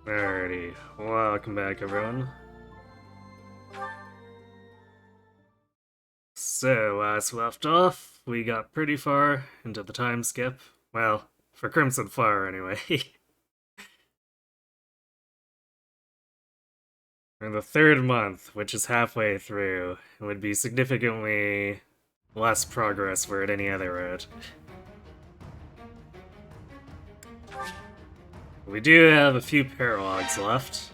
Alrighty, welcome back everyone. So, last we left off, we got pretty far into the time skip. Well, for Crimson Fire anyway. In the third month, which is halfway through, it would be significantly less progress were at any other route. We do have a few paralogs left,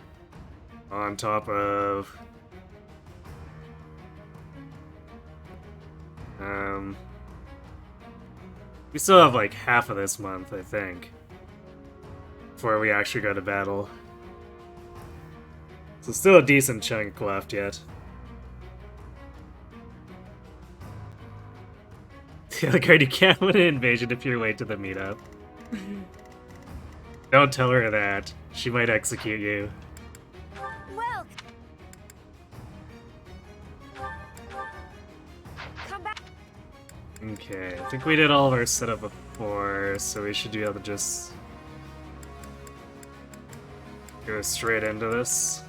on top of we still have like half of this month, I think, before we actually go to battle. So still a decent chunk left yet. The other card, you can't win an invasion if you're late to the meetup. Don't tell her that. She might execute you. Well, come back. Okay, I think we did all of our setup before, so we should be able to just go straight into this.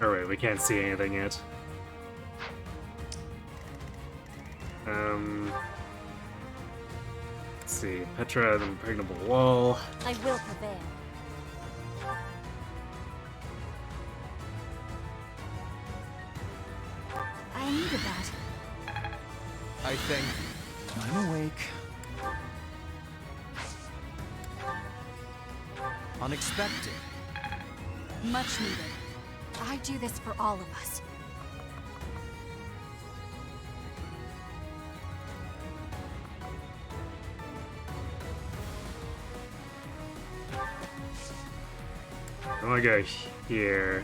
Oh wait, we can't see anything yet. Let's see. Petra, the impregnable wall. I will prevail. I needed that. I think I'm awake. Unexpected. Much needed. I do this for all of us. I'm gonna go here.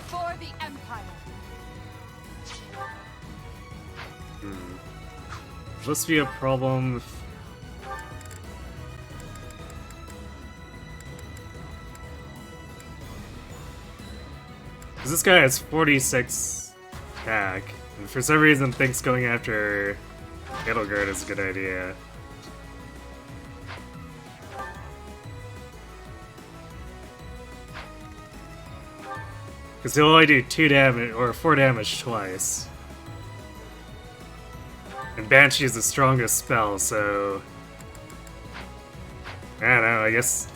For the Empire. Must be a problem if... This guy has 46 attack, and for some reason thinks going after Edelgard is a good idea. Because he'll only do 2 damage, or 4 damage twice. And Banshee is the strongest spell, so... I don't know, I guess...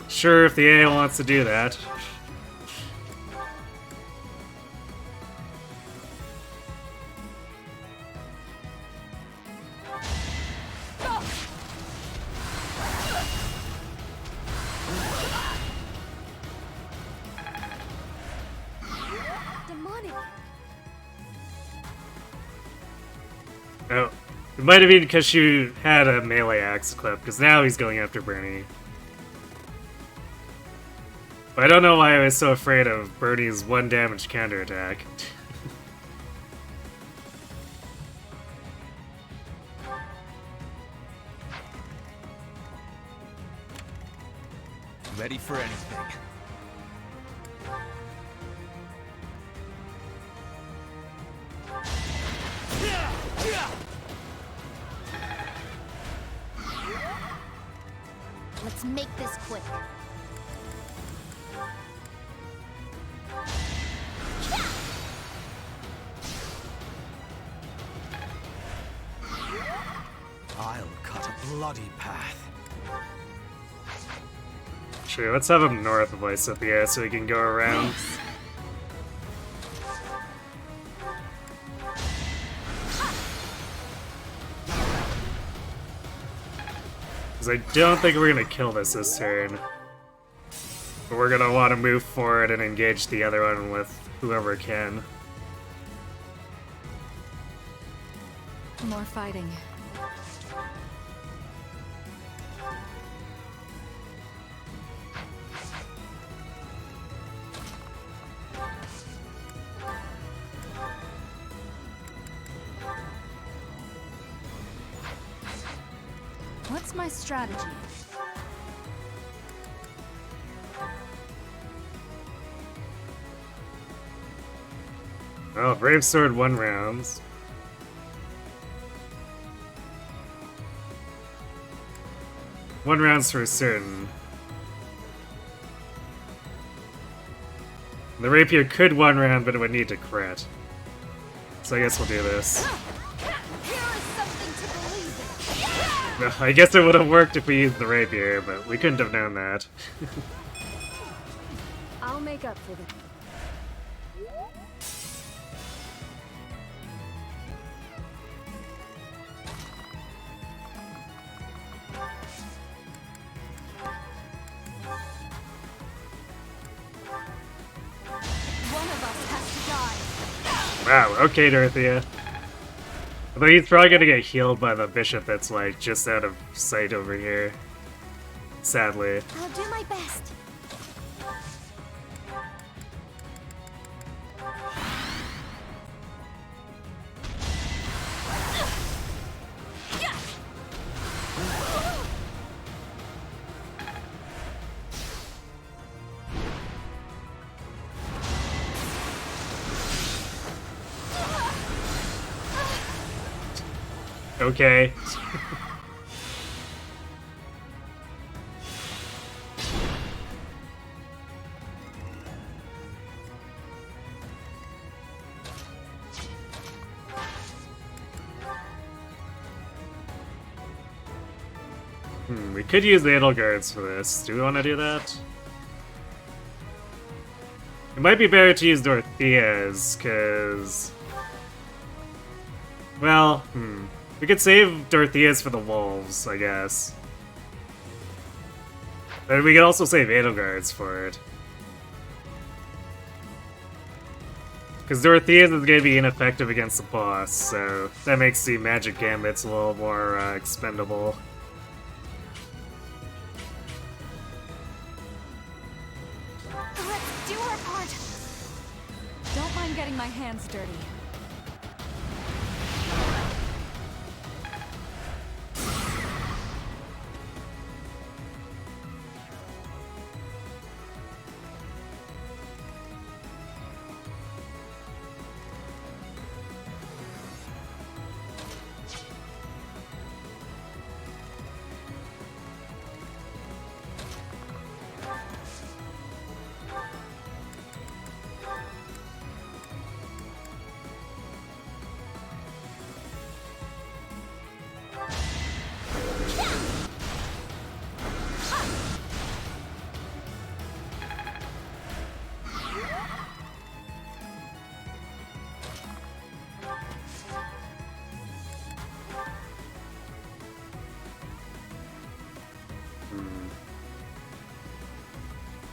Sure, if the AI wants to do that. Demonic. Oh, it might have been because she had a melee axe clip, because now he's going after Bernie. But I don't know why I was so afraid of Bernie's 1 damage counterattack. Ready for anything. Let's make this quick. I'll cut a bloody path. Sure, let's have him north of Lysithia so he can go around. Because I don't think we're going to kill this turn. But we're going to want to move forward and engage the other one with whoever can. More fighting. my strategy. Oh, Brave Sword 1 rounds. One rounds for certain. The Rapier could one round, but it would need to crit. So I guess we'll do this. Here is something to believe in. I guess it would have worked if we used the Rapier, but we couldn't have known that. I'll make up for the... One of us has to die. Wow, okay, Dorothea. Although he's probably gonna get healed by the bishop that's like just out of sight over here. Sadly. I'll do my best. Okay. We could use the Edelgards for this. Do we want to do that? It might be better to use Dorothea's, because... Well, we could save Dorothea's for the wolves, I guess. But we could also save Edelgards for it. Because Dorothea's is going to be ineffective against the boss, so that makes the magic gambits a little more expendable. Let's do our part. Don't mind getting my hands dirty.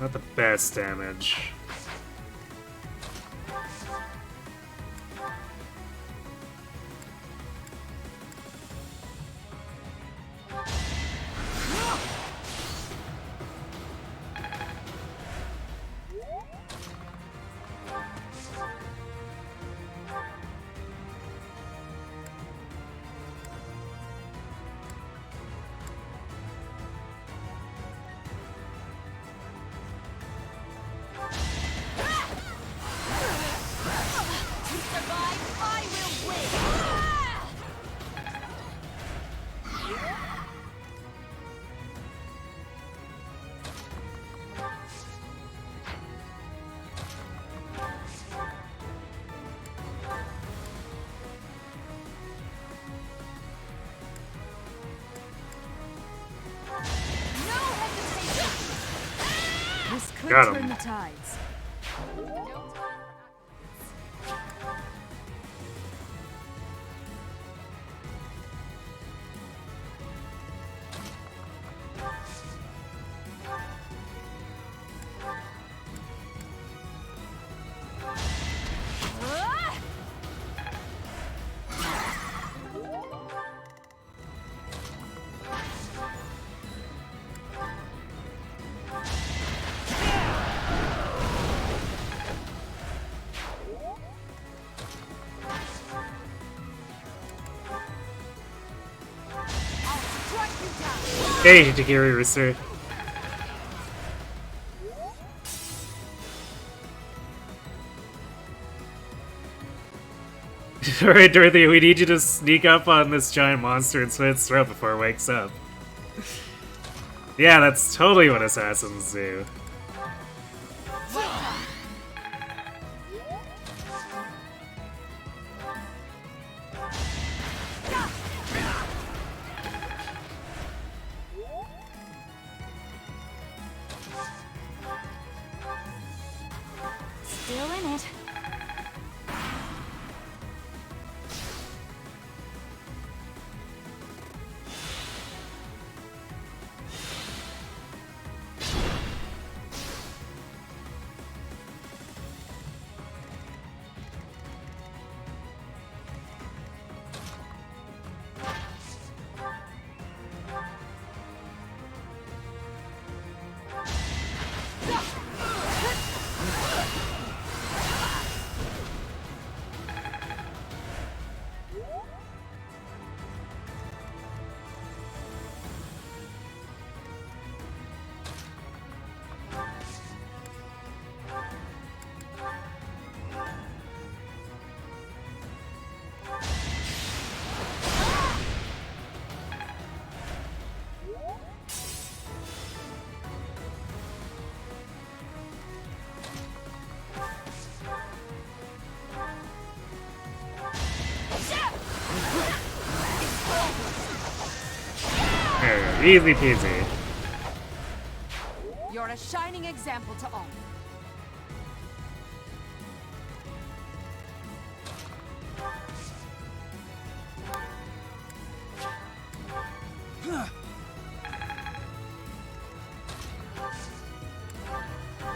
Not the best damage. This could Got him. turn the tides. Hey, Takiri Rooster. Alright, Dorothy, we need you to sneak up on this giant monster and slit its throat before it wakes up. Yeah, that's totally what assassins do. Still in it. There we go. Easy peasy. You're a shining example to all.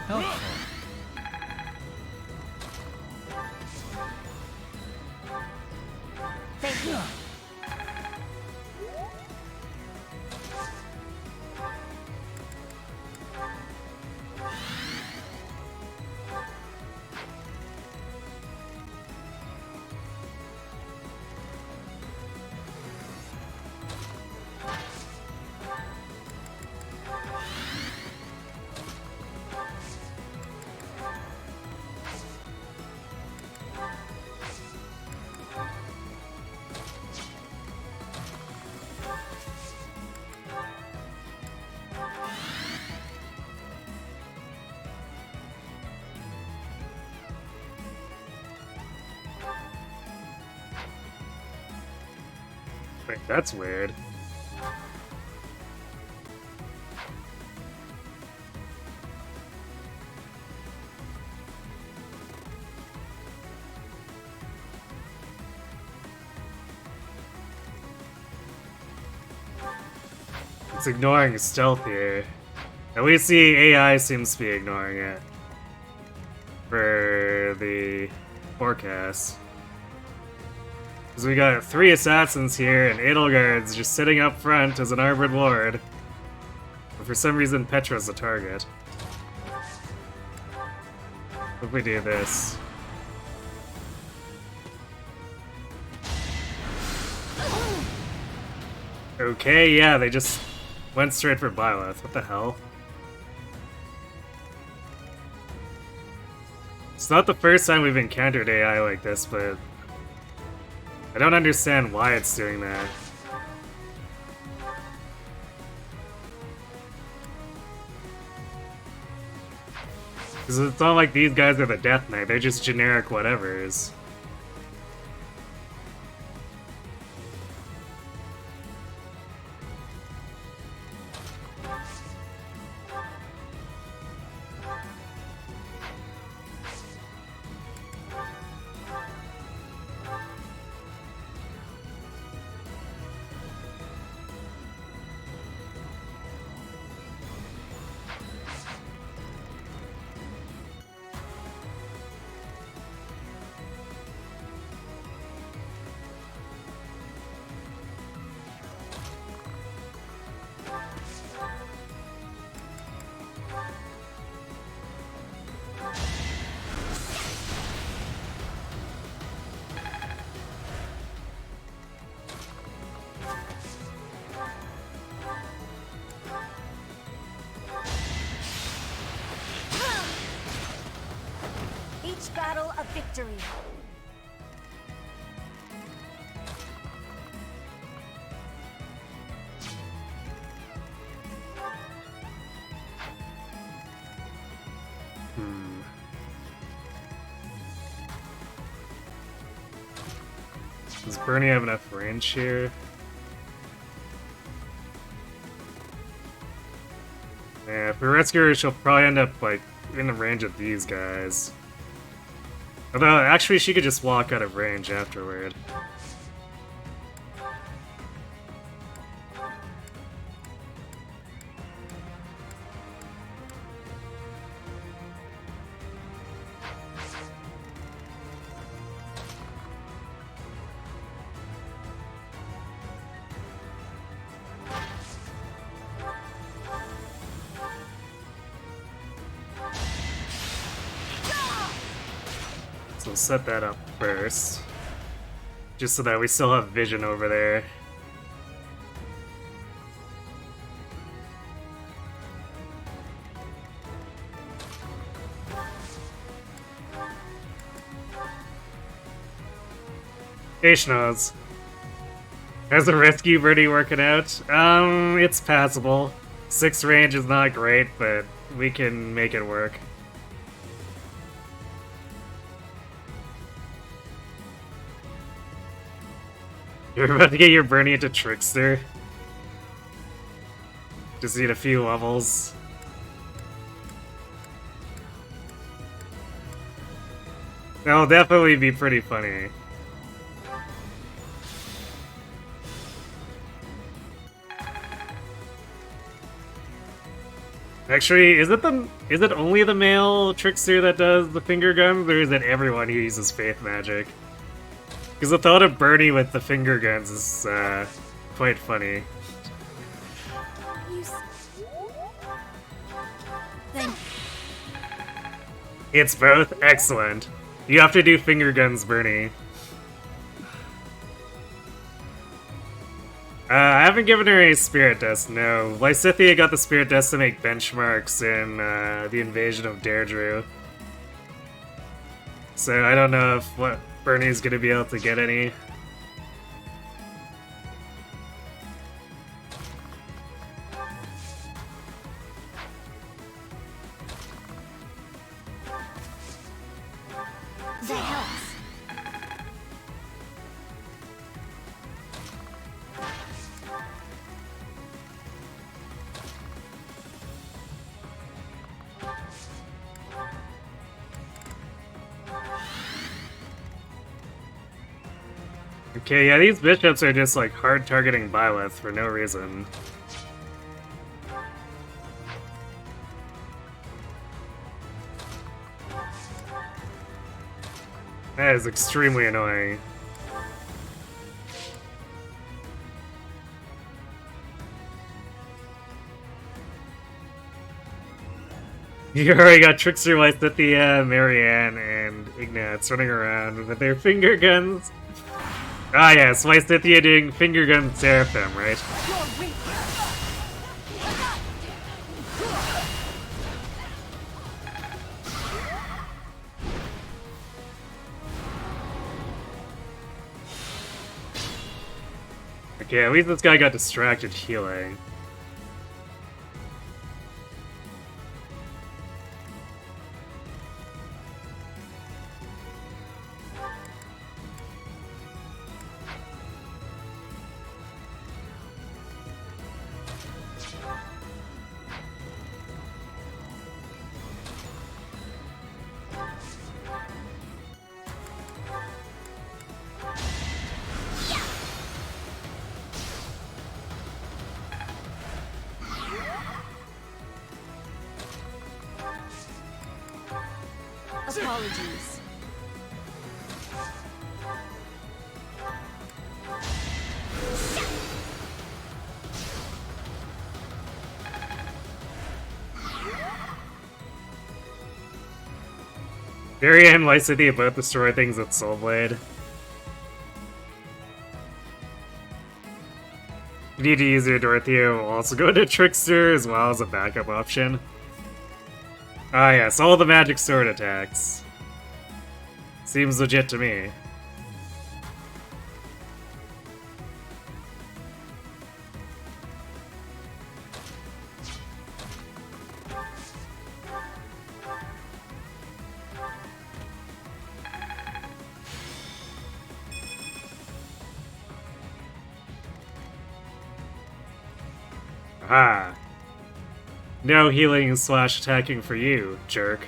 Helpful. Thank you. Wait, that's weird. It's ignoring stealth here. At least the AI seems to be ignoring it. For the forecast. Because we got 3 assassins here and Edelgard's just sitting up front as an armored ward. But for some reason Petra's the target. If we do this. Okay, yeah, they just went straight for Byleth. What the hell? It's not the first time we've encountered AI like this, but I don't understand why it's doing that. Because it's not like these guys are the Death Knight, they're just generic whatevers. each battle a victory. Does Bernie have enough range here? Yeah, if we rescue her, she'll probably end up, like, in the range of these guys. Although, actually, she could just walk out of range afterward. So we'll set that up first. Just so that we still have vision over there. How's the rescue birdie working out? It's passable. 6 range is not great, but we can make it work. You're about to get your Bernie into Trickster. Just need a few levels. That'll definitely be pretty funny. Actually, is it only the male Trickster that does the finger guns, or is it everyone who uses Faith Magic? Because the thought of Bernie with the finger guns is quite funny. It's both? Excellent. You have to do finger guns, Bernie. I haven't given her a Spirit Dust, no. Lysithea got the Spirit Dust to make benchmarks in the Invasion of Deirdre. So I don't know if Bernie's gonna be able to get any. That helps. Okay, yeah, these bishops are just like hard targeting Byleth for no reason. That is extremely annoying. You already got Trickster, Lysithea, Marianne, and Ignatz running around with their finger guns. Ah yes, Lysithea doing finger gun Seraphim, right? Okay, at least this guy got distracted healing. Apologies. Marianne and Lysithea both destroy things with Soul Blade. You need to use your Dorothea, will also go to Trickster as well as a backup option. Ah yes, all the magic sword attacks. Seems legit to me. Aha. No healing / attacking for you, jerk.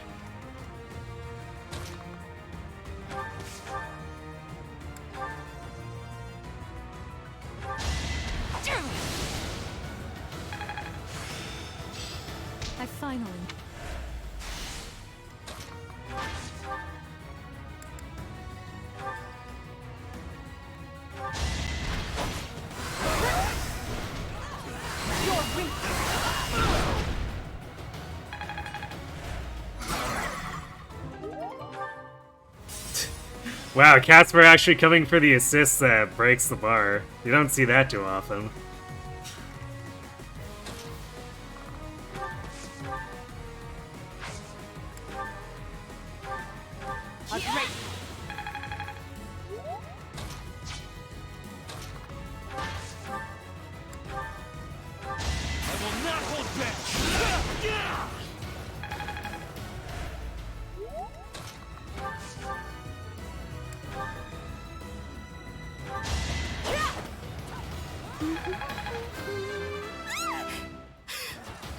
I finally. You're weak. Wow, Casper actually coming for the assist that breaks the bar. You don't see that too often. I will not hold back.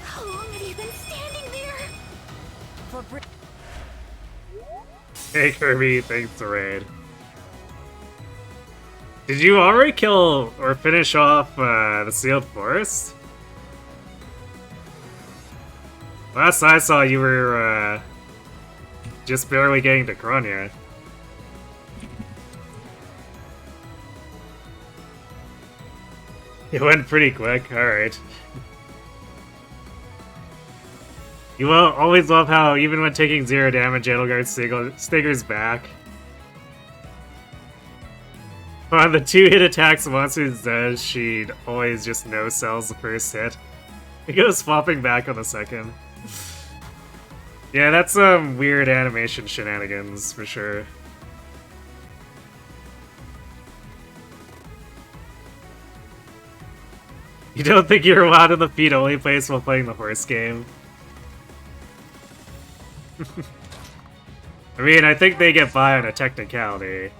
How long have you been standing there? For Hey Kirby, thanks for raid. Did you already kill or finish off the sealed forest? Last I saw, you were just barely getting to Kronia. It went pretty quick, alright. You will always love how, even when taking 0 damage, Edelgard staggers back. On the 2-hit attacks Monster does, she'd always just no-sells the first hit. It goes flopping back on the second. Yeah, that's some weird animation shenanigans, for sure. You don't think you're allowed in the feet-only place while playing the horse game? I mean, I think they get by on a technicality.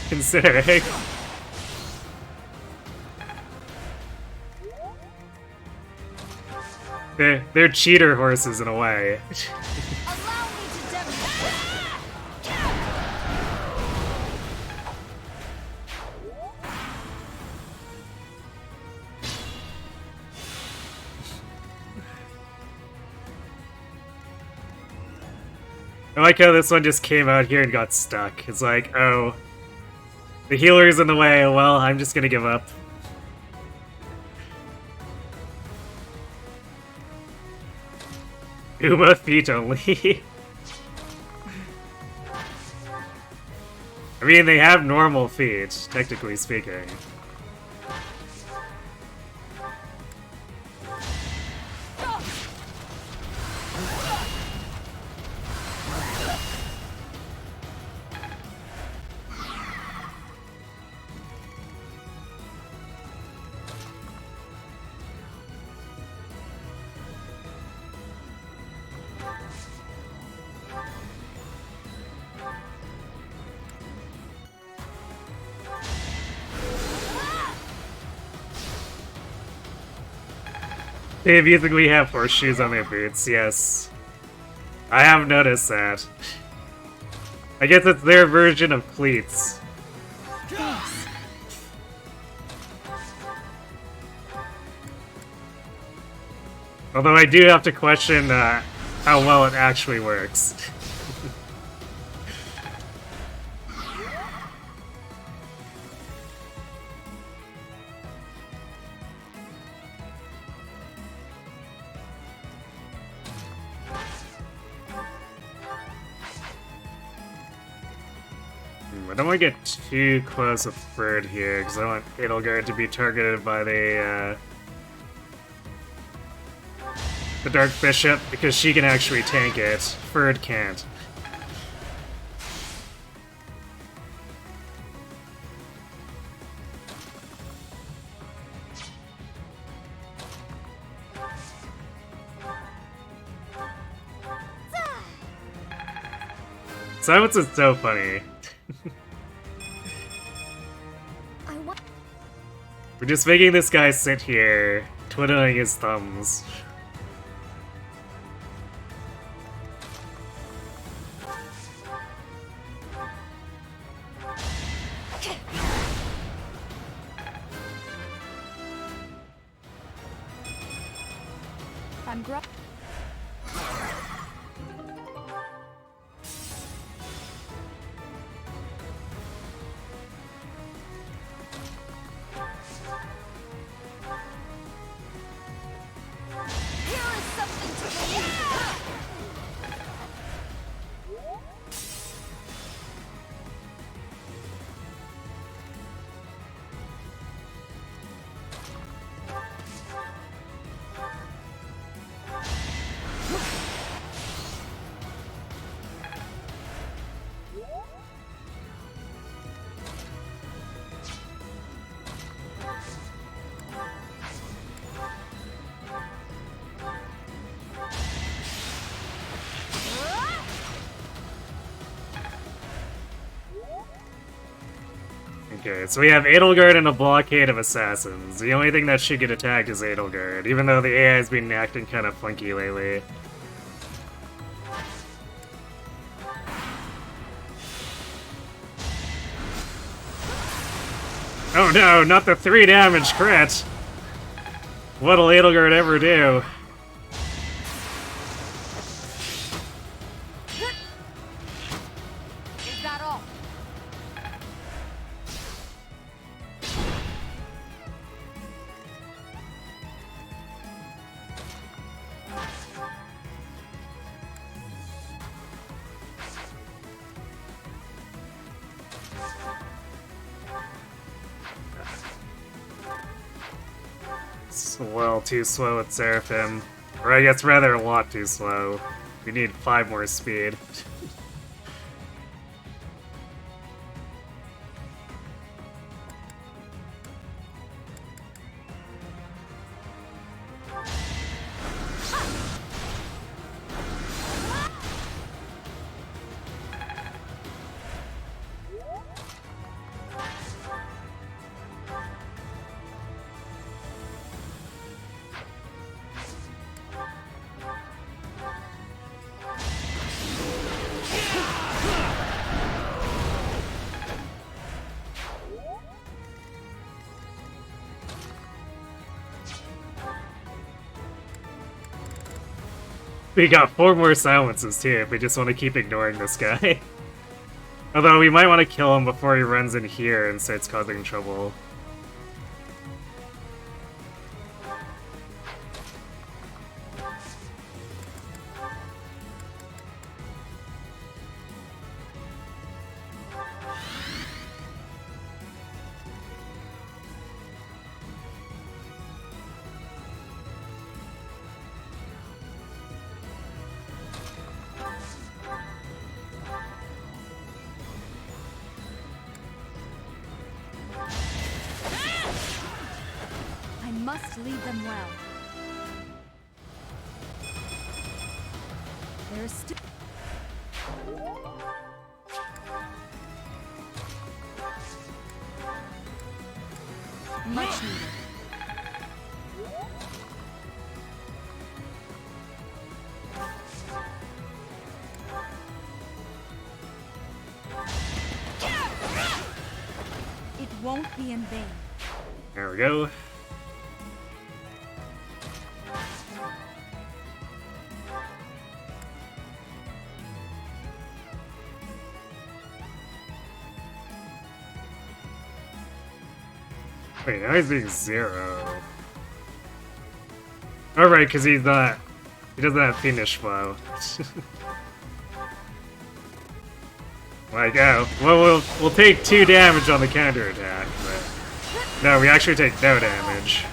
Considering. They're cheater horses in a way. allow me to demonstrate. I like how this one just came out here and got stuck. It's like, oh, the healer's in the way, well, I'm just gonna give up. Uma feet only. I mean, they have normal feet, technically speaking. They basically have horseshoes on their boots, yes. I have noticed that. I guess it's their version of cleats. Although I do have to question how well it actually works. I don't want to get too close with Bird here, because I want Edelgard to be targeted by the Dark Bishop, because she can actually tank it. Bird can't. Silence is so funny. We're just making this guy sit here, twiddling his thumbs. I'm Okay, so we have Edelgard and a blockade of assassins. The only thing that should get attacked is Edelgard, even though the AI has been acting kind of funky lately. Oh no, not the 3 damage crit! What'll Edelgard ever do? Is that all? It's a little too slow with Seraphim. Or I guess rather a lot too slow. We need 5 more speed. We got 4 more silences too if we just want to keep ignoring this guy. Although we might want to kill him before he runs in here and starts causing trouble. I must lead them well. There's still much needed. It won't be in vain. There we go. Wait, now he's being 0. Oh right, because he's not... He doesn't have finish flow. Like, oh, well, we'll take 2 damage on the counterattack, but... No, we actually take no damage.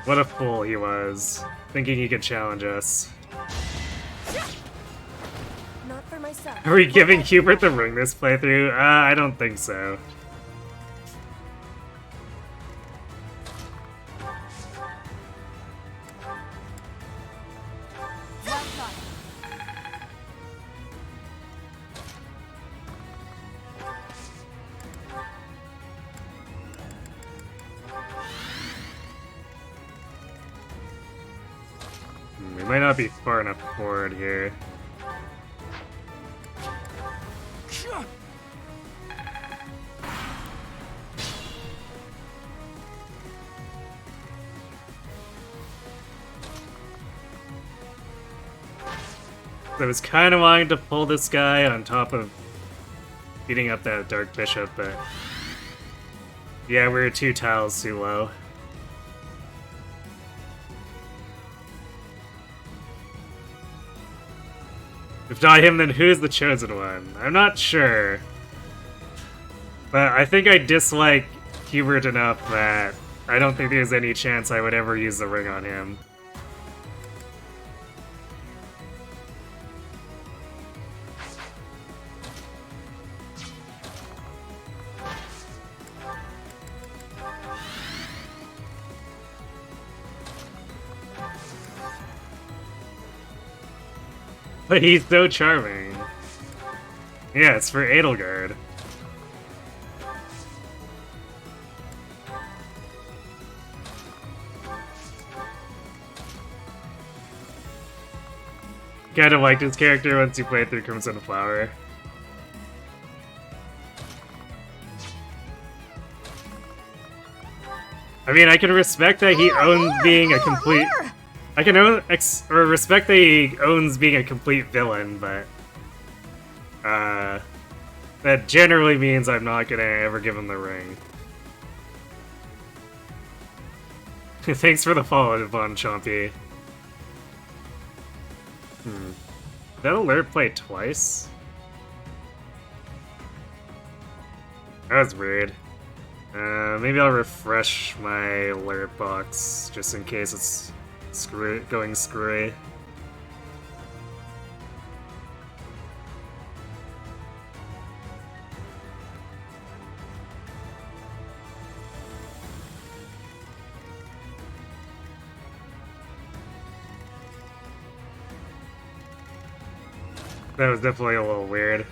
What a fool he was, thinking he could challenge us. Not for myself. Are we giving Hubert the ring this playthrough? I don't think so. Might not be far enough forward here. I was kind of wanting to pull this guy on top of beating up that Dark Bishop, but yeah, we were 2 tiles too low. If not him, then who's the chosen one? I'm not sure. But I think I dislike Hubert enough that I don't think there's any chance I would ever use the ring on him. But he's so charming. Yeah, it's for Edelgard. Kind of liked his character once you played through Crimson Flower. I mean, I can respect that he owns being a complete... I can respect that he owns being a complete villain, but that generally means I'm not gonna ever give him the ring. Thanks for the follow, Von Chompy. Did that alert play twice? That was weird. Maybe I'll refresh my alert box just in case it's going screwy. That was definitely a little weird.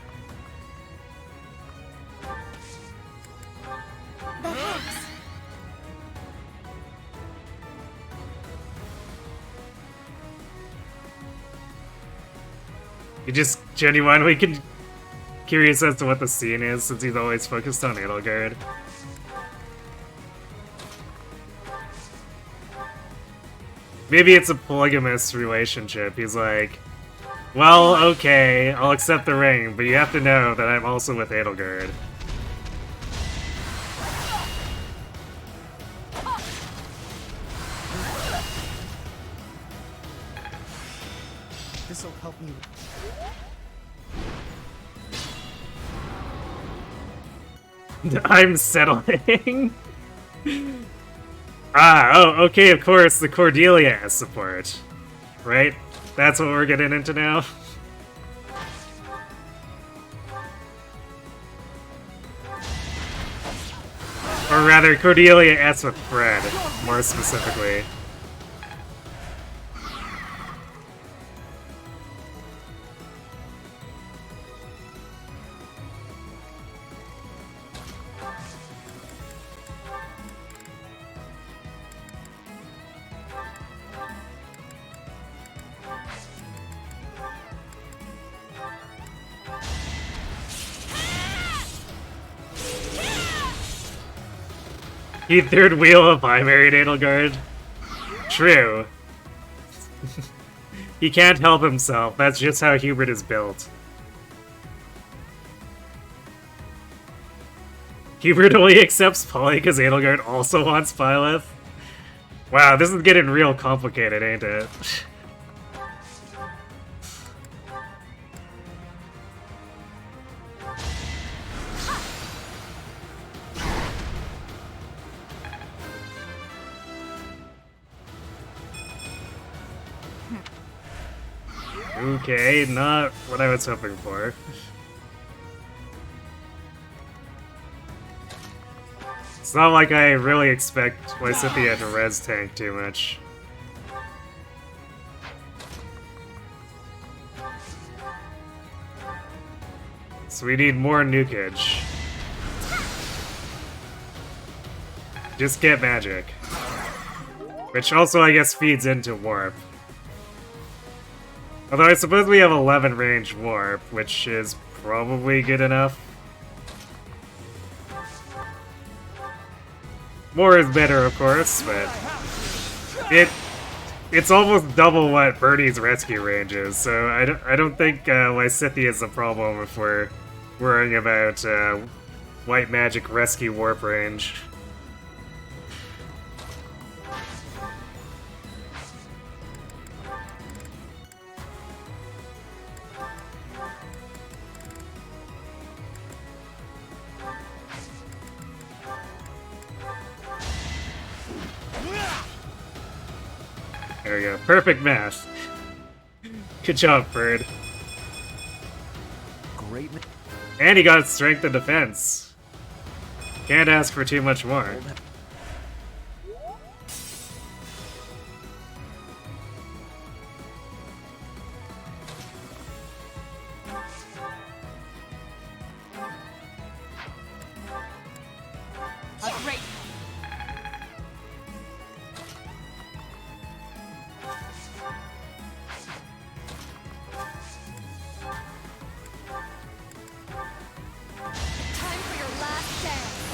You just genuinely curious as to what the scene is, since he's always focused on Edelgard. Maybe it's a polygamous relationship. He's like, well, okay, I'll accept the ring, but you have to know that I'm also with Edelgard. This'll help me. I'm settling. Oh, okay, of course, the Cordelia has support. Right? That's what we're getting into now? Or rather, Cordelia S with Fred, more specifically. He third wheel if I married Edelgard. True. He can't help himself. That's just how Hubert is built. Hubert only accepts Polly because Edelgard also wants Byleth. Wow, this is getting real complicated, ain't it? Okay, not what I was hoping for. It's not like I really expect Lysithea to res tank too much. So we need more nukage. Just get magic. Which also, I guess, feeds into warp. Although I suppose we have 11 range warp, which is probably good enough. More is better, of course, but it's almost double what Birdie's rescue range is, so I don't think Lysithea is a problem if we're worrying about White Magic rescue warp range. There we go. Perfect math. Good job, Bird. Great. And he got strength and defense. Can't ask for too much more. Great. Time for your last dance.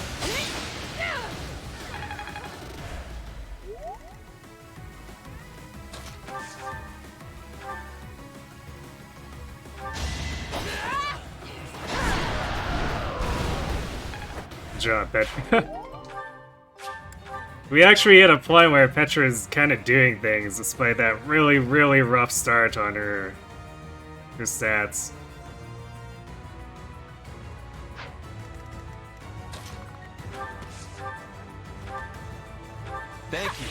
Good job, Petra. We actually hit a point where Petra's kind of doing things despite that really, really rough start on her stats. Thank you.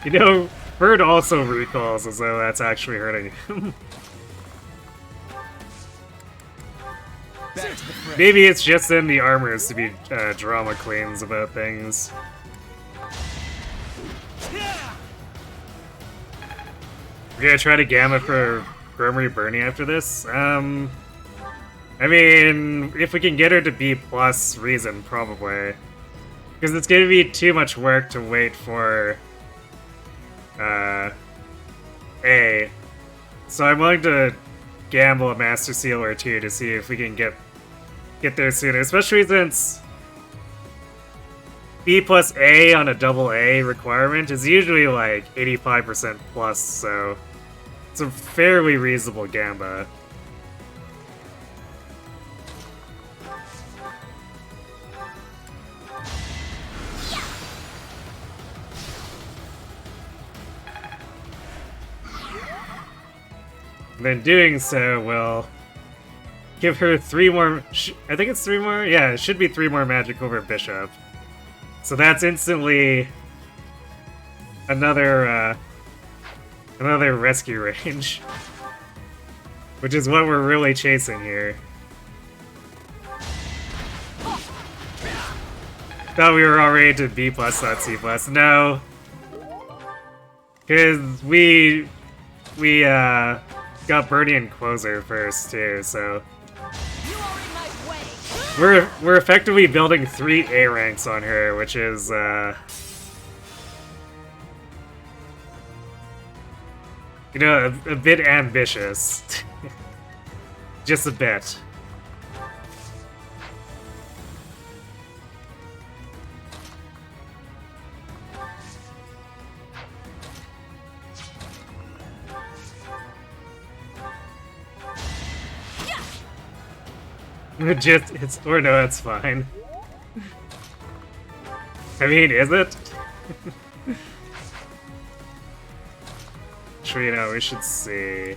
You know, Bird also recalls as though that's actually hurting him. Back to the fray. Maybe it's just in the armors to be drama queens about things. We're gonna try to gamma for Gromery Bernie after this? I mean, if we can get her to B+ reason, probably. Because it's gonna be too much work to wait for A. So I'm willing to gamble a Master Seal or two to see if we can get there sooner, especially since B plus A on a double A requirement is usually like 85% plus, so it's a fairly reasonable gamba. And then doing so will give her 3 more. I think it's 3 more? Yeah, it should be 3 more magic over Bishop. So that's instantly another rescue range. Which is what we're really chasing here. Thought we were already to B+, not C+. No. Because we got Birdie and Closer first too, so we're effectively building 3 A ranks on her, which is you know, a bit ambitious. Just a bit. Or no, it's fine. I mean, is it? Actually, no, we should see.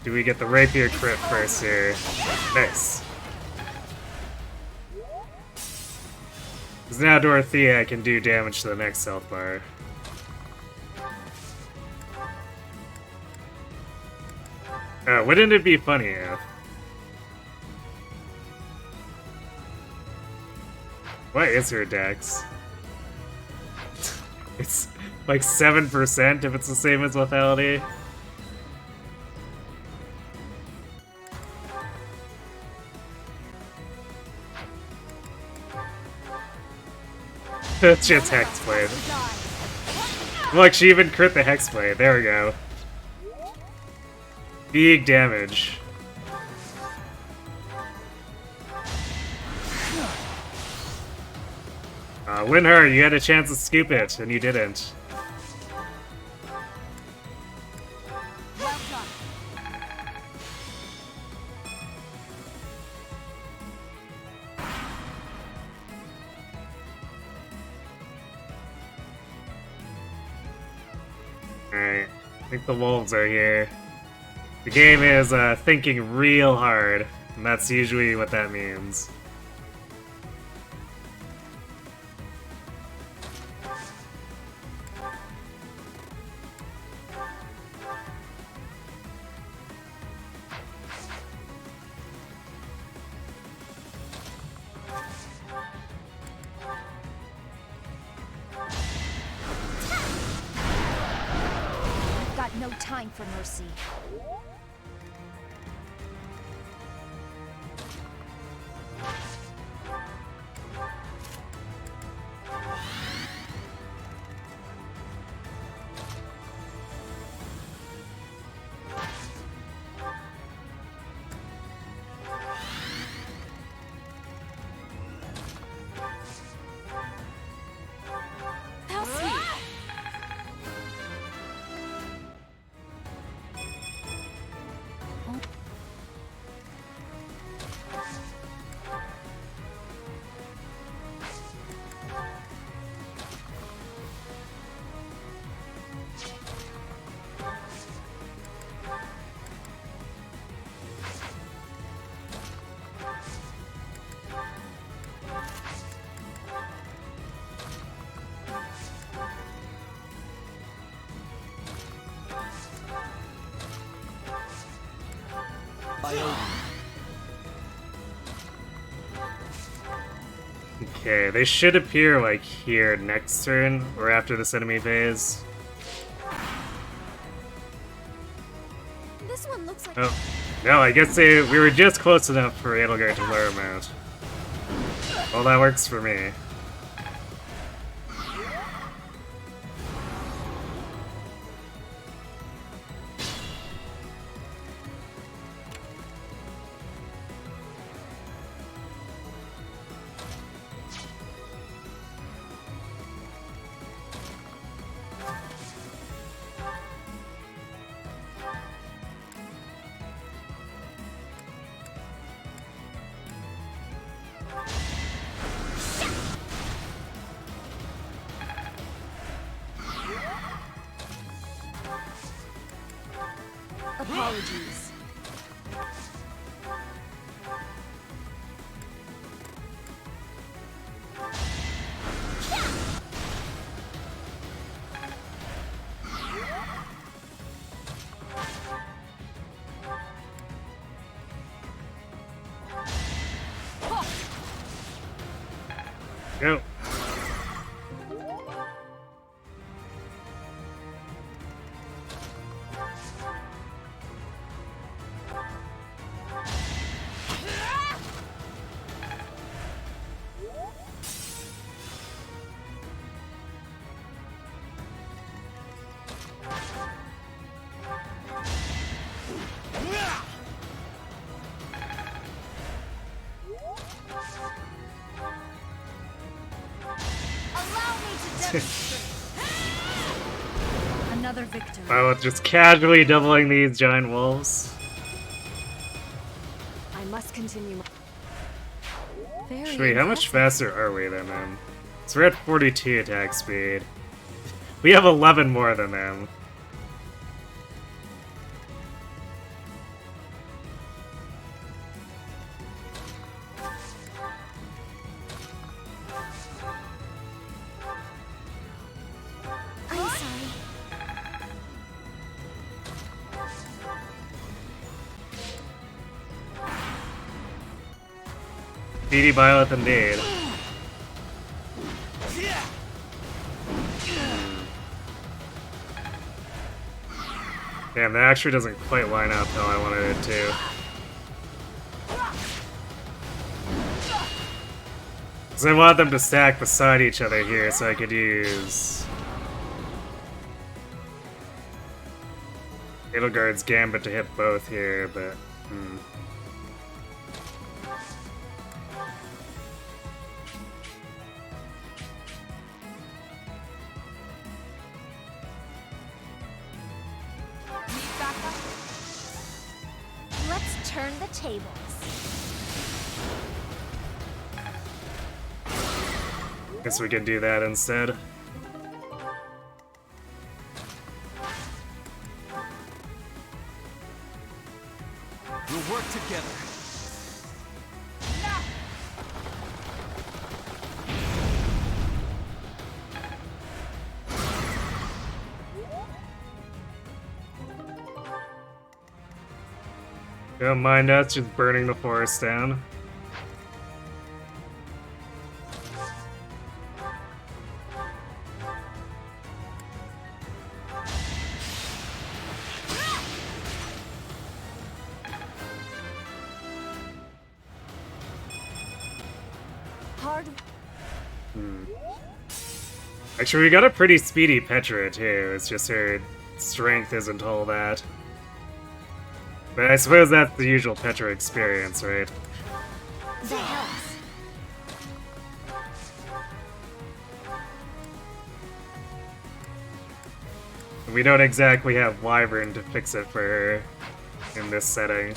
Do we get the rapier crit first here? Nice. Because now Dorothea can do damage to the next health bar. Wouldn't it be funny if... What is her dex? It's like 7% if it's the same as lethality. That's just Hexblade. Look, she even crit the Hexblade. There we go. Big damage. Win her, you had a chance to scoop it, and you didn't. Well done. Alright, I think the wolves are here. The game is thinking real hard, and that's usually what that means. Got no time for mercy. How sweet. Okay, they should appear like here next turn, or after this enemy phase. This one looks like. Oh, no, I guess we were just close enough for Edelgard to lure him out. Well, that works for me. Apologies. Go. Allow me to demonstrate. Another victory. Wow, just casually doubling these giant wolves. I must continue. Very Wait, how much impressive. faster are we than them? So we're at 42 attack speed. We have 11 more than them. I'm sorry. Speedy Byleth indeed. Damn, that actually doesn't quite line up how I wanted it to. Because I want them to stack beside each other here so I could use Edelgard's Gambit to hit both here, but... Let's turn the tables. Guess we can do that instead. We'll work together. Don't mind us just burning the forest down. Hard. Actually, we got a pretty speedy Petra too. It's just her strength isn't all that. But I suppose that's the usual Petra experience, right? That helps. We don't exactly have Wyvern to fix it for her in this setting.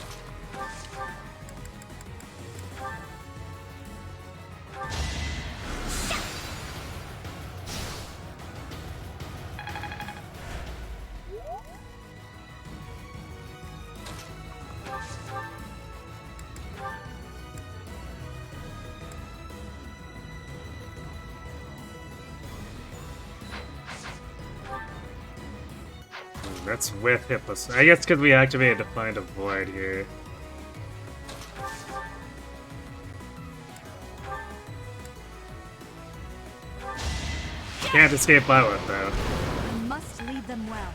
That's with Hippos. I guess because we activated Defiant of Void here. Can't escape Byleth though. We must lead them well.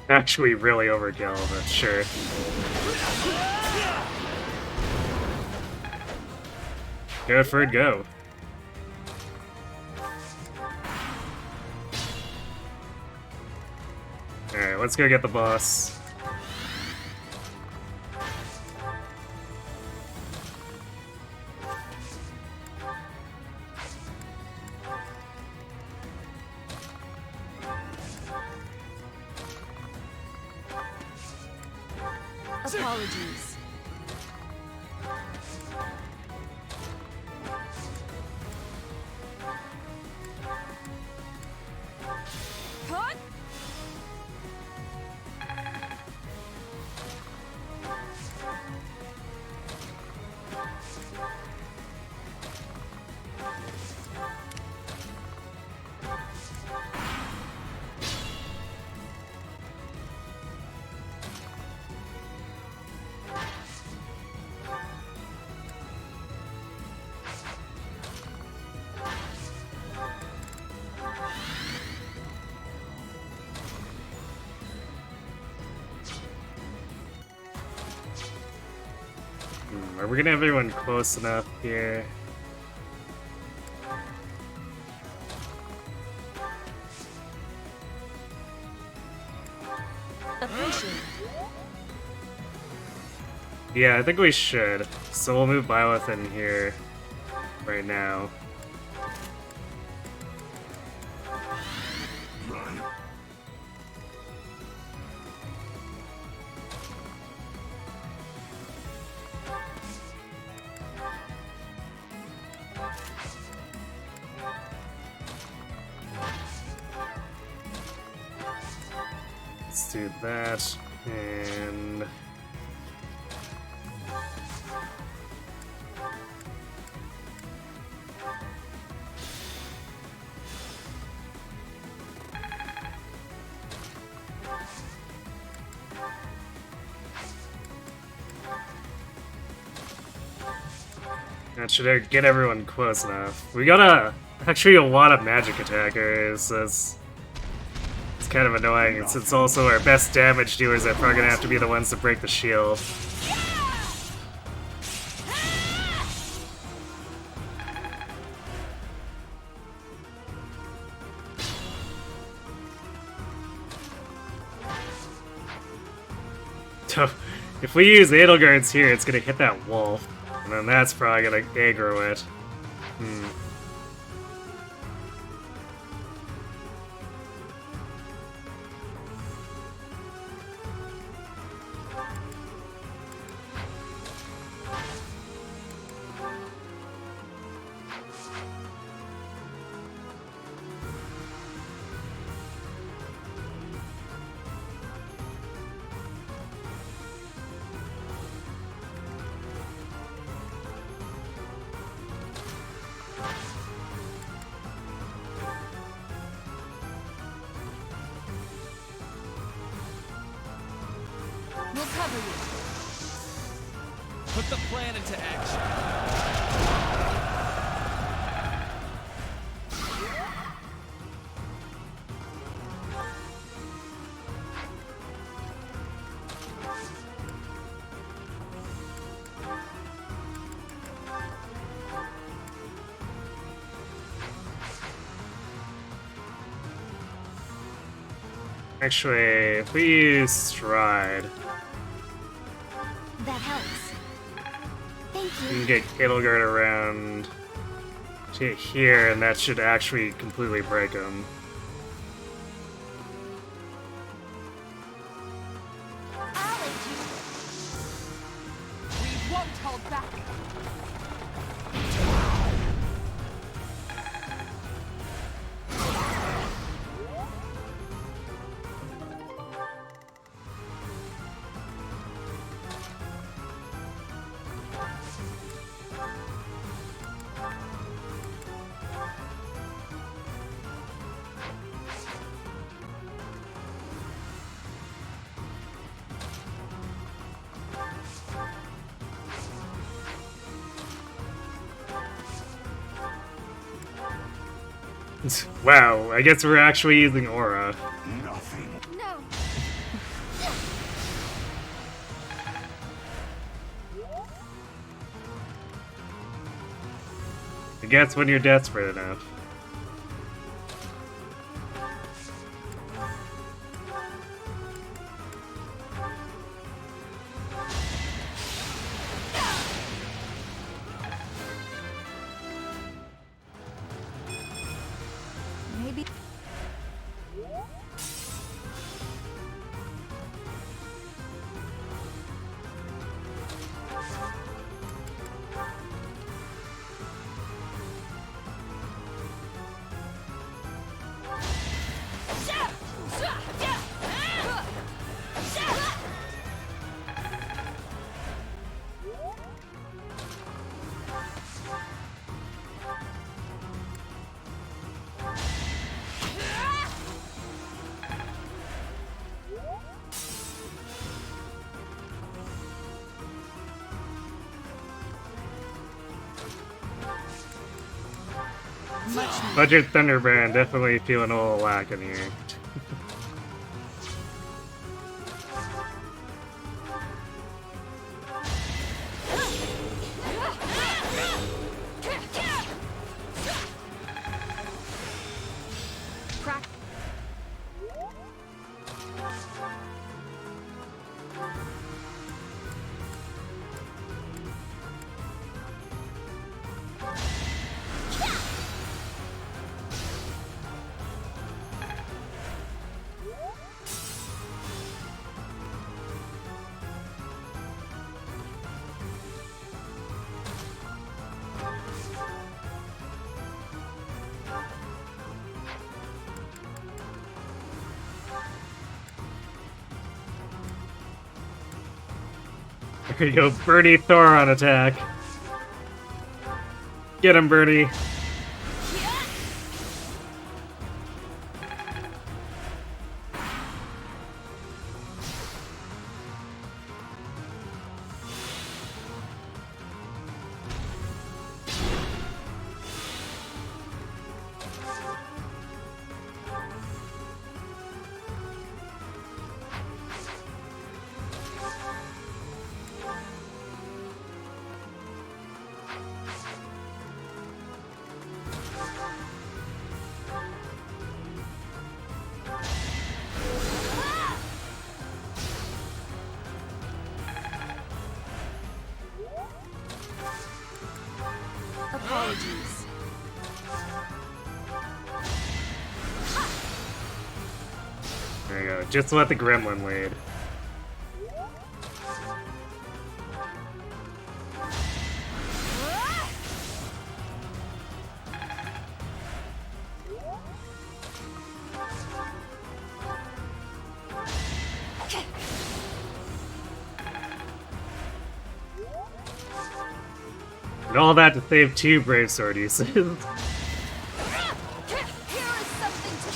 Actually really overkill, but sure. Go for it, go. Alright, let's go get the boss. Apologies. Cut! Are we gonna have everyone close enough here? Appreciate it. Yeah, I think we should. So we'll move Byleth in here right now. Let's do that, and that should get everyone close enough. We got actually a lot of magic attackers. So it's kind of annoying. It's also our best damage dealers that are probably gonna have to be the ones to break the shield. So, if we use Edelgard's here, it's gonna hit that wolf, and then that's probably gonna aggro it. We'll cover you. Put the plan into action. Actually, if we use Stride, That helps. Thank we you. can get Edelgard around to here, and that should actually completely break him. I'll aid you. We won't hold back. Wow, I guess we're actually using Aura. No. I guess when you're desperate enough. Maybe. Budget Thunderbrand definitely feeling a little lack in here. Here you go, Bernie Thor on attack. Get him, Bernie. Apologies. There you go. Just let the gremlin lead. And all that to save 2 Brave Sword uses. Here is something to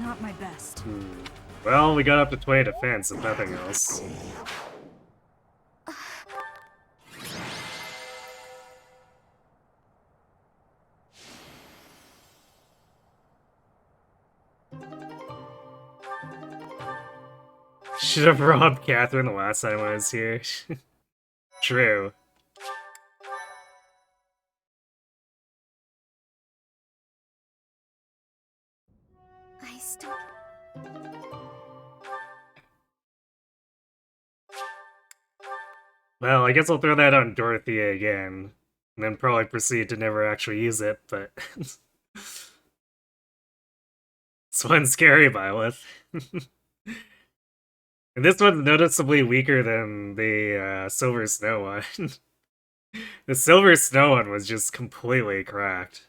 Not my best. Well, we got up to 20 defense, if nothing else. Should have robbed Catherine the last time I was here. True. I still... Well, I guess I'll throw that on Dorothea again. And then probably proceed to never actually use it, but... This one's scary, Byleth. And this one's noticeably weaker than the Silver Snow one. The Silver Snow one was just completely cracked.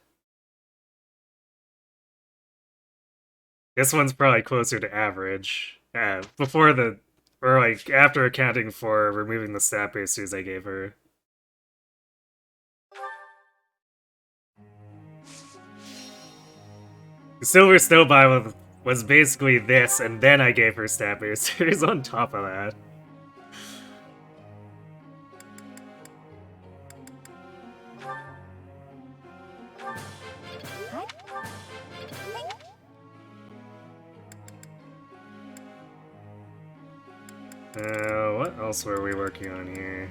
This one's probably closer to average. Before the... Or like, after accounting for removing the stat boosters I gave her. The Silver Snow Byleth was basically this, and then I gave her stat boosters on top of that. What else were we working on here?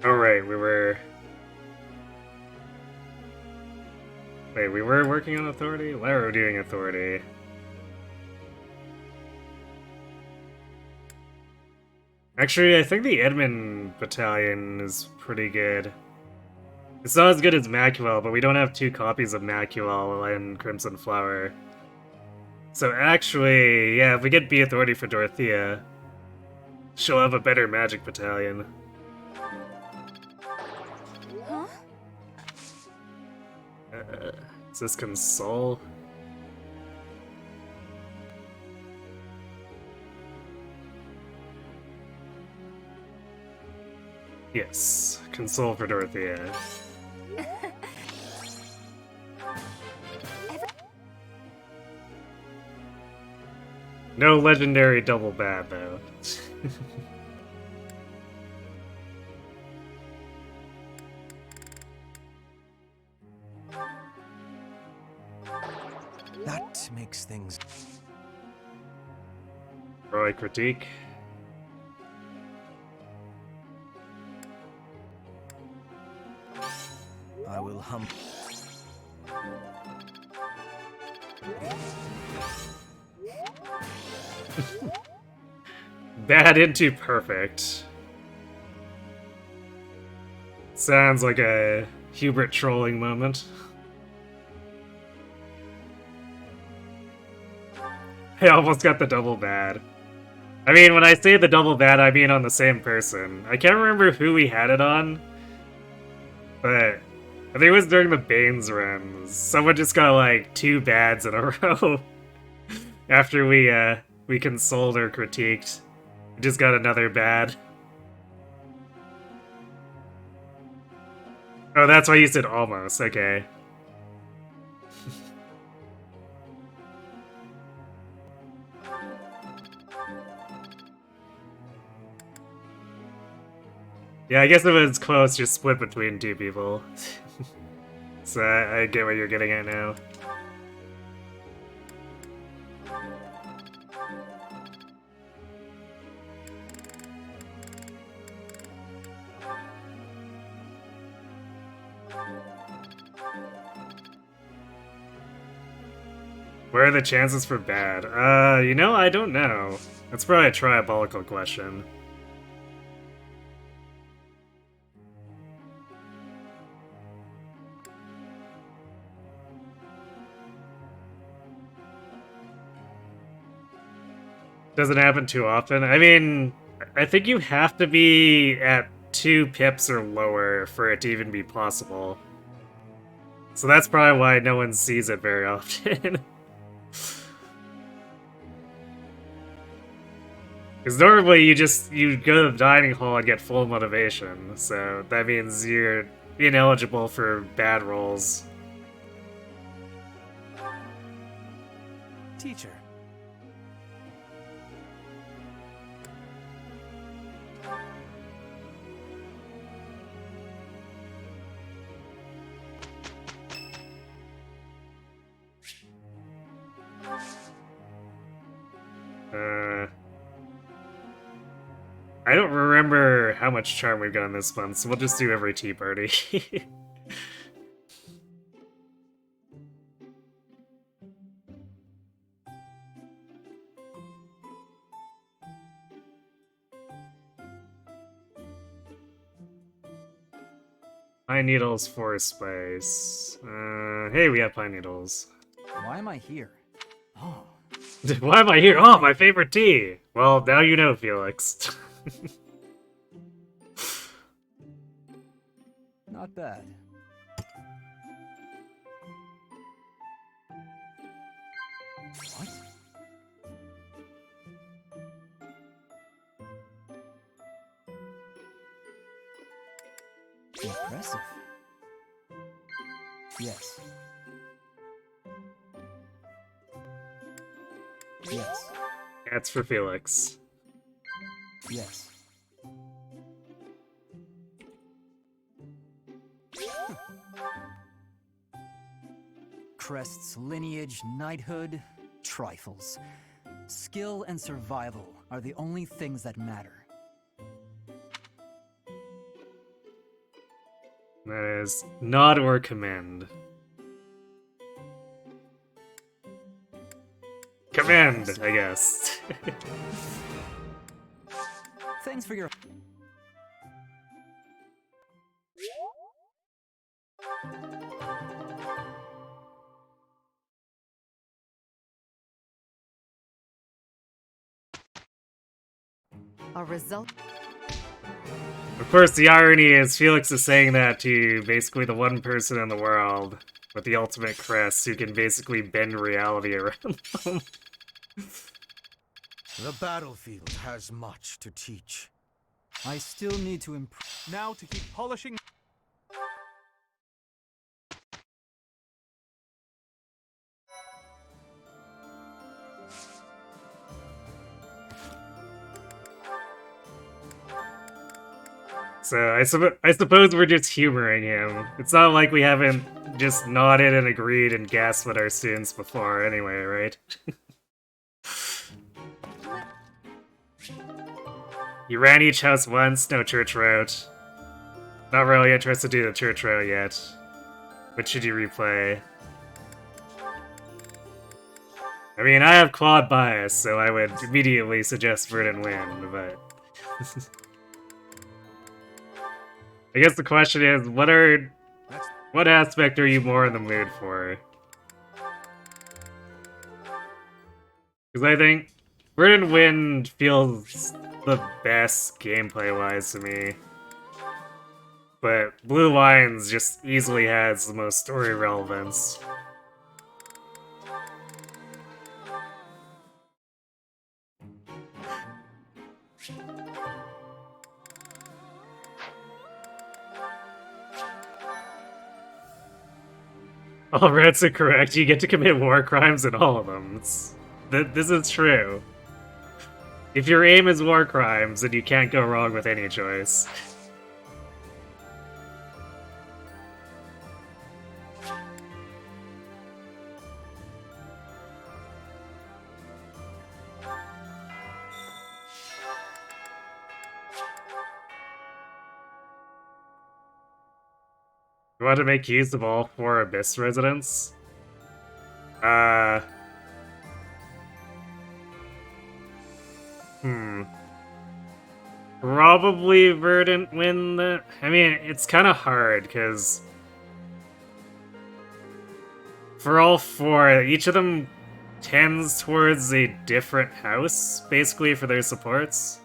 Oh right, we were... Wait, we were working on Authority? Why are we doing Authority? Actually, I think the Edmund Battalion is pretty good. It's not as good as Macuel, but we don't have 2 copies of Macuel and Crimson Flower. So actually, yeah, if we get B Authority for Dorothea, she'll have a better Magic Battalion. Huh? Is this Console? Yes, Console for Dorothea. No legendary double bad, though. That makes things... Roy Critique. I will hum... Bad into perfect. Sounds like a Hubert trolling moment. I almost got the double bad. I mean, when I say the double bad, I mean on the same person. I can't remember who we had it on, but I think it was during the Banes runs. Someone just got like 2 bads in a row after we consoled or critiqued. We just got another bad. Oh, that's why you said almost. Okay. Yeah, I guess if it's close, just split between 2 people. So I get what you're getting at now. Where are the chances for bad? You know, I don't know. That's probably a triabolical question. Doesn't happen too often. I mean, I think you have to be at 2 pips or lower for it to even be possible. So that's probably why no one sees it very often. Because normally you go to the dining hall and get full motivation, so that means you're ineligible for bad rolls. Teacher. I don't remember how much charm we've gotten this month, so we'll just do every tea party. Pine needles for spice. Hey, we have pine needles. Why am I here? Oh. Why am I here? Oh, my favorite tea! Well, now you know, Felix. Not bad. What? Impressive. Yes. Yes. That's for Felix. Yes. Crest's lineage, knighthood, trifles. Skill and survival are the only things that matter. That is nod or commend. Commend, I guess. Thanks for your... A result. Of course, the irony is Felix is saying that to basically the one person in the world with the ultimate crest who can basically bend reality around them. The battlefield has much to teach. I still need to improve. Now to keep polishing. So I suppose we're just humoring him. It's not like we haven't just nodded and agreed and gasped at our students before anyway, right? You ran each house once, no church route. Not really interested to do the church route yet. What should you replay? I mean, I have quad bias, so I would immediately suggest Verdant Wind, but... I guess the question is, what aspect are you more in the mood for? Because I think Verdant Wind feels the best gameplay-wise to me. But Blue Lines just easily has the most story relevance. All reds are correct. You get to commit war crimes in all of them. This is true. If your aim is war crimes, then you can't go wrong with any choice. You want to make use of all 4 Abyss residents? Probably Verdant Wind. I mean, it's kind of hard, because for all 4, each of them tends towards a different house, basically, for their supports.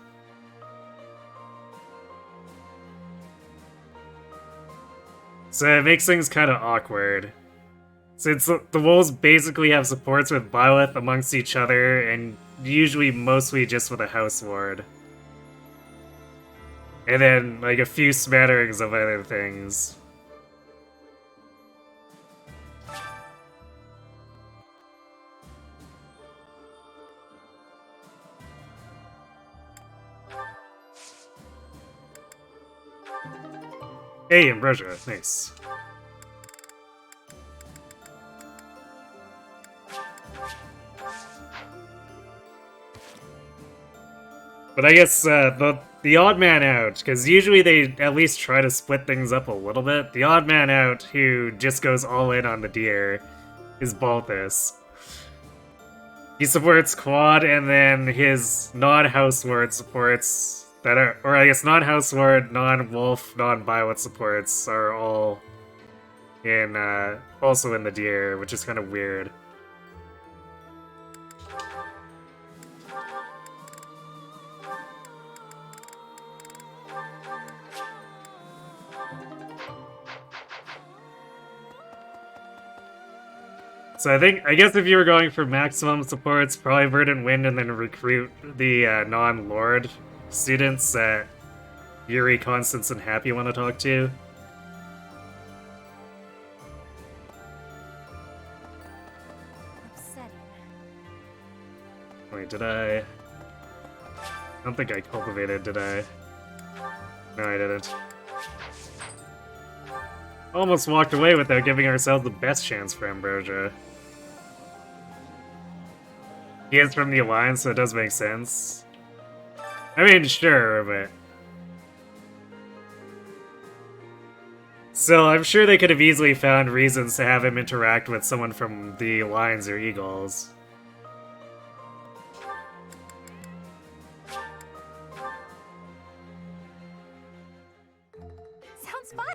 So it makes things kind of awkward. Since the wolves basically have supports with Byleth amongst each other, and usually mostly just with a house ward. And then, like, a few smatterings of other things. Hey, Ambrosia, nice. But I guess the odd man out, because usually they at least try to split things up a little bit. The odd man out who just goes all in on the deer is Balthus. He supports Quad, and then his non-house ward supports that are, or I guess non-house ward, non-wolf, non-violet supports are all in also in the deer, which is kind of weird. So I guess if you were going for maximum supports, probably Verdant Wind, and then recruit the non-Lord students that Yuri, Constance, and Happy want to talk to. Upsetting. Wait, did I don't think I cultivated, did I? No, I didn't. Almost walked away without giving ourselves the best chance for Ambrosia. He is from the Alliance, so it does make sense. I mean, sure, but... So, I'm sure they could have easily found reasons to have him interact with someone from the Lions or Eagles. Sounds fun.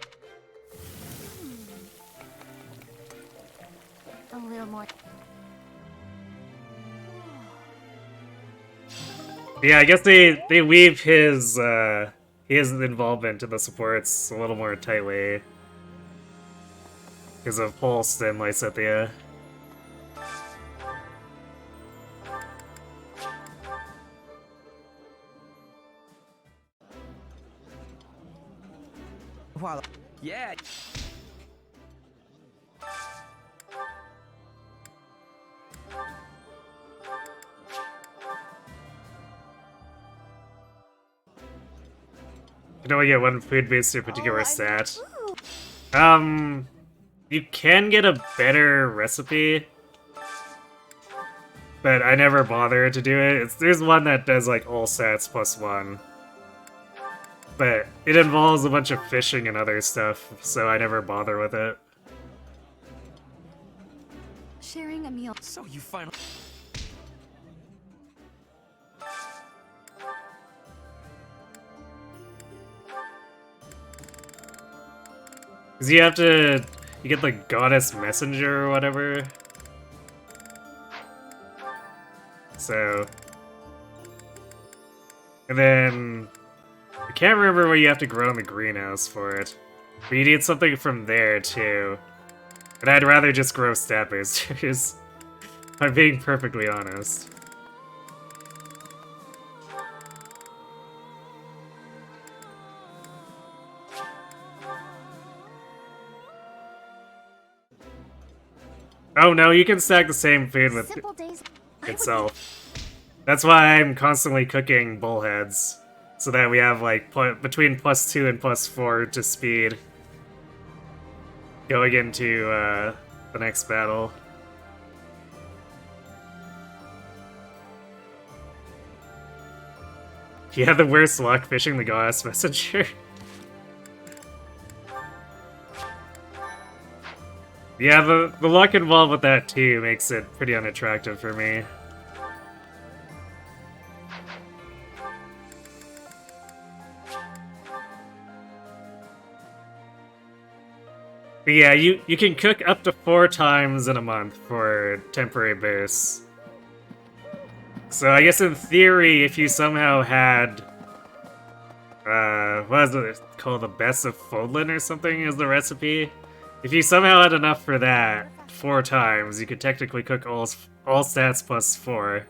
A little more. Yeah, I guess they weave his involvement in the supports a little more tightly. Because of Pulse and Lysithea. Wow. Yeah. You can only get one food boost to a particular stat. Ooh. You can get a better recipe, but I never bother to do it. There's one that does like all stats +1, but it involves a bunch of fishing and other stuff, so I never bother with it. Sharing a meal. So you finally. Because you get the Goddess Messenger or whatever. So, and then I can't remember what you have to grow in the greenhouse for it, but you need something from there too. And I'd rather just grow stat boosters. I'm being perfectly honest. Oh no, you can stack the same food with Simple days. itself. That's why I'm constantly cooking bullheads, so that we have like between +2 and +4 to speed going into the next battle. You had the worst luck fishing the Goddess Messenger. Yeah, the luck involved with that too makes it pretty unattractive for me. But yeah, you can cook up to 4 times in a month for temporary boosts. So I guess in theory, if you somehow had, what is it called, the Best of Fodlin or something is the recipe? If you somehow had enough for that 4 times, you could technically cook all stats +4.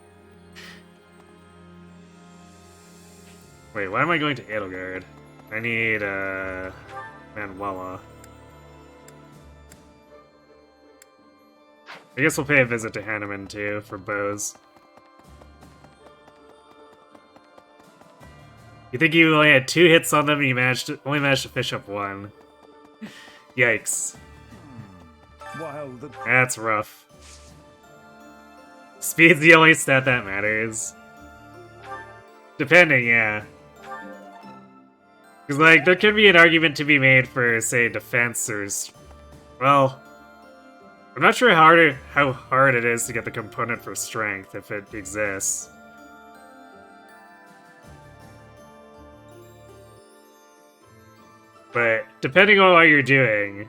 Wait, why am I going to Edelgard? I need, Manuela. I guess we'll pay a visit to Hanneman too, for bows. You think you only had 2 hits on them and you only managed to fish up 1. Yikes. That's rough. Speed's the only stat that matters. Depending, yeah. Because, like, there could be an argument to be made for, say, defense or... Well... I'm not sure how hard it is to get the component for strength, if it exists. But, depending on what you're doing...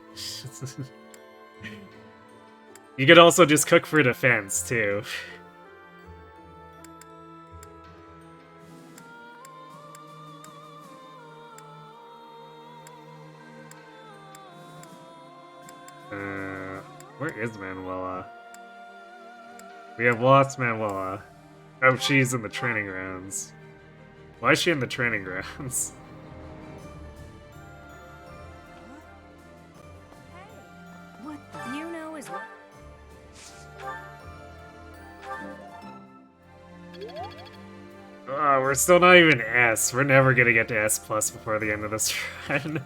you could also just cook for defense, too. Where is Manuela? We have lost Manuela. Oh, she's in the training grounds. Why is she in the training grounds? What you know is what. Oh, we're still not even S. We're never gonna get to S+ before the end of this run.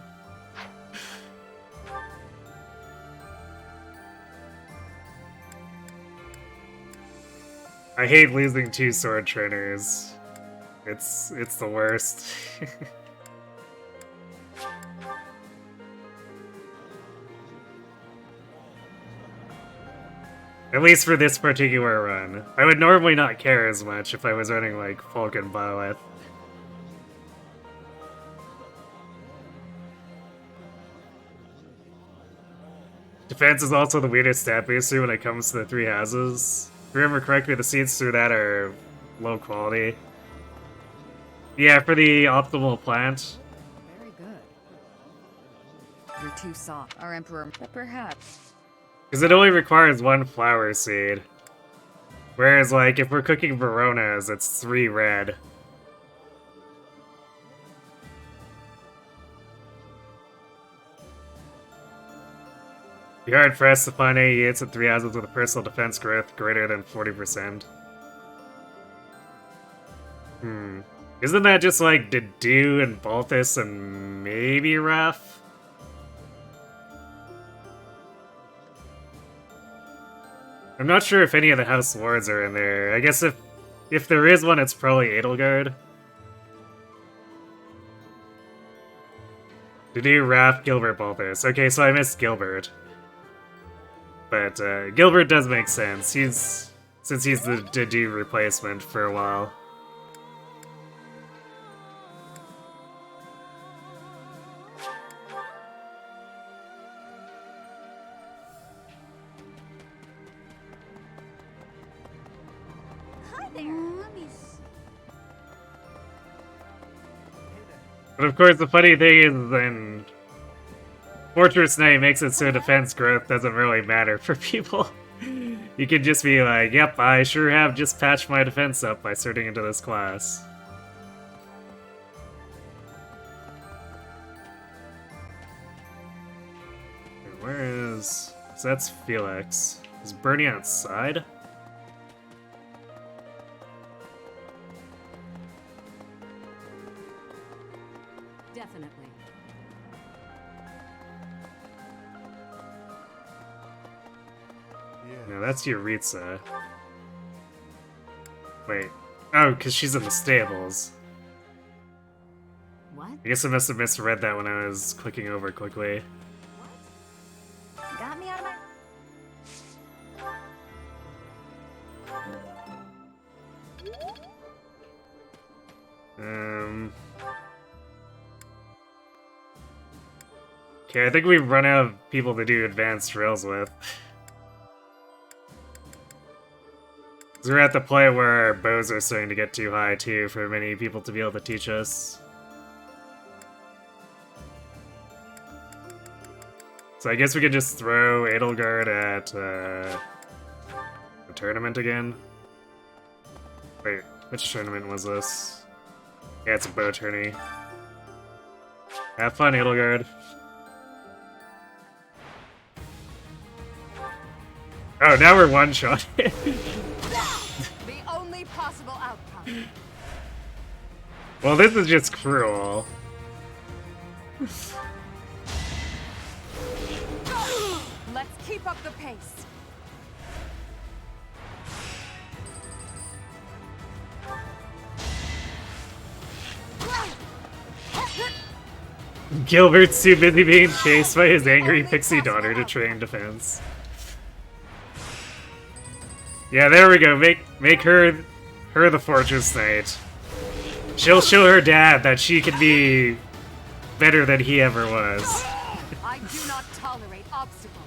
I hate losing 2 sword trainers. It's the worst. At least for this particular run. I would normally not care as much if I was running like Folk and Byleth. Defense is also the weirdest stat booster when it comes to the 3 houses. If I remember correctly, the seeds through that are low quality. Yeah, for the optimal plant. Very good. You're too soft, our Emperor, but perhaps. Because it only requires 1 flower seed. Whereas, like, if we're cooking Veronas, it's 3 red. Be hard pressed to find any units at 3 houses with a personal defense growth greater than 40%. Isn't that just like Dedu and Balthus and maybe Raph? I'm not sure if any of the House Lords are in there. I guess if there is one, it's probably Edelgard. Dedu, Raph, Gilbert, Balthus. Okay, so I missed Gilbert. But Gilbert does make sense. Since he's the Dedu replacement for a while. Hi But of course, the funny thing is, then Fortress Knight makes it so defense growth doesn't really matter for people. You can just be like, yep, I sure have just patched my defense up by starting into this class. Where is... So that's Felix. Is Bernie outside? Definitely. No, that's Yuritsa. Wait. Oh, because she's in the stables. What? I guess I must have misread that when I was clicking over quickly. Got me out of my... Okay, I think we've run out of people to do advanced drills with. So we're at the point where our bows are starting to get too high, too, for many people to be able to teach us. So I guess we could just throw Edelgard at the tournament again. Wait, which tournament was this? Yeah, it's a bow tourney. Have fun, Edelgard. Oh, now we're one-shot. The only possible outcome. Well, this is just cruel. Let's keep up the pace. Gilbert's too busy being chased by his angry pixie daughter to train defense. Yeah, there we go. Make her the Fortress Knight. She'll show her dad that she can be better than he ever was. I do not tolerate obstacles.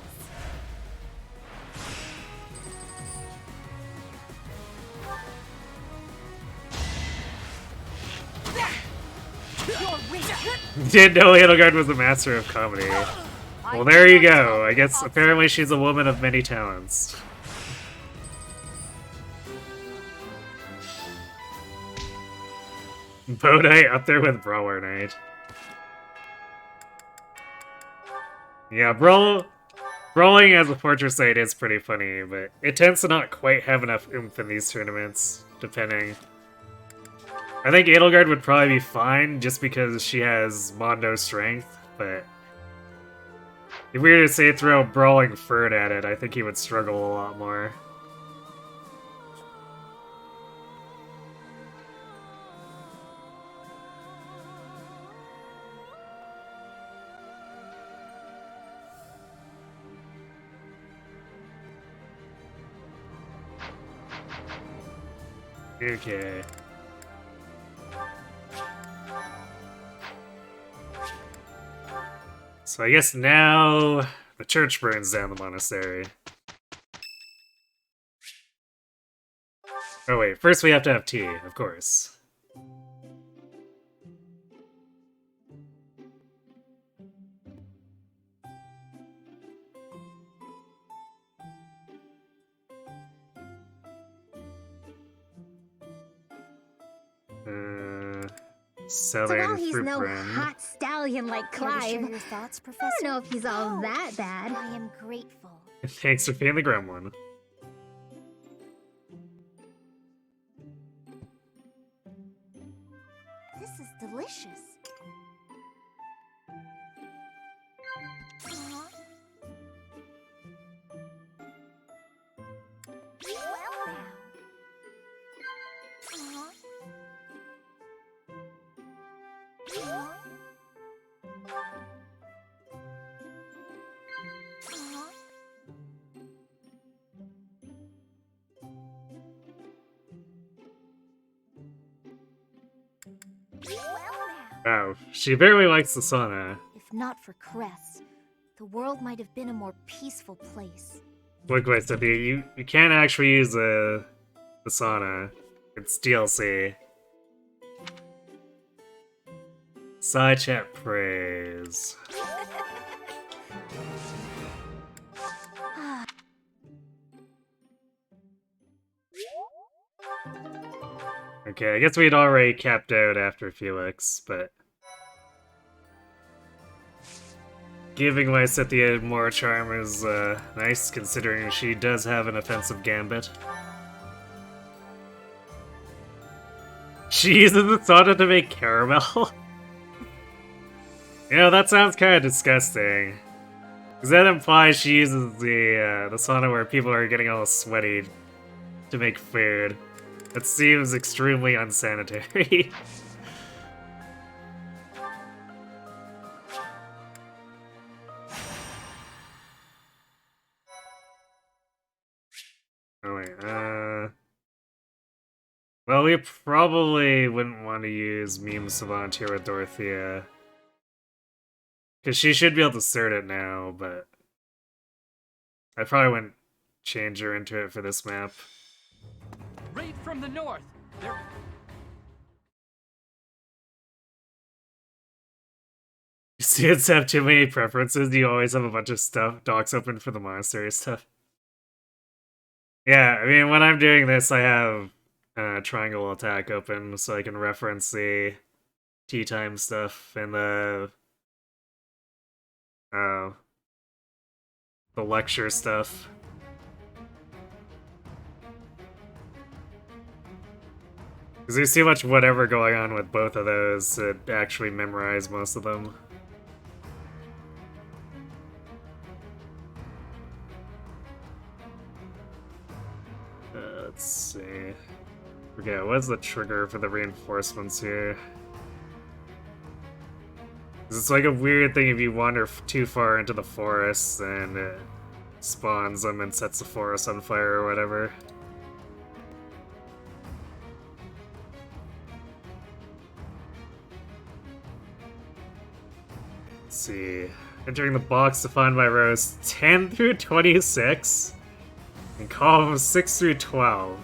Didn't know Edelgard was a master of comedy. Well, there you go. I guess apparently she's a woman of many talents. Bow Knight up there with Brawler Knight. Yeah, brawling as a Fortress Knight is pretty funny, but it tends to not quite have enough oomph in these tournaments, depending. I think Edelgard would probably be fine just because she has Mondo strength, but if we were to say throw Brawling Ferd at it, I think he would struggle a lot more. Okay. So I guess now the church burns down the monastery. Oh wait, first we have to have tea, of course. So Southern while he's fruit no brim. hot stallion like Care to share Clive, your thoughts, I Professor? don't know if he's all that bad. I am grateful. Thanks for paying the gremlin. This is delicious. Uh-huh. Well now. Uh-huh. Uh-huh. Uh-huh. Wow, she barely likes the sauna. If not for Crest, the world might have been a more peaceful place. Look, wait, Cynthia, you can't actually use the sauna. It's DLC. Side chat praise. Okay, I guess we'd already capped out after Felix, but... Giving my Cynthia more charm is nice, considering she does have an offensive gambit. She uses the soda to make caramel? You know, that sounds kind of disgusting. Because that implies she uses the sauna where people are getting all sweaty to make food. That seems extremely unsanitary. Oh wait, well, we probably wouldn't want to use Meme Savant here with Dorothea. Because she should be able to cert it now, but... I probably wouldn't change her into it for this map. Raid from the north! They're... Students have too many preferences. You always have a bunch of stuff, docs open for the monastery stuff. Yeah, I mean, when I'm doing this, I have triangle attack open so I can reference the tea time stuff and the lecture stuff. Because there's too much whatever going on with both of those to actually memorize most of them. Let's see. Okay, what's the trigger for the reinforcements here? Because it's like a weird thing if you wander too far into the forest and it spawns them and sets the forest on fire or whatever. Let's see. Entering the box defined by rows 10 through 26 and columns 6 through 12.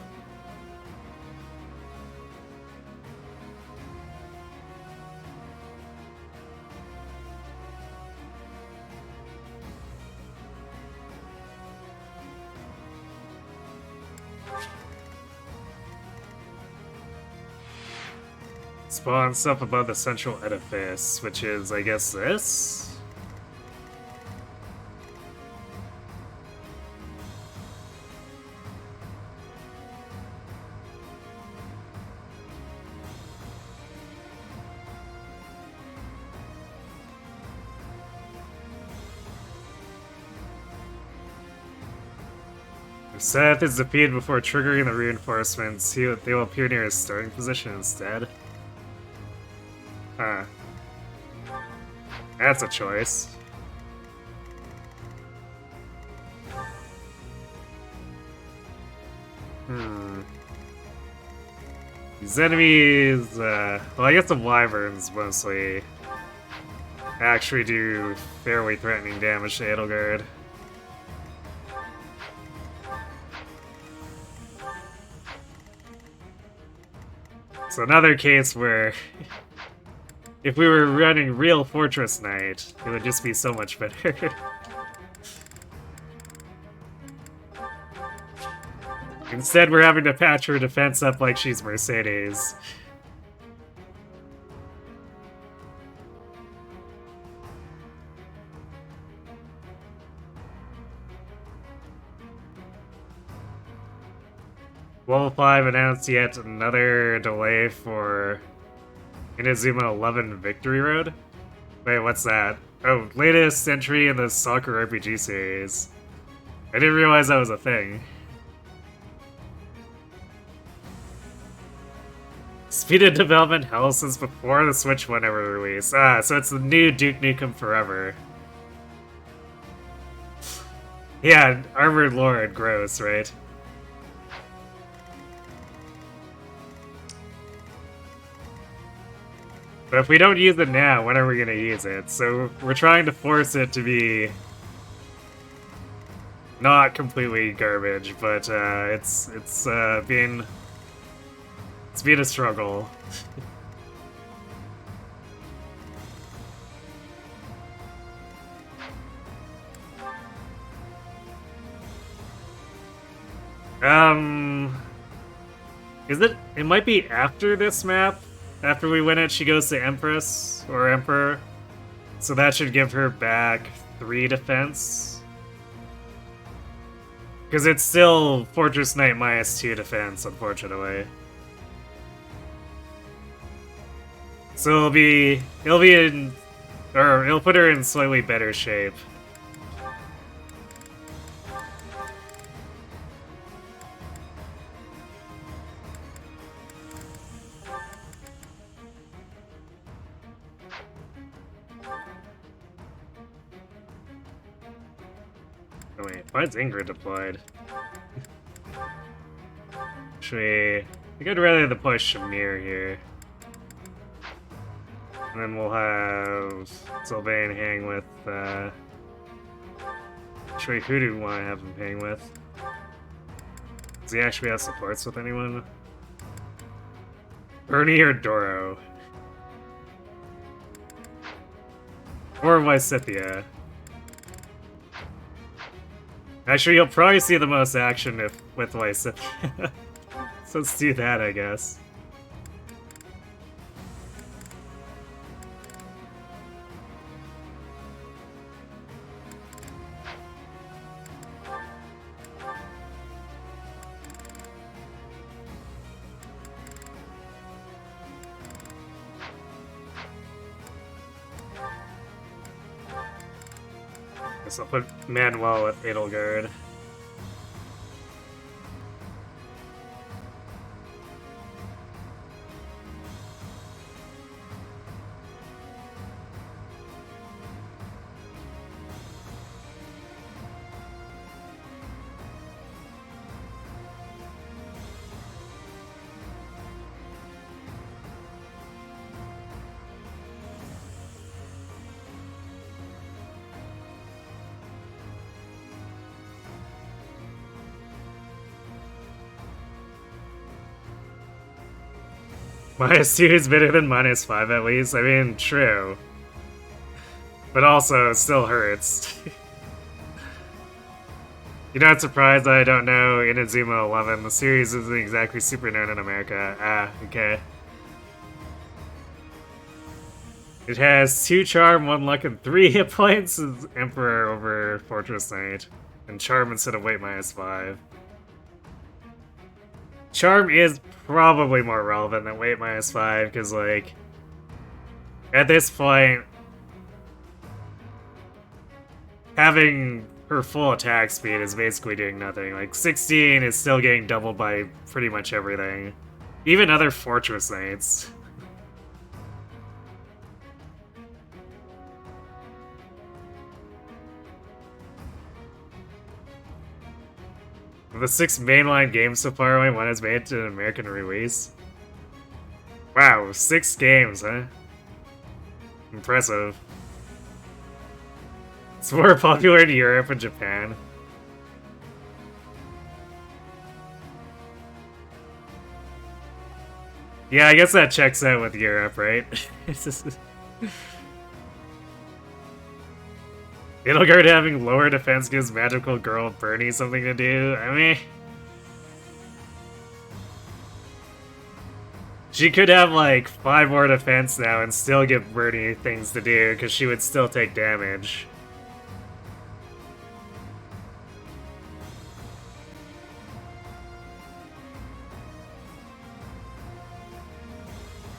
Spawns up above the central edifice, which is, I guess, this? If Seth is defeated before triggering the reinforcements, they will appear near his starting position instead. Huh. That's a choice. These enemies, well, I guess the wyverns mostly actually do fairly threatening damage to Edelgard. It's another case where if we were running real Fortress Knight, it would just be so much better. Instead, we're having to patch her defense up like she's Mercedes. Level 5 announced yet another delay for Inazuma 11 Victory Road? Wait, what's that? Oh, latest entry in the soccer RPG series. I didn't realize that was a thing. Speed of development hell since before the Switch one ever released. Ah, so it's the new Duke Nukem Forever. Yeah, Armored Lord, gross, right? But if we don't use it now, when are we gonna use it? So we're trying to force it to be not completely garbage, but it's being It's been a struggle. Is it? It might be after this map. After we win it, she goes to Empress or Emperor. So that should give her back 3 defense. Because it's still Fortress Knight minus 2 defense, unfortunately. So it'll be in, or it'll put her in slightly better shape. Oh wait, why's Ingrid deployed? Actually, I think I'd rather the push Shamir here. And then we'll have Sylvain hang with, actually, who do we want to have him hang with? Does he actually have supports with anyone? Bernie or Doro? Or Lysithea? Actually, you'll probably see the most action with Lysithea. So let's do that, I guess. Guess I'll put Manuel with Edelgard. -2 is better than -5 at least. I mean, true. But also, it still hurts. You're not surprised that I don't know Inazuma 11. The series isn't exactly super known in America. Ah, okay. It has 2 Charm, 1 Luck, and 3 hit points as Emperor over Fortress Knight. And Charm instead of weight -5. Charm is probably more relevant than weight -5, because, like, at this point, having her full attack speed is basically doing nothing. Like, 16 is still getting doubled by pretty much everything. Even other Fortress Knights. Of the 6 mainline games so far, only 1 has made it to an American release. Wow, 6 games, huh? Impressive. It's more popular in Europe and Japan. Yeah, I guess that checks out with Europe, right? It's just... Edelgard having lower defense gives Magical Girl Bernie something to do. I mean... She could have, like, 5 more defense now and still give Bernie things to do, because she would still take damage.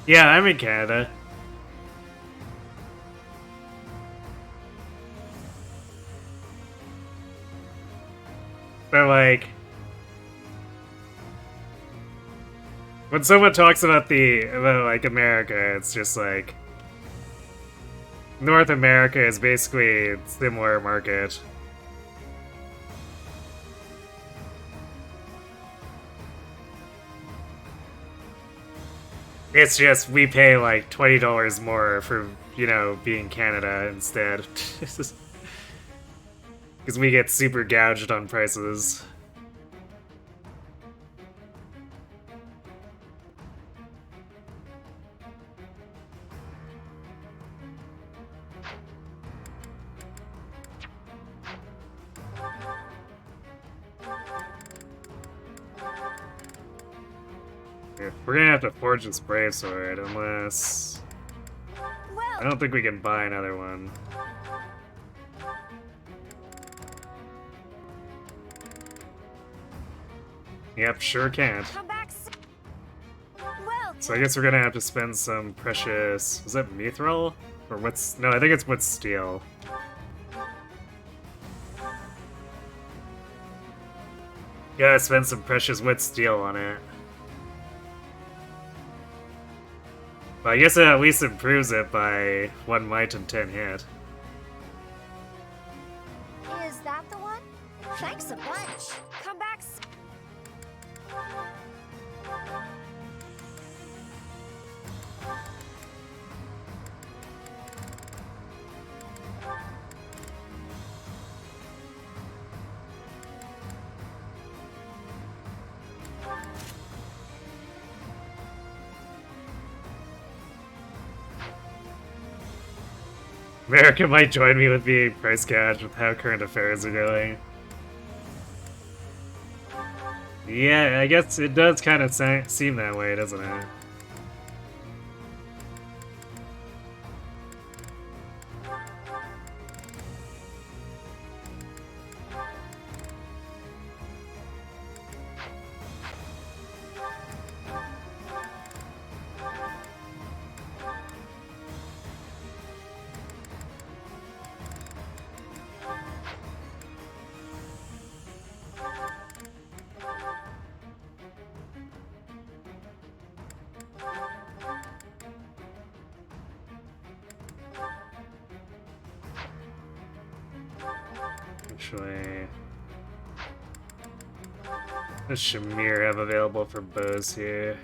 Yeah, I'm in Canada. But, like, when someone talks about like, America, it's just like, North America is basically a similar market. It's just, we pay, like, $20 more for, you know, being Canada instead. Because we get super gouged on prices. We're gonna have to forge this brave sword unless... I don't think we can buy another one. Yep, sure can't. Come back. Well. So I guess we're gonna have to spend some precious... is that mithril? Or what's... no, I think it's what's steel. Gotta spend some precious wit steel on it. But I guess it at least improves it by 1 might and 10 hit. Is that the one? Thanks a bunch. Come back. America might join me with being price gouged with how current affairs are going. Yeah, I guess it does kind of seem that way, doesn't it? Actually, what does Shamir have available for bows here?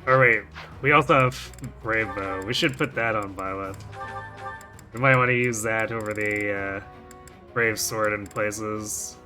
Oh wait, we also have Brave Bow. We should put that on Violet. We might want to use that over the Brave Sword in places.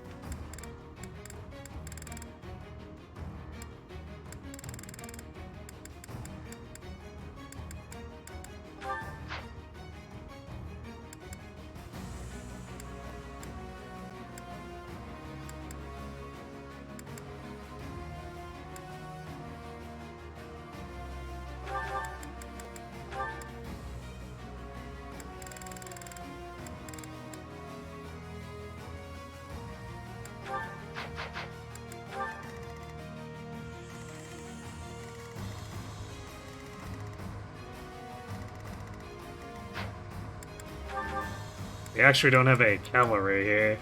We actually don't have a cavalry here.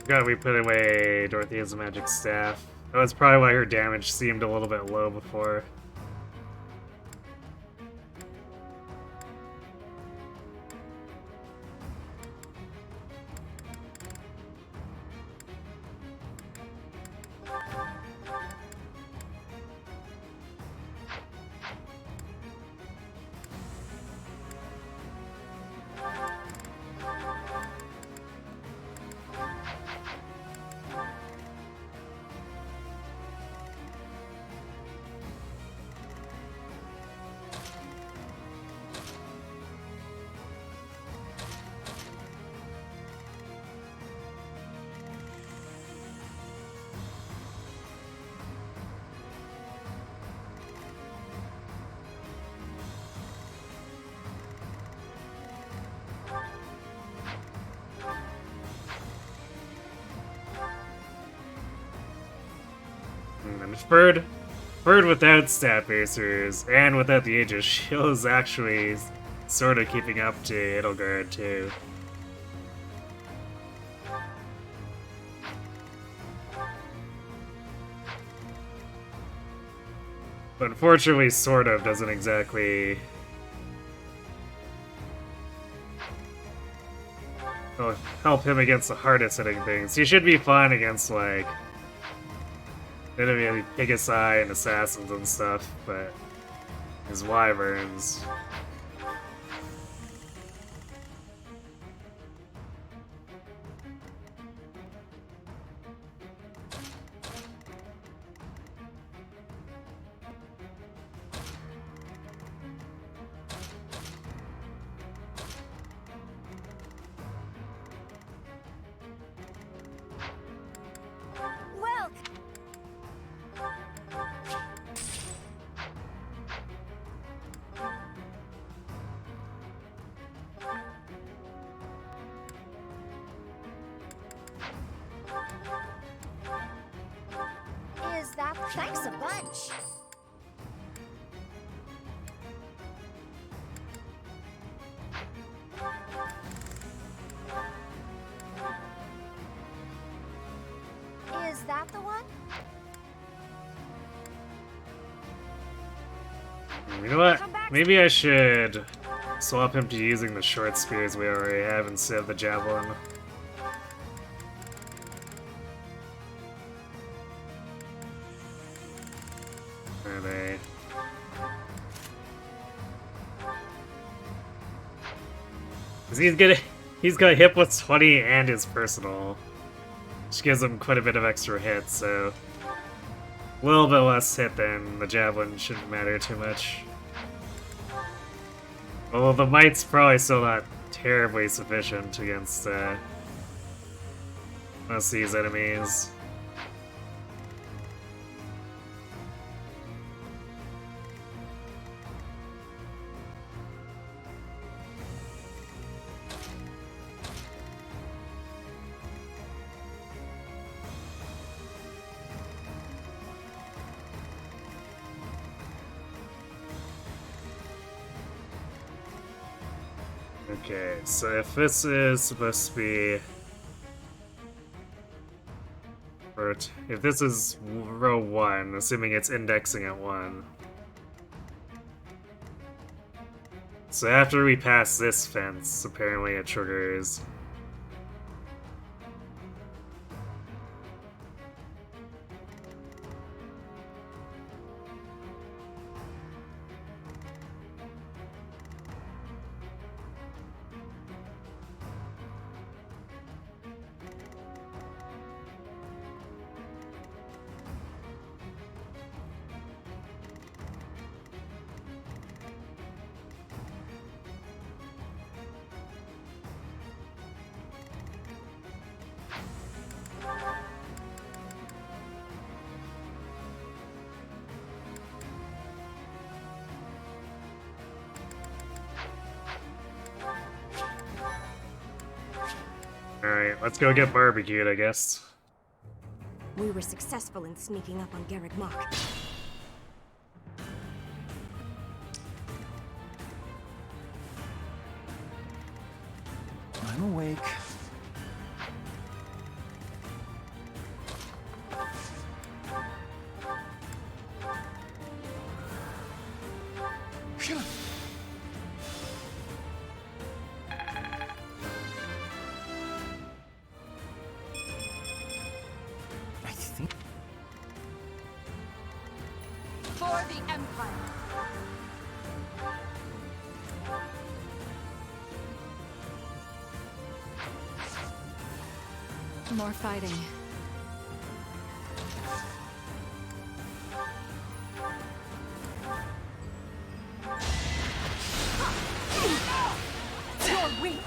God, we put away Dorothea's magic staff. That was probably why her damage seemed a little bit low before. And Bird without stat basers and without the Aegis Shield is actually sort of keeping up to Edelgard too. But unfortunately, sort of doesn't exactly help him against the hardest hitting things. He should be fine against, like, enemy Pegasi and assassins and stuff, but his wyverns. Well, is that thanks a bunch? Is that the one? You know what? Maybe I should swap him to using the short spears we already have instead of the javelin. Are they? Cause he's got hit with 20 and his personal, which gives him quite a bit of extra hits, so a little bit less hit than the javelin shouldn't matter too much. Although the might's probably still not terribly sufficient against most of these enemies. Okay, so if this is supposed to be... or if this is row 1, assuming it's indexing at 1. So after we pass this fence, apparently it triggers. Alright, let's go get barbecued, I guess. We were successful in sneaking up on Garrett Mock. I'm awake. I think For the Empire! More fighting. You're weak!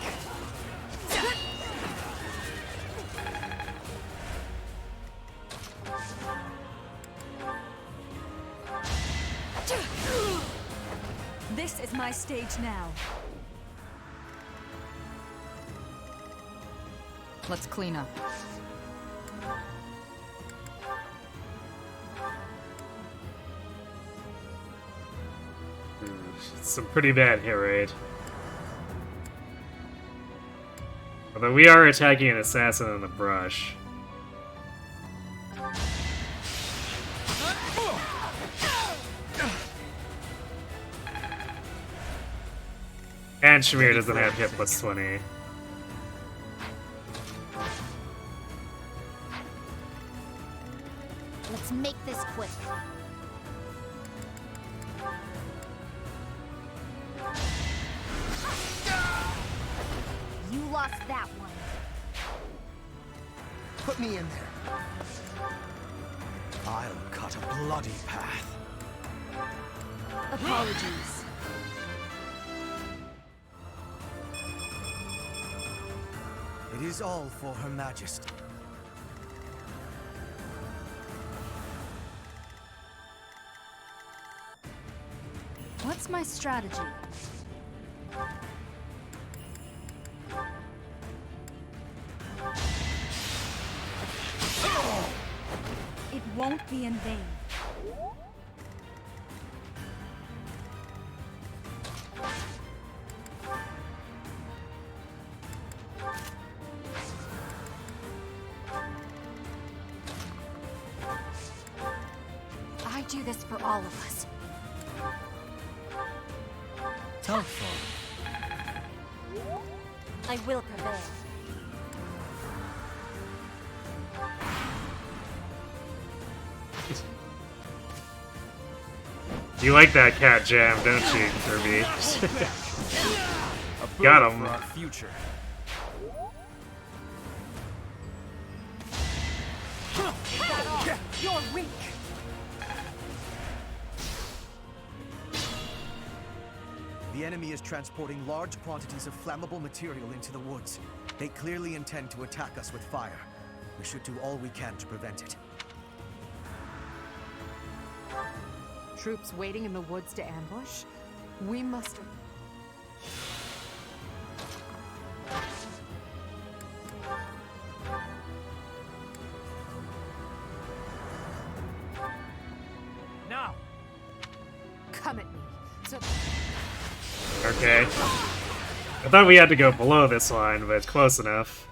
This is my stage now. Let's clean up. some pretty bad hit rate. Although we are attacking an assassin in the brush. And Shamir doesn't have hit plus 20. Let's make this quick. You lost that one. Put me in there. I'll cut a bloody path. Apologies. It is all for Her Majesty. What's my strategy? It won't be in vain. I do this for all of us. Helpful. I will prevail. You like that cat jam, don't you, Kirby? Got him. For our future. You're weak. The enemy is transporting large quantities of flammable material into the woods. They clearly intend to attack us with fire. We should do all we can to prevent it. Troops waiting in the woods to ambush? We must... Now! Come at me. So... Okay. I thought we had to go below this line, but close enough.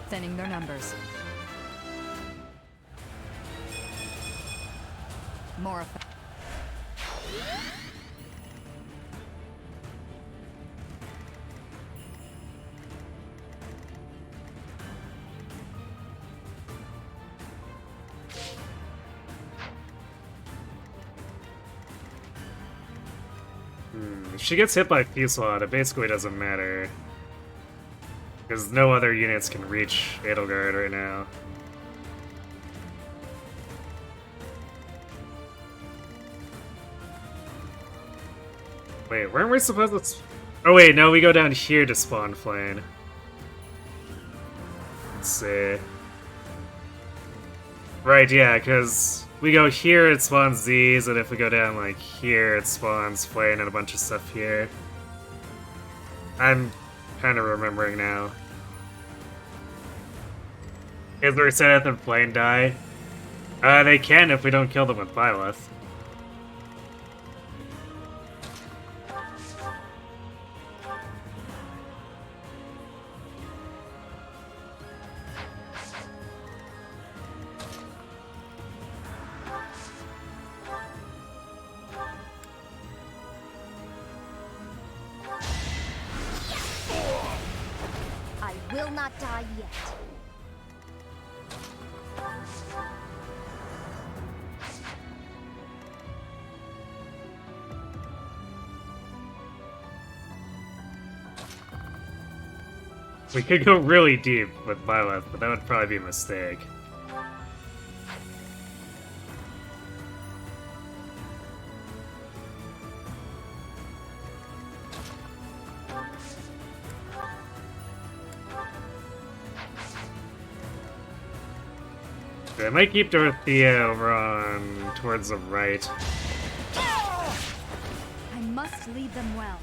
Thinning their numbers. More effective. If she gets hit by Fuselaud, it basically doesn't matter. Because no other units can reach Edelgard right now. Wait, weren't we supposed to... Oh wait, no, we go down here to spawn Flame. Let's see. Right, yeah, because we go here, it spawns these, and if we go down, like, here, it spawns Flame and a bunch of stuff here. I'm kind of remembering now. Is Urseth and Flame die? They can if we don't kill them with Byleth. I will not die yet. We could go really deep with Byleth, but that would probably be a mistake. I might keep Dorothea over on towards the right. I must lead them well.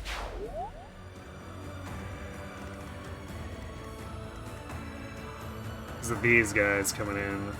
Because of these guys coming in.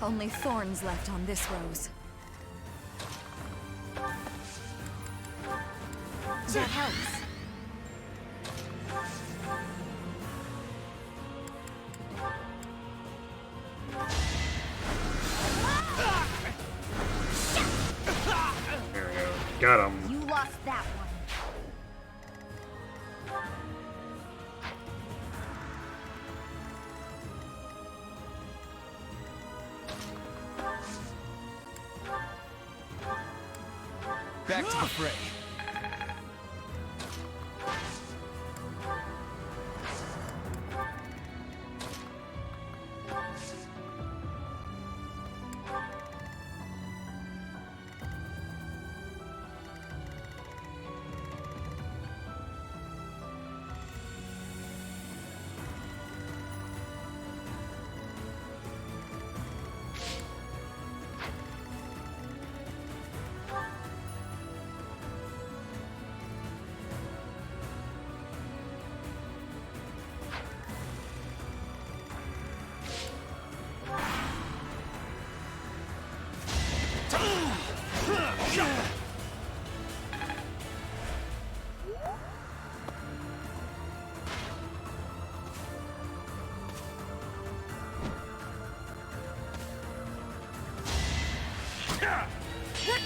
Only thorns left on this rose. That helps. There we go. Got him. You lost that one. Back to the fray.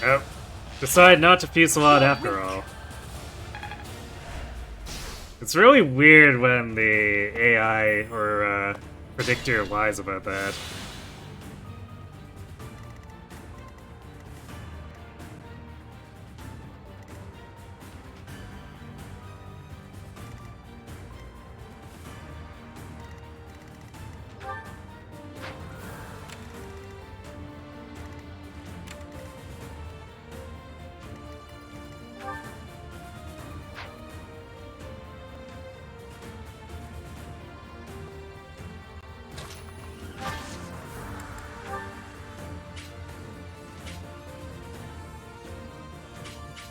Oh. Decide not to fusillade after all. It's really weird when the AI or predictor lies about that.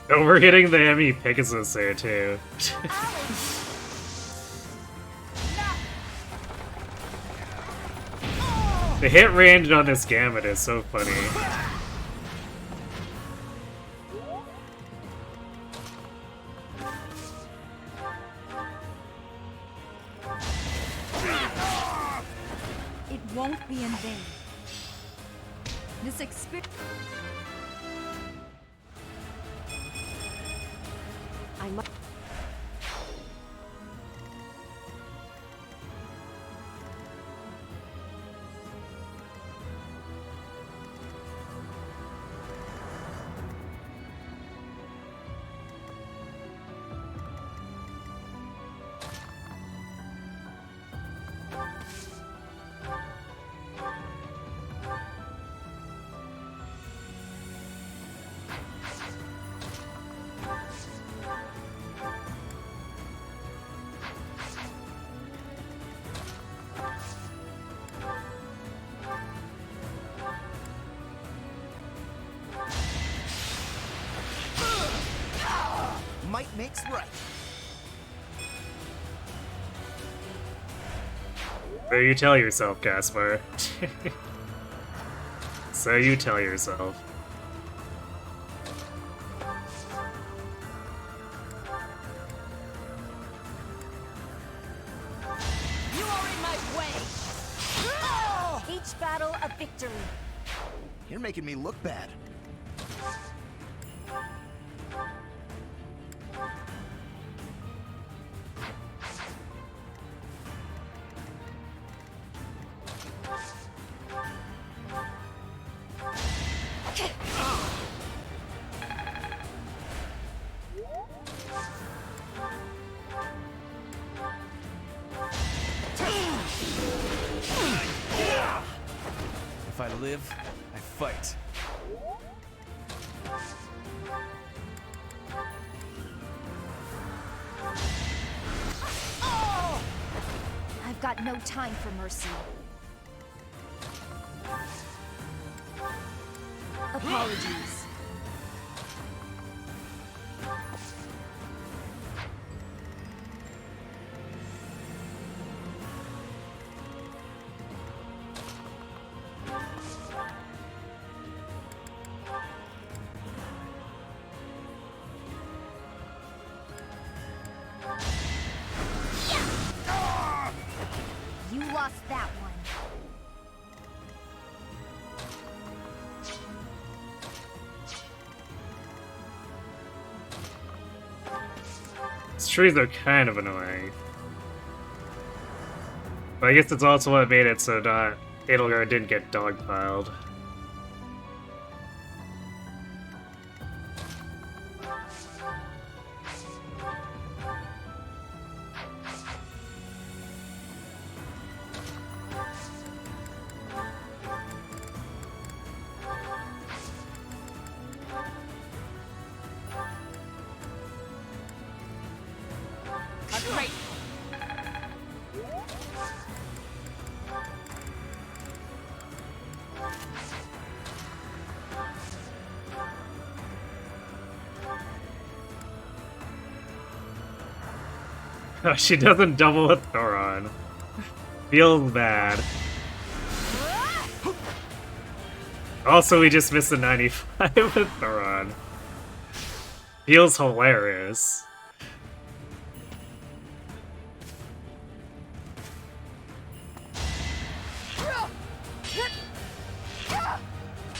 Oh, we're hitting the Emmy Pegasus there too. The hit range on this Gambit is so funny. It won't be in vain. This experience. I must. Might makes right. So you tell yourself, Caspar. So you tell yourself. You are in my way! Each battle a victory. You're making me look bad. If I live, I fight. I've got no time for mercy. Apologies. You lost that one. These trees are kind of annoying. But I guess it's also what made it so not Edelgard didn't get dogpiled. Great. Oh, she doesn't double with Thoron. Feels bad. Also, we just missed a 95 with Thoron. Feels hilarious.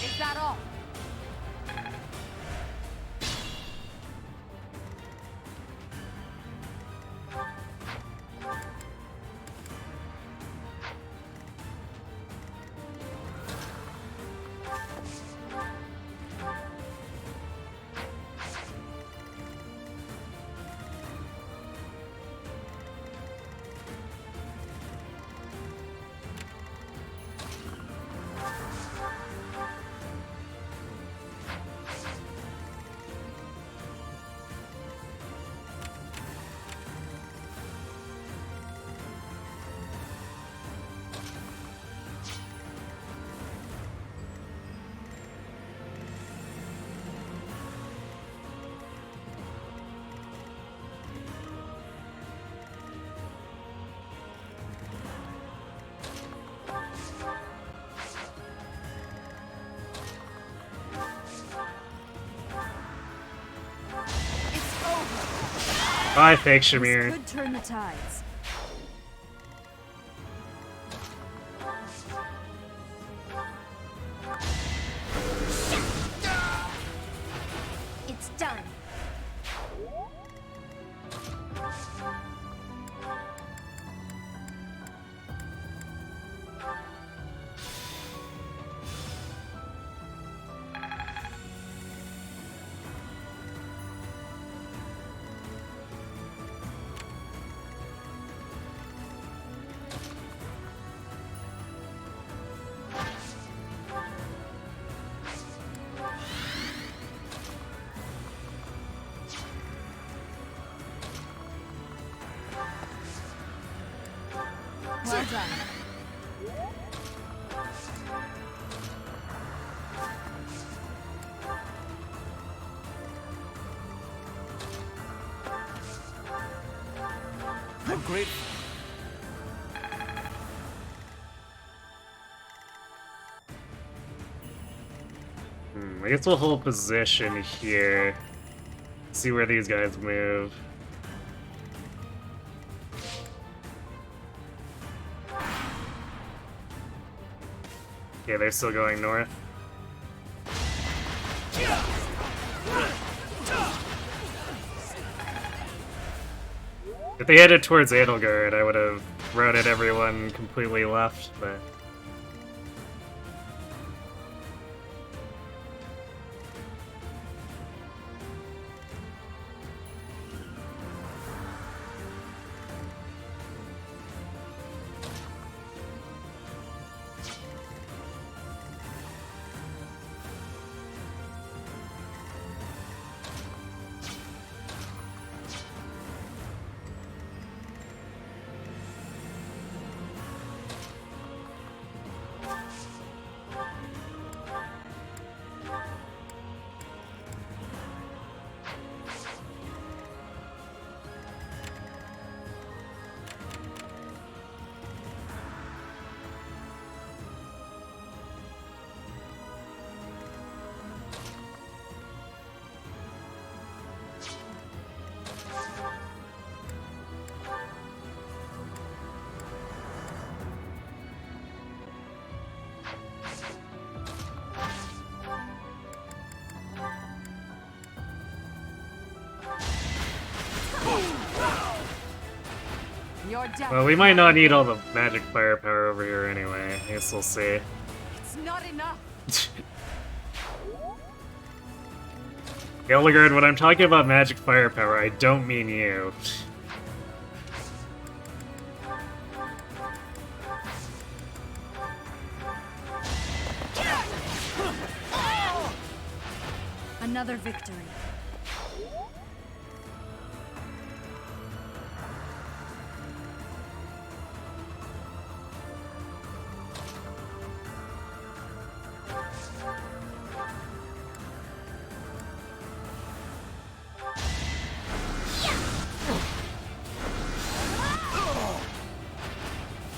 Is that all? Bye, fake This Shamir. could turn the tides. It's done. Well done. grateful. I guess we'll hold position here. See where these guys move. Okay, they're still going north. If they headed towards Edelgard, I would have routed everyone completely left, but... Your death. Well, we might not need all the magic firepower over here anyway. I guess we'll see. It's not enough. Edelgard, when I'm talking about magic firepower, I don't mean you. Another victory.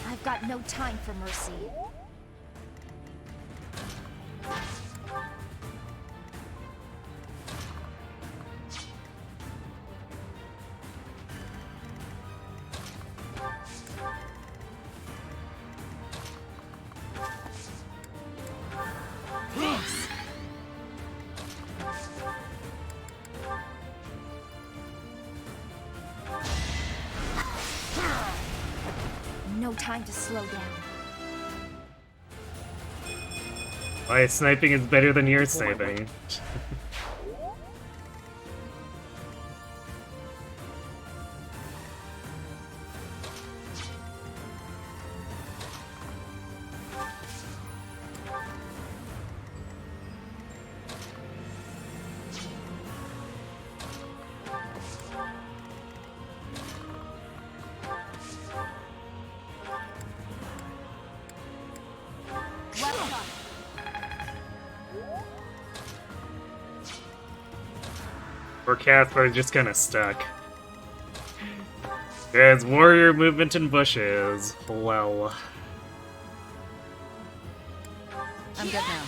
I've got no time for mercy. No time to slow down. My sniping is better than your sniping. Or Cathbar just kinda stuck. It's warrior movement in bushes. Well. I'm good now.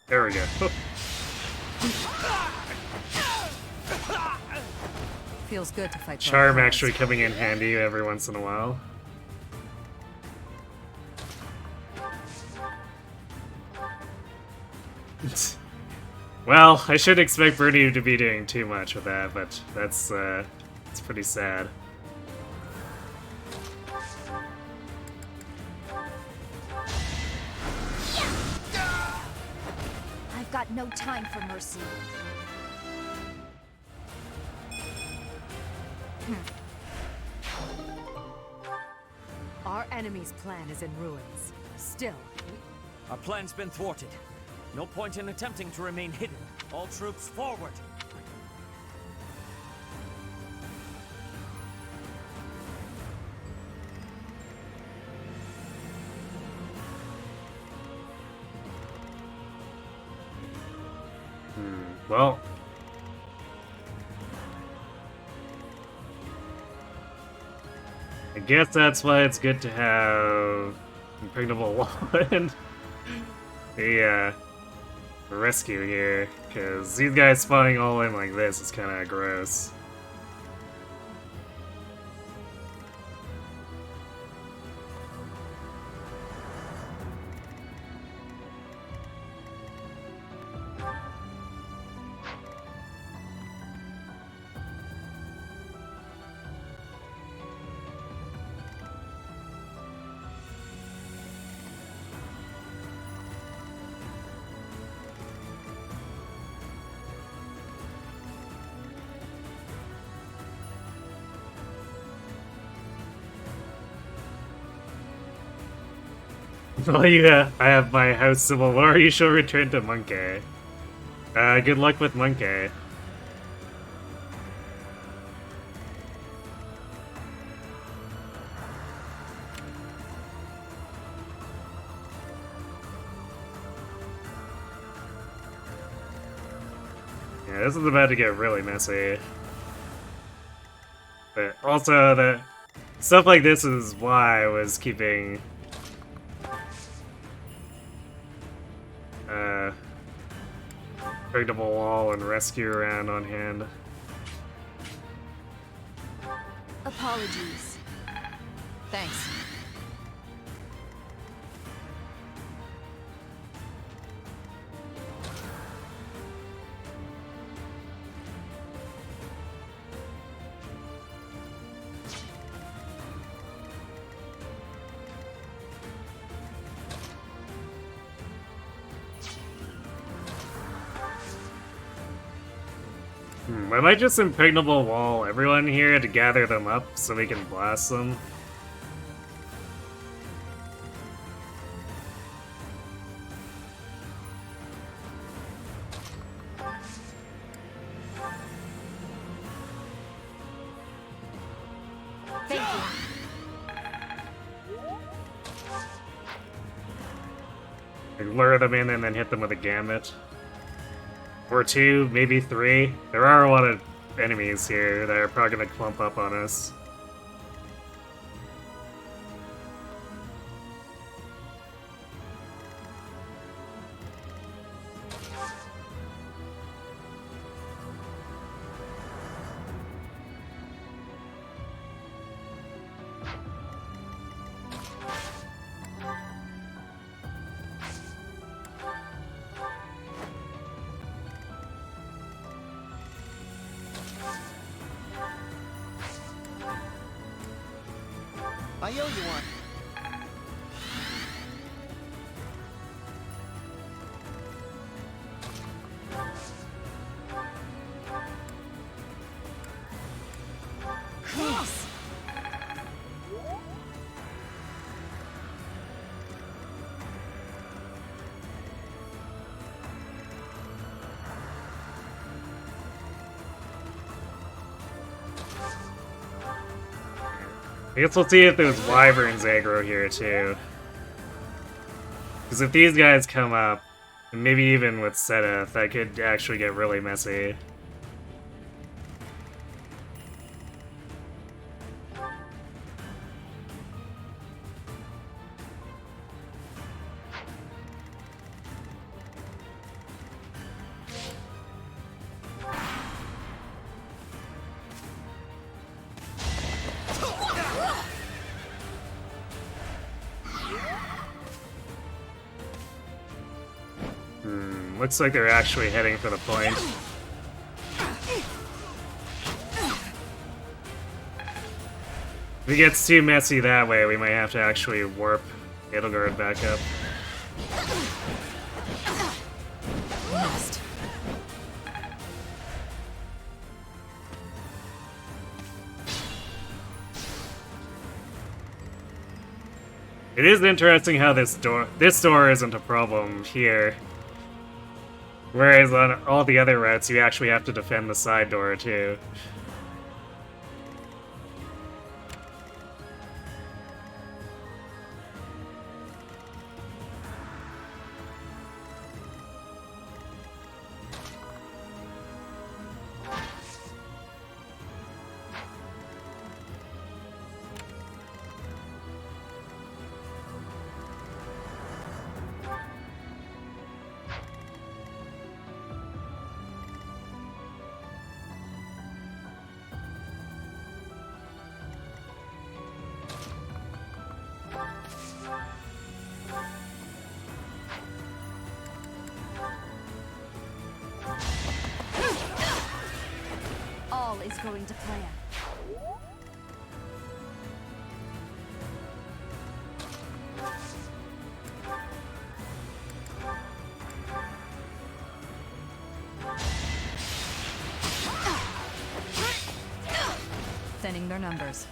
There we go. Feels good to fight. Charm actually coming in handy every once in a while. Well, I shouldn't expect Bernie to be doing too much with that, but that's it's pretty sad. I've got no time for mercy. Our enemy's plan is in ruins. Still, Our plan's been thwarted. No point in attempting to remain hidden. All troops forward! Well, I guess that's why it's good to have impregnable wall and the rescue here, because these guys spawning all in like this is kind of gross. Oh yeah, I have my house civil war. You shall return to Monkey. Good luck with Monkey. Yeah, this is about to get really messy. But also, the stuff like this is why I was keeping impregnable wall and rescue around on hand. Apologies. Thanks. I might just impregnable wall everyone here to gather them up so we can blast them. Thank you. Like, lure them in and then hit them with a gambit. Or two, maybe three. There are a lot of enemies here that are probably gonna clump up on us. I owe you one. Thanks. I guess we'll see if there's wyverns aggro here too. Because if these guys come up, and maybe even with Seteth, that could actually get really messy. Looks like they're actually heading for the point. If it gets too messy that way, we might have to actually warp Edelgard back up. Missed. It is interesting how this door isn't a problem here. Whereas on all the other routes, you actually have to defend the side door too. All is going to plan. Thinning their numbers.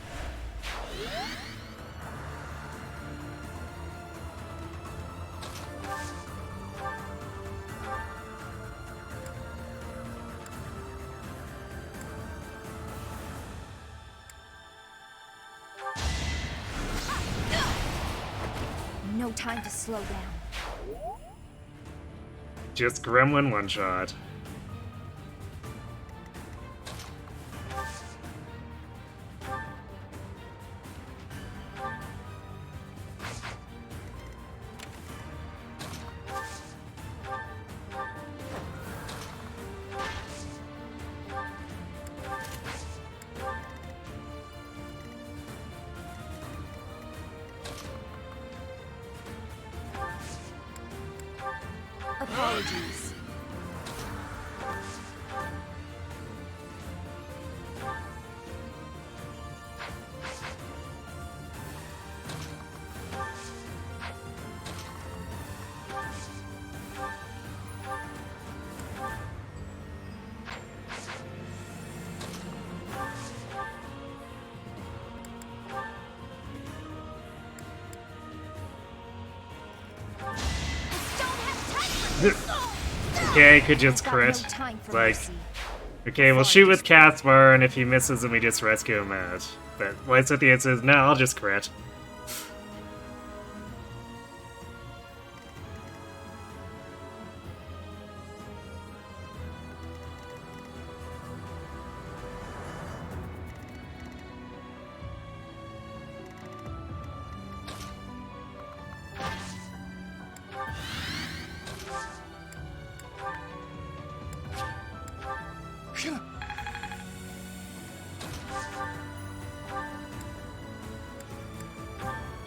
No time to slow down. Just Gremlin one-shot. Apologies. Okay, I could just Got crit. no time for Like, mercy. okay, we'll shoot with Cathbar, and if he misses, then we just rescue him out. But White at the end says, no, I'll just crit.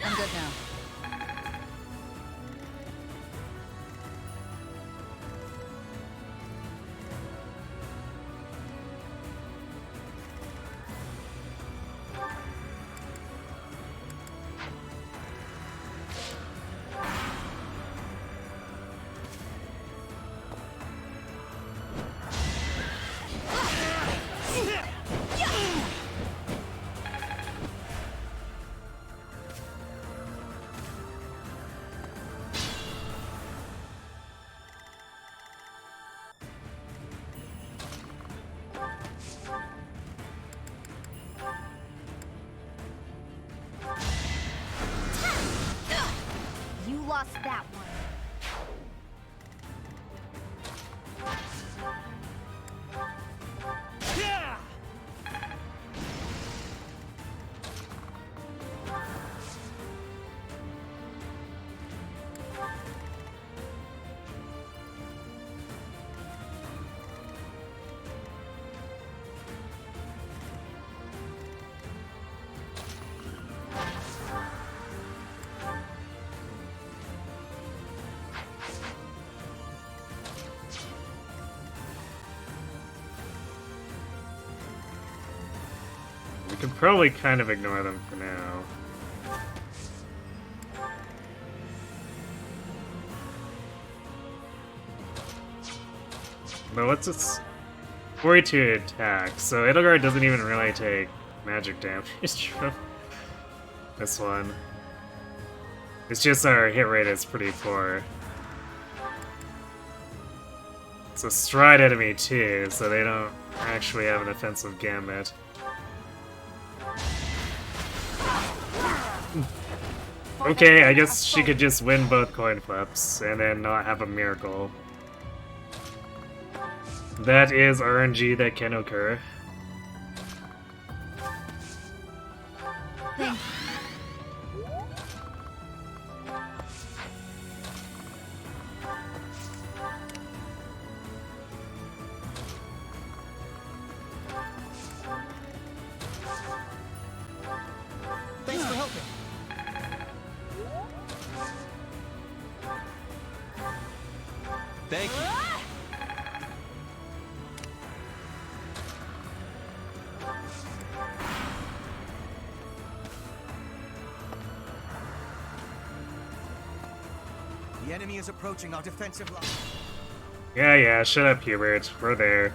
I'm good now. You lost that one. Could probably kind of ignore them for now. But what's its 42 attack? So Edelgard doesn't even really take magic damage from this one. It's just our hit rate is pretty poor. It's a stride enemy too, so they don't actually have an offensive gambit. Okay, I guess she could just win both coin flips and then not have a miracle. That is RNG that can occur. Thank Thanks for helping. Thank you. The enemy is approaching our defensive line. Yeah, shut up, Hubert. We're there.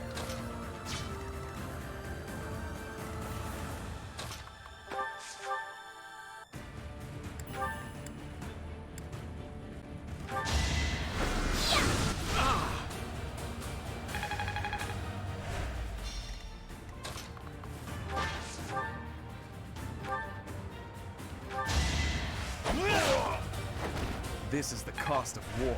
This is the cost of war.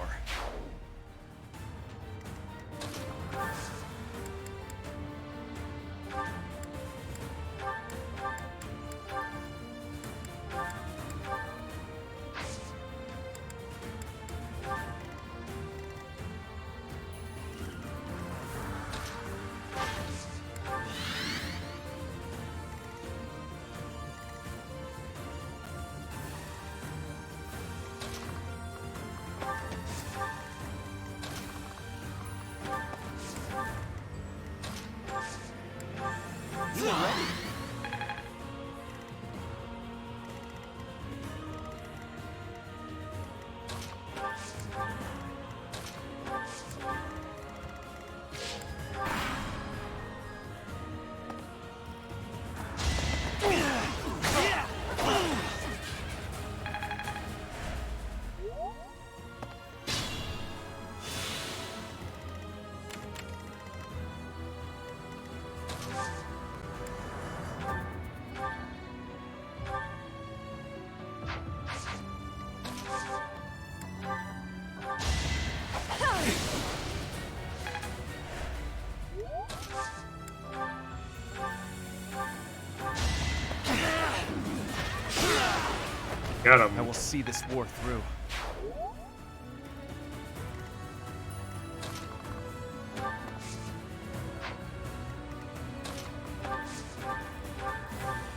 Got him. I will see this war through.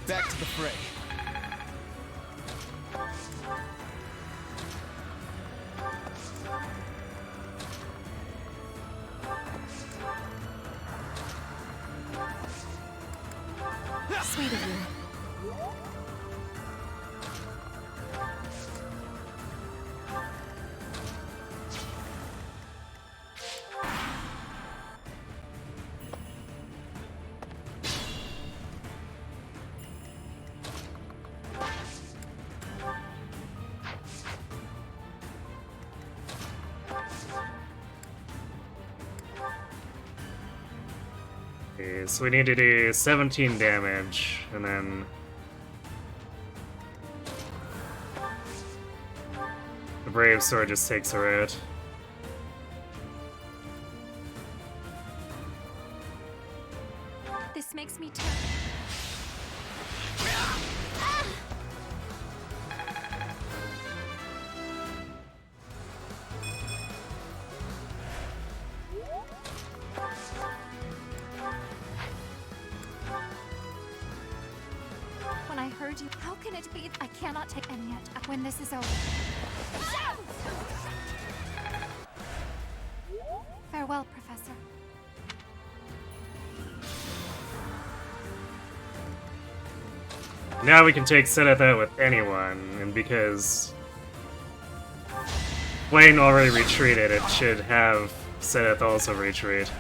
Back to the fray. Sweet of you. Okay, so we need to do 17 damage, and then the Brave Sword just takes her out. This makes me terrible. When I heard you, how can it be? I cannot take any yet. When this is over. Farewell, Professor. Now we can take Zenith out with anyone, and because Wayne already retreated, it should have Zenith also retreat.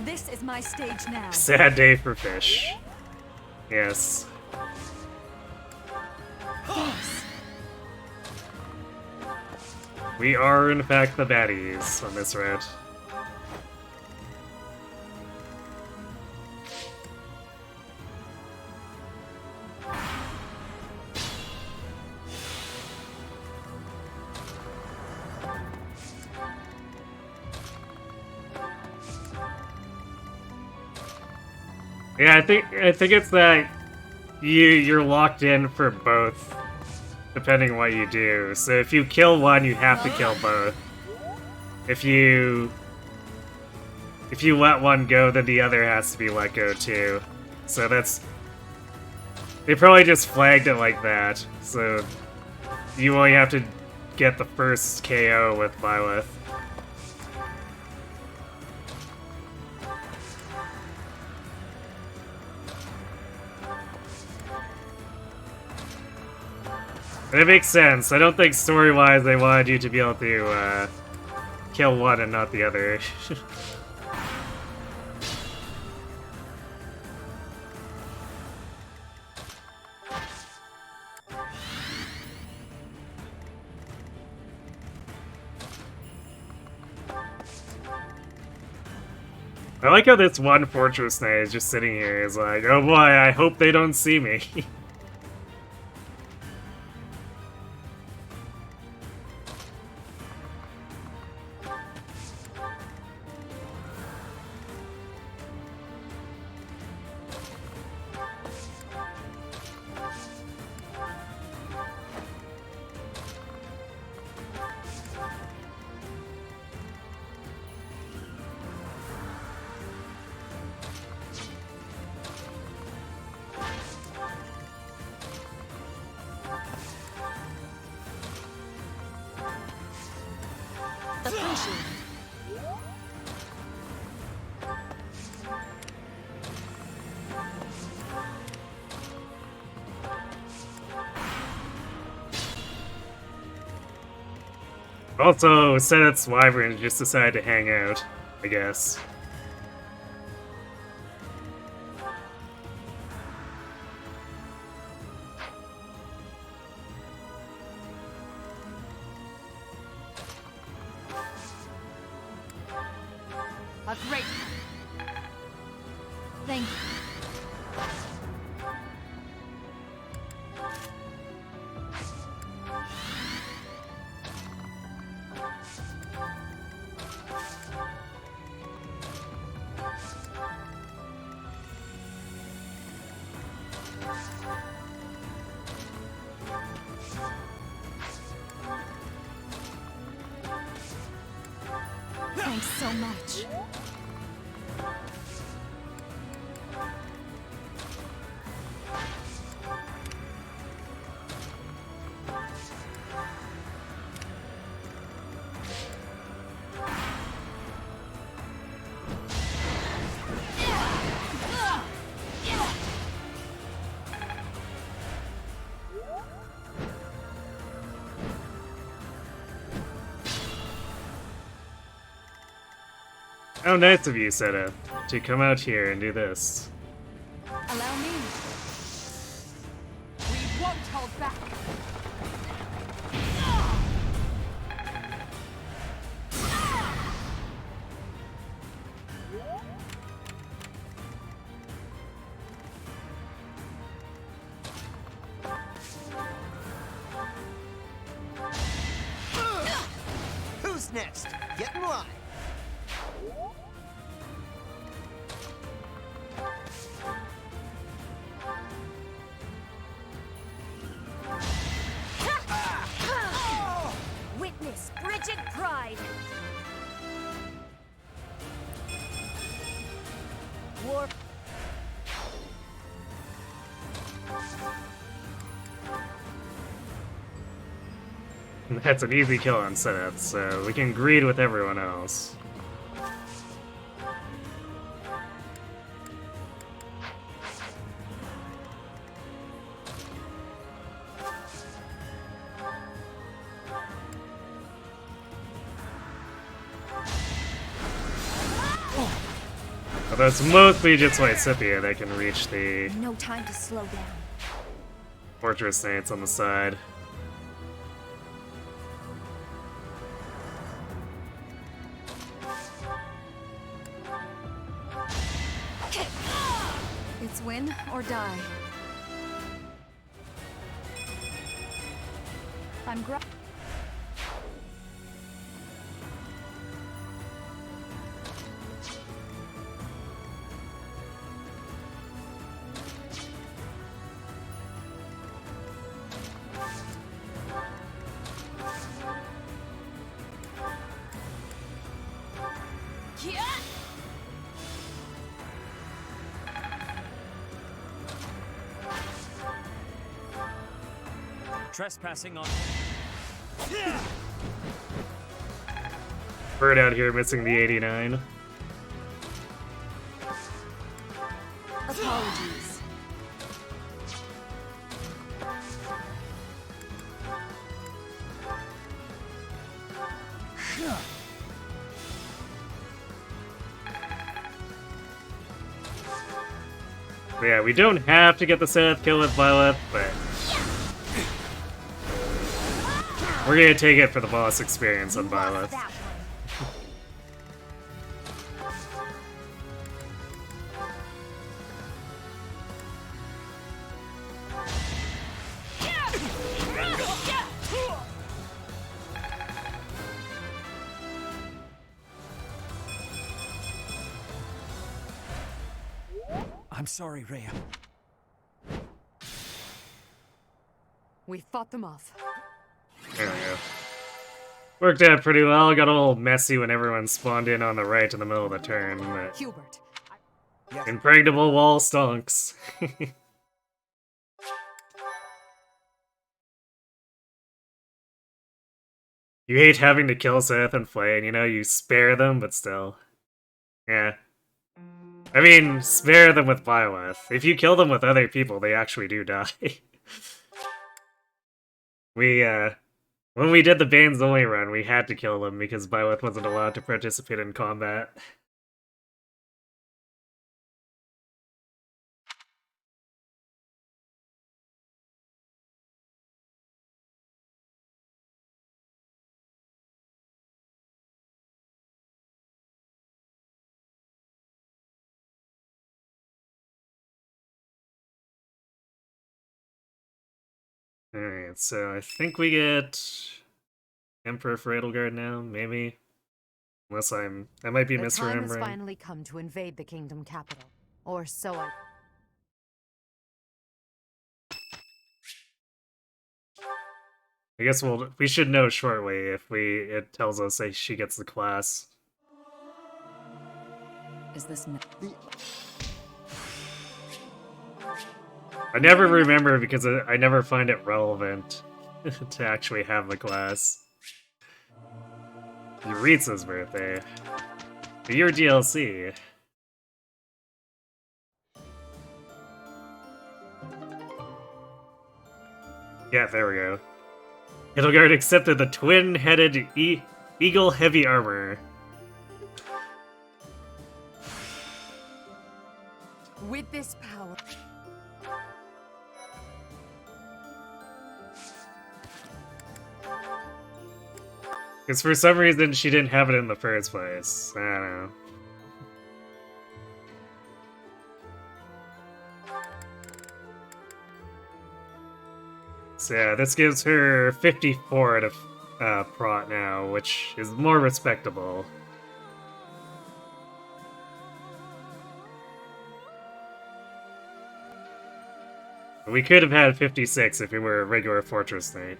This is my stage now. Sad day for fish. Yes. Thanks. We are, in fact, the baddies on this route. Yeah, I think it's that you're locked in for both, depending what you do. So if you kill one, you have to kill both. If you let one go, then the other has to be let go too. So they probably just flagged it like that. So you only have to get the first KO with Lilith. And it makes sense. I don't think story-wise they wanted you to be able to kill one and not the other. I like how this one Fortress Knight is just sitting here. Is like, oh boy, I hope they don't see me. Also, Senate's Wyvern just decided to hang out, I guess. A great. Thank you. Thanks so much. How nice of you, Seta, to come out here and do this. Allow me. We won't hold back. Who's next? Get in line. Witness Bridget Pride. War. That's an easy kill on Seth, so we can greed with everyone else. Although it's mostly just Scipia that can reach the No time to slow down. Fortress Knights on the side. It's win or die. I'm Trespassing on. Bird out here missing the 89. Apologies. But yeah, we don't have to get the Seth kill with Violet, but we're gonna take it for the boss experience on Violet. I'm sorry, Rhea. We fought them off. There we go. Worked out pretty well. Got a little messy when everyone spawned in on the right in the middle of the turn, but Hubert, Yes. impregnable wall stonks. You hate having to kill Seth and Flay, you know, you spare them, but still. Yeah. I mean, spare them with Byleth. If you kill them with other people, they actually do die. When we did the Bane's Only run, we had to kill them because Byleth wasn't allowed to participate in combat. Alright, so I think we get Emperor for Edelgard now, maybe? Unless I might be the time has misremembering. finally come to invade the kingdom capital. Or so I... I guess we should know shortly if it tells us that she gets the class. Is this I never remember because I never find it relevant to actually have the class. Yuritsa's birthday. The year DLC. Yeah, there we go. Edelgard accepted the twin-headed Eagle Heavy Armor. With this power... Because for some reason she didn't have it in the first place. I don't know. So yeah, this gives her 54 out of prot now, which is more respectable. We could have had 56 if we were a regular Fortress Knight.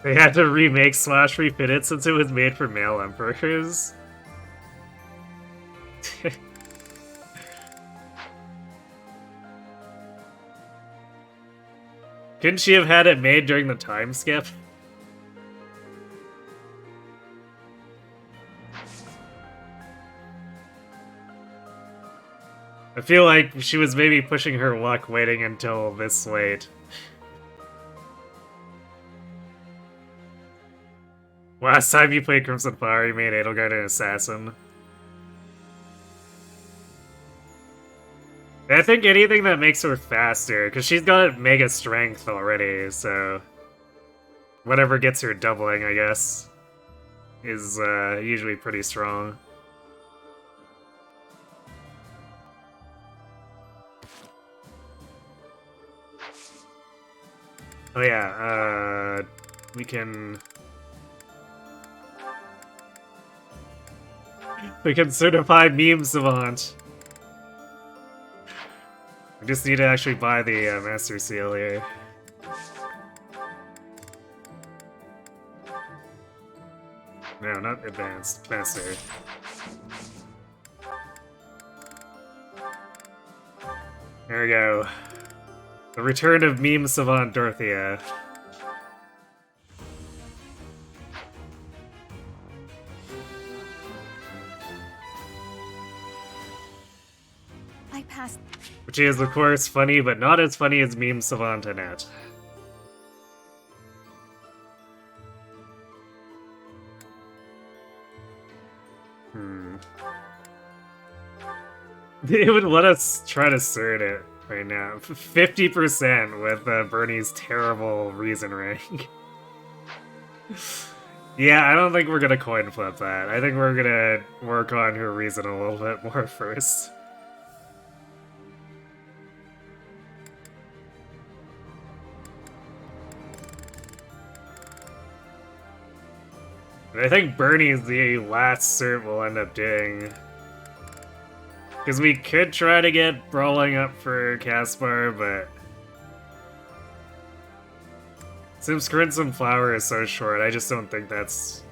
They had to remake slash refit it since it was made for male emperors. Couldn't she have had it made during the time skip? I feel like she was maybe pushing her luck waiting until this late. Last time you played Crimson Flower, you made Edelgard an assassin. I think anything that makes her faster, because she's got mega strength already, so... Whatever gets her doubling, I guess, is usually pretty strong. Oh yeah, we can certify Meme Savant. We just need to actually buy the Master Seal here. No, not Advanced. Master. There we go. The return of Meme Savant Dorothea. I passed. Which is, of course, funny, but not as funny as Meme Savant Annette. It would let us try to cert it right now. 50% with Bernie's terrible reason rank. Yeah, I don't think we're gonna coin flip that. I think we're gonna work on her reason a little bit more first. But I think Bernie's the last cert we'll end up doing. Because we could try to get Brawling up for Caspar, but... Since Crimson Flower is so short, I just don't think that's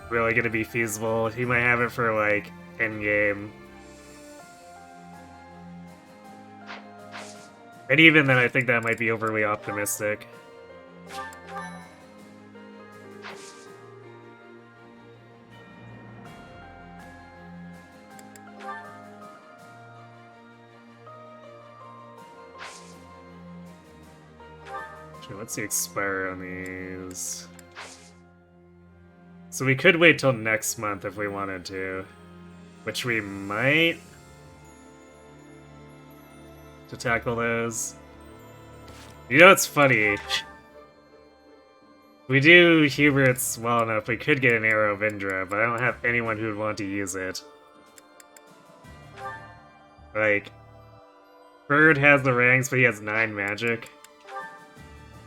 really going to be feasible. He might have it for, like, endgame. And even then, I think that might be overly optimistic. Okay, what's the expire on these? So we could wait till next month if we wanted to. Which we might... to tackle those. You know what's funny? We do Hubert's well enough, we could get an Arrow of Indra, but I don't have anyone who would want to use it. Like... Bird has the ranks, but he has 9 magic.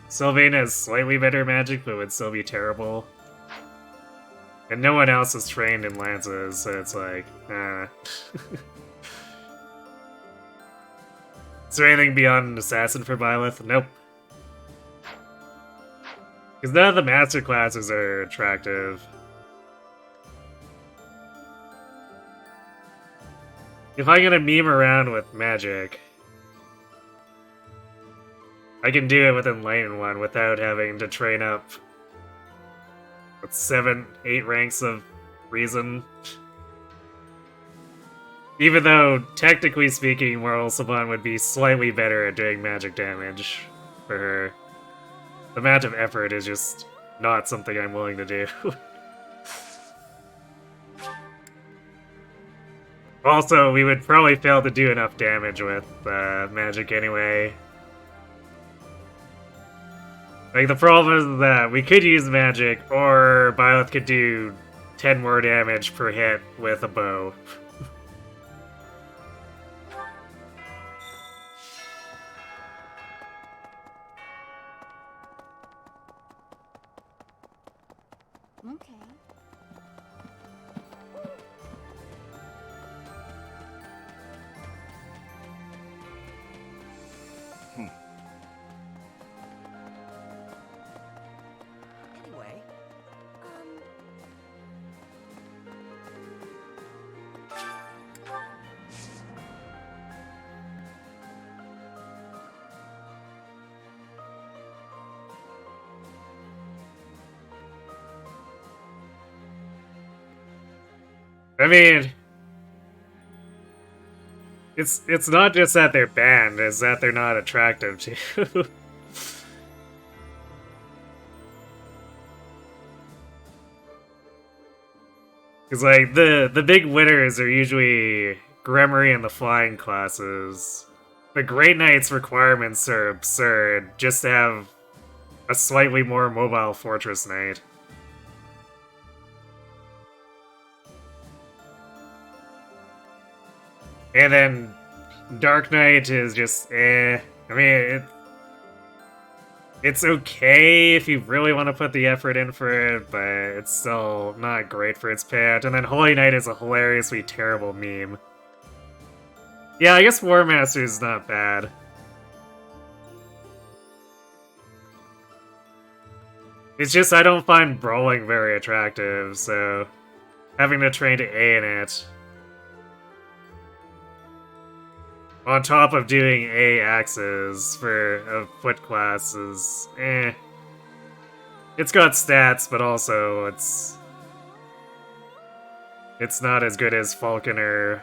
Sylvain has slightly better magic, but would still be terrible. And no one else is trained in lances, so it's like, Is there anything beyond an assassin for Byleth? Nope. Because none of the master classes are attractive. If I'm gonna meme around with magic, I can do it with Enlightened One without having to train up with 7, 8 ranks of reason. Even though, technically speaking, Moral Savant would be slightly better at doing magic damage for her. The amount of effort is just not something I'm willing to do. Also, we would probably fail to do enough damage with magic anyway. Like, the problem is that we could use magic, or Byleth could do 10 more damage per hit with a bow. Okay. I mean, it's not just that they're banned, it's that they're not attractive too. Because, like, the big winners are usually Gremory and the Flying classes. The Great Knight's requirements are absurd, just to have a slightly more mobile Fortress Knight. And then Dark Knight is just eh. I mean, it's okay if you really want to put the effort in for it, but it's still not great for its payout. And then Holy Knight is a hilariously terrible meme. Yeah, I guess War Master is not bad. It's just I don't find brawling very attractive, so having to train to A in it, on top of doing A axes for a foot class is eh. It's got stats, but also it's not as good as Falcon or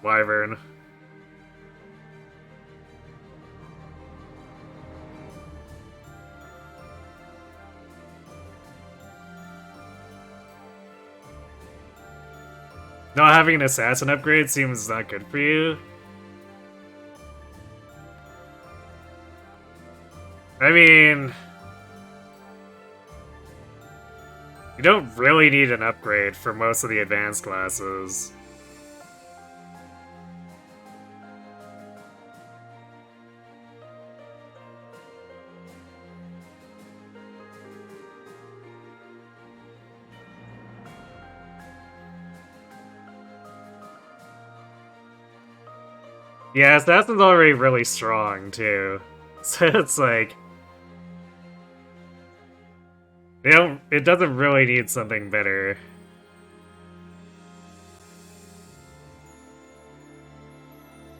Wyvern. Not having an assassin upgrade seems not good for you. I mean, you don't really need an upgrade for most of the advanced classes. Yeah, Assassin's already really strong, too. So it's like, it doesn't really need something better.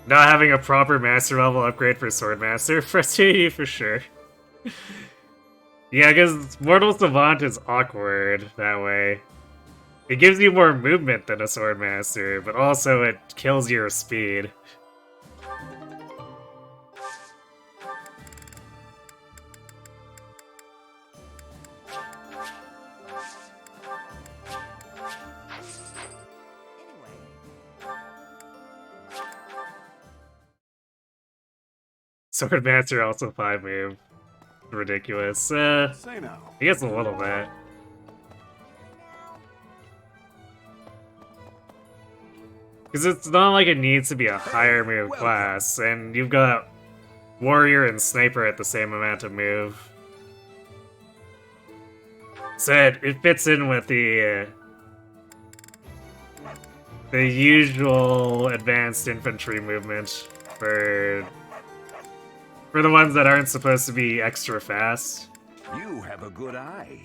Not having a proper master level upgrade for Swordmaster frustrates you for sure. Yeah, because Mortal Savant is awkward that way. It gives you more movement than a Swordmaster, but also it kills your speed. Swordmaster also 5 move. Ridiculous. I guess a little bit. Because it's not like it needs to be a higher move class, and you've got Warrior and Sniper at the same amount of move. So it fits in with the usual advanced infantry movement for the ones that aren't supposed to be extra fast. You have a good eye.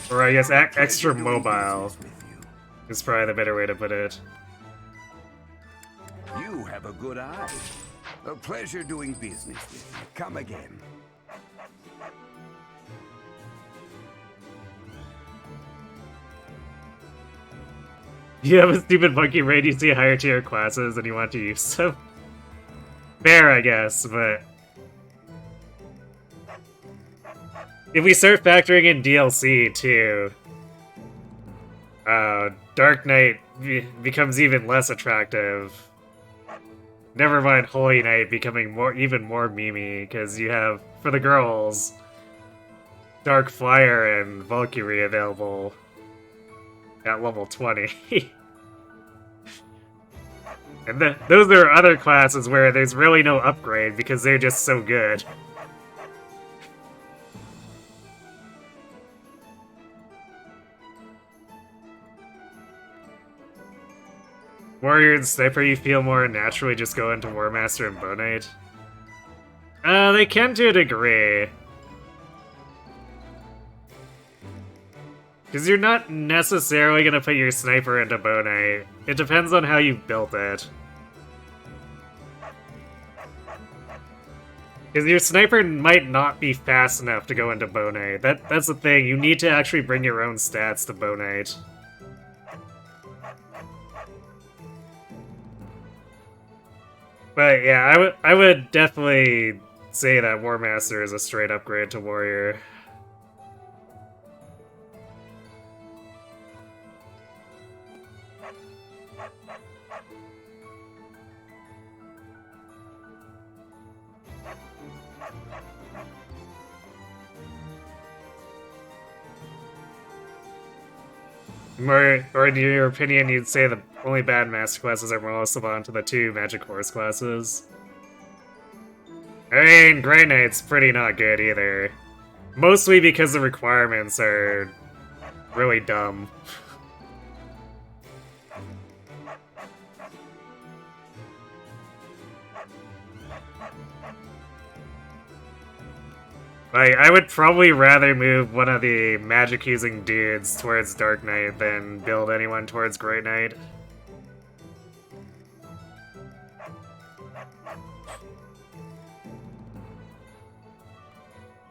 Or I guess extra mobile is probably the better way to put it. You have a good eye. A pleasure doing business with you. Come again. You have a stupid monkey raid, you see higher tier classes and you want to use them. Fair, I guess, but if we start factoring in DLC too, Dark Knight becomes even less attractive. Never mind Holy Knight becoming even more memey, because you have, for the girls, Dark Flyer and Valkyrie available at level 20. And those are other classes where there's really no upgrade because they're just so good. Warrior and Sniper, you feel more naturally just go into War Master and Bow Knight? They can to a degree. Because you're not necessarily going to put your Sniper into Bow Knight. It depends on how you built it. Because your sniper might not be fast enough to go into Bow Knight. That's the thing, you need to actually bring your own stats to Bow Knight. But yeah, I would definitely say that War Master is a straight upgrade to Warrior. Or in your opinion, you'd say the only bad master classes are Moral Savant to the 2 Magic Horse classes? I mean, Grey Knight's pretty not good either. Mostly because the requirements are really dumb. Like, I would probably rather move one of the magic-using dudes towards Dark Knight than build anyone towards Grey Knight.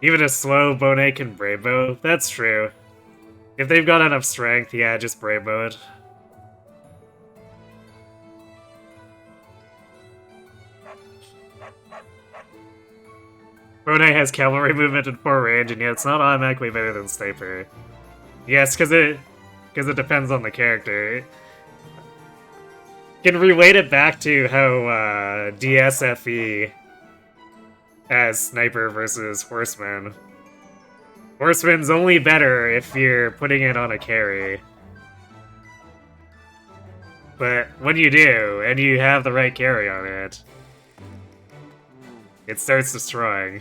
Even a slow Bow Knight can Brave Bow. That's true. If they've got enough strength, yeah, just Brave Bow it. Bow Knight has cavalry movement and 4 range, and yet it's not automatically better than Sniper. Yes, because it depends on the character. Can relate it back to how DSFE has Sniper versus Horseman. Horseman's only better if you're putting it on a carry. But when you do, and you have the right carry on it, it starts destroying.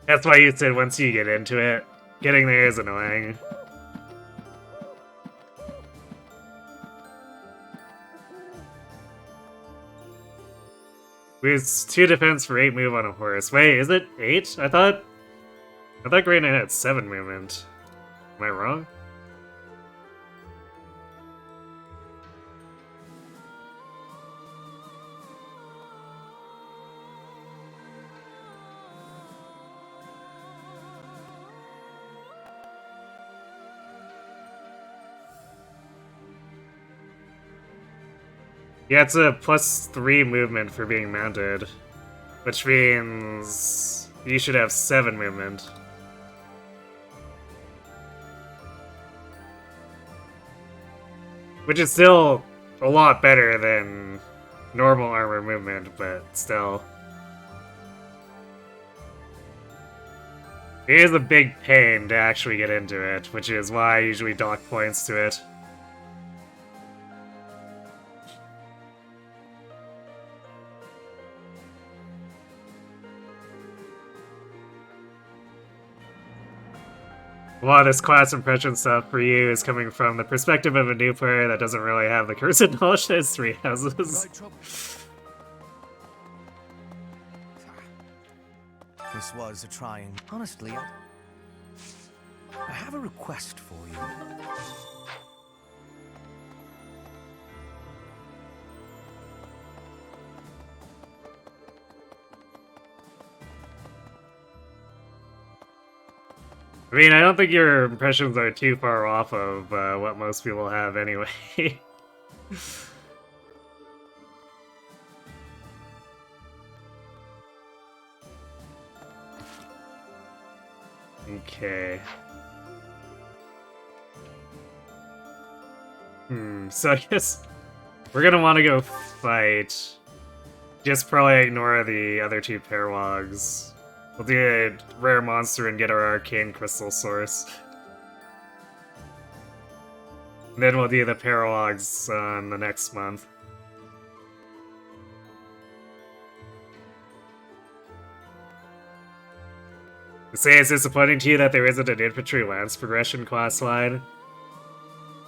That's why you said once you get into it, getting there is annoying. It's 2 defense for 8 move on a horse. Wait, is it 8? I thought Grey Knight had 7 movement. Am I wrong? Yeah, it's a +3 movement for being mounted, which means you should have 7 movement. Which is still a lot better than normal armor movement, but still. It is a big pain to actually get into it, which is why I usually dock points to it. A lot of this class impression stuff for you is coming from the perspective of a new player that doesn't really have the cursed knowledge that has 3 houses. This was a trying... Honestly, I have a request for you. I mean, I don't think your impressions are too far off of what most people have anyway. Okay. So I guess we're gonna want to go fight. Just probably ignore the other 2 paralogs. We'll do a rare monster and get our arcane crystal source. And then we'll do the paralogs on the next month. You say it's disappointing to you that there isn't an infantry lance progression class line?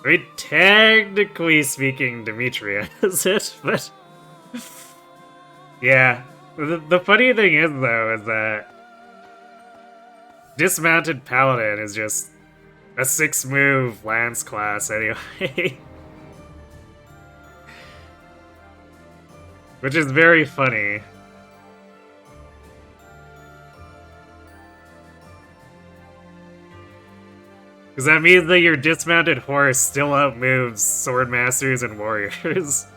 I mean, technically speaking, Demetria is it, but... yeah. The funny thing is, though, is that Dismounted Paladin is just a 6-move Lance class anyway. Which is very funny. Because that means that your dismounted horse still outmoves swordmasters and warriors.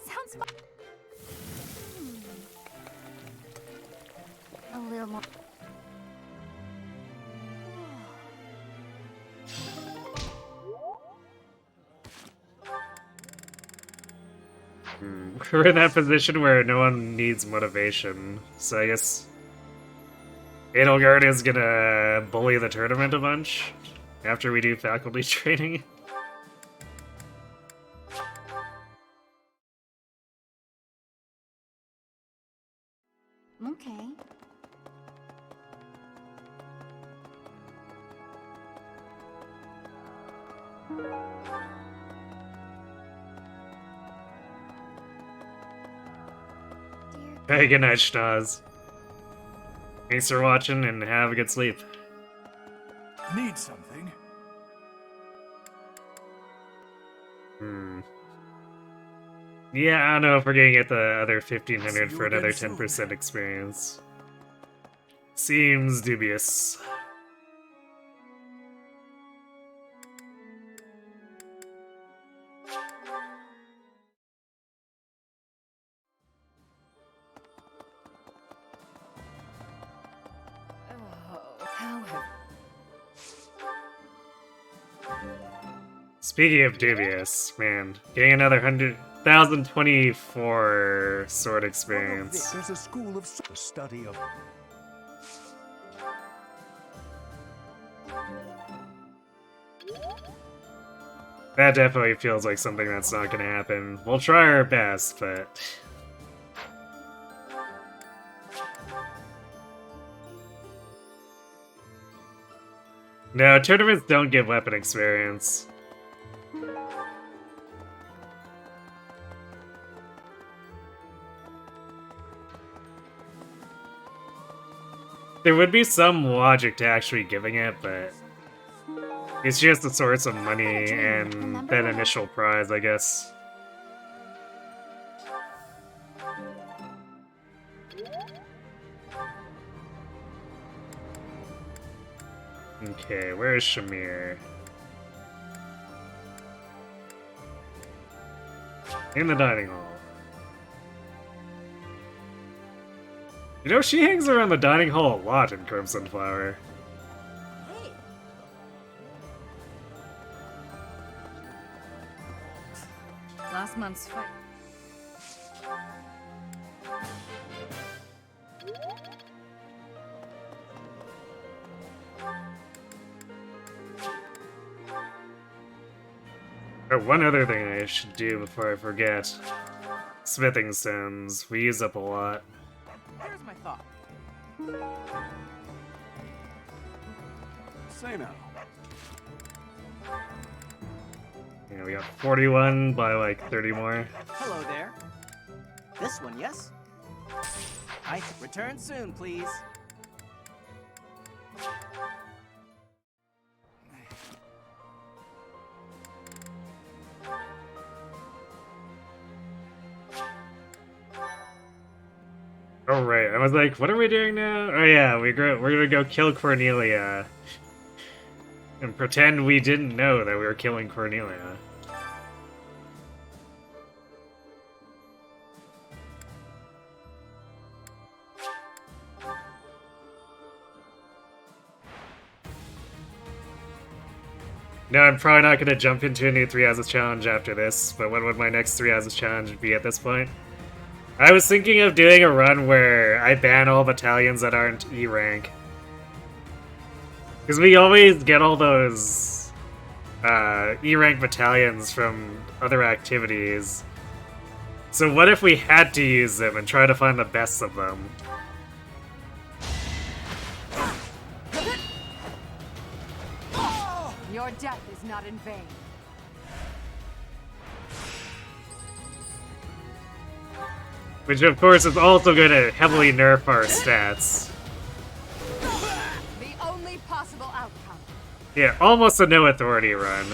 Sounds fun. A little more. We're in that position where no one needs motivation, so I guess Edelgard is gonna bully the tournament a bunch after we do faculty training. Okay. Hey, good night, Schnoz. Thanks for watching and have a good sleep. Need something? Yeah, I don't know if we're gonna get the other 1500 See for you another again 10% experience. Seems dubious. Speaking of dubious, man, getting another 1,024 sword experience. There's a school of study of. That definitely feels like something that's not gonna happen. We'll try our best, but... No, tournaments don't give weapon experience. There would be some logic to actually giving it, but it's just a source of money and that initial prize, I guess. Okay, where is Shamir? In the dining hall. You know, she hangs around the dining hall a lot in Crimson Flower. Hey. Last month's fight. Oh, one other thing I should do before I forget. Smithing stones. We use up a lot. Here's my thought. Say now. Yeah, we got 41 by like 30 more. Hello there. This one, yes? I return soon, please. Oh right, I was like, what are we doing now? Oh yeah, we're gonna go kill Cornelia. And pretend we didn't know that we were killing Cornelia. No, I'm probably not gonna jump into a new 3 houses challenge after this, but when would my next 3 houses challenge be at this point? I was thinking of doing a run where I ban all battalions that aren't E rank, Because we always get all those E-rank battalions from other activities. So what if we had to use them and try to find the best of them? Your death is not in vain. Which of course is also going to heavily nerf our stats. The only possible outcome. Yeah, almost a no authority run.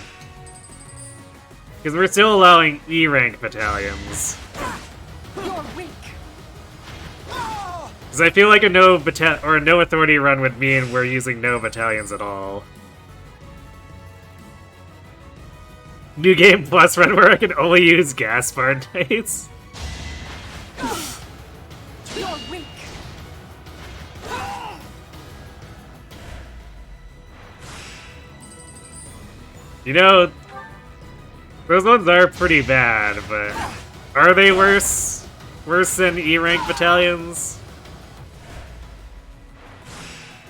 Because we're still allowing E-rank battalions. You're weak. Because I feel like a no authority run would mean we're using no battalions at all. New game plus run where I can only use Gaspard Knights. You're weak. You know, those ones are pretty bad, but are they worse? Worse than E-rank battalions?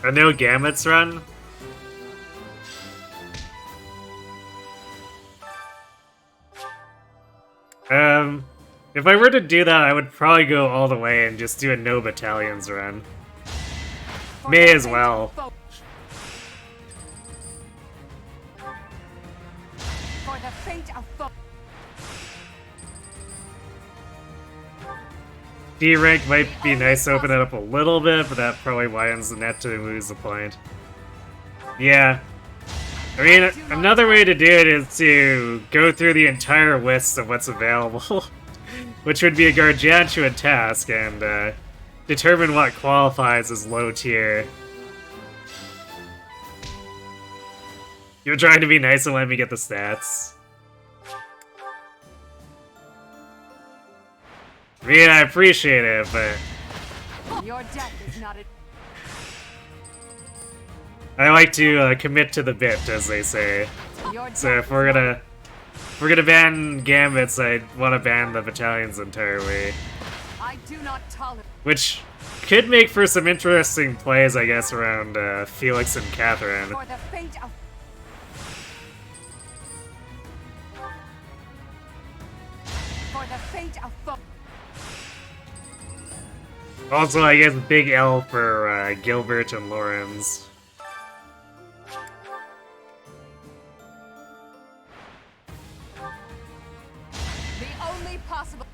A no gamuts run? If I were to do that, I would probably go all the way and just do a no battalions run. May as well. For the fate of foe. D-rank might be nice to open it up a little bit, but that probably widens the net to lose the point. Yeah. I mean, another way to do it is to go through the entire list of what's available, which would be a gargantuan task, and determine what qualifies as low tier. You're trying to be nice and let me get the stats. I mean, I appreciate it, but Your death is not a I like to commit to the bit, as they say. So if we're gonna ban gambits, I want to ban the battalions entirely. I do not tolerate. Which could make for some interesting plays, I guess, around Felix and Catherine. For the fate of For the fate of foe. Also, I guess big L for Gilbert and Lawrence. The only possible.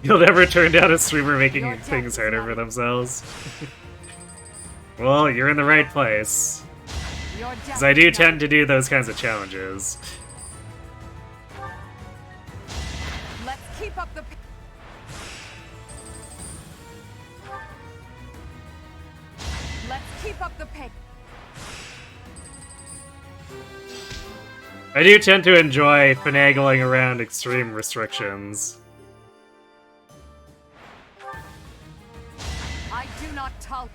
You'll never turn down a streamer making things harder for themselves. Well, you're in the right place. Because I do tend to do those kinds of challenges. Let's keep up the. Let's keep up the pace. I do tend to enjoy finagling around extreme restrictions. I do not tolerate.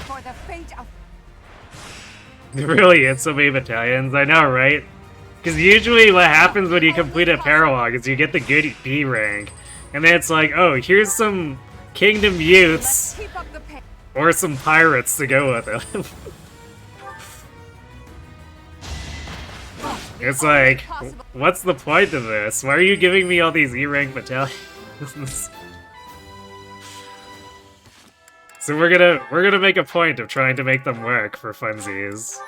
For the fate of. Really, it's so many battalions. I know, right? Because usually what happens when you complete a paralog is you get the good B rank. And then it's like, oh, here's some Kingdom Youths. Let's keep up the pace. Or some pirates to go with it. It's like, what's the point of this? Why are you giving me all these E-rank battalions? So we're gonna make a point of trying to make them work for funsies.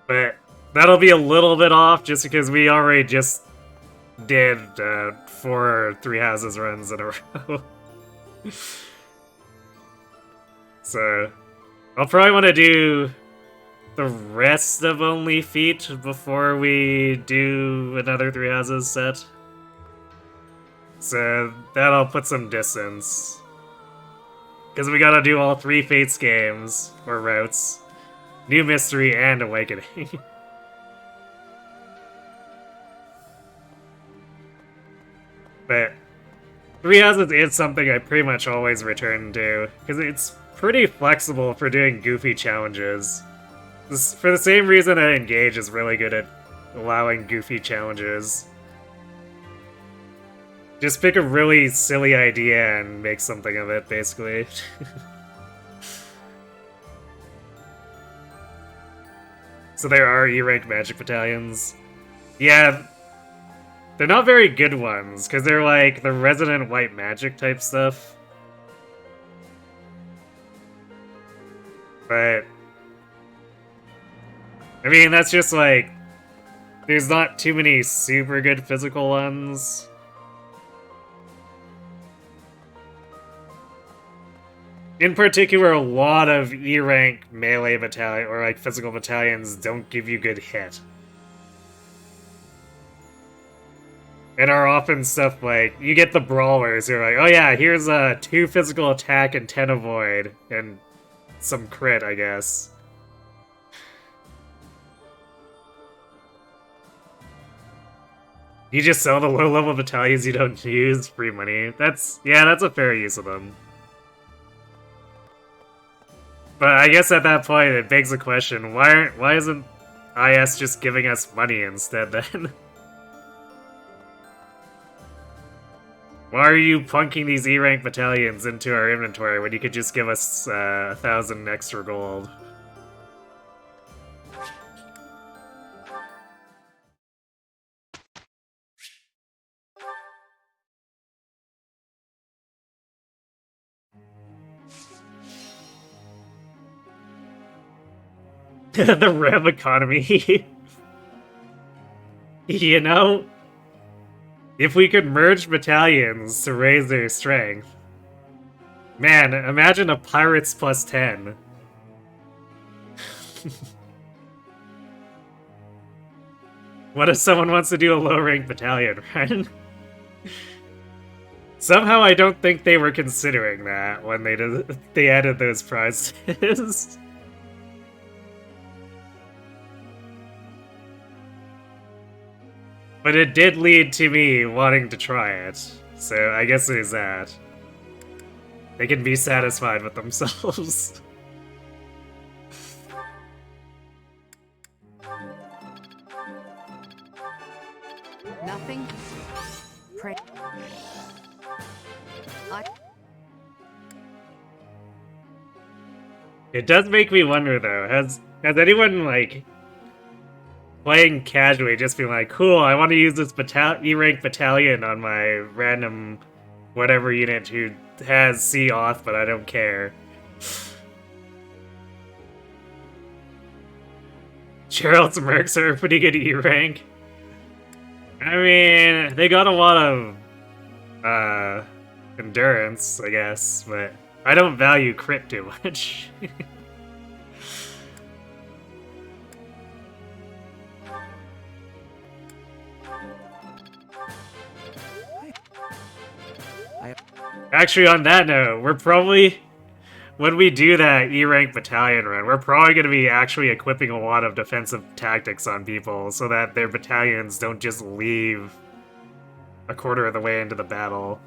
But that'll be a little bit off just because we already just did 4 Three Houses runs in a row. So I'll probably want to do the rest of Only Feet before we do another Three Houses set. So that'll put some distance. Because we gotta do all 3 Fates games, or routes. New Mystery and Awakening. But Three Houses is something I pretty much always return to, because it's pretty flexible for doing goofy challenges. For the same reason that Engage is really good at allowing goofy challenges. Just pick a really silly idea and make something of it, basically. So there are E-rank magic battalions. Yeah, they're not very good ones, because they're like the resident white magic type stuff. But I mean, that's just like, there's not too many super good physical ones. In particular, a lot of E-rank melee battalion or like physical battalions don't give you good hit. And are often stuff like, you get the brawlers who are like, oh yeah, here's a 2 physical attack and 10 avoid, and some crit, I guess. You just sell the low-level battalions you don't use, free money. That's a fair use of them. But I guess at that point it begs the question, why isn't IS just giving us money instead then? Why are you plunking these E-rank battalions into our inventory when you could just give us 1,000 extra gold? The rev economy. You know? If we could merge battalions to raise their strength. Man, imagine a pirates plus 10. What if someone wants to do a low-rank battalion, right? Somehow I don't think they were considering that when they added those prizes. But it did lead to me wanting to try it, so I guess there's that. They can be satisfied with themselves. Nothing. Pray. It does make me wonder though, has anyone like playing casually just being like, cool, I want to use this E-rank battalion on my random whatever unit who has C auth, but I don't care. Gerald's mercs are a pretty good E-rank. I mean, they got a lot of endurance, I guess, but I don't value crit too much. Actually, on that note, we're probably, when we do that E-rank battalion run, we're probably going to be actually equipping a lot of defensive tactics on people so that their battalions don't just leave a quarter of the way into the battle.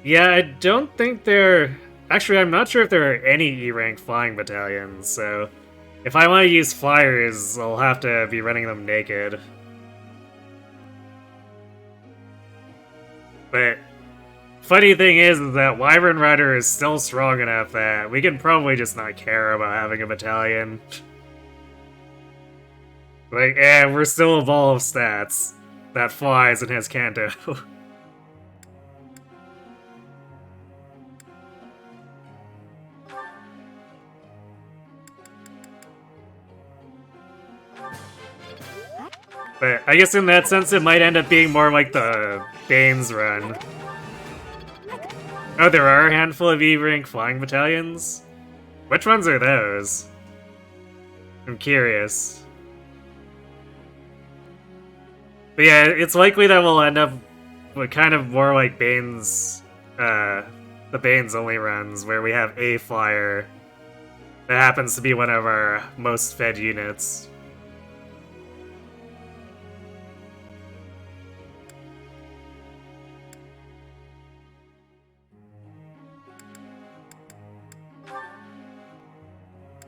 Yeah, I don't think they're... Actually, I'm not sure if there are any E-rank flying battalions, so if I want to use flyers, I'll have to be running them naked. But funny thing is that Wyvern Rider is still strong enough that we can probably just not care about having a battalion. Like, we're still evolved stats that flies and has Kanto. But I guess in that sense, it might end up being more like the Bane's run. Oh, there are a handful of E-rank flying battalions? Which ones are those? I'm curious. But yeah, it's likely that we'll end up with kind of more like Bane's, the Bane's only runs, where we have a flyer that happens to be one of our most fed units.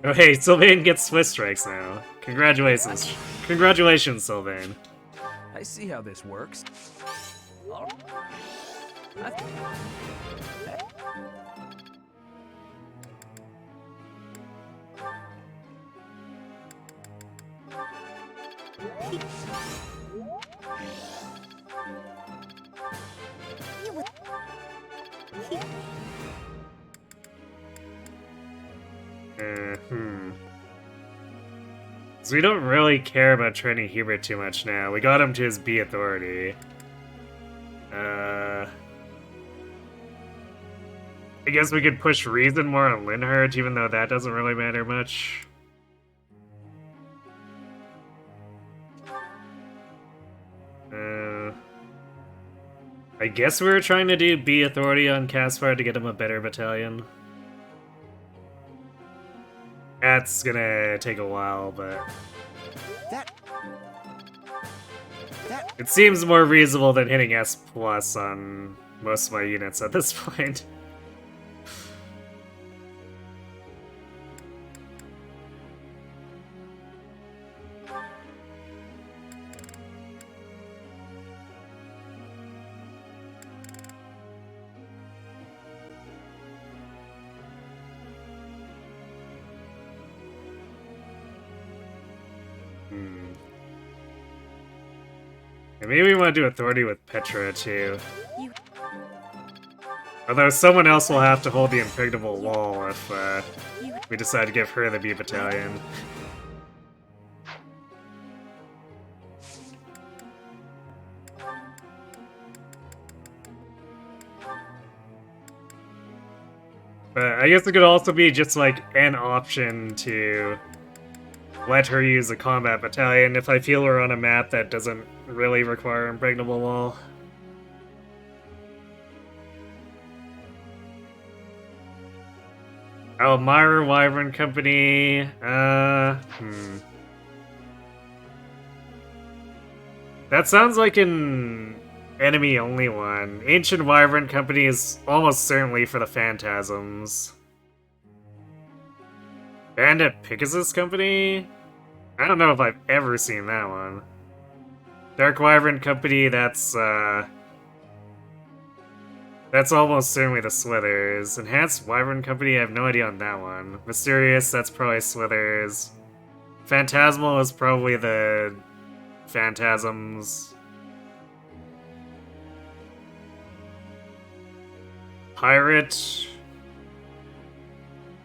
Oh hey, Sylvain gets Swiss strikes now. Congratulations. Congratulations, Sylvain. I see how this works. So we don't really care about training Hubert too much now. We got him to his B authority. I guess we could push Reason more on Linhardt, even though that doesn't really matter much. I guess we were trying to do B authority on Caspar to get him a better battalion. That's gonna take a while, but it seems more reasonable than hitting S+ on most of my units at this point. And maybe we want to do authority with Petra too. Although someone else will have to hold the impregnable wall if we decide to give her the B battalion. But I guess it could also be just like an option to let her use a combat battalion if I feel we're on a map that doesn't really require impregnable wall. Elmira Wyvern Company, That sounds like an enemy-only one. Ancient Wyvern Company is almost certainly for the Phantasms. Bandit Pegasus Company? I don't know if I've ever seen that one. Dark Wyvern Company, that's almost certainly the Slithers. Enhanced Wyvern Company, I have no idea on that one. Mysterious, that's probably Slithers. Phantasmal is probably the Phantasms. Pirate.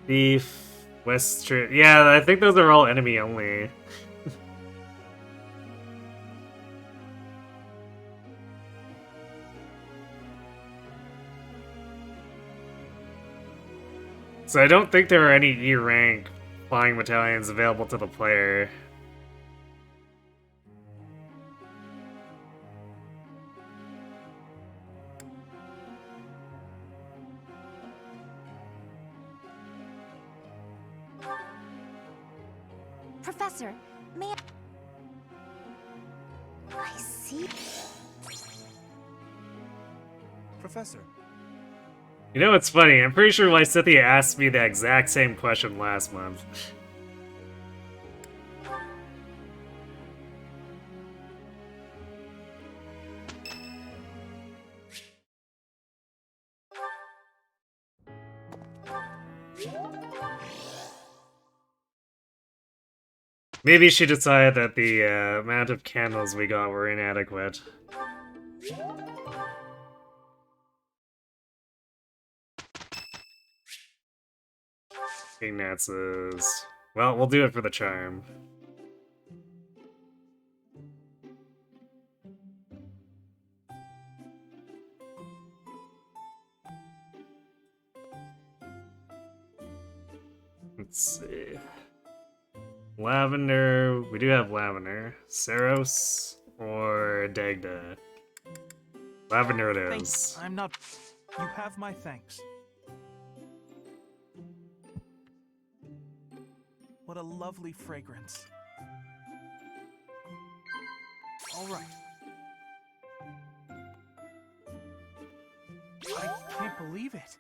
Thief. Western. Yeah, I think those are all enemy only. So I don't think there are any E-rank flying battalions available to the player. Professor, may I see? Professor. You know what's funny? I'm pretty sure Lysithia asked me the exact same question last month. Maybe she decided that the amount of candles we got were inadequate. Ignaz's. Well, we'll do it for the charm. Let's see. Lavender. We do have Lavender. Saros or Dagda? Lavender it is. Thanks. I'm not. You have my thanks. What a lovely fragrance. All right. I can't believe it.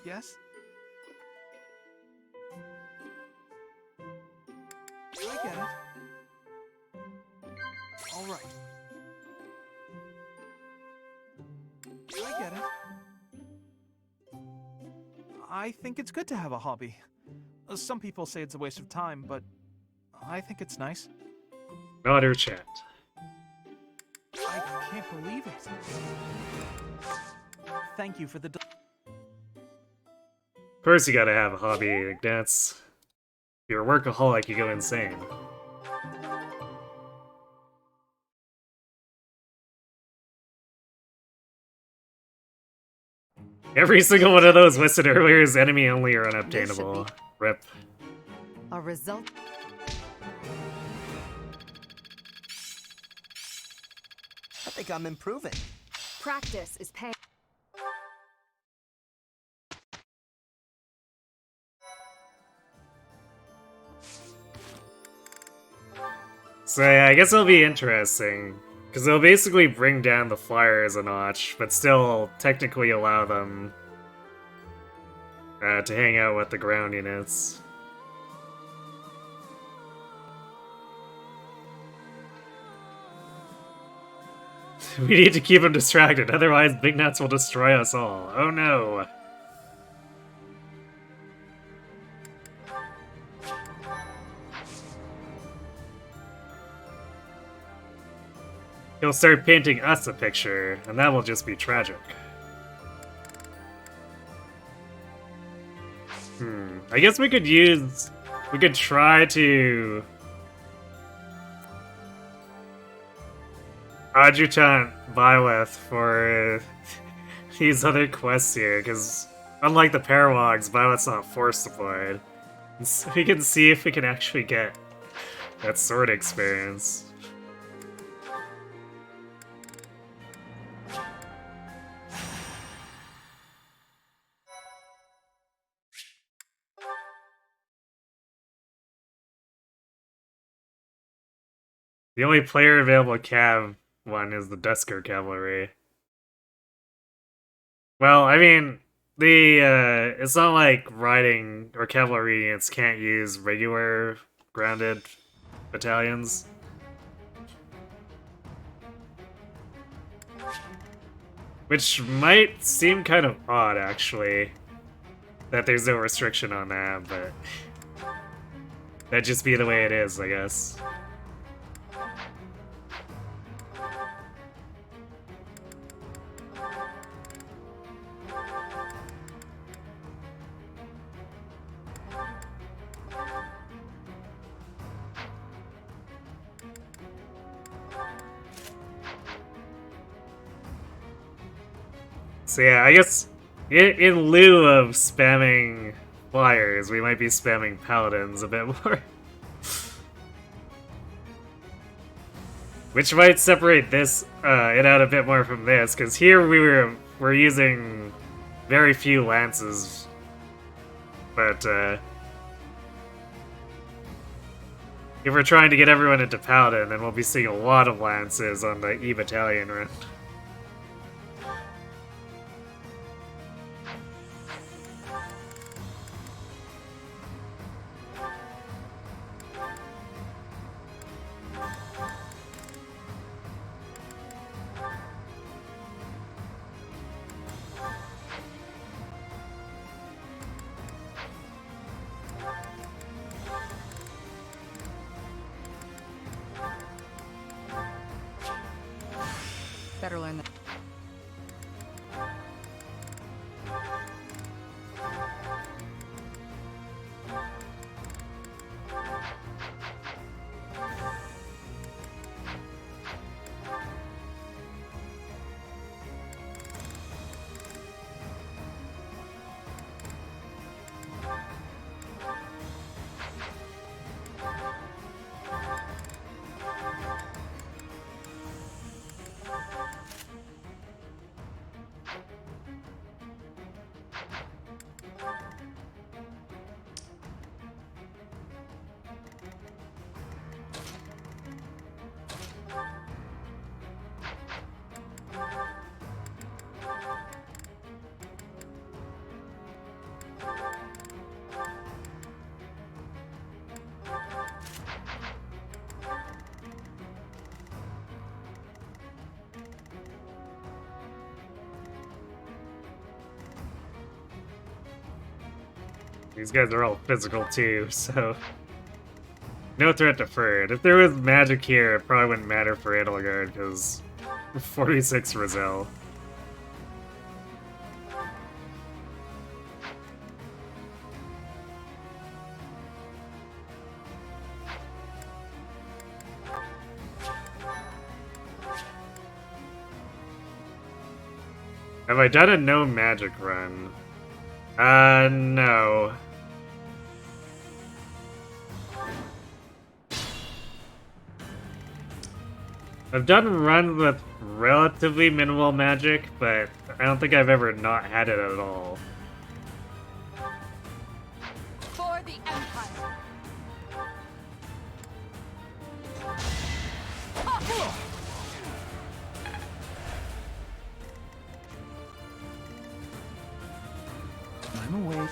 Yes? get it. All right. I get it. I think it's good to have a hobby. Some people say it's a waste of time, but I think it's nice. Daughter chat. I can't believe it. Thank you for the... Of course you gotta have a hobby, like that's... If you're a workaholic, you go insane. Every single one of those listed earlier is enemy only or unobtainable. Rip. A result. I think I'm improving. Practice is paying. So yeah, I guess it'll be interesting. Because they'll basically bring down the flyers a notch, but still technically allow them to hang out with the ground units. We need to keep them distracted, otherwise Big Nuts will destroy us all. Oh no! He'll start painting us a picture, and that will just be tragic. I guess we could use... We could try to... Adjutant Byleth for these other quests here, because unlike the Parawogs, Byleth's not force deployed. So we can see if we can actually get that sword experience. The only player available cav one is the Dusker Cavalry. Well, I mean, it's not like riding or cavalry units can't use regular grounded battalions. Which might seem kind of odd, actually, that there's no restriction on that, but that'd just be the way it is, I guess. So yeah, I guess in lieu of spamming flyers, we might be spamming paladins a bit more. Which might separate this it out a bit more from this, because here we're using very few lances, but if we're trying to get everyone into paladin, then we'll be seeing a lot of lances on the E-Battalion run. Better learn that. These guys are all physical too, so no threat deferred. If there was magic here, it probably wouldn't matter for Edelgard, because 46 Rizal. Have I done a no magic run? No. I've done runs with relatively minimal magic, but I don't think I've ever not had it at all. For the Empire. I'm awake.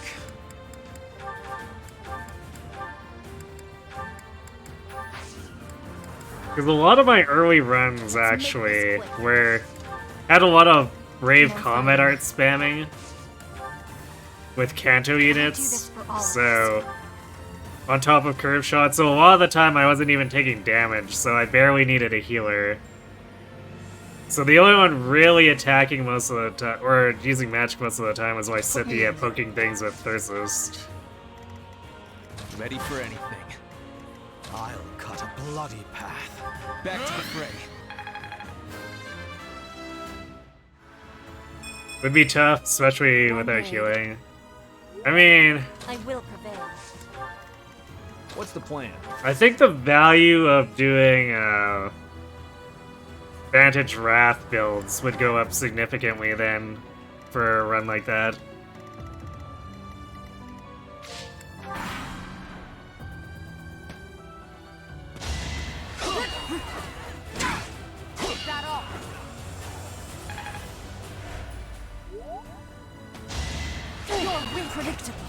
Because a lot of my early runs actually had a lot of Brave Combat Art spamming with Kanto units, so on top of curve shots, so a lot of the time I wasn't even taking damage, so I barely needed a healer. So the only one really attacking most of the time, or using magic most of the time, was Lysithea poking things with Thyrsus. Ready for anything. I'll cut a bloody path. Back to the fray. Would be tough, especially without healing. I mean, I will prevail. What's the plan? I think the value of doing Vantage Wrath builds would go up significantly then for a run like that. Take that off. You're unpredictable.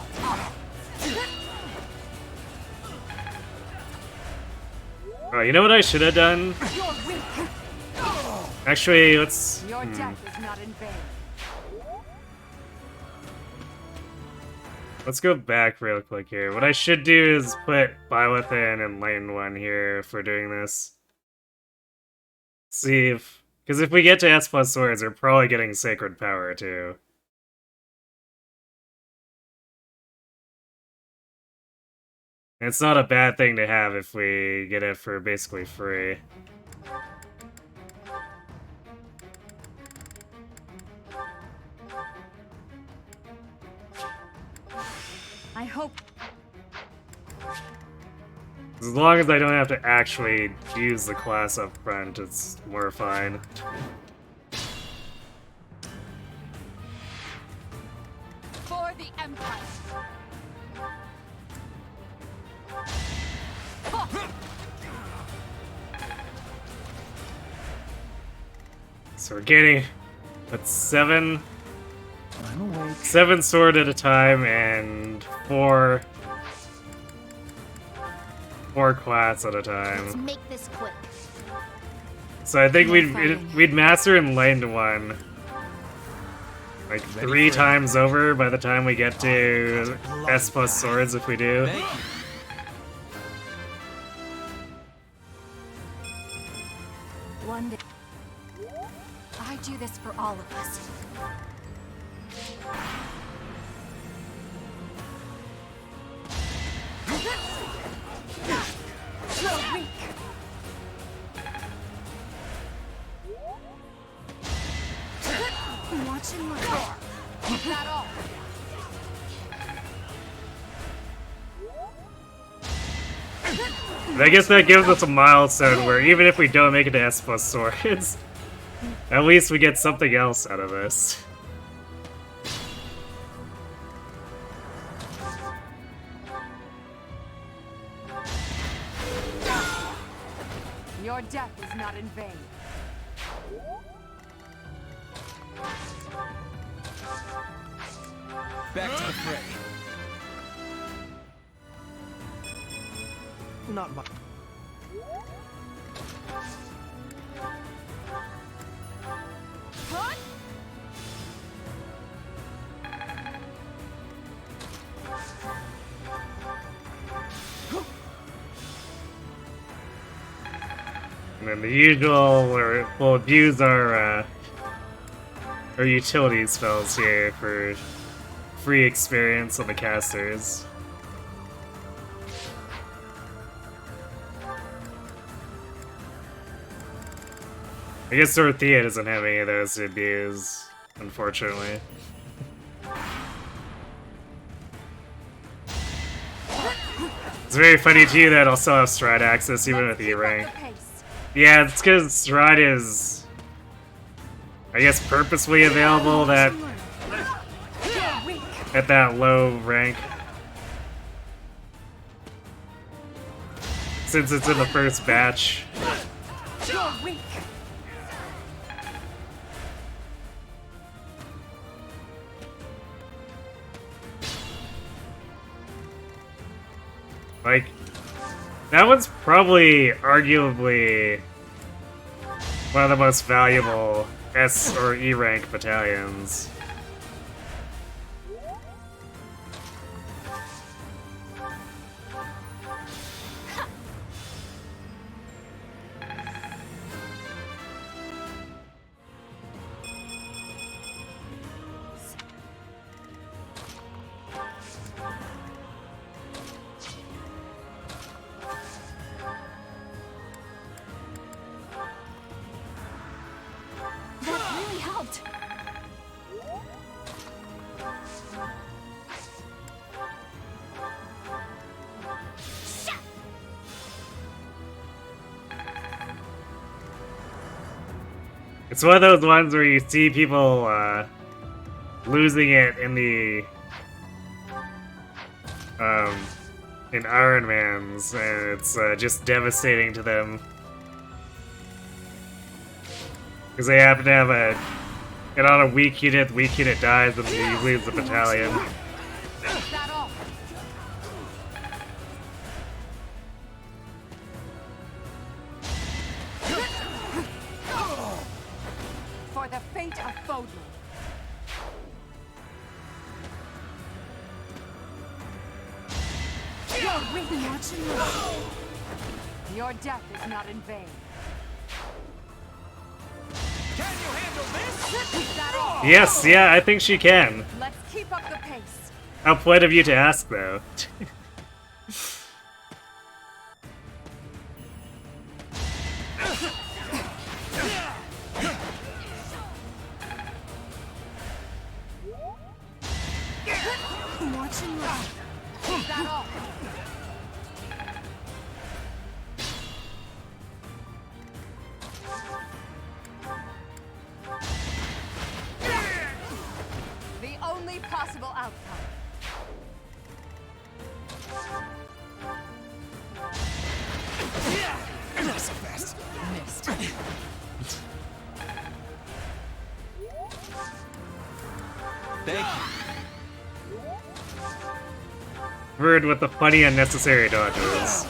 Oh, you know what I should have done? You're weak. Actually, let's... Your death is not in vain. Let's go back real quick here. What I should do is put Byleth in and Lane 1 here if we're doing this. See if... Because if we get to S plus swords, we're probably getting Sacred Power too. And it's not a bad thing to have if we get it for basically free. I hope. As long as I don't have to actually use the class up front, it's more fine. For the Empire. So we're getting, what, 7? I'm awake. 7 sword at a time and 4 class at a Let's time. make this quick. So I think we'd master in lane 1 like 3 times over by the time we get to S plus swords if we do. Thank you. One day. I do this for all of us. You're weak. I'm watching my door. Keep that off. And I guess that gives us a milestone where even if we don't make it to S plus swords, at least we get something else out of this. Your death is not in vain. Back to the fray. Not much. And then the usual, we'll abuse our utility spells here for free experience on the casters. I guess Dorothea doesn't have any of those to abuse, unfortunately. It's very funny too that I'll still have Stride access even with E rank. Yeah, it's because Stride is, I guess, purposely available at that low rank. Since it's in the first batch. Like, that one's probably arguably one of the most valuable S or E rank battalions. It's one of those ones where you see people losing it in the in Iron Man's, and it's just devastating to them because they happen to have get on a weak unit dies, and you lose the battalion. For the fate of Fodlan. Your death is not in vain. Can you handle this? Is that all? Yes, yeah, I think she can. Let's keep up the pace. How polite of you to ask, though. Is that all? The only possible outcome. Not so fast. Missed. Thank you. Rude with the funny, unnecessary dodges.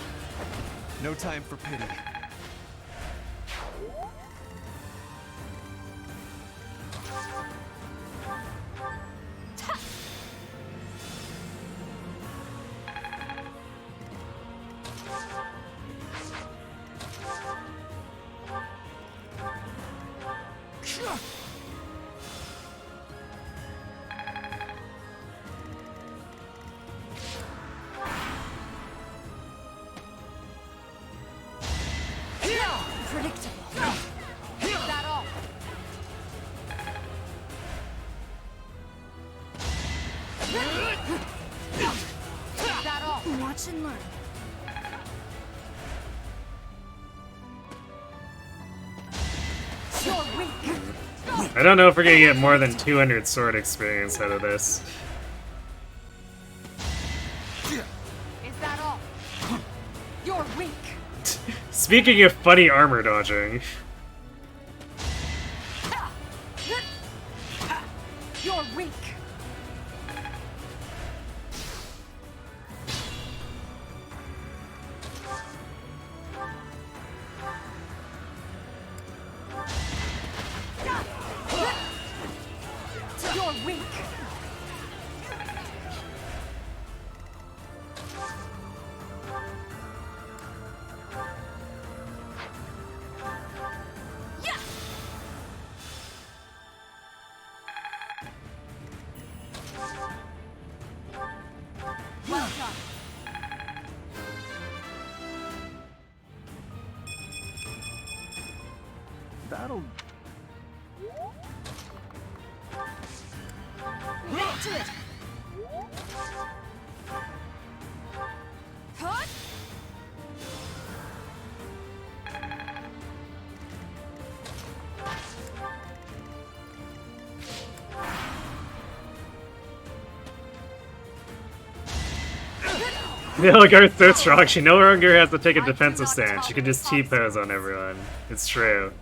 No time for pity. Predictable. Is that all? Is that all? Watch and learn. You're weak. I don't know if we're gonna get more than 200 sword experience out of this. Is that all? You're weak. Speaking of funny armor dodging. You're weak. You're weak. That'll... Back to it. Huh? Nilligar's so strong, she no longer has to take a defensive stance. She can just T-pose on everyone. It's true.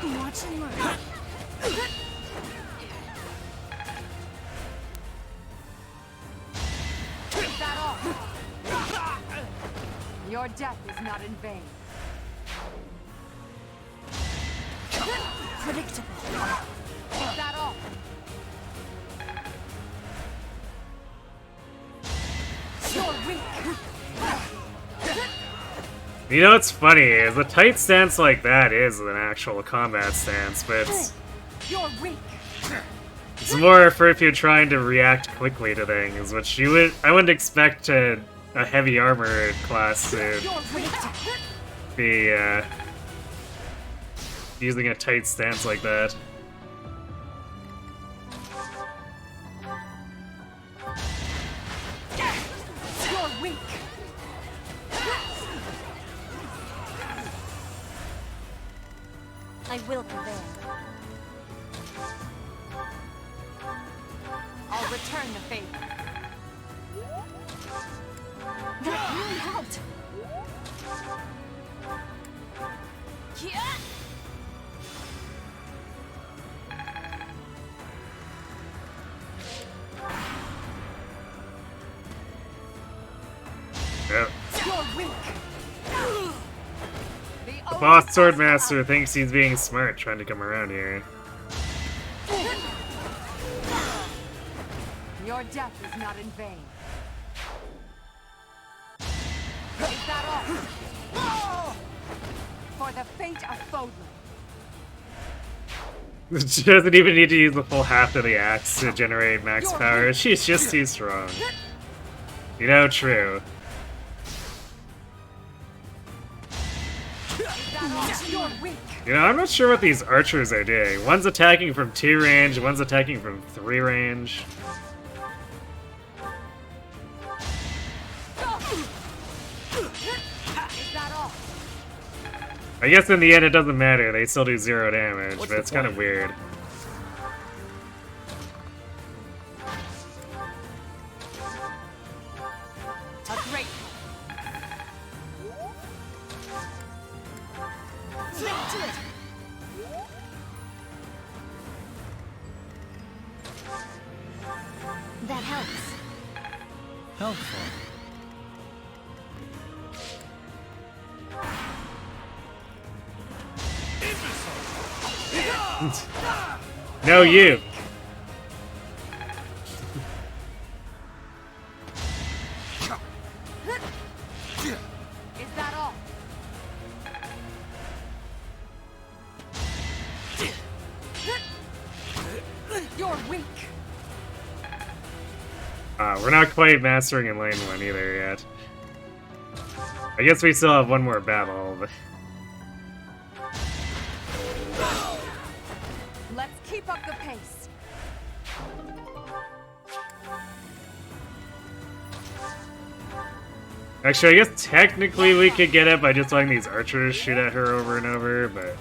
Watch and learn. Your death is not in vain. Predictable. Is that all? You're weak. You know what's funny is a tight stance like that is an actual combat stance, but You're weak. it's more for if you're trying to react quickly to things, which I wouldn't expect a heavy armor class to be using a tight stance like that. You're weak. I will prevail. I'll return the favor. That really helped. Yeah. Yep. You're weak. The boss swordmaster thinks he's being smart trying to come around here. Your death is not in vain. Is that all? For the fate of Fodlan. She doesn't even need to use the full half of the axe to generate max power. She's just too strong. You know, true. You're weak. You know, I'm not sure what these archers are doing. One's attacking from 2 range, one's attacking from 3 range. Is that all? I guess in the end it doesn't matter, they still do 0 damage, What's but the it's kind of point? weird. A great. Back to it. That helps. Helpful. No, you! Is that all? You're weak. We're not quite mastering in lane 1 either yet. I guess we still have one more battle, but... Let's keep up the pace. Actually, I guess technically we could get it by just letting these archers shoot at her over and over, but...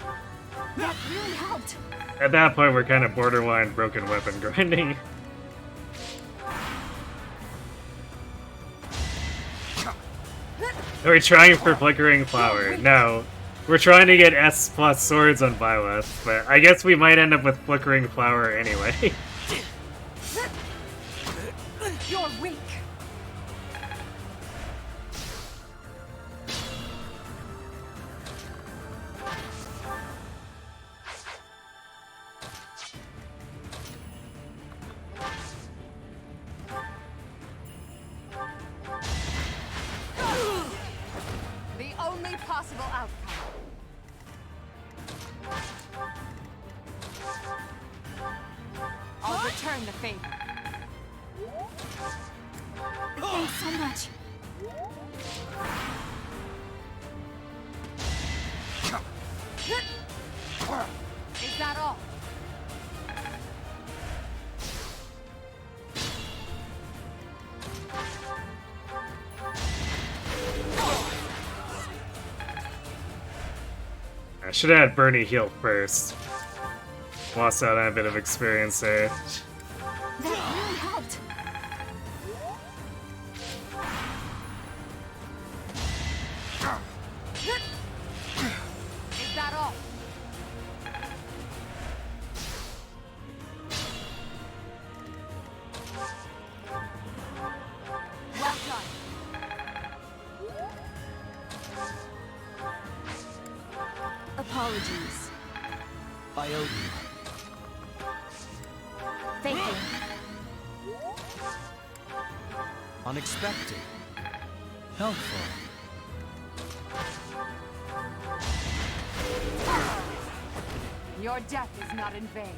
That really helped. At that point, we're kind of borderline broken weapon grinding. Are we trying for Flickering Flower? No. We're trying to get S+ swords on Byleth, but I guess we might end up with Flickering Flower anyway. You're weak. The only possible outcome. I'll return the favor. Thanks so much. I should have had Bernie heal first. Lost out on a bit of experience there. That really helped. Is that all? Well done. Apologies. I owe you. Thank you. Unexpected. Helpful. Your death is not in vain.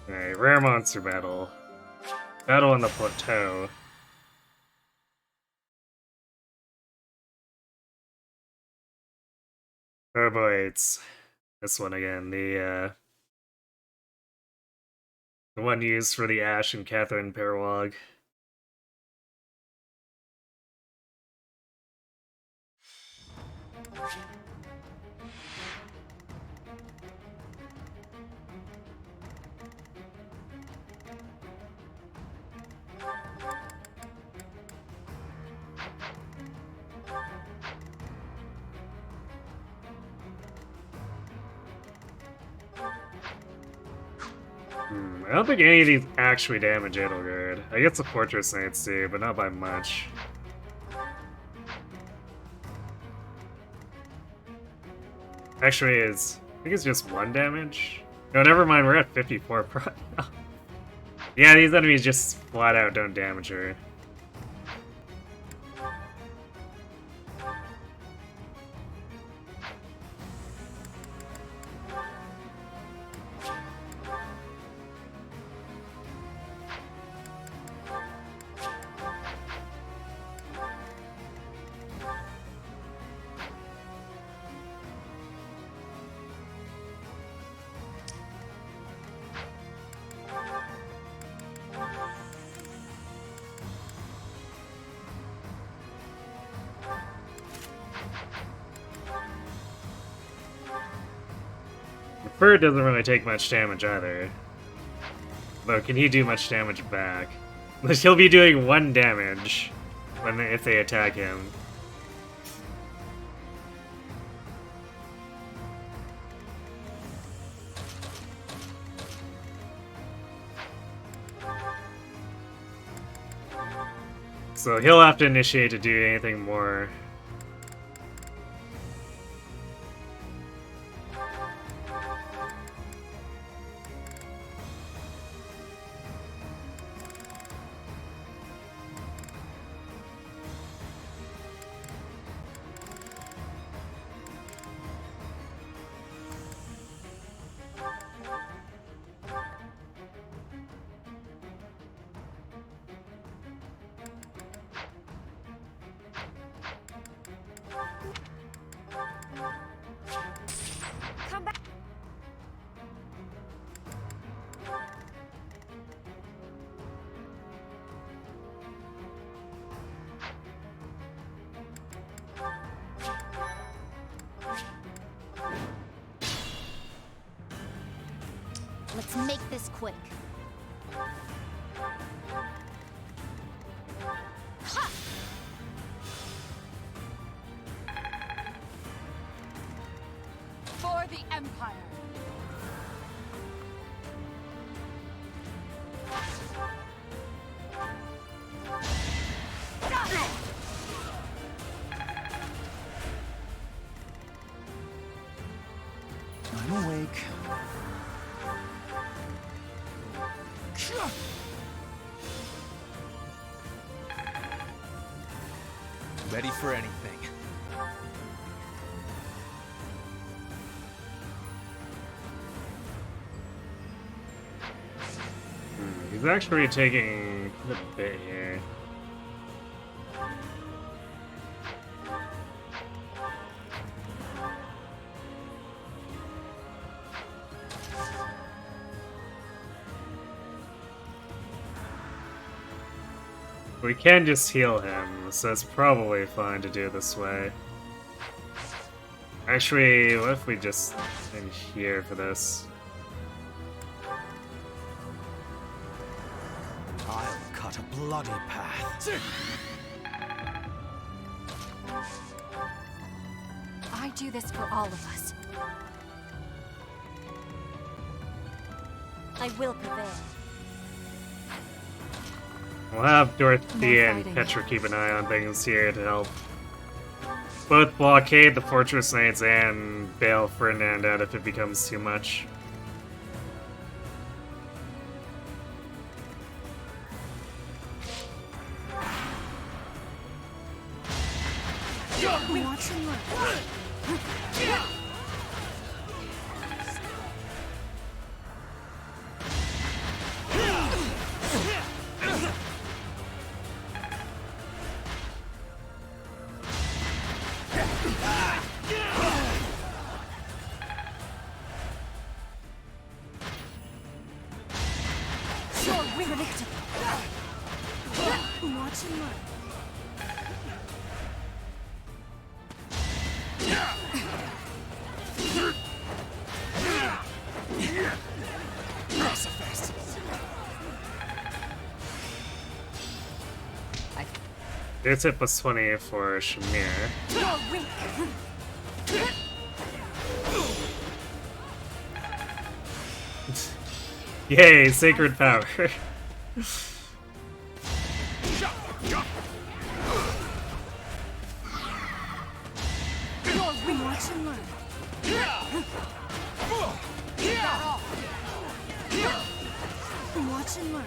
Alright, rare monster battle. Battle on the plateau. Oh boy, it's this one again. The one used for the Ash and Catherine Paralog. I don't think any of these actually damage Edelgard. I guess the Fortress Knights do, but not by much. Actually, I think it's just 1 damage. No, never mind, we're at 54 pro. Yeah, these enemies just flat out don't damage her. Bird doesn't really take much damage either. Though, can he do much damage back? He'll be doing 1 damage if they attack him. So he'll have to initiate to do anything more. Come back. Let's make this quick. Ha! For the Empire. I'm awake. Ready for anything. He's actually taking A bit here. We can just heal him, so it's probably fine to do it this way. Actually, what if we just in here for this? I'll cut a bloody path. I do this for all of us. I will prevail. We'll have Dorothea and fighting. Petra keep an eye on things here to help both blockade the Fortress Knights and bail Ferdinand out if it becomes too much. Watch and learn. Watch and learn. It's at plus 20 for Shamir. Yay, sacred power. Watch and learn. Watch and learn.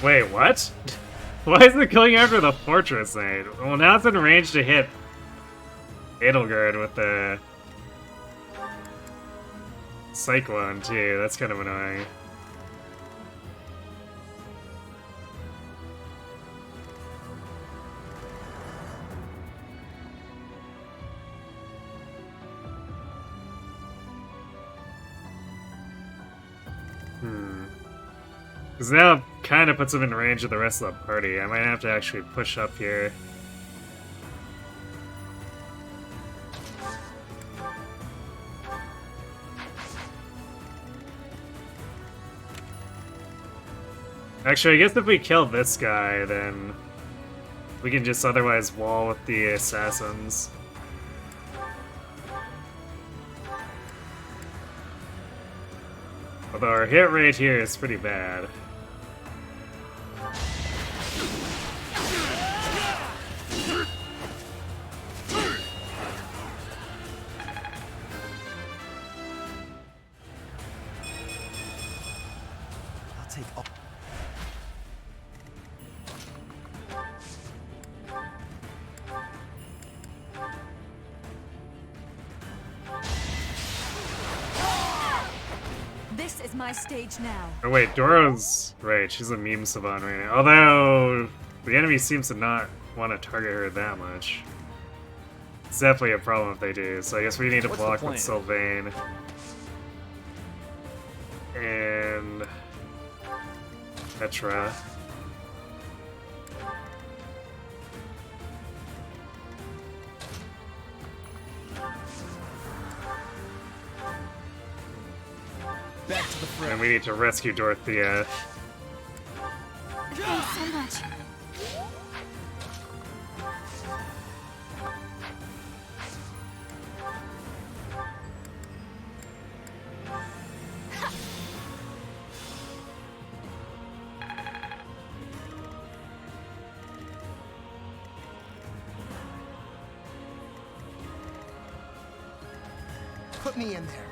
Wait, what? Why is it going after the Fortress Knight? Well, now it's in range to hit Edelgard with the Cyclone, too. That's kind of annoying. Because now it kind of puts him in range of the rest of the party. I might have to actually push up here. Actually, I guess if we kill this guy, then we can just otherwise wall with the assassins. Although our hit rate here is pretty bad. I'll take all. This is my stage now. Oh wait, Doro's right, she's a meme savant right now. Although, the enemy seems to not want to target her that much. It's definitely a problem if they do, so I guess we need to block with Sylvain. And Petra. Back to the front. And we need to rescue Dorothea. Thanks so much. Put me in there.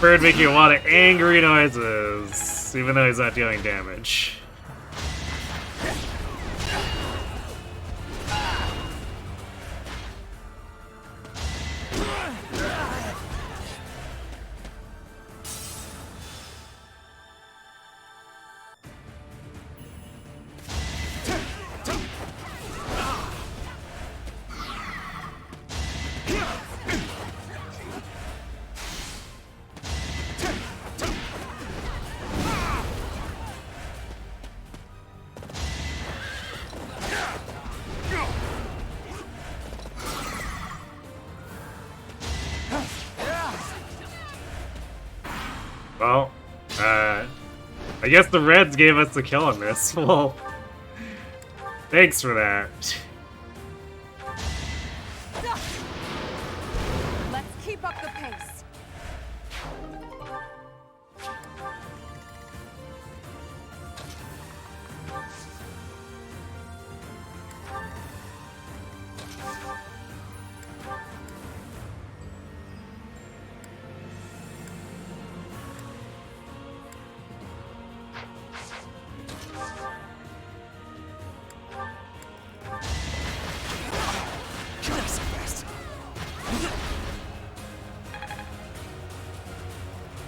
Bird making a lot of angry noises, even though he's not dealing damage. Well, I guess the Reds gave us the kill on this. Well, thanks for that. Let's keep up the pace.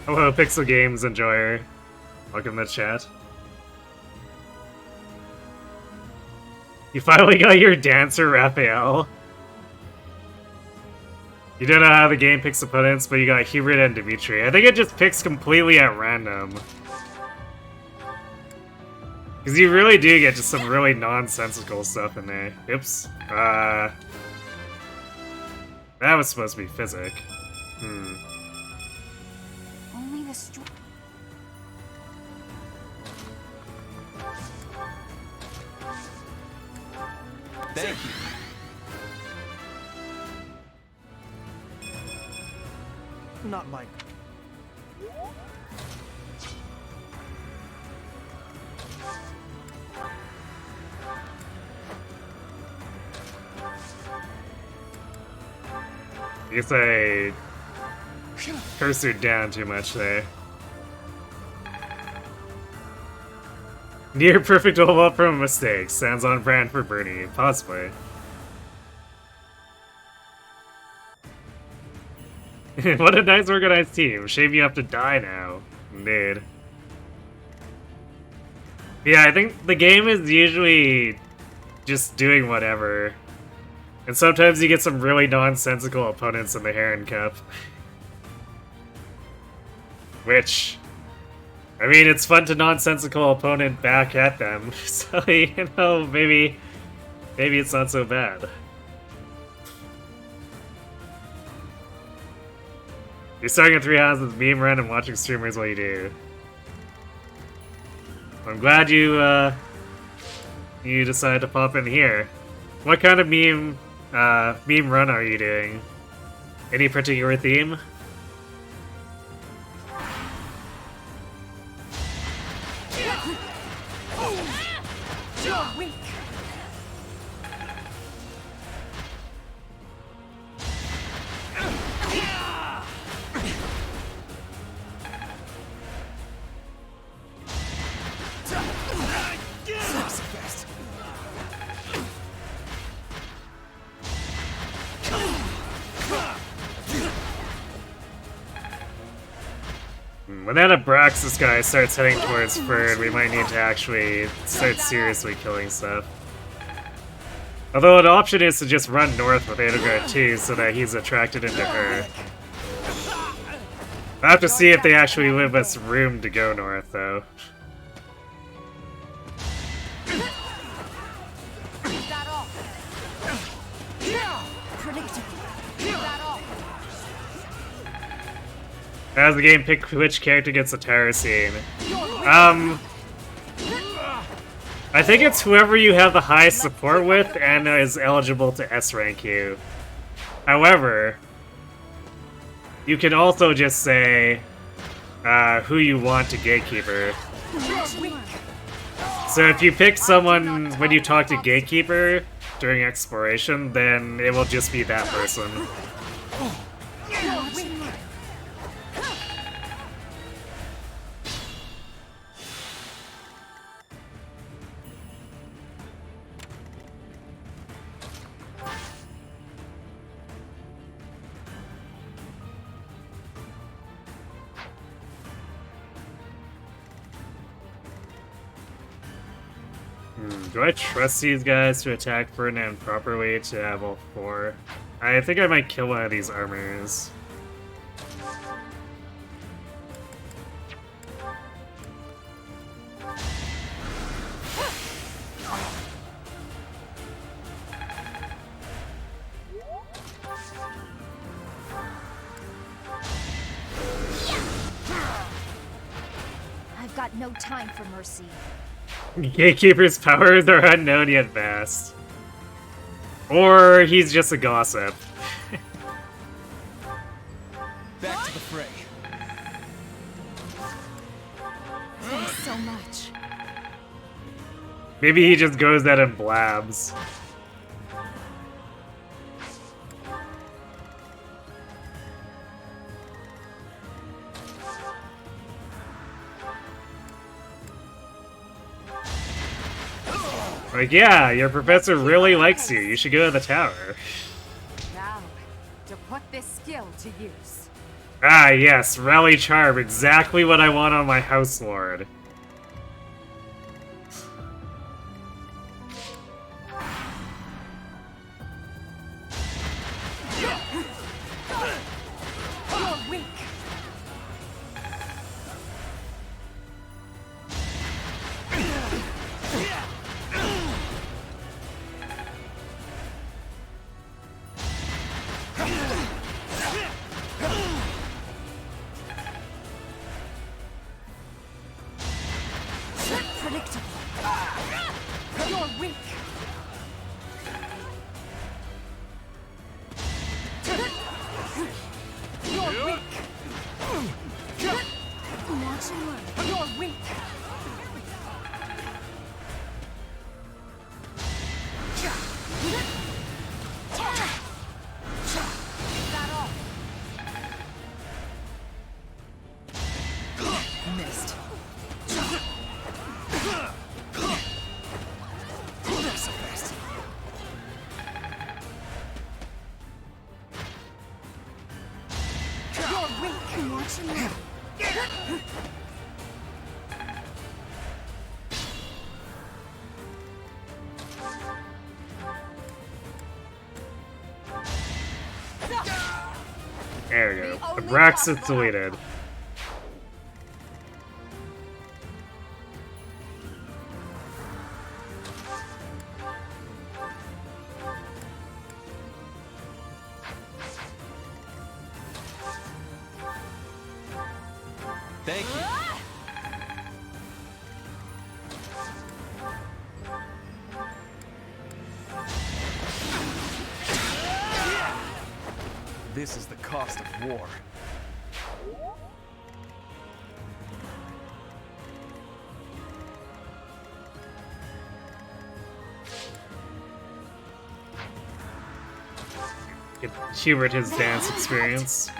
Hello, Pixel Games enjoyer. Welcome to chat. You finally got your dancer, Raphael. You don't know how the game picks opponents, but you got Hubert and Dimitri. I think it just picks completely at random. Because you really do get just some really nonsensical stuff in there. Oops. That was supposed to be Physic. Only the strong. Thank you. Not Mike. I guess I cursored down too much there. Near perfect hold up from a mistake. Sounds on brand for Bernie. Possibly. What a nice organized team. Shame you have to die now. Indeed. Yeah, I think the game is usually just doing whatever. And sometimes you get some really nonsensical opponents in the Heron Cup. Which, I mean, it's fun to nonsensical opponent back at them. So, you know, maybe it's not so bad. You're starting at 3 hours with meme run and watching streamers while you do. I'm glad you decided to pop in here. What kind of meme run are you doing? Any particular theme? When that Abraxas guy starts heading towards Ferd, we might need to actually start seriously killing stuff. Although an option is to just run north with Edelgard too, so that he's attracted into her. I have to see if they actually leave us room to go north, though. As the game, pick which character gets the tower scene. I think it's whoever you have the highest support with and is eligible to S rank you. However, you can also just say who you want to gatekeeper. So if you pick someone when you talk to gatekeeper during exploration, then it will just be that person. Do I trust these guys to attack Ferdinand properly to have all 4? I think I might kill one of these armors. I've got no time for mercy. Gatekeeper's powers are unknown yet vast. Or he's just a gossip. Back to the fray. Thanks so much. Maybe he just goes out and blabs. Like, yeah, your professor really likes you. You should go to the tower. Now, to put this skill to use. Ah, yes, Rally Charm. Exactly what I want on my House Lord. You're weak. Predictable. You're weak. You're weak. Watch and learn. You're weak. That all. Missed. So fast. You're weak. Watch and learn. There we go. Abraxas deleted. Thank you. This is the cost of war. Get Hubert his dance experience.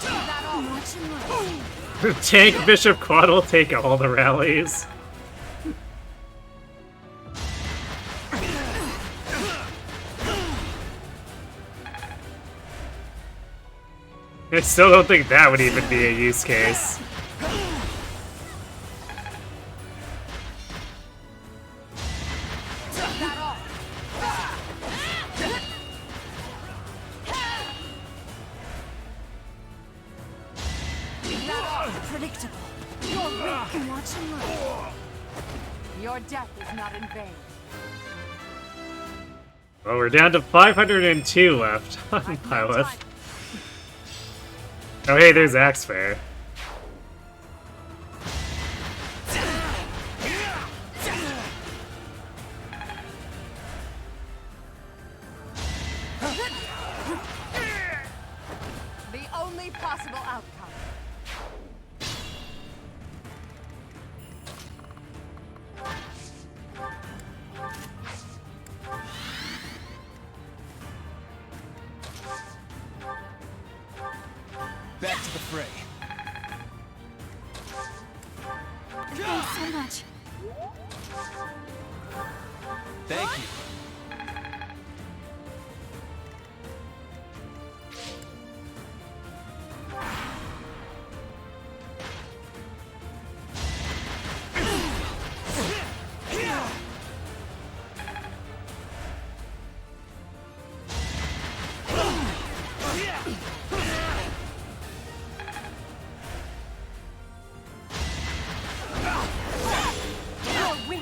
Watch and learn. Tank Bishop Quad will take all the rallies. I still don't think that would even be a use case. Predictable. You're weak. Watch and learn. Your death is not in vain. Well, we're down to 502 left on Byleth. Oh, hey, there's Axe Fair. The only possible outcome. Back to the fray. Thanks so much. Thank you. You're weak.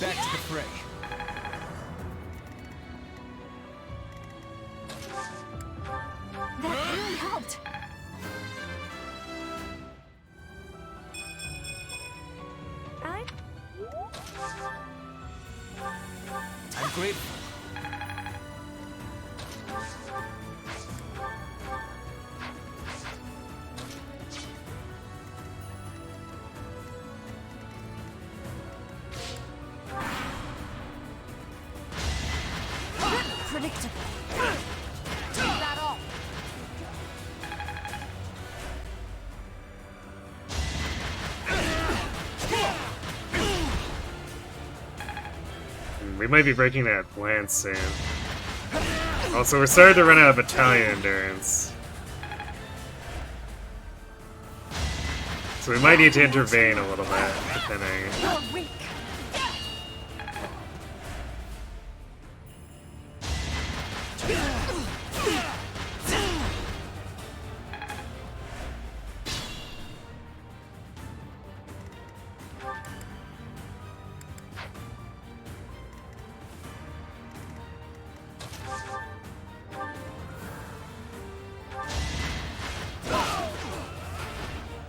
Back to the fray. That really helped. I'm grateful. Predictable. Is that all? We might be breaking that lance soon. Also, we're starting to run out of battalion endurance. So we might need to intervene a little bit, depending. You're weak.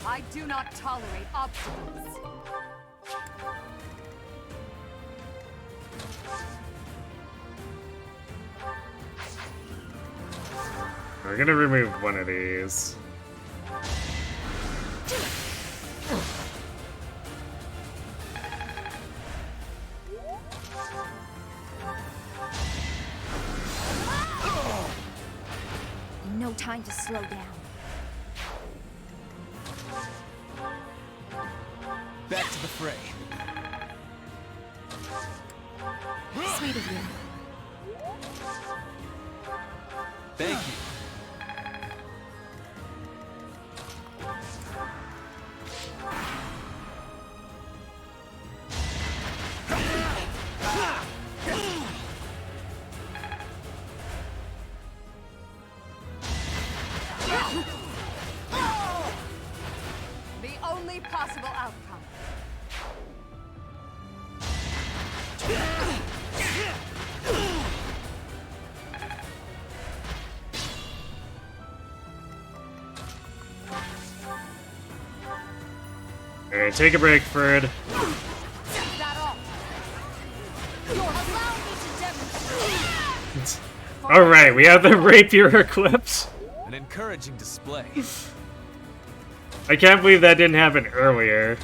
I do not tolerate obstacles. We're gonna remove one of these. No time to slow down. Back to the fray. Sweet of you. Thank you. The only possible outcome. Alright, take a break, Ferd. Is that all? Allow me to demonstrate. Alright, we have the rapier equipped. An encouraging display. I can't believe that didn't happen earlier.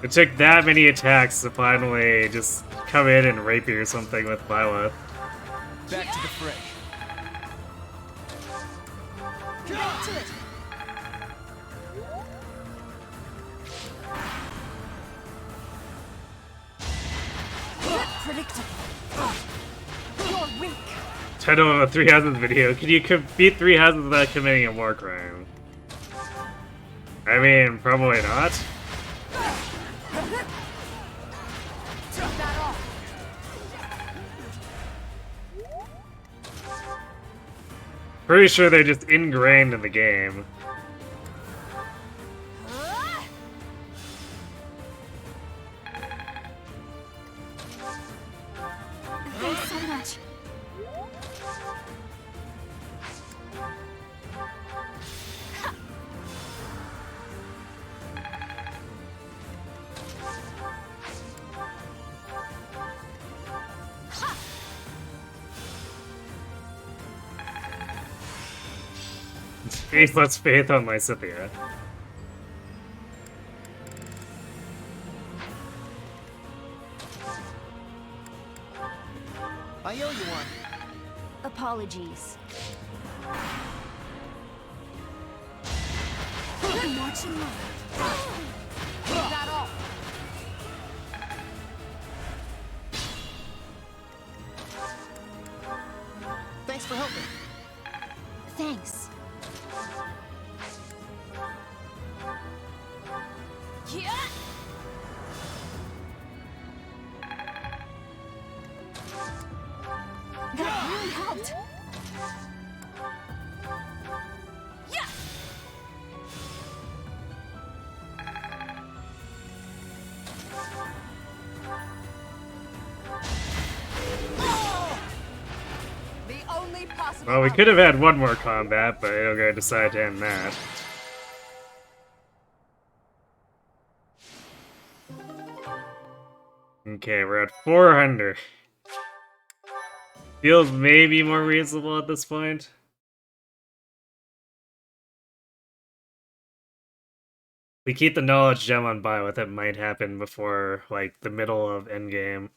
It took that many attacks to finally just come in and rapier something with Byleth. Back to the fray. Right to it. Predictable. You're weak. Title of a Three Houses video. Can you beat Three Houses without committing a war crime? I mean, probably not. Took that off. Pretty sure they're just ingrained in the game. Thanks so much. Faithless faith on Lysithia. I owe you one. Apologies. I'm watching you. That all. Thanks for helping. Thanks. Yeah. That really helped. Yeah. Oh! The only possible. Well, we could have had one more combat, but Edelgard decided to end that. Okay, we're at 400. Feels maybe more reasonable at this point. We keep the knowledge gem on by what that might happen before, like, the middle of endgame.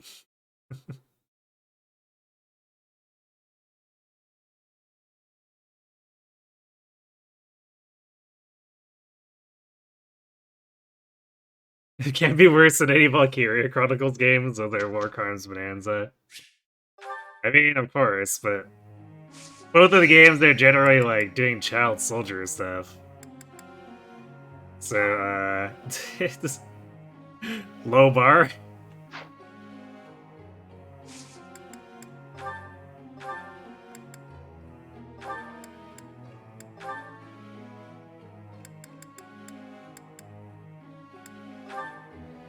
It can't be worse than any Valkyria Chronicles games with their War Crimes Bonanza. I mean, of course, but both of the games, they're generally, like, doing child soldier stuff. So, low bar.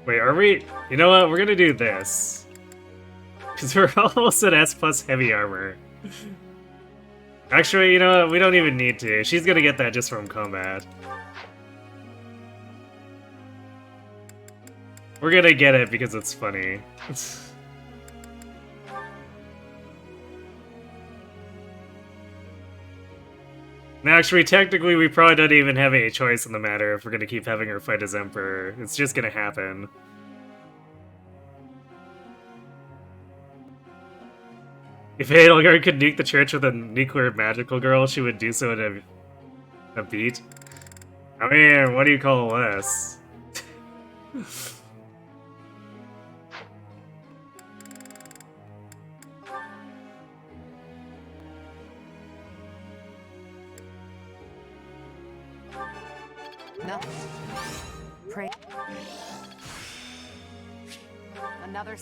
Wait, are we? You know what? We're gonna do this. Because we're almost at S plus heavy armor. Actually, you know what? We don't even need to. She's gonna get that just from combat. We're gonna get it because it's funny. Now, actually, technically, we probably don't even have any choice in the matter if we're gonna keep having her fight as Emperor. It's just gonna happen. If Edelgard could nuke the church with a nuclear magical girl, she would do so in a beat. I mean, what do you call this? No. Pray. Another.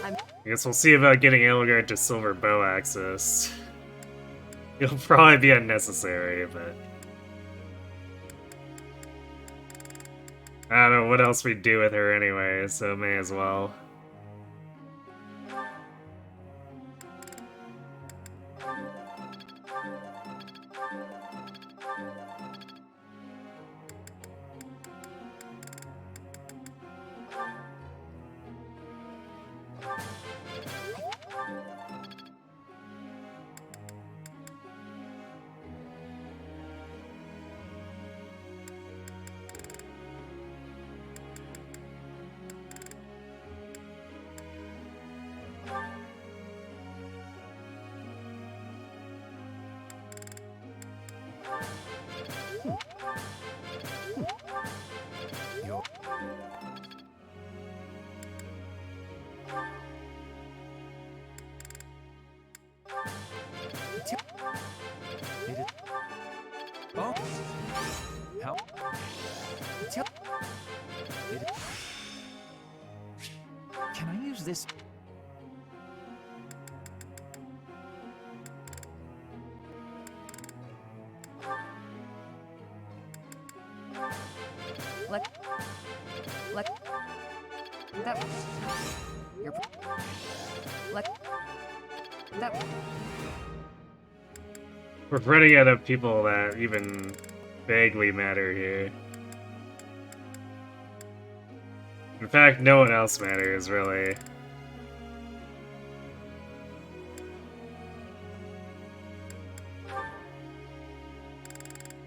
I guess we'll see about getting Edelgard to silver bow access. It'll probably be unnecessary, but I don't know what else we'd do with her anyway, so may as well. Oh. Help. Can I use this? Let that. You're. Let that. We're running out of people that even vaguely matter here. In fact, no one else matters, really.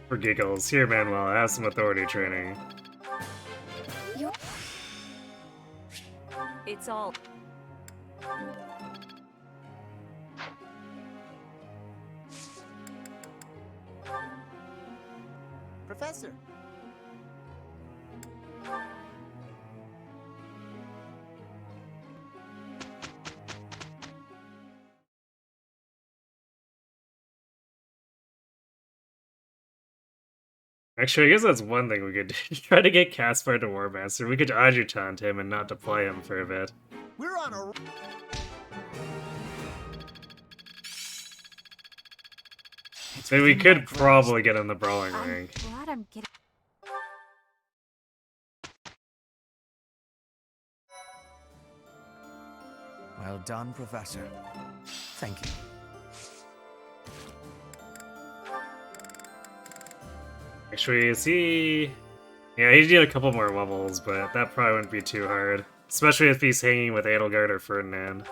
For giggles, here, Manuel, have some authority training. It's all. Professor. Actually, I guess that's one thing we could do. Try to get Caspar to War Master. We could adjutant him and not deploy him for a bit. We're on a. So we could probably get in the brawling rank. I'm glad I'm getting. Well done, Professor. Thank you. Actually, is he... Yeah, he'd need a couple more levels, but that probably wouldn't be too hard. Especially if he's hanging with Edelgard or Ferdinand.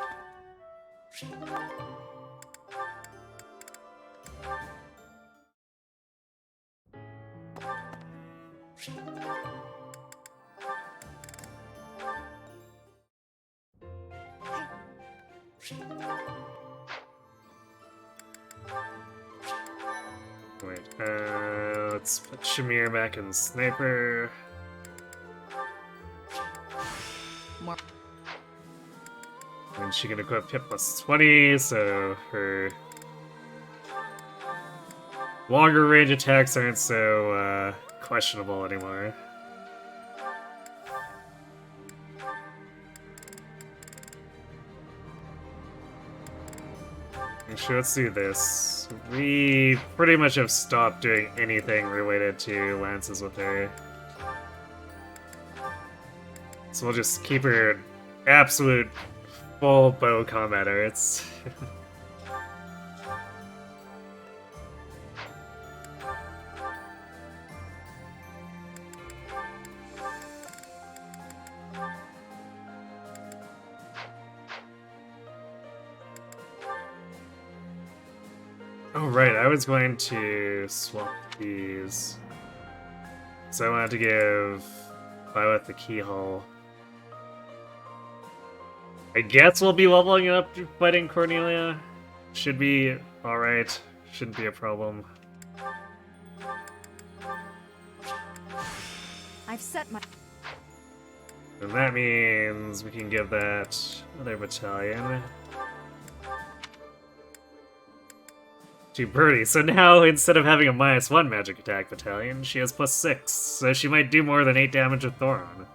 Wait, let's put Shamir back in Sniper. More. And she can equip hit plus 20, so her longer range attacks aren't so questionable anymore. Actually, let's do this. We pretty much have stopped doing anything related to lances with her. So we'll just keep her absolute full bow combat arts. Oh right, I was going to swap these. So I wanted to give Violet the keyhole. I guess we'll be leveling up fighting Cornelia. Should be alright. Shouldn't be a problem. I've set my. And that means we can give that other battalion to Birdie. So now, instead of having a -1 magic attack battalion, she has +6. So she might do more than 8 damage with Thoron.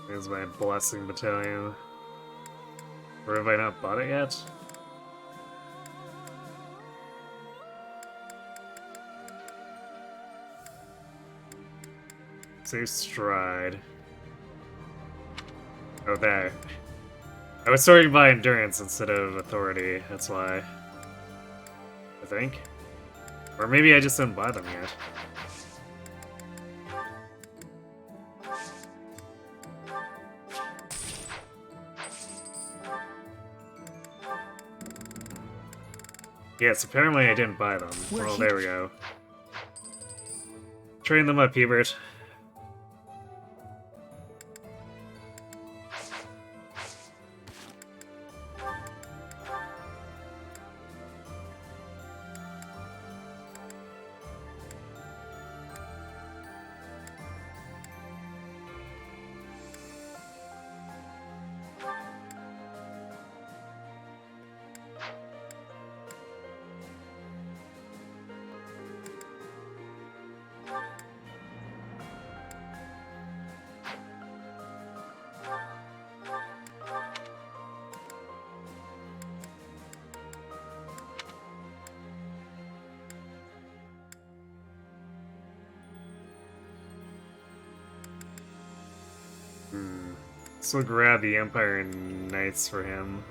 Here's my Blessing Battalion. Or have I not bought it yet? Say Stride. Oh, there. I was sorting by Endurance instead of Authority, that's why. I think. Or maybe I just didn't buy them yet. Yes, apparently I didn't buy them. Well, there we go. Train them up, Hubert. So grab the Empire Knights for him.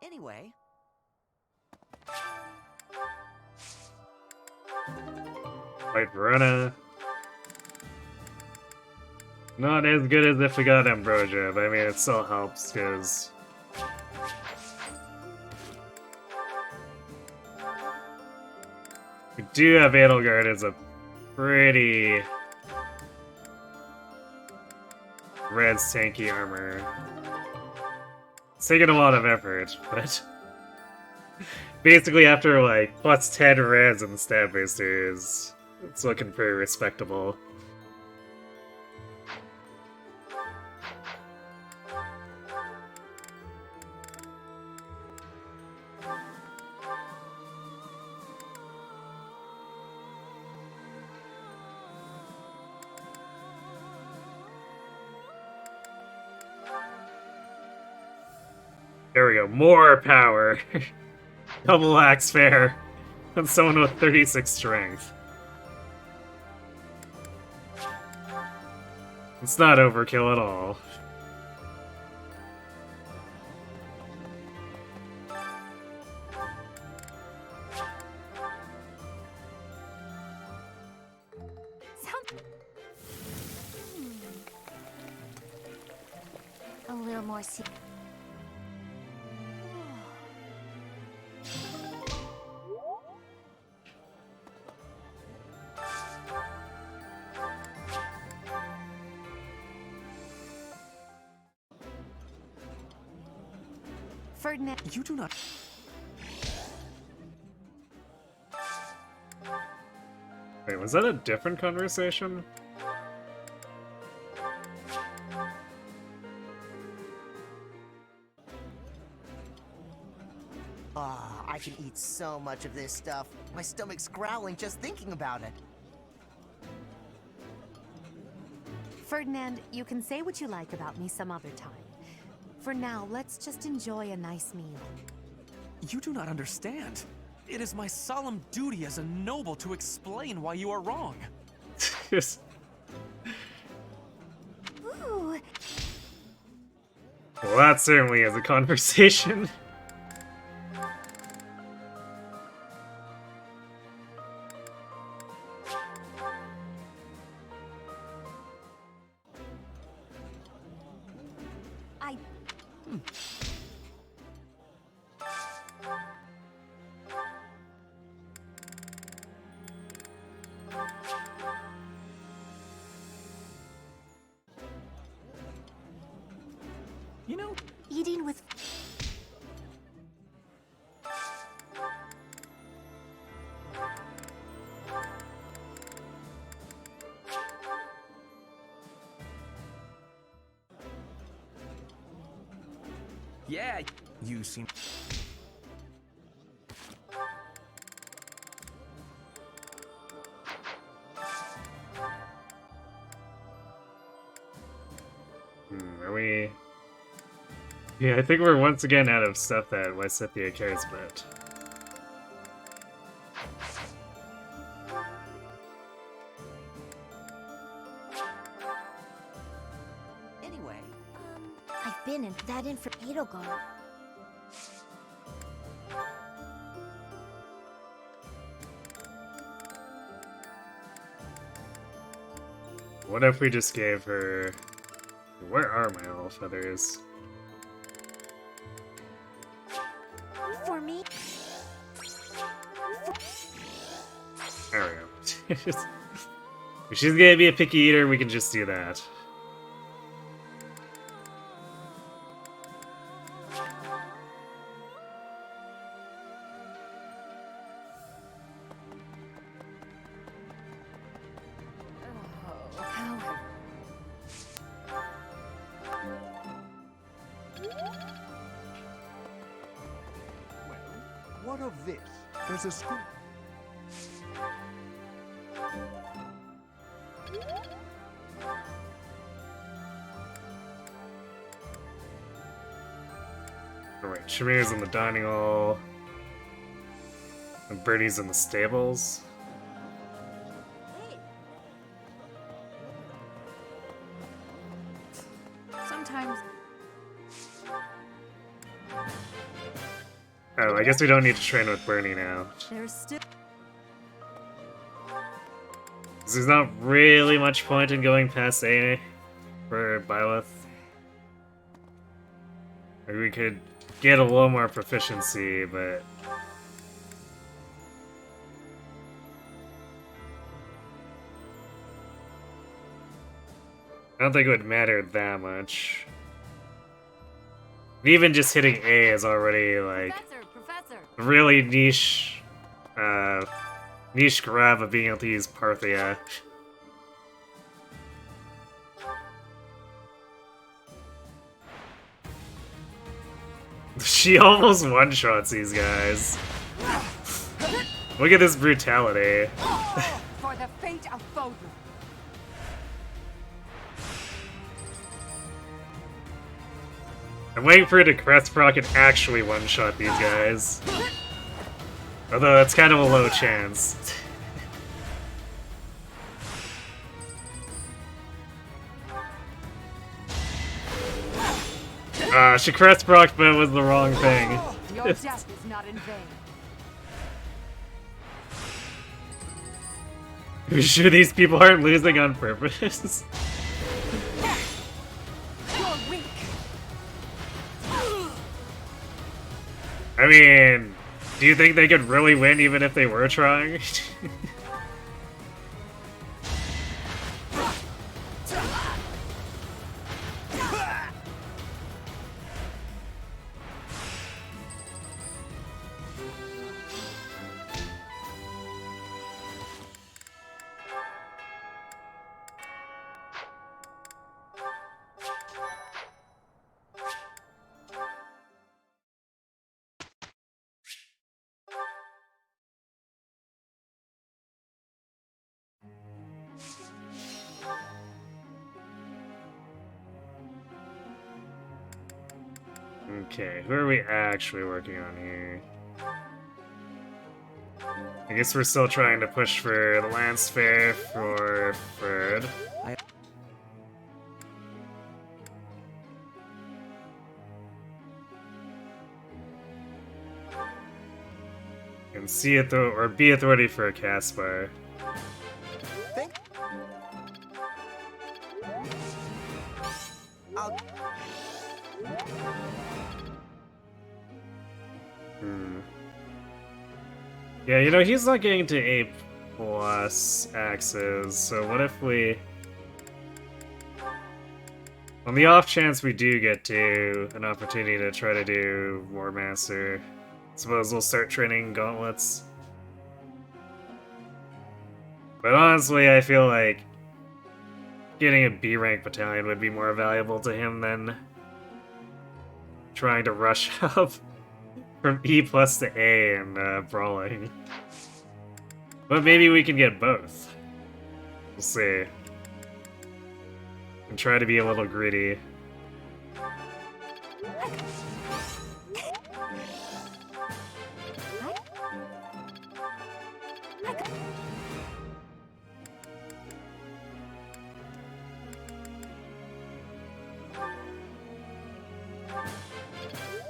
Anyway. Fight Verona. Not as good as if we got Ambrosia, but I mean, it still helps, because... we do have Edelgard as a pretty... Red's tanky armor. It's taken a lot of effort, but... basically after, like, plus 10 Reds and stab boosters, it's looking pretty respectable. There we go, more power! Double axe fair on someone with 36 strength. It's not overkill at all. A little more Ferdinand. You do not. Wait, was that a different conversation? Ah, I can eat so much of this stuff. My stomach's growling just thinking about it. Ferdinand, you can say what you like about me some other time. For now, let's just enjoy a nice meal. You do not understand. It is my solemn duty as a noble to explain why you are wrong. Yes. Ooh. Well, that certainly is a conversation. You know, Eating with... Yeah, you seem... Are we... Yeah, I think we're once again out of stuff that Lysithea cares about. been in that for Edelgard. What if we just gave her... Where are my owl feathers? For me? There we go. If she's gonna be a picky eater, we can just do that. What of this? There's a school. Alright, Shamir's in the dining hall. And Bernie's in the stables. Sometimes. Oh, I guess we don't need to train with Bernie now. There's still. There's not really much point in going past A for Byleth. Maybe we could get a little more proficiency, but... I don't think it would matter that much. Even just hitting A is already, like, Professor. really niche, niche grab of being able to use Parthia. She almost one-shots these guys. Look at this brutality. For the fate of Fodor. I'm waiting for it to crest proc and actually one-shot these guys. Although that's kind of a low chance. She crest proc, but it was the wrong thing. Your death is not in vain. You sure these people aren't losing on purpose? You're weak. I mean, do you think they could really win even if they were trying? Okay, who are we actually working on here? I guess we're still trying to push for the Lance Fair for Ferd. And or B Authority for Caspar. Yeah, you know, he's not getting to A+ axes, so what if we... On the off chance we do get to an opportunity to try to do War Master, suppose we'll start training gauntlets. But honestly, I feel like getting a B rank battalion would be more valuable to him than trying to rush up from E+ to A and brawling. But maybe we can get both. We'll see. And try to be a little greedy.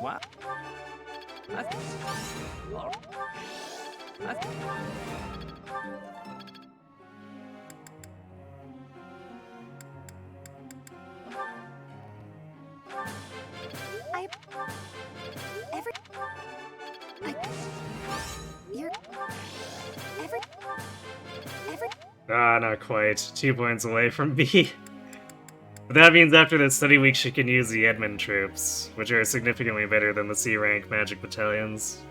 Wow. Ah, not quite. 2 points away from B. But that means after the study week she can use the Edmund troops, which are significantly better than the C-rank magic battalions.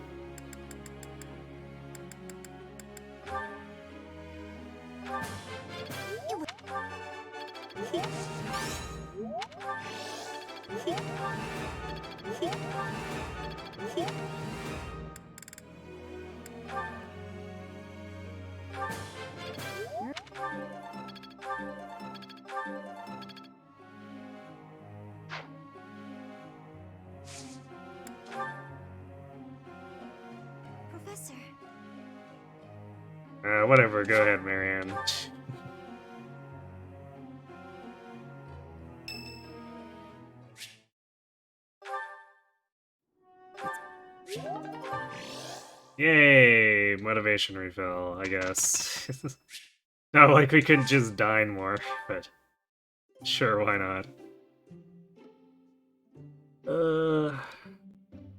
Professor. Whatever, go ahead, Marianne. Yay! Motivation refill, I guess. Not like we could just dine more, but sure, why not? I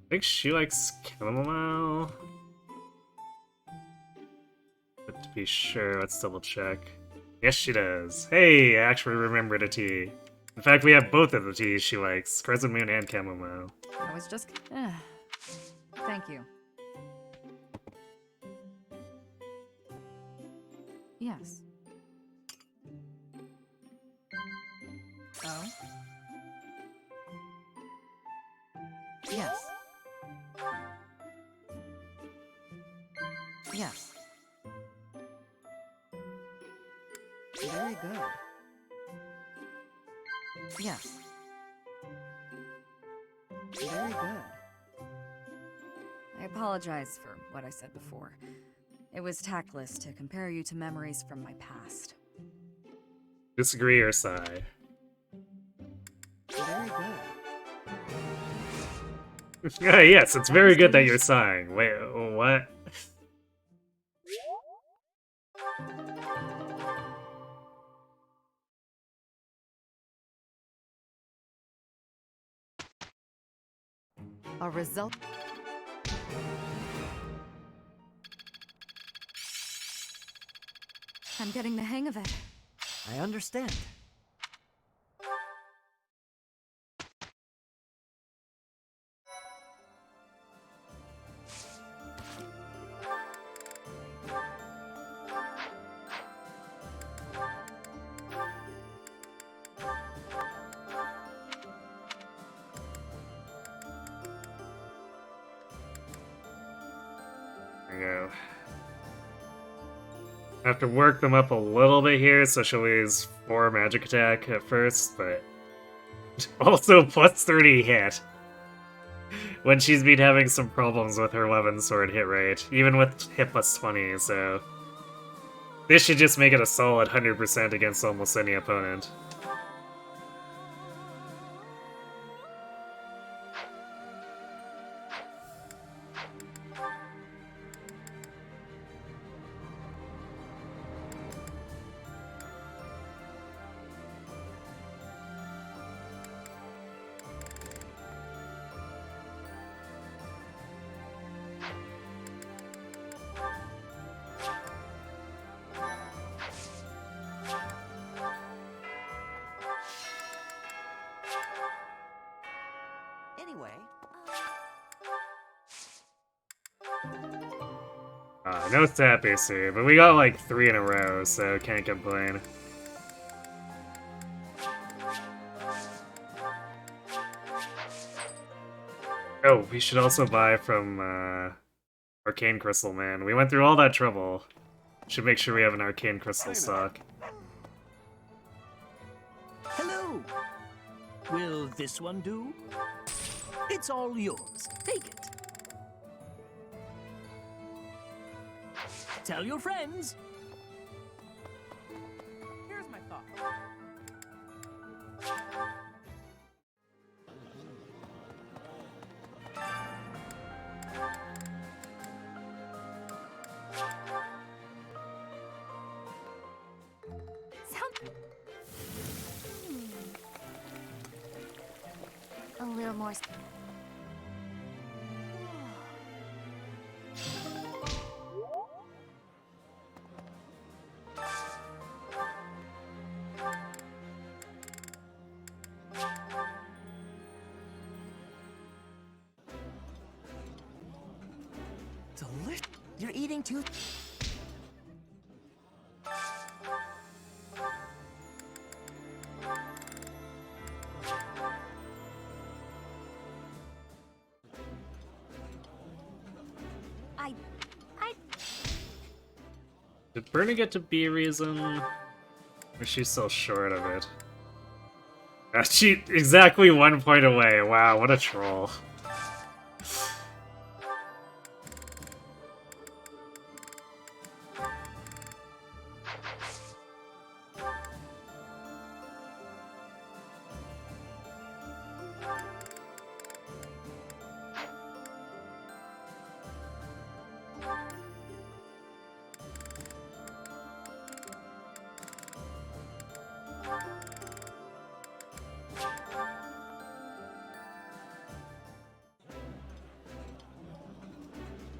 think she likes chamomile. But to be sure, let's double check. Yes, she does. Hey, I actually remembered a tea. In fact, we have both of the teas she likes, Crescent Moon and chamomile. I was just... Thank you. Yes. Oh? Yes. Yes. Very good. Yes. Very good. I apologize for what I said before. It was tactless to compare you to memories from my past. Disagree or sigh? Very good. Yes, it's very good that you're sighing. Wait, what? A result. I'm getting the hang of it. I understand. There we go. I have to work them up a little bit here, so she'll lose 4 magic attack at first, but also plus 30 hit. When she's been having some problems with her 11 sword hit rate, even with hit plus 20, so this should just make it a solid 100% against almost any opponent. Anyway. No stat booster, but we got like 3 in a row, so can't complain. Oh, we should also buy from Arcane Crystal, man. We went through all that trouble. Should make sure we have an Arcane Crystal stock. Hello! Will this one do? It's all yours. Take it. Tell your friends. Here's my thought. you're more. Delicious. You're eating too. Did Bernie get to be a reason? Or is she still short of it? She exactly 1 point away. Wow, what a troll.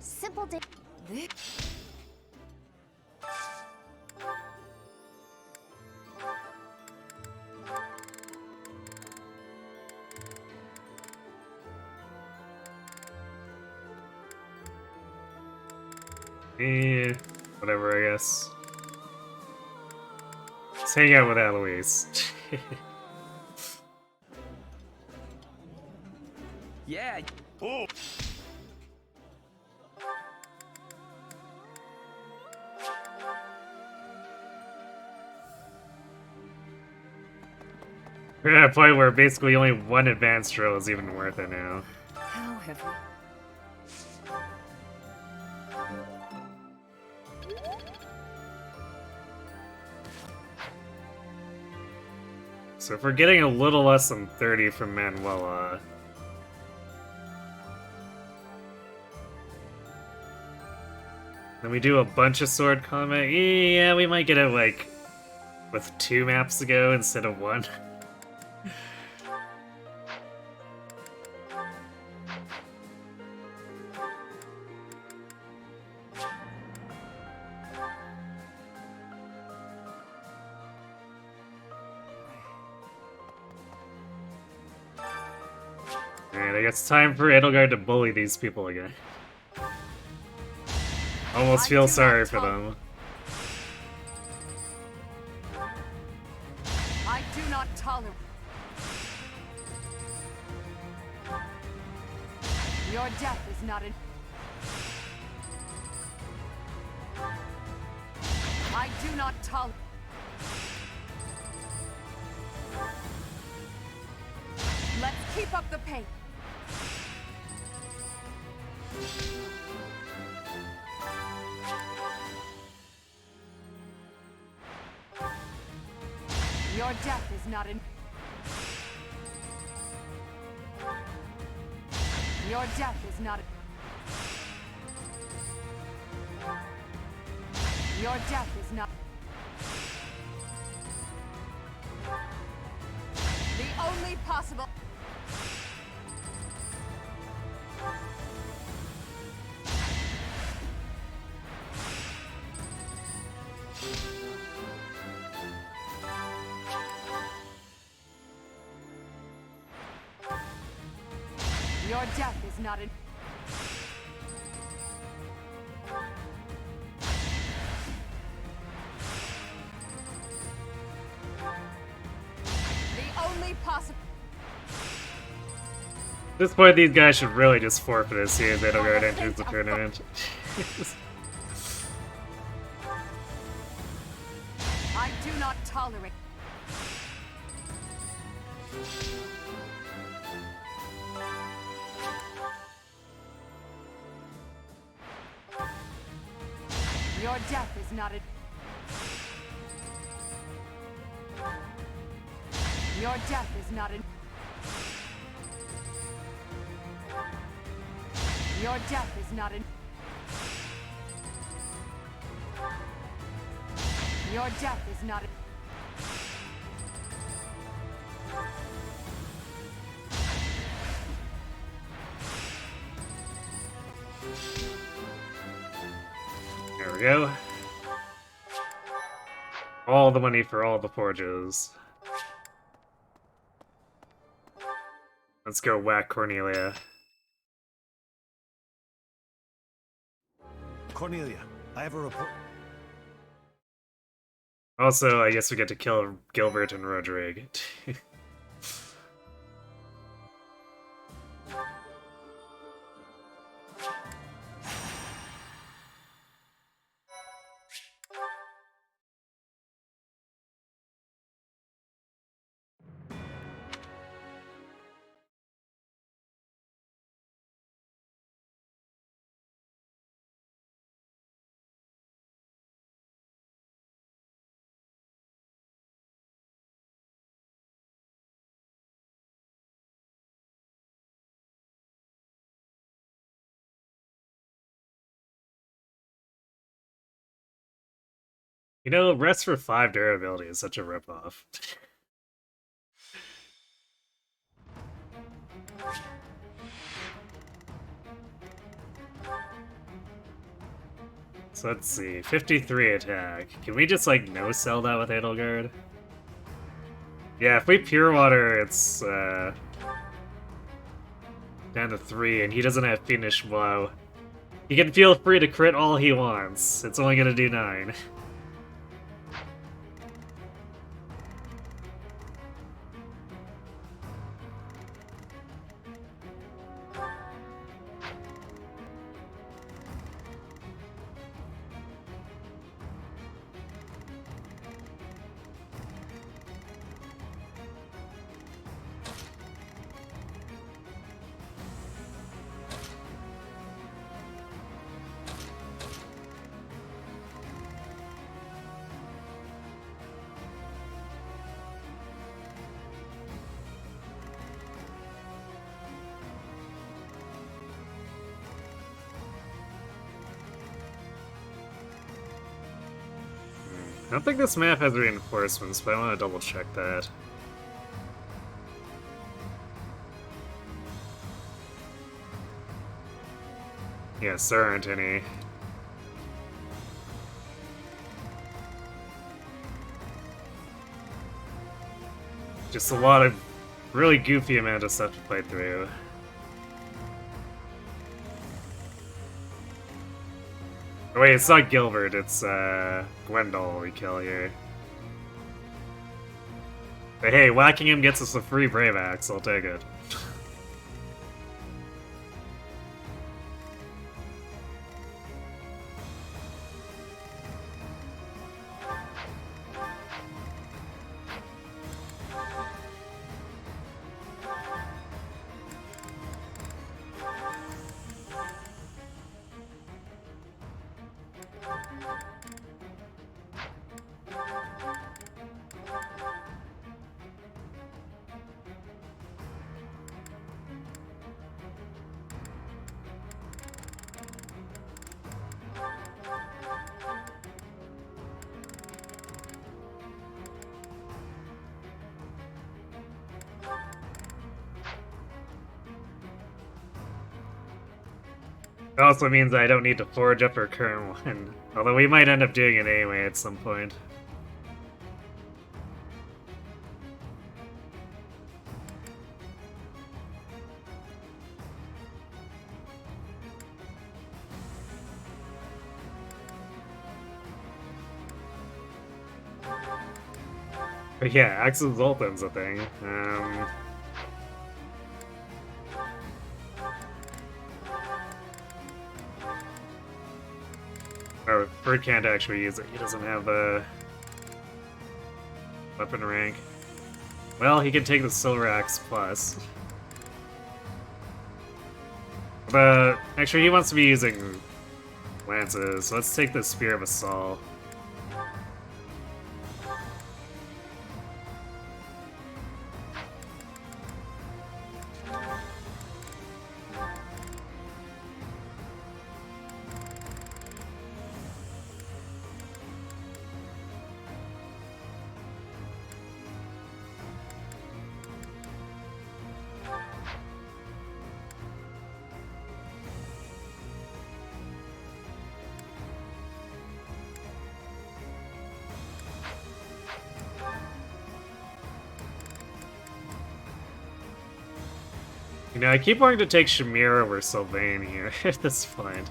Simple day. Whatever, I guess. Let's hang out with Eloise. Yeah. Oh. We're at a point where basically only one advanced drill is even worth it now. How have we? So if we're getting a little less than 30 from Manuela... then we do a bunch of sword combat, yeah, we might get it, like, with 2 maps to go instead of 1. Alright, I guess it's time for Edelgard to bully these people again. Almost feel sorry for them. I do not tolerate. Your death is not an. I do not tolerate. Let's keep up the pace. Your death is not in. Your death is not. Your death is not. The only possible. Your death is not in. The only possible. At this point, these guys should really just forfeit as soon as Edelgard enters the tournament. I do not tolerate. Your death is not a. Your death is not a. Your death is not a. Your death is not a. There we go. All the money for all the forges. Let's go whack Cornelia. Cornelia, I have a report. Also, I guess we get to kill Gilbert and Rodrigue. You know, rest for 5 durability is such a ripoff. So let's see, 53 attack. Can we just, like, no-sell that with Edelgard? Yeah, if we Pure Water, it's, down to 3, and he doesn't have Fiendish Blow. He can feel free to crit all he wants. It's only gonna do 9. I don't think this map has reinforcements, but I want to double check that. Yes, there aren't any. Just a lot of really goofy amount of stuff to play through. Oh, wait, it's not Gilbert, it's Gwendol we kill here. But hey, whacking him gets us a free Brave Axe, I'll take it. It also means I don't need to forge up our current one, although we might end up doing it anyway at some point. But yeah, Axel Zoltan's a thing. Oh, Bird can't actually use it. He doesn't have a weapon rank. Well, he can take the Silver Axe Plus. But actually, he wants to be using lances, so let's take the Spear of Assault. You know, I keep wanting to take Shamir over Sylvain here at this point.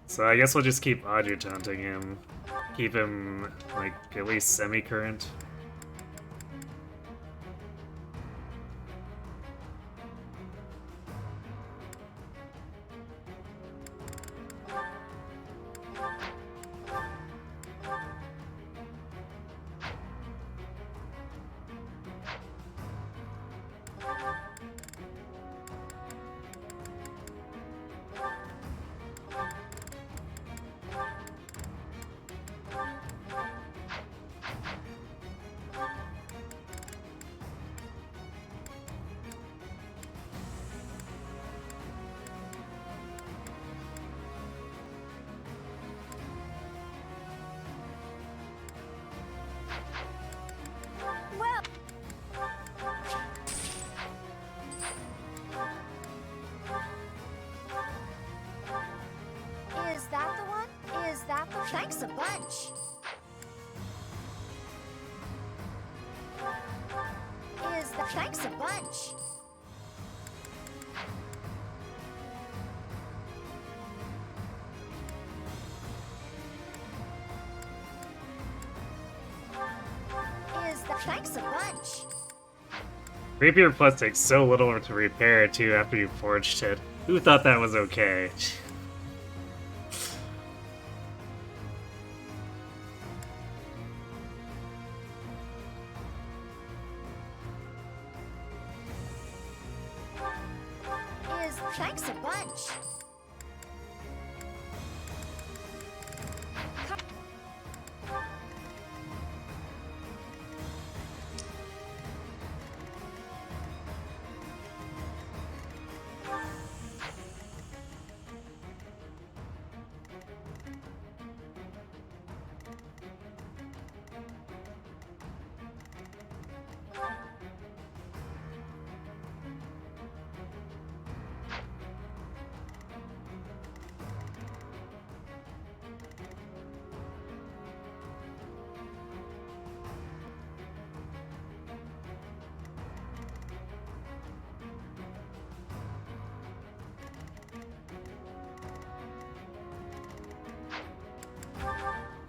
So I guess we'll just keep adjutanting him. Keep him, like, at least semi-current. Is that the one? Is that the... Thanks a bunch. Is that... Thanks a bunch. Is that... Thanks a bunch. Rapier Plus takes so little to repair, too, after you forged it. Who thought that was okay? Is... Thanks a bunch.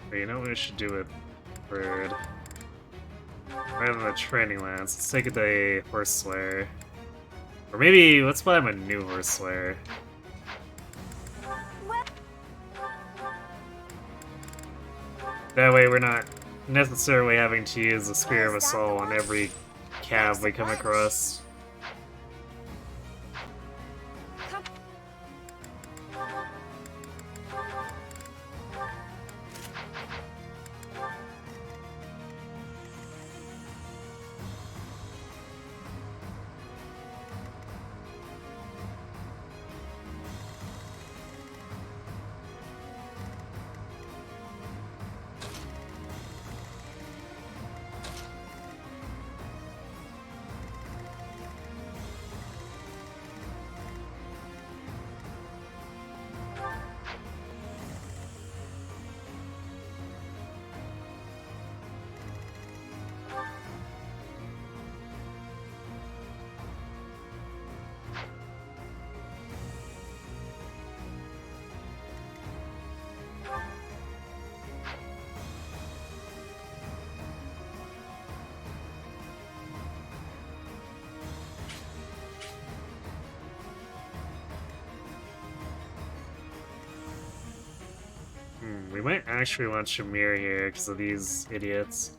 But you know what we should do with Bird? Rather than the training lance, let's take the Horse Slayer. Or maybe, let's buy him a new Horse Slayer. That way we're not necessarily having to use the Spear of Assault on every cab we come across. We might actually want Shamir here because of these idiots.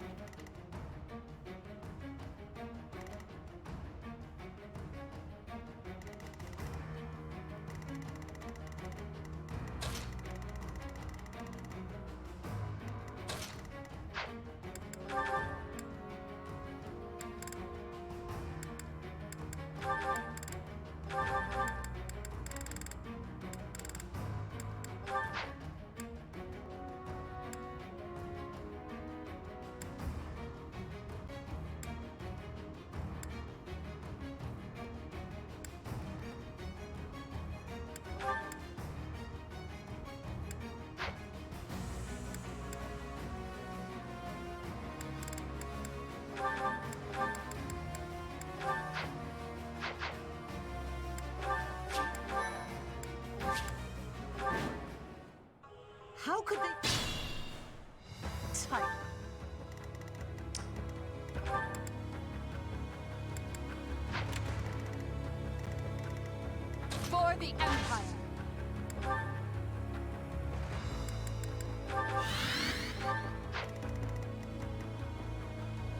the Empire.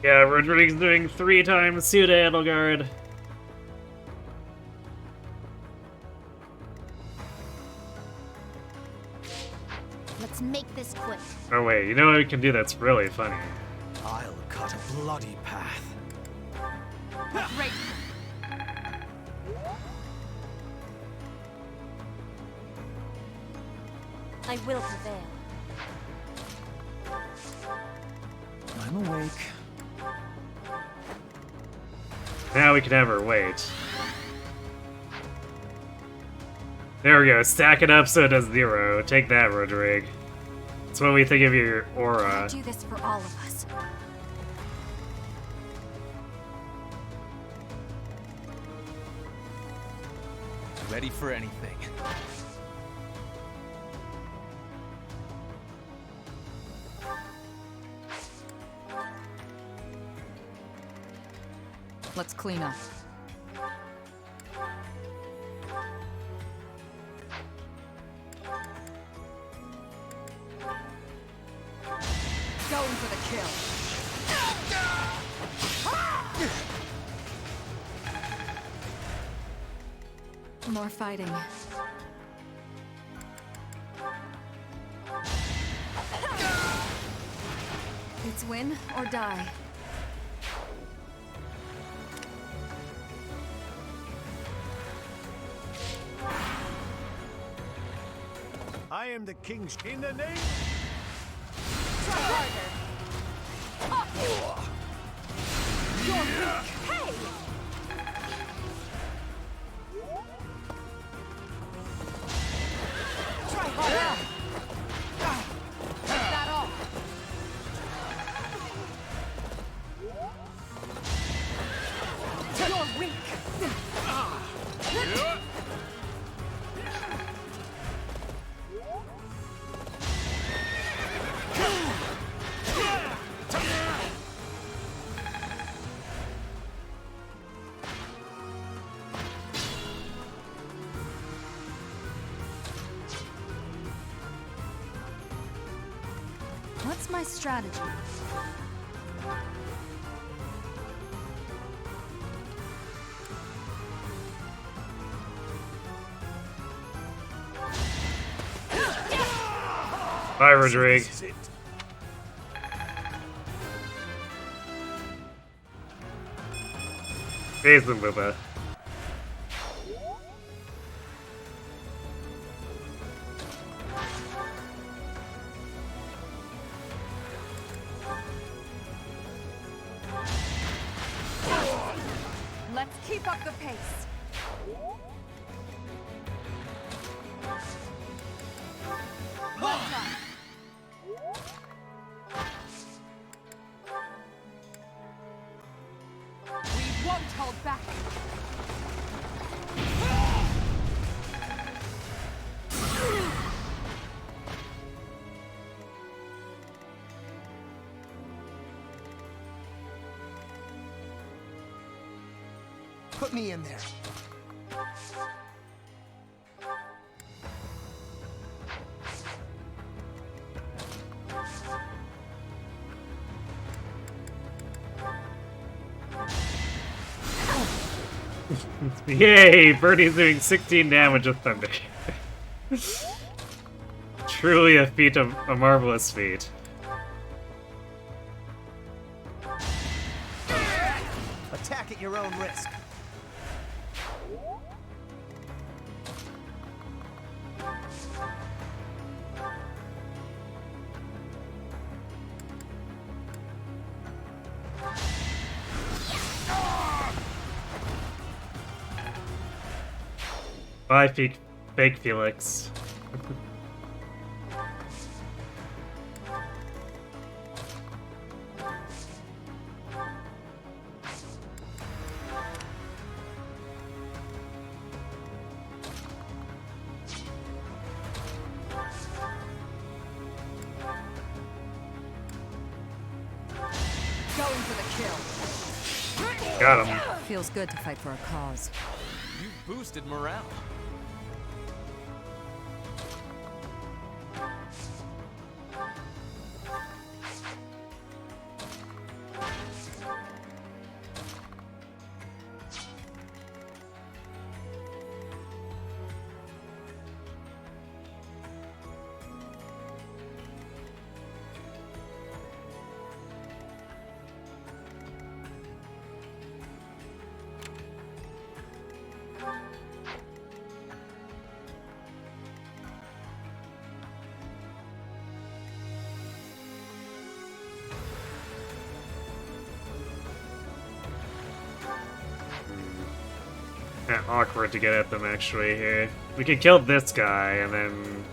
Yeah, Rodrigue's doing 3 times Suda Edelgard. Let's make this quick. Oh wait, you know what we can do that's really funny? I'll cut a bloody path. Great. I will prevail. I'm awake. Now we can have her wait. There we go, stack it up so it does 0. Take that, Rodrigue. That's what we think of your aura. I do this for all of us. Ready for anything. Let's clean up. Going for the kill. More fighting. It's win or die. I am the king's in the name. Try harder. You're weak. Hey! Try harder. Is that all? You're weak. What's my strategy? Bye, Rodrigue. Jason Lupa. Let's keep up the pace. Well done. We won't hold back. Put me in there. Yay! Birdie's doing 16 damage with thunder. Truly a marvelous feat. Attack at your own risk. Bye, fake Felix. Going for the kill. Got him. Feels good to fight for a cause. You boosted morale. Kinda awkward to get at them actually here. We could kill this guy and then...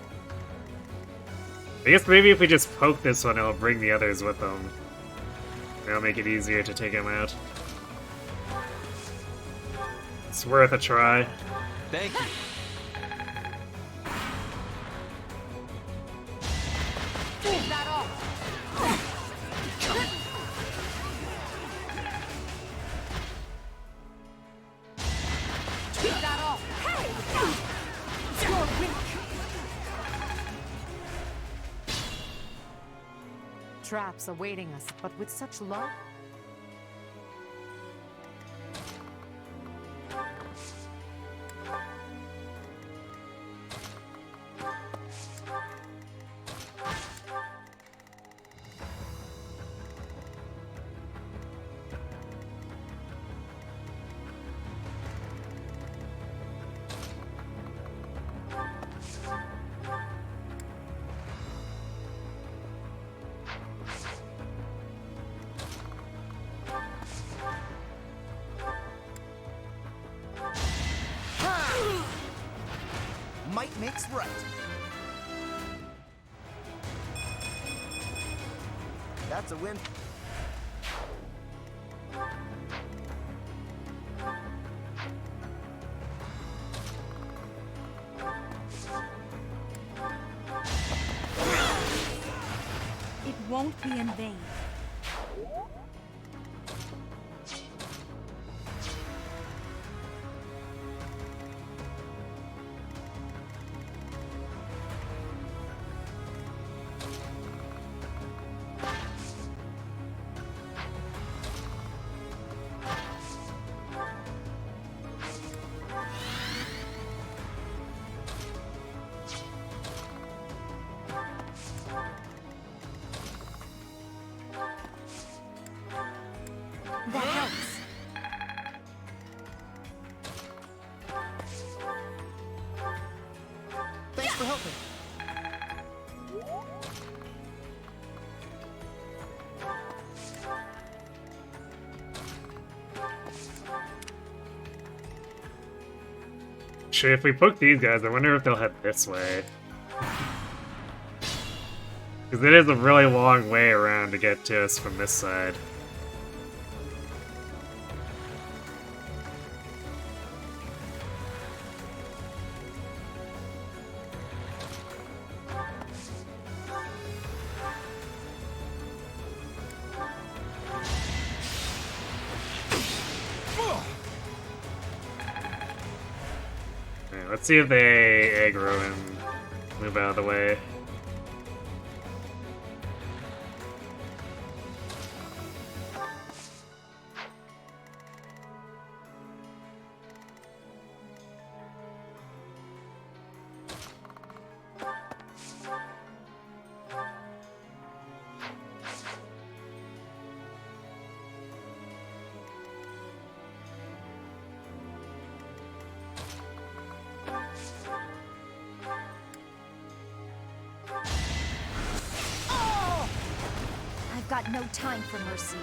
I guess maybe if we just poke this one, it'll bring the others with them. It'll make it easier to take him out. It's worth a try. Thank you. Keep that off. Keep that off. Hey! You're weak. Traps awaiting us, but with such love. Might makes right. That's a win. It won't be in vain. That helps. Thanks for helping. Actually, if we poke these guys, I wonder if they'll head this way. Because it is a really long way around to get to us from this side. Alright, let's see if they aggro and move out of the way. I've got no time for mercy.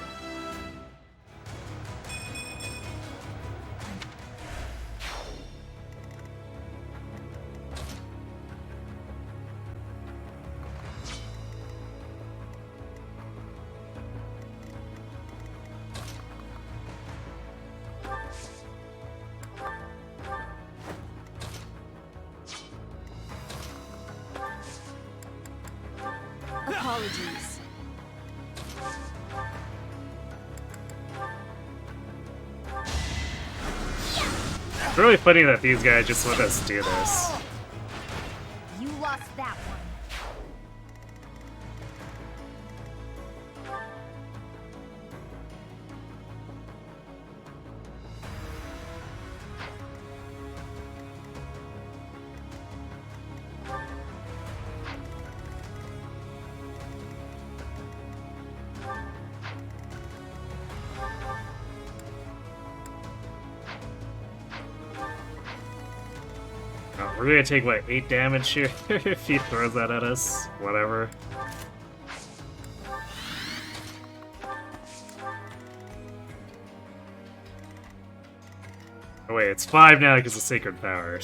Apologies. It's really funny that these guys just let us do this. You lost that one. Oh, we're gonna take, what, 8 damage here if he throws that at us? Whatever. Oh wait, it's 5 now because of Sacred Power.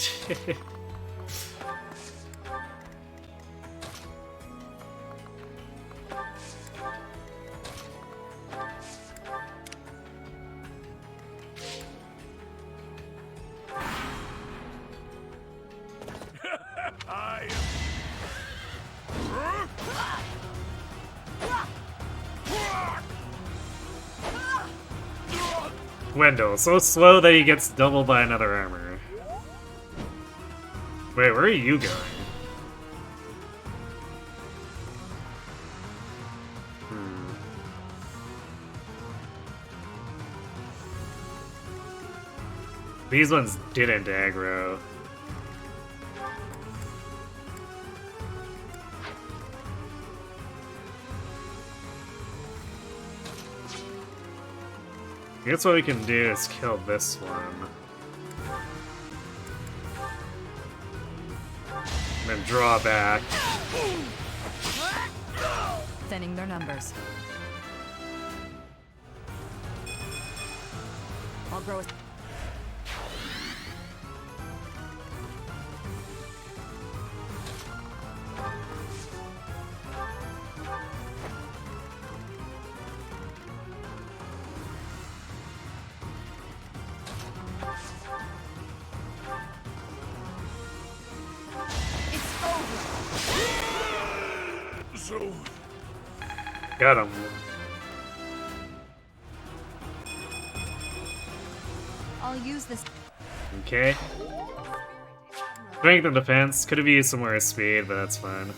Wendell, so slow that he gets doubled by another armor. Wait, where are you going? These ones didn't aggro. I guess what we can do is kill this one. And then draw back. Thinning their numbers. I'll grow a... Got him. I'll use this. Okay. Strength and defense. Could have used some more speed, but that's fine.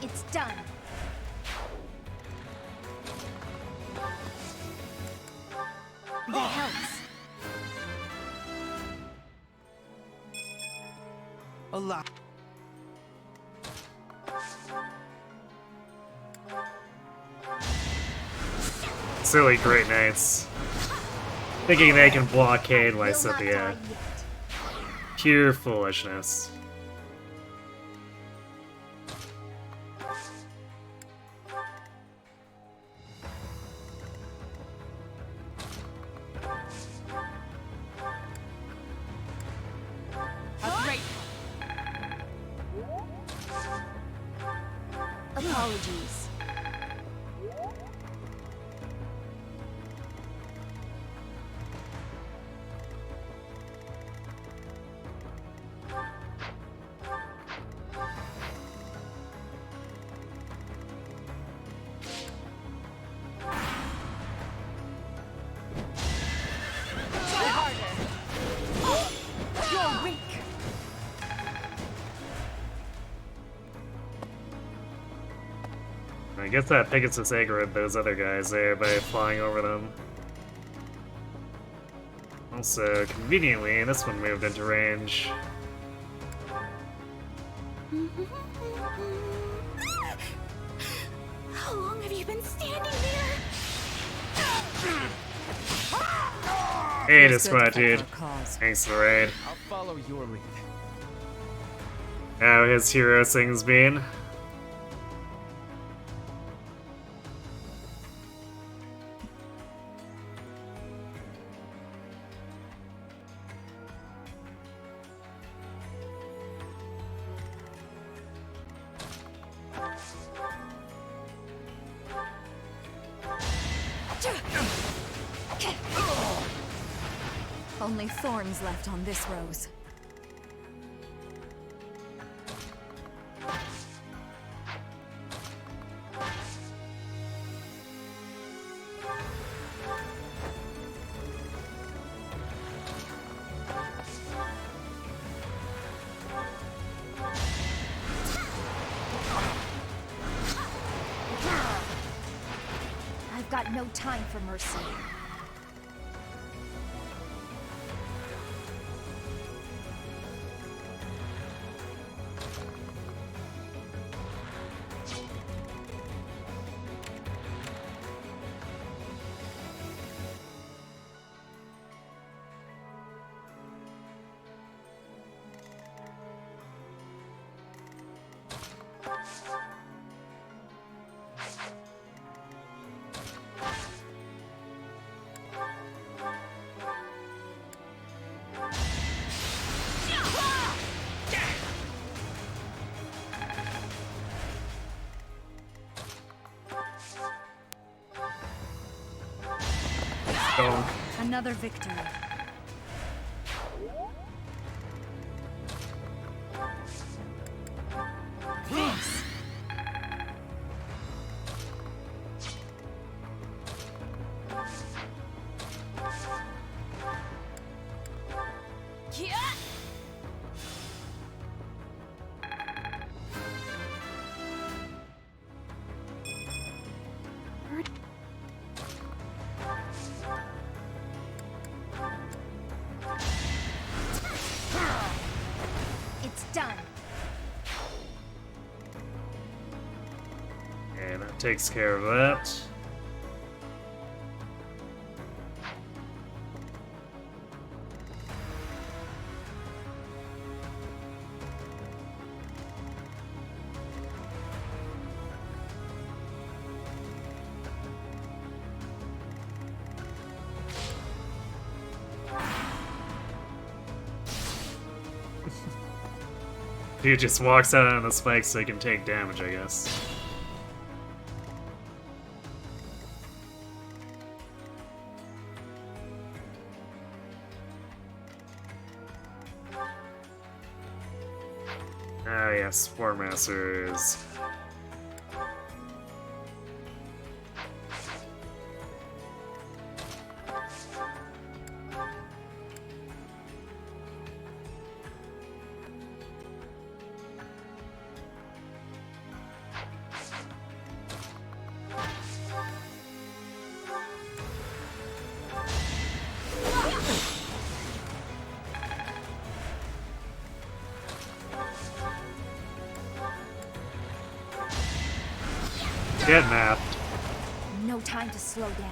It's done. That helps. Allah. Silly Great Knights. Thinking they can blockade Lysithea. Pure foolishness. Apologies. Try harder. You're weak. I guess that Pegasus aggroed those other guys there by flying over them. Also, conveniently, this one moved into range. How long have you been standing there? Hey, Discord, dude. Thanks for the raid. I'll follow your lead. How his hero things been? Only thorns left on this rose. I've got no time for mercy. Donk. Another victory. Thanks. Yeah. It's done. And that takes care of that. He just walks out on the spike so he can take damage, I guess. Ah, yes, Spore Masters. Get napped. No time to slow down.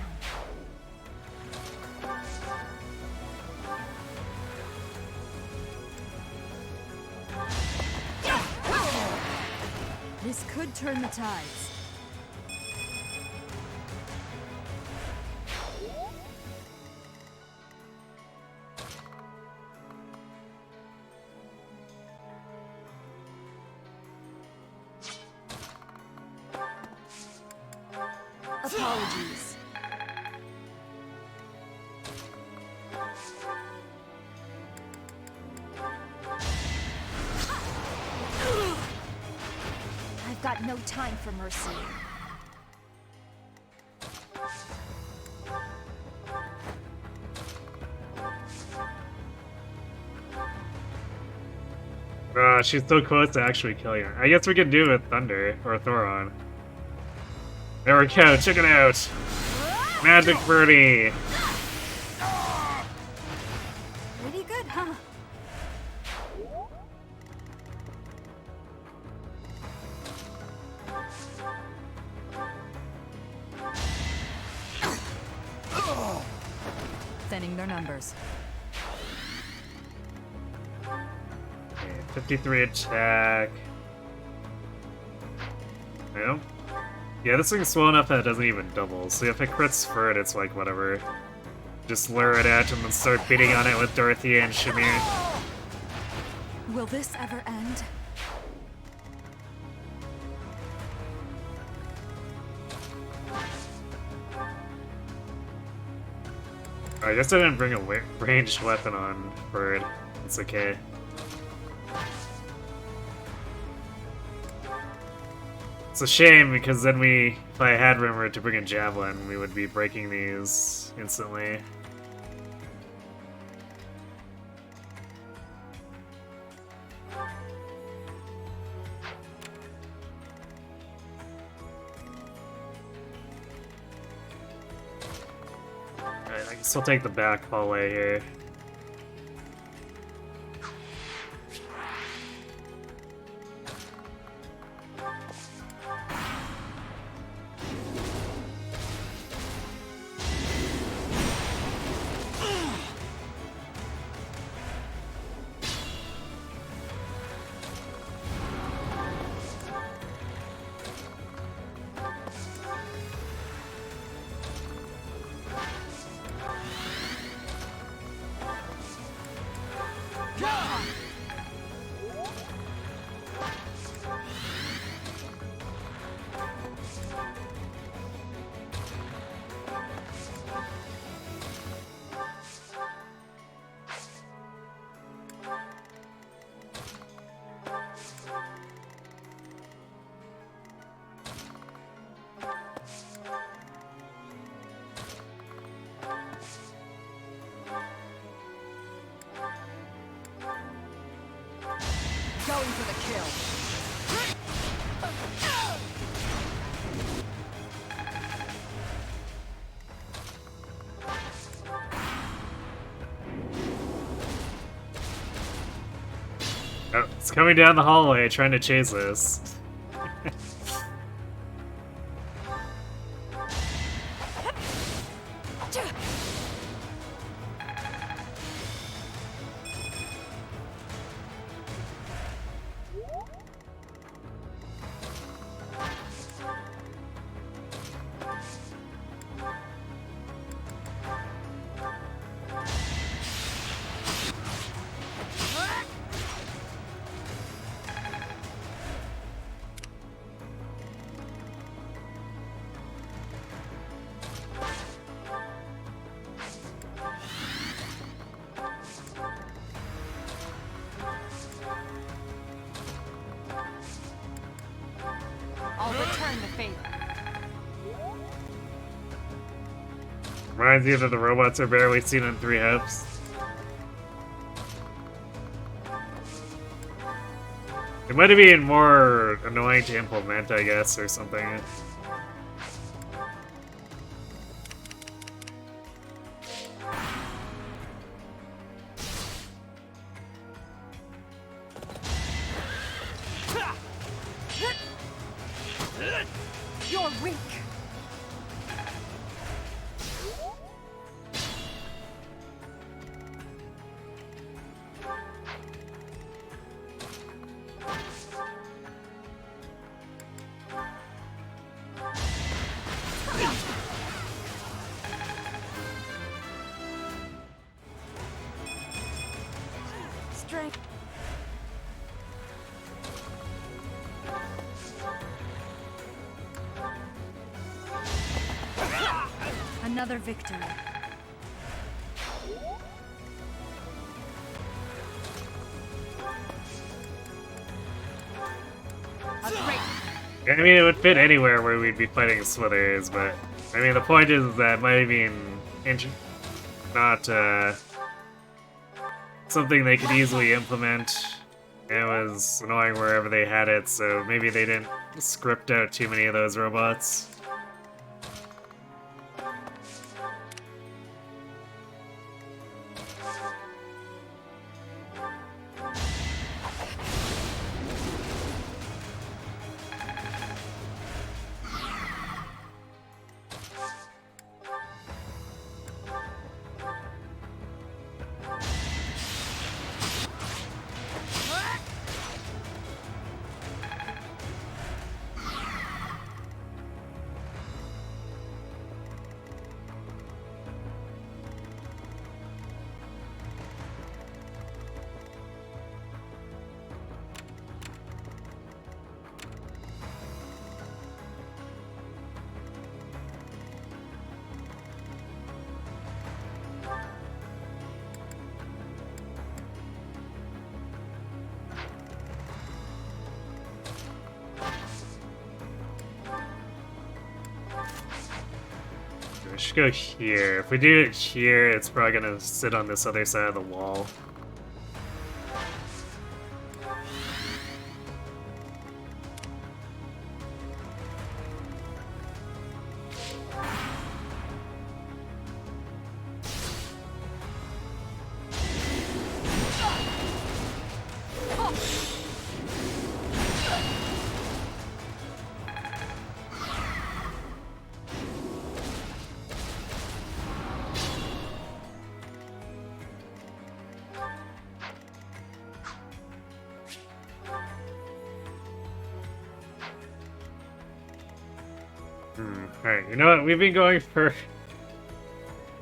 This could turn the tides. Apologies. I've got no time for mercy. She's so close to actually killing her. I guess we could do it with Thunder or Thoron. There we go, check it out! Magic Birdie! Pretty good, huh? Thinning their numbers. 53 attack. No? Yeah, this thing's slow enough that it doesn't even double, so if it crits for it, it's like, whatever. Just lure it out and then start beating on it with Dorothea and Shamir. Will this ever end? I guess I didn't bring a ranged weapon on Bird. It's okay. It's a shame, because then if I had Rimmer to bring a Javelin, we would be breaking these instantly. Alright, I can still take the back hallway here. Going for the kill. Oh, it's coming down the hallway trying to chase us. I'll return the favor. Reminds you that the robots are barely seen in 3 Fs. It might have been more annoying to implement, I guess, or something. You're weak. Strength. Another victory. I mean, it would fit anywhere where we'd be fighting Slithers, but I mean, the point is that it might have been not something they could easily implement. It was annoying wherever they had it, so maybe they didn't script out too many of those robots. We should go here. If we do it here, it's probably gonna sit on this other side of the wall. Alright, you know what? We've been going for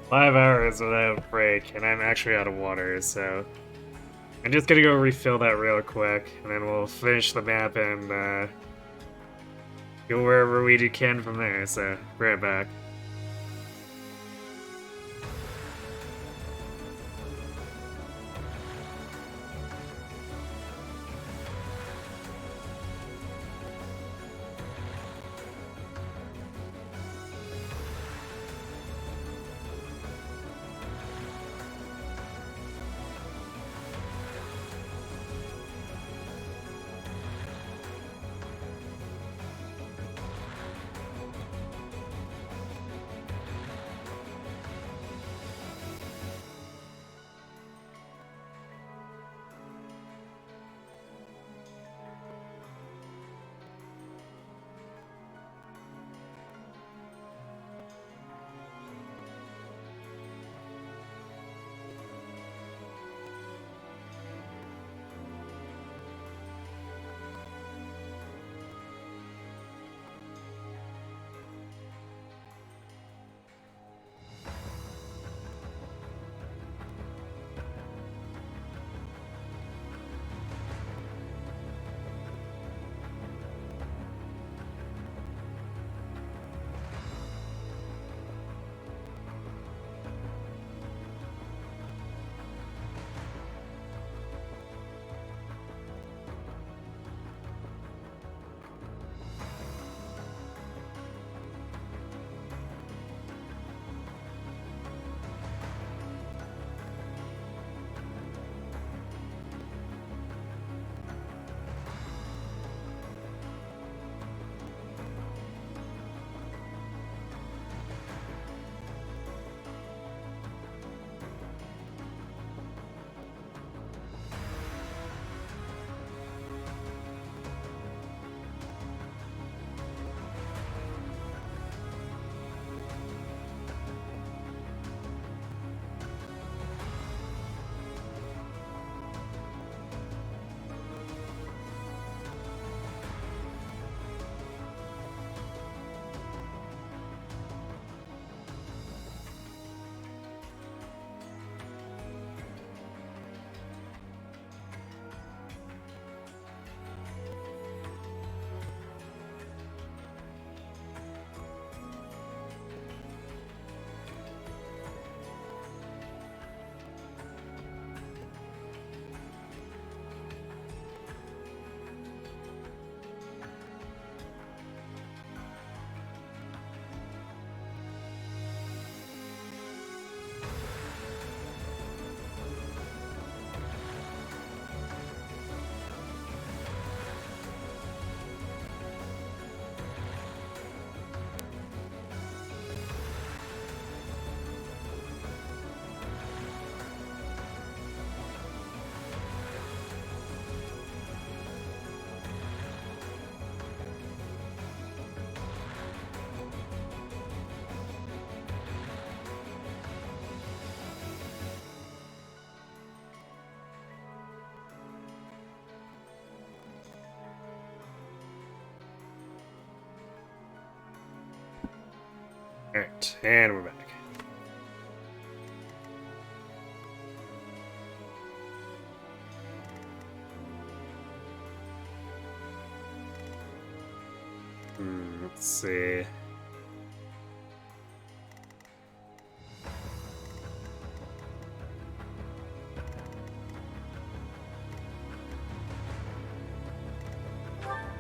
5 hours without a break, and I'm actually out of water, so I'm just gonna go refill that real quick, and then we'll finish the map and go wherever we can from there, so be right back. Alright, and we're back. Let's see.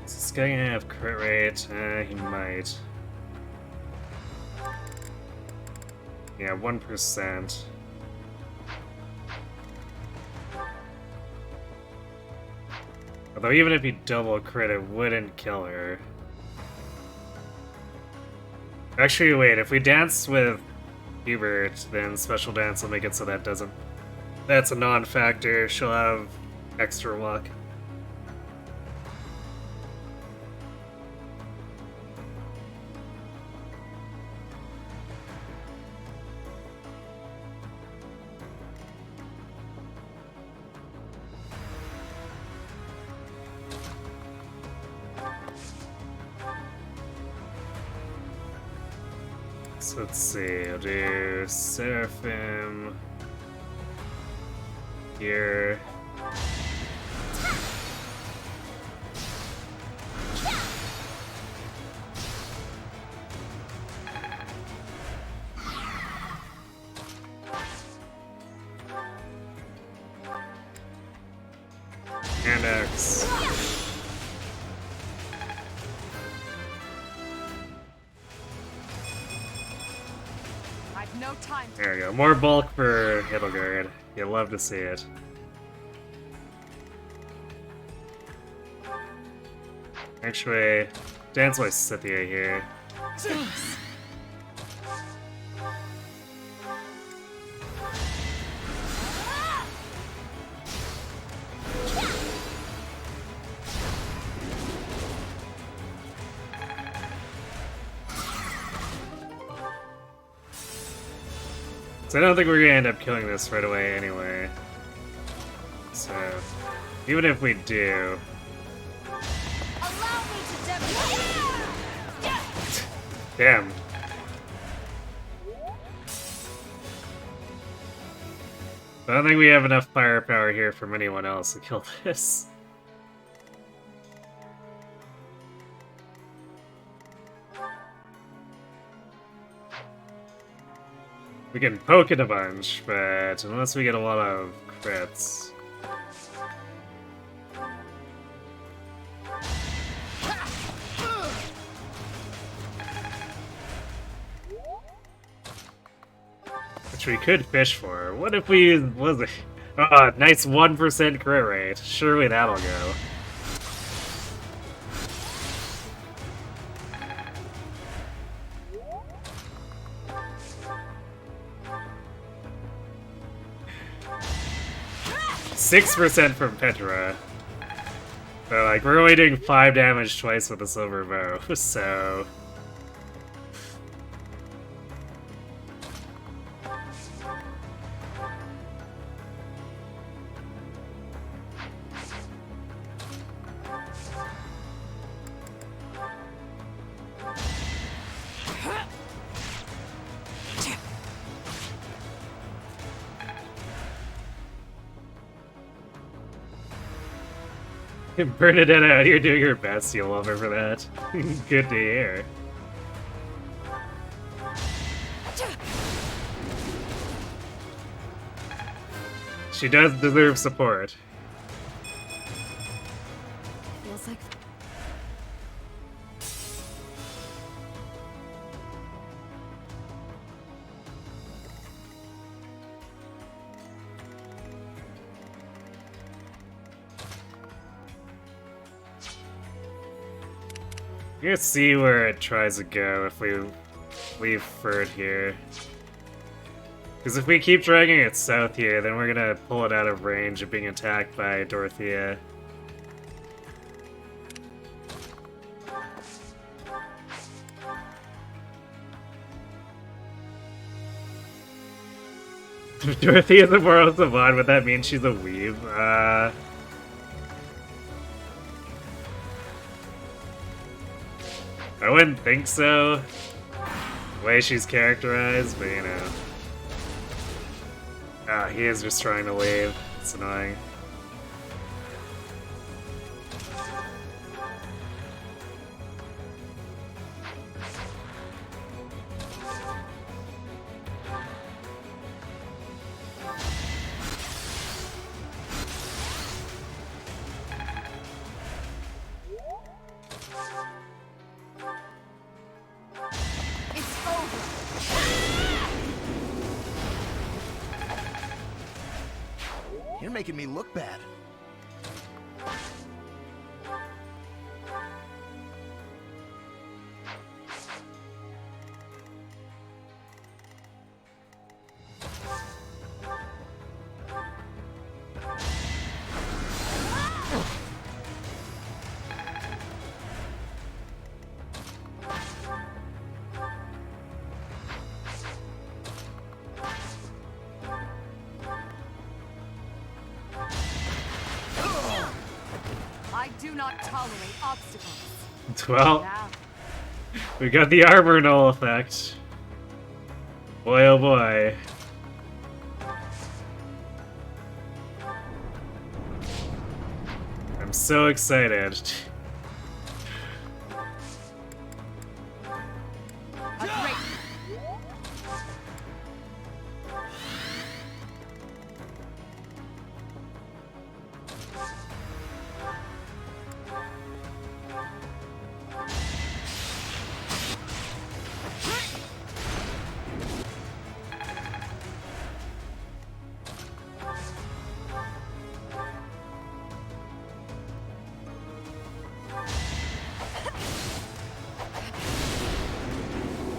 Is this guy gonna have crit rate? He might. Yeah, 1%. Although even if he double crit, it wouldn't kill her. Actually, wait, if we dance with Hubert, then Special Dance will make it so that doesn't... That's a non-factor, she'll have extra luck. So let's see, I'll do Seraphim here. And X. No time. There we go. More bulk for Hildegard. You'll love to see it. Actually, dance with Scythia here. Thanks. So I don't think we're gonna end up killing this right away anyway. So, even if we do... Allow me to demonstrate. Damn. I don't think we have enough firepower here from anyone else to kill this. We can poke it a bunch, but unless we get a lot of crits... Which we could fish for. What if we... was it? Oh, nice 1% crit rate. Surely that'll go. .6% from Petra. So, like, we're only doing 5 damage twice with a silver bow, so... Bernadetta, you're doing your best. You'll love her for that. Good to hear. She does deserve support. Feels like... Let's see where it tries to go if we leave Ferd here. Because if we keep dragging it south here, then we're gonna pull it out of range of being attacked by Dorothea. If Dorothea's a moral savant, would that mean she's a weeb? I wouldn't think so. The way she's characterized, but you know. Ah, he is just trying to leave. It's annoying. You're making me look bad. I do not tolerate obstacles. Well, we got the armor null effect. Boy, oh boy. I'm so excited.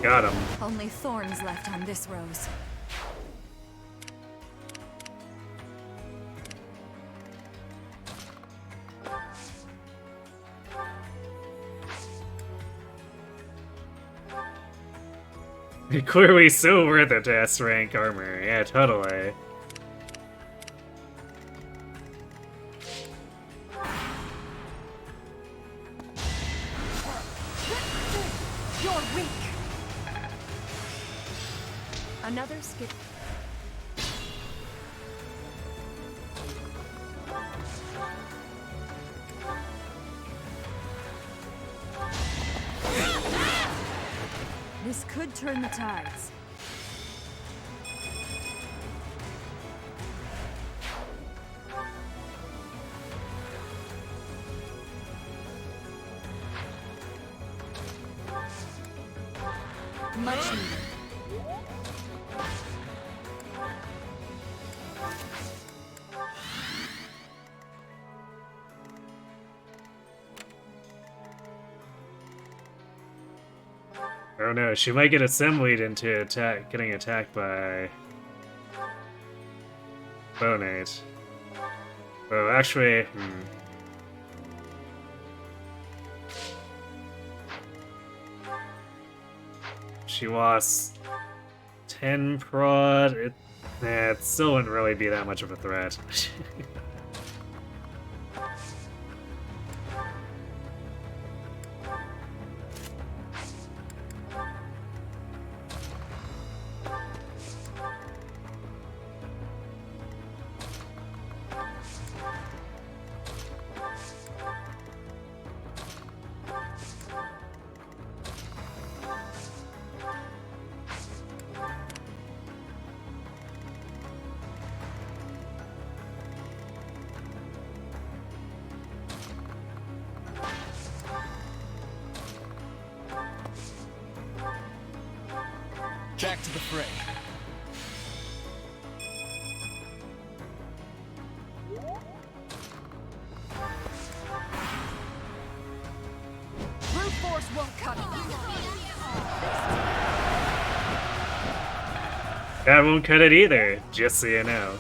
Got him. Only thorns left on this rose. Clearly so worth it to S rank armor. Yeah, totally. You're weak. Another skip. This could turn the tides. Much needed. Oh no, she might get assembled into getting attacked by Bonate. Oh, actually, She lost 10 prod. It still wouldn't really be that much of a threat. Back to the fray. Brute force won't cut it. That won't cut it either, just so you know.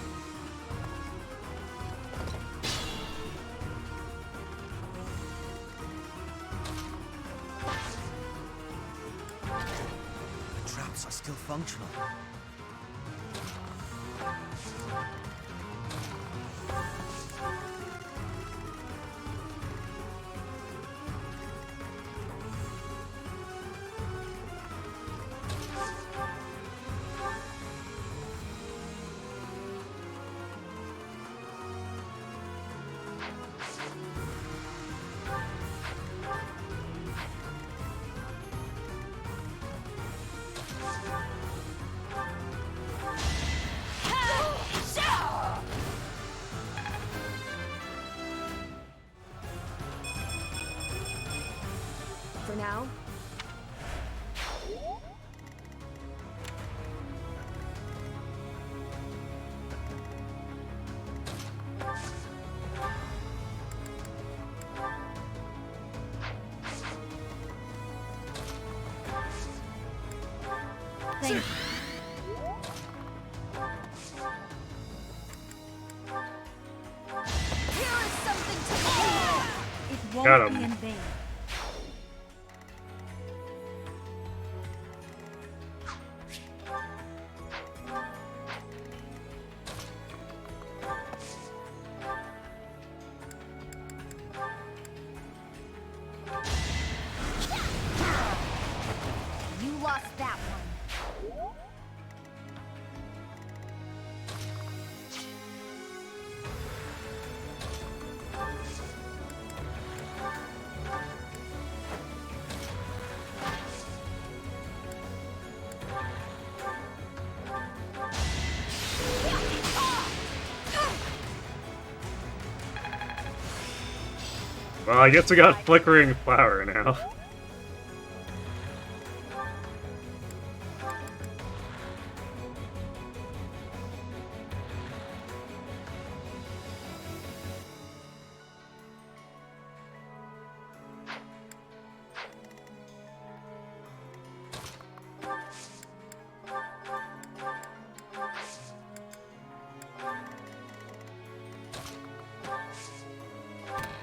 Traps are still functional. now. Thank you. Here is something to It Got won't him. be in vain. You lost that one. Well, I guess we got Flickering Flower now.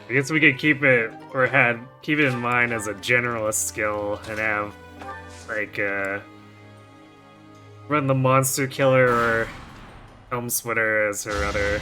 I guess we could keep it, or keep it in mind as a generalist skill and have, like, run the Monster Killer or Helm Splitter as her other.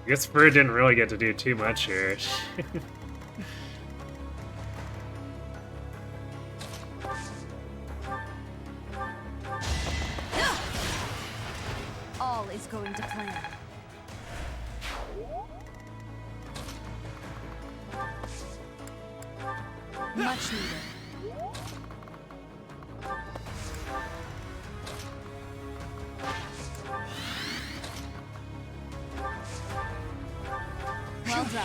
I guess Bird didn't really get to do too much here. All is going to plan. Much needed. Well done.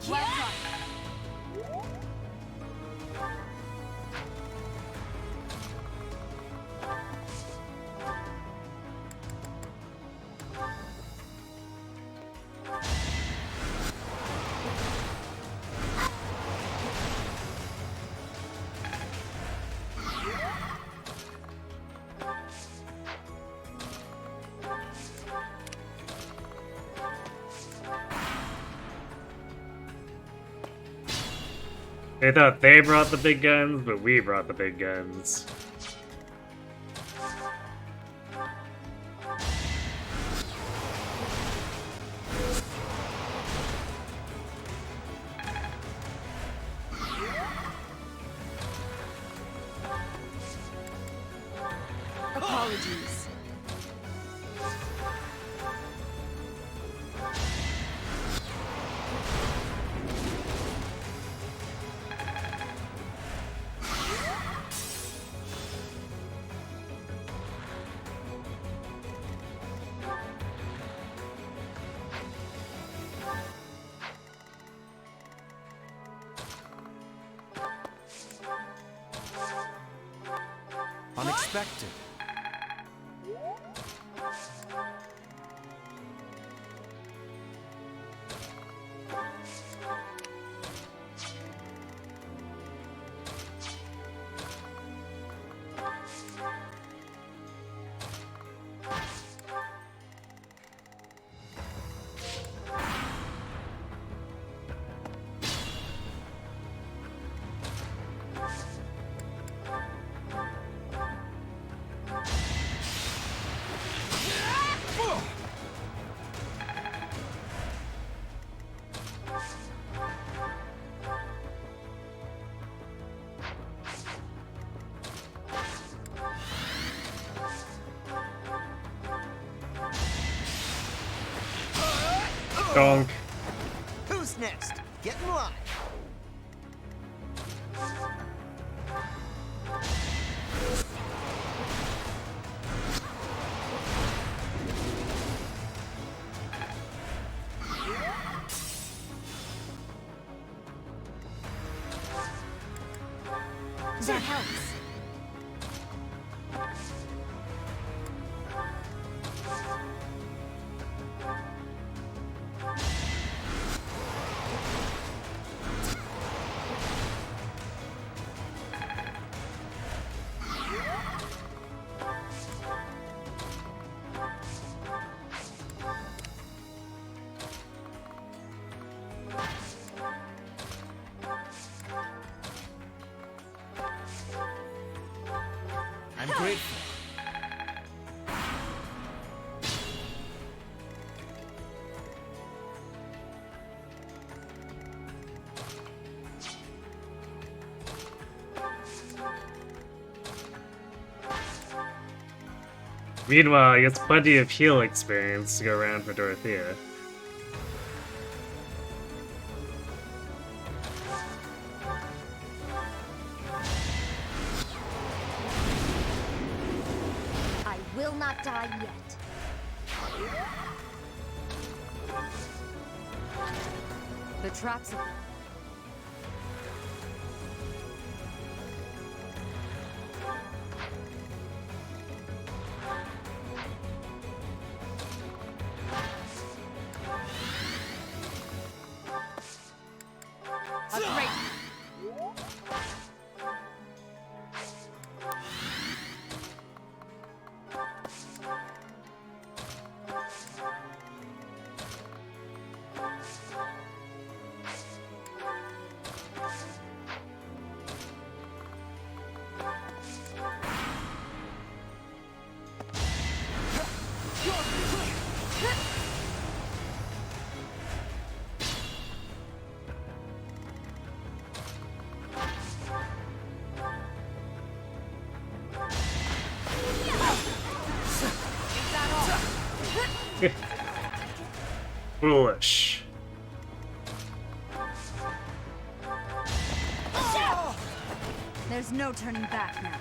Well done. They thought they brought the big guns, but we brought the big guns. Apologies. Unexpected. Donk. Who's next? Get in line. That helps. I'm grateful. Meanwhile, he gets plenty of heal experience to go around for Dorothea. I will not die yet. The traps. A great. Foolish. There's no turning back now.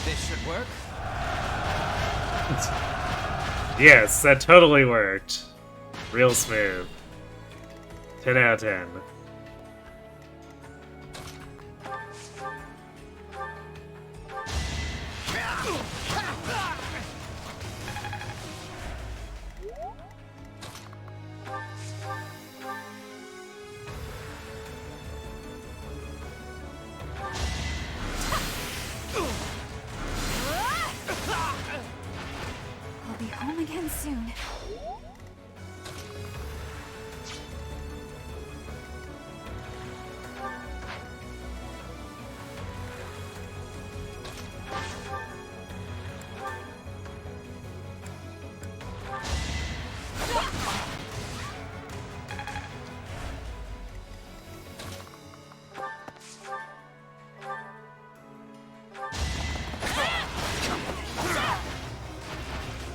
This should work. Yes, that totally worked. Real smooth. 10 out of 10. I'll be home again soon.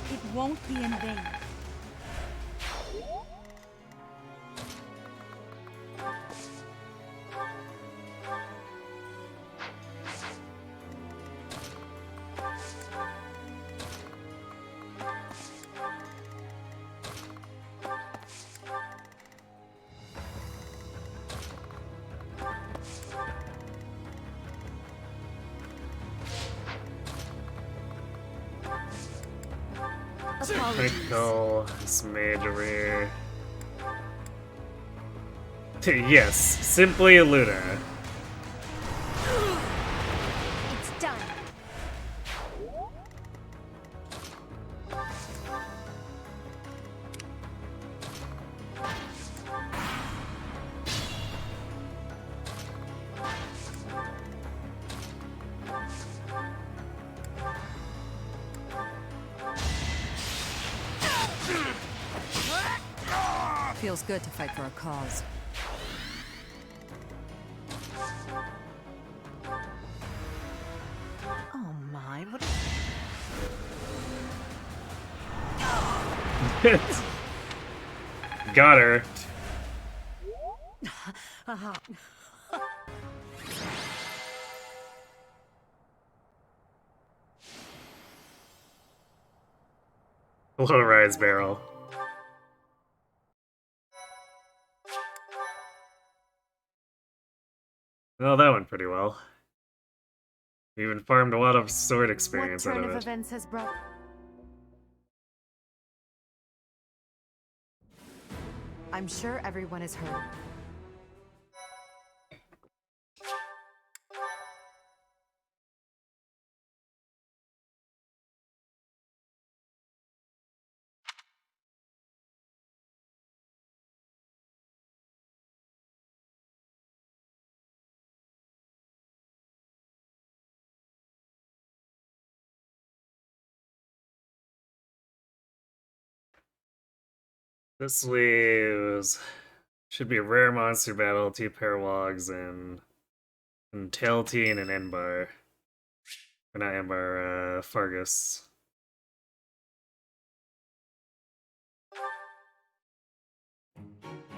It won't be in vain. Technical, this mage over here. Yes, simply Luna. It's done. Feels good to fight for a cause. Oh my, what is... Got her. Low rise barrel. Well, that went pretty well. We even farmed a lot of sword What experience out turn of of it. events has brought... I'm sure everyone is hurt. This leaves... Should be a rare monster battle, 2 paralogs, and Tailteen and Enbar. Or not Enbar, Fargus.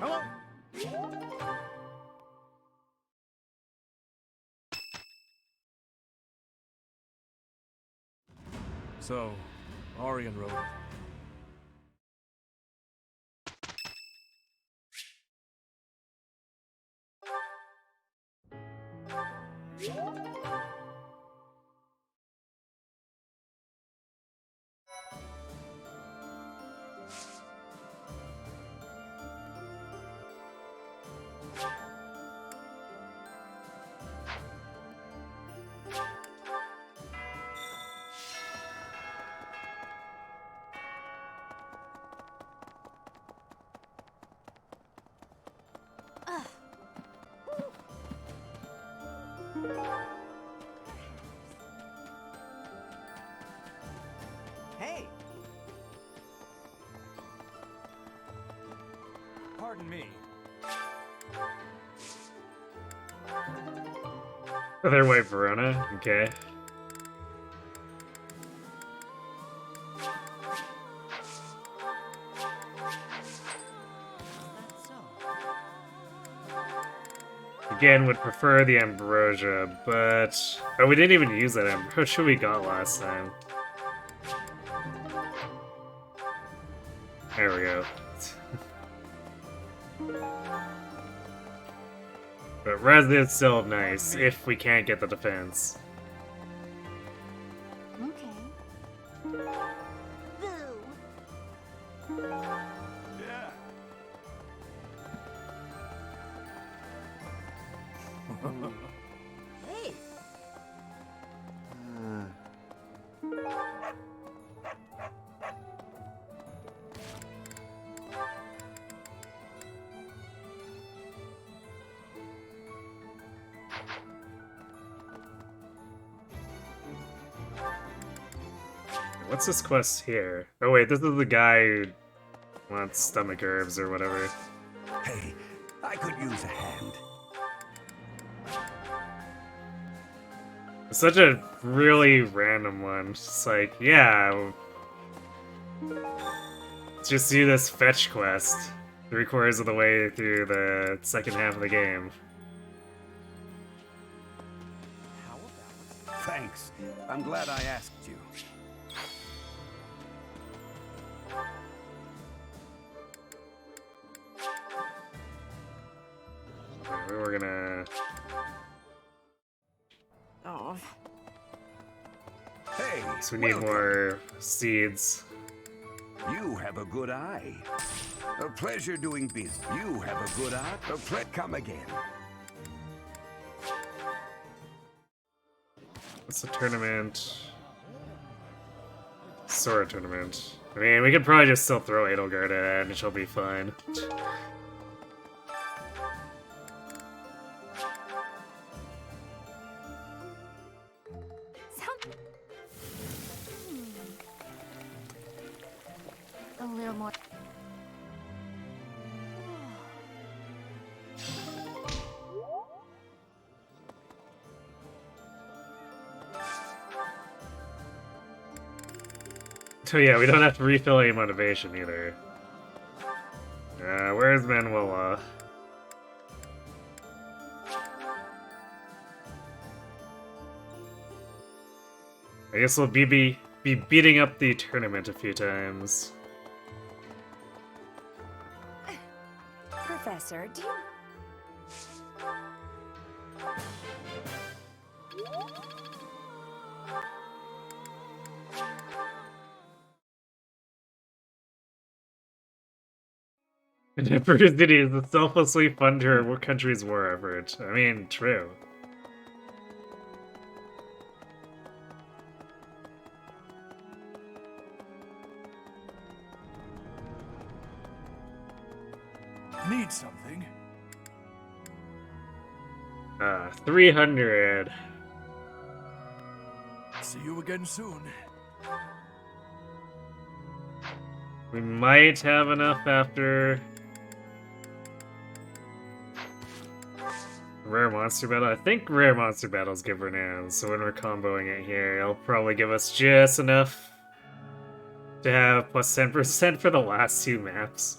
Hello. So, Arian Road. Hey! Pardon me. Other White Verona, okay. Again, would prefer the Ambrosia, but... Oh, we didn't even use that Ambrosia we got last time. There we go. But Resident's still nice, if we can't get the defense. Okay. Boo. Yeah. Hey. What's this quest here? Oh wait, this is the guy who wants stomach herbs or whatever. Hey, I could use a hand. It's such a really random one. It's like, yeah, let's just do this fetch quest 3/4 of the way through the second half of the game. Thanks. I'm glad I asked you. We're gonna... Oh. Hey, So we need more seeds. You have a good eye. A pleasure doing business. You have a good eye. Come again. What's the tournament? Sword tournament. I mean, we could probably just still throw Edelgard at it and she'll be fine. A little more. So yeah, we don't have to refill any motivation either. Where's Manuela? I guess we'll be beating up the tournament a few times. Professor, do you... Diversity is the selflessly fund her country's war effort. I mean, true. Need something? 300. See you again soon. We might have enough after Rare Monster Battle. I think Rare Monster Battle's give renown, so when we're comboing it here, it'll probably give us just enough to have plus 10% for the last two maps.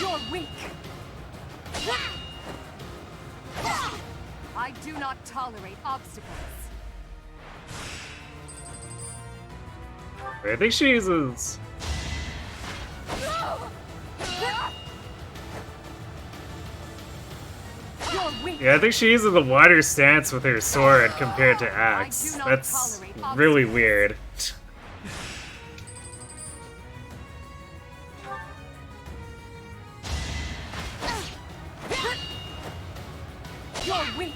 You're weak. I do not tolerate obstacles. I think she uses... Yeah, I think she uses a wider stance with her sword compared to axe. That's really weird. You're weak.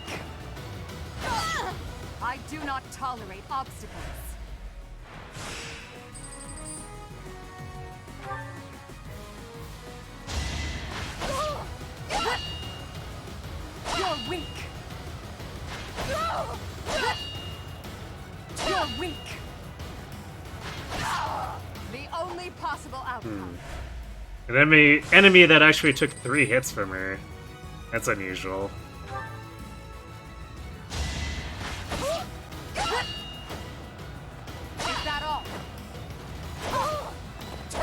I do not tolerate obstacles. You're weak. You're weak. The only possible outcome. An enemy that actually took 3 hits from her. That's unusual. Is that all? Is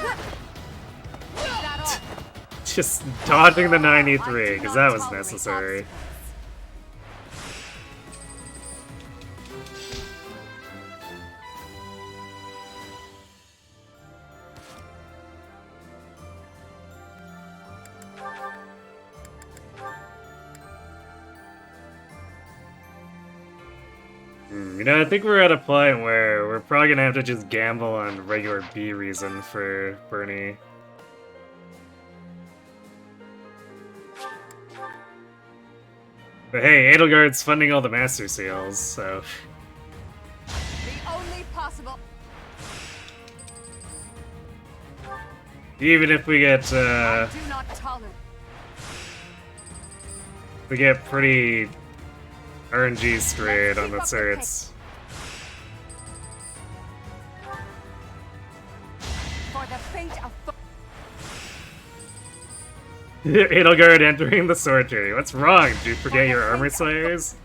that all? Just dodging the 93, because that was necessary. You know, I think we're at a point where we're probably gonna have to just gamble on regular B reason for Bernie. But hey, Edelgard's funding all the Master Seals, so... The only possible... Even if we get, I do not tolerate... we get pretty RNG screwed on the turrets. For the fate of... Edelgard entering the sword journey. What's wrong? Did you forget your armor slayers?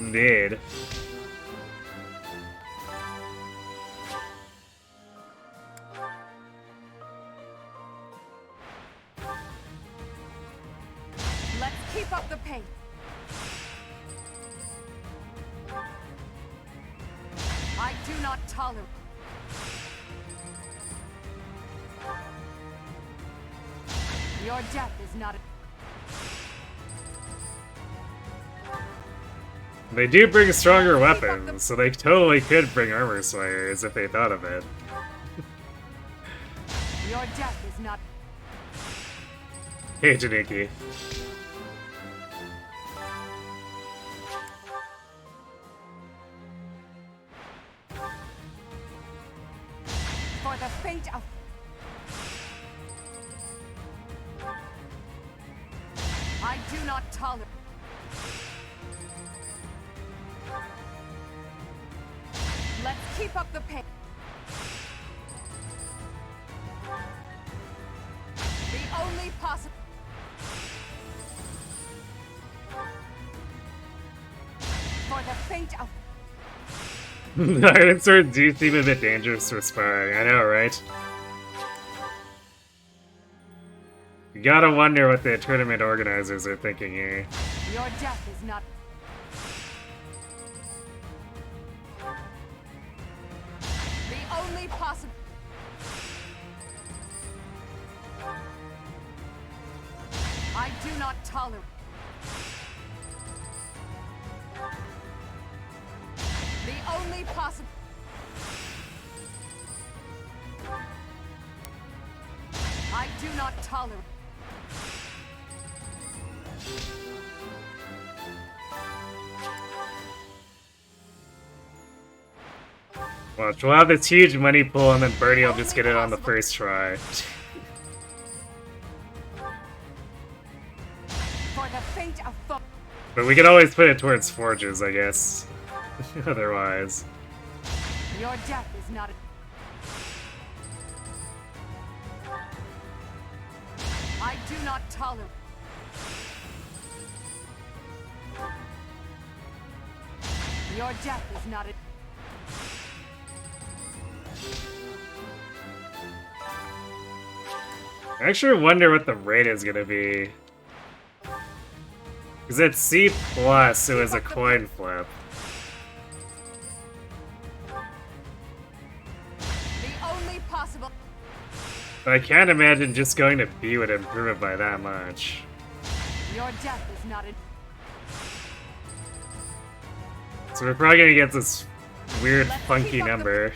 Indeed. Let's keep up the pace. I do not tolerate. Your death is not. They do bring stronger weapons, so they totally could bring armor slayers if they thought of it. Your death is not. Hey, Janiki. For the fate of. I do not tolerate. Let's keep up the pace. The only possible. For the fate of. Iron swords do seem a bit dangerous for sparring, I know, right? You gotta wonder what the tournament organizers are thinking here. Your death is not. The only possible. I do not tolerate. The only possible. I do not tolerate. Watch, we'll have this huge money pool and then Bernie will just get it on the first try. For the fate of foe. But we can always put it towards forges, I guess. Otherwise. Your death is not. I do not tolerate. Your death is not. I actually wonder what the rate is gonna be. Because at C+, it was a coin flip. The only possible. But I can't imagine just going to B would improve it by that much. Your death is not. So we're probably gonna get this weird, funky number.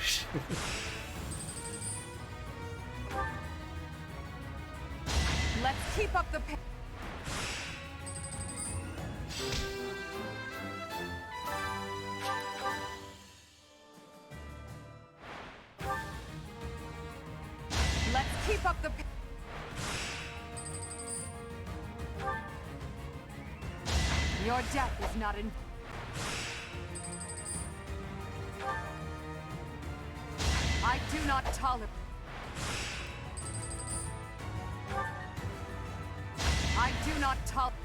Let's keep up the pace. Let's keep up the pace. Your death is not in. I do not tolerate. I do not tolerate.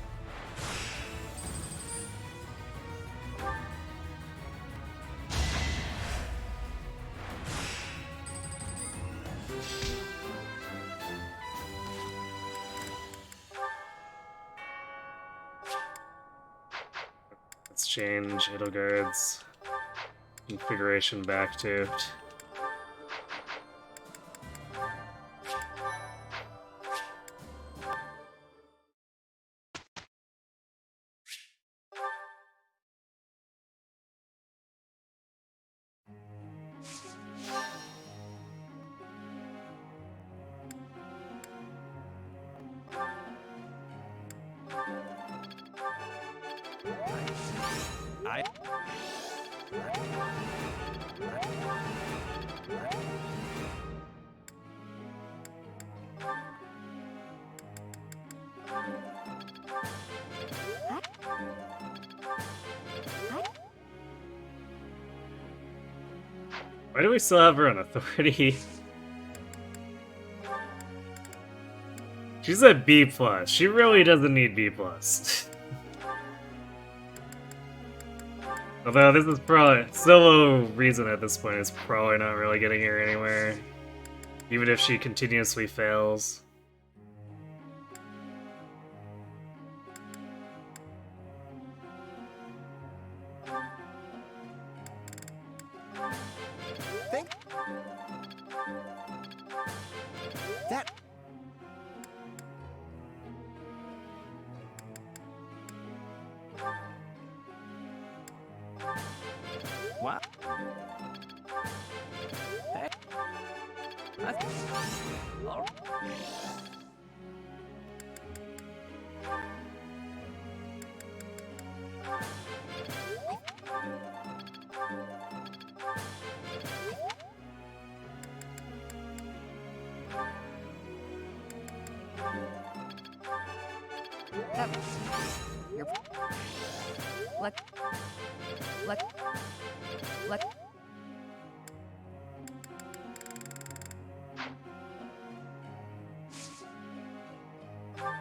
Let's change Edelgard's configuration back to... Why do we still have her on authority? She's at B+. She really doesn't need B+. Although this is probably solo reason at this point is probably not really getting her anywhere, even if she continuously fails. That. What? Hey. Oh. You're... Let...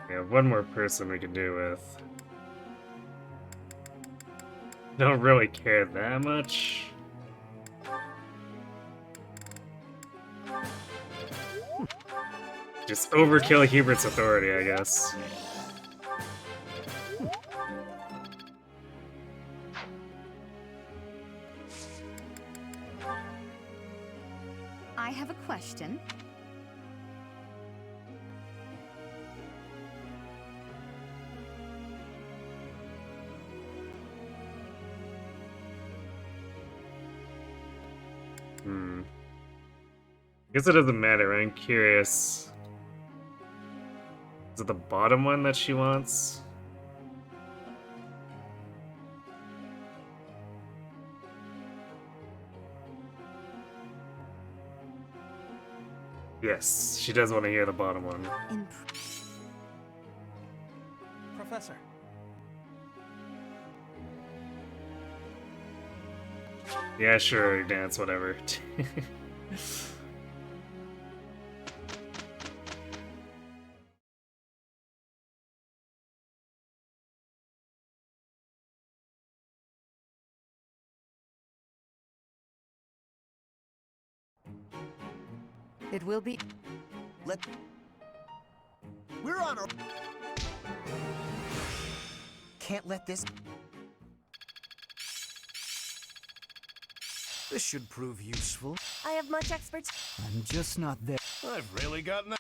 Yeah, one more person we can do with. Don't really care that much. Just overkill Hubert's authority, I guess. I have a question. Guess it doesn't matter, I'm curious. Is it the bottom one that she wants? Yes, she does want to hear the bottom one. Professor. Yeah, sure, dance, whatever. It will be. We're on a. Can't let this. This should prove useful. I have much expertise. I'm just not there. I've really gotten.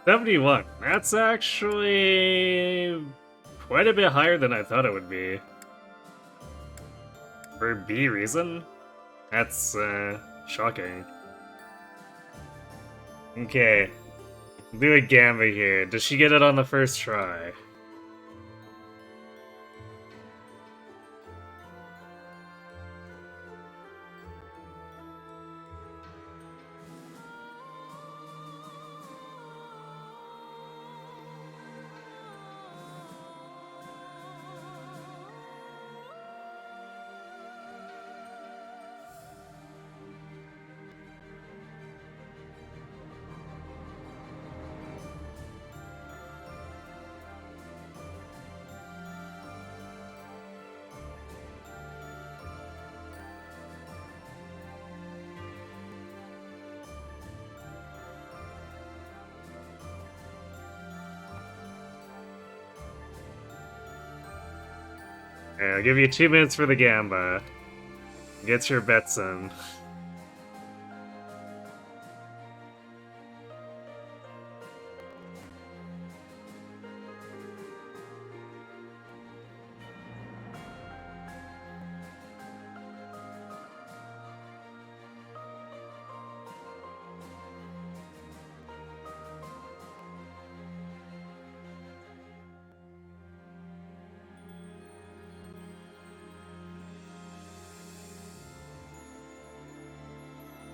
$71. That's actually quite a bit higher than I thought it would be. For B reason? That's shocking. Okay. Do a Gamba here. Does she get it on the first try? Okay, I'll give you 2 minutes for the Gamba. Get your bets in.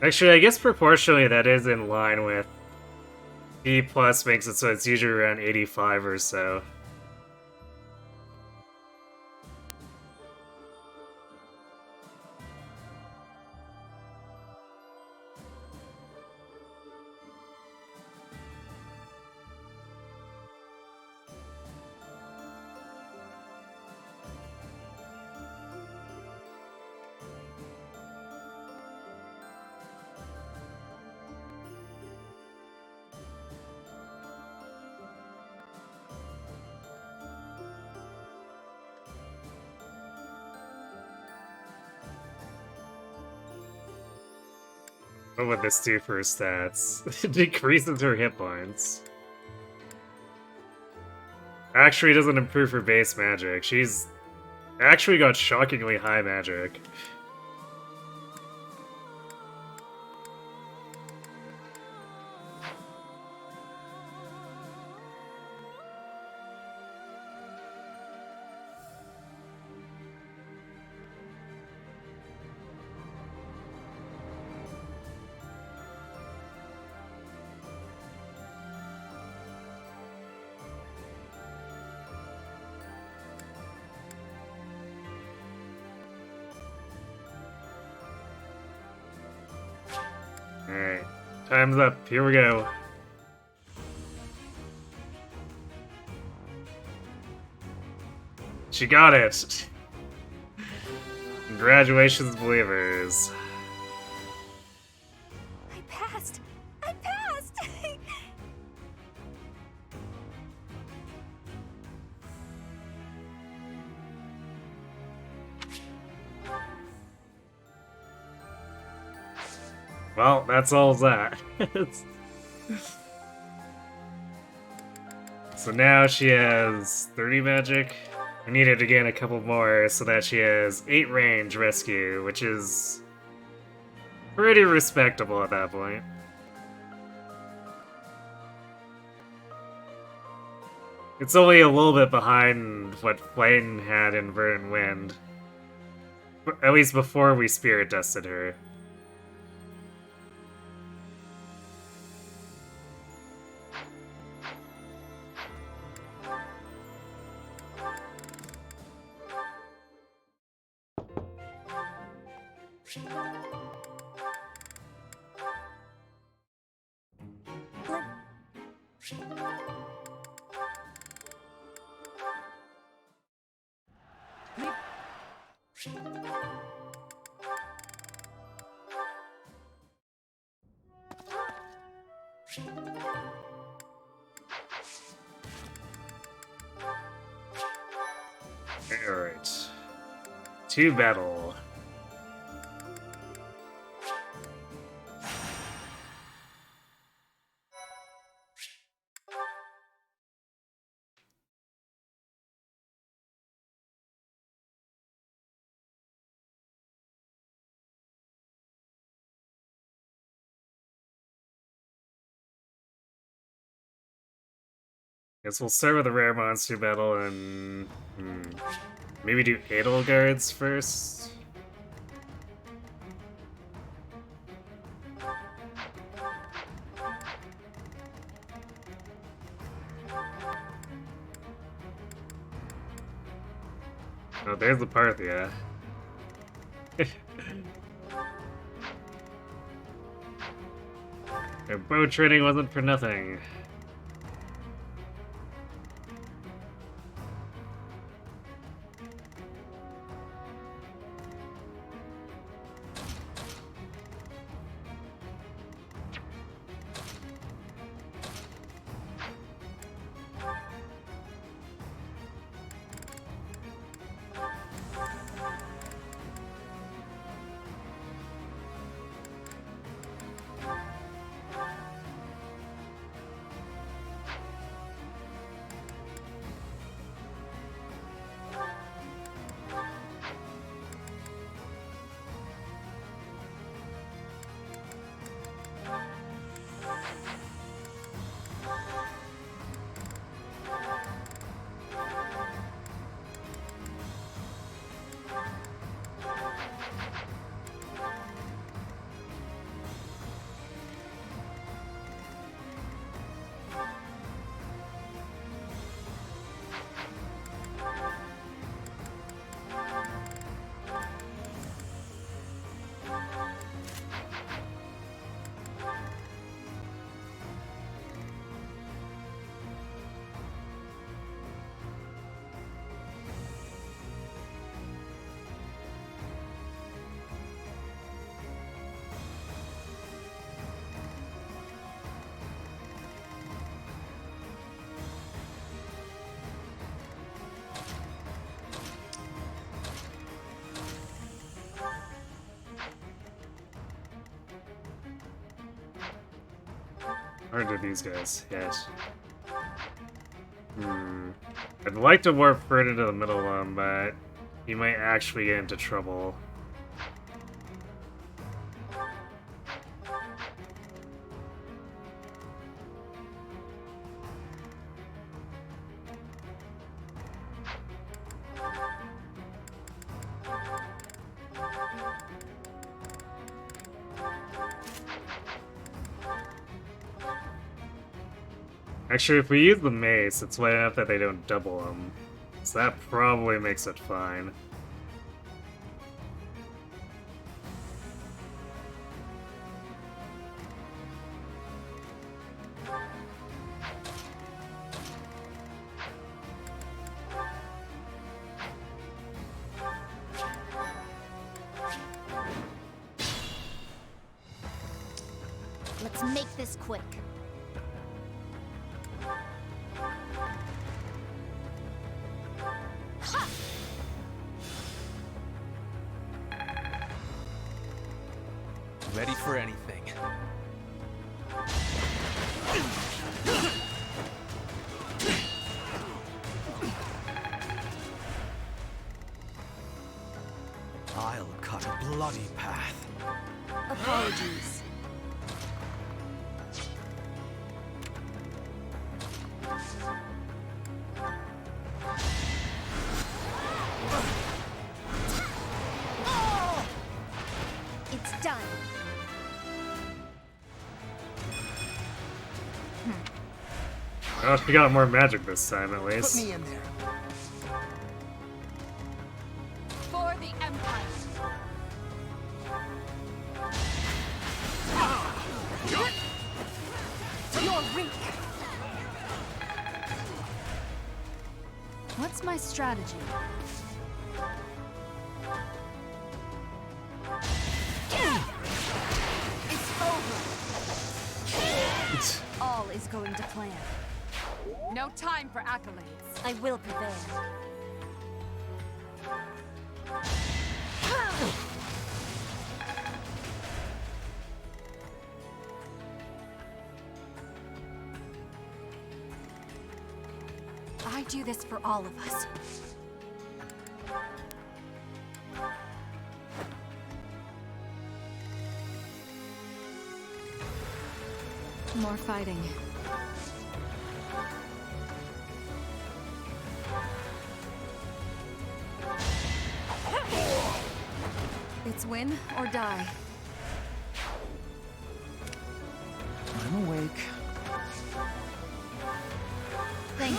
Actually, I guess proportionally that is in line with B+ makes it so it's usually around 85 or so. What would this do for her stats? It decreases her hit points. Actually doesn't improve her base magic. She's actually got shockingly high magic. Alright, time's up. Here we go. She got it! Congratulations, believers. I passed! I passed! Well, that's all that. So now she has 30 magic. I needed to gain a couple more so that she has 8 range rescue, which is pretty respectable at that point. It's only a little bit behind what Flame had in Verdant Wind. At least before we Spirit Dusted her. Alright. To battle. Guess we'll start with a rare monster battle and maybe do Edelgards first. Oh, there's the Parthia. Their bow training wasn't for nothing. Or do these guys hit? I'd like to warp Ferd into the middle one, but he might actually get into trouble. Actually, if we use the mace, it's light enough that they don't double them. So that probably makes it fine. Let's make this quick. Ready for anything. I'll cut a bloody path. Apologies. It's done. Oh, we got more magic this time, at least. Put me in there. For the Empire. Your reek. What's my strategy? It's over. All is going to plan. No time for accolades. I will prevail. I do this for all of us. More fighting. It's win or die. I'm awake. Thank you.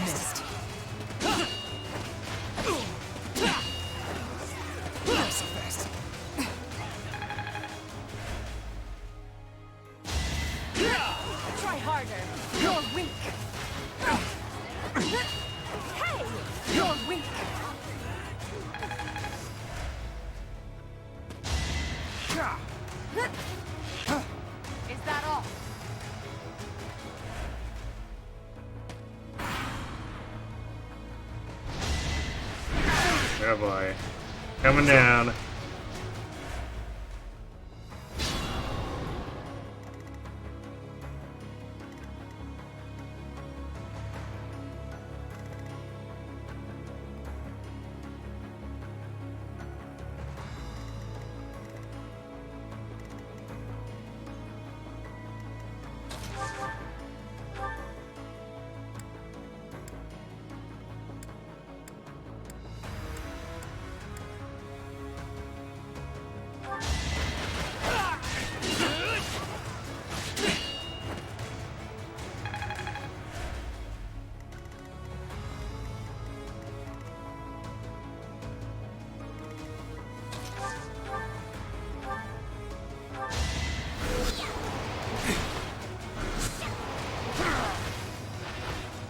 Missed. Try harder. You're weak. Hey! You're weak. Is that all? Oh boy. Coming down.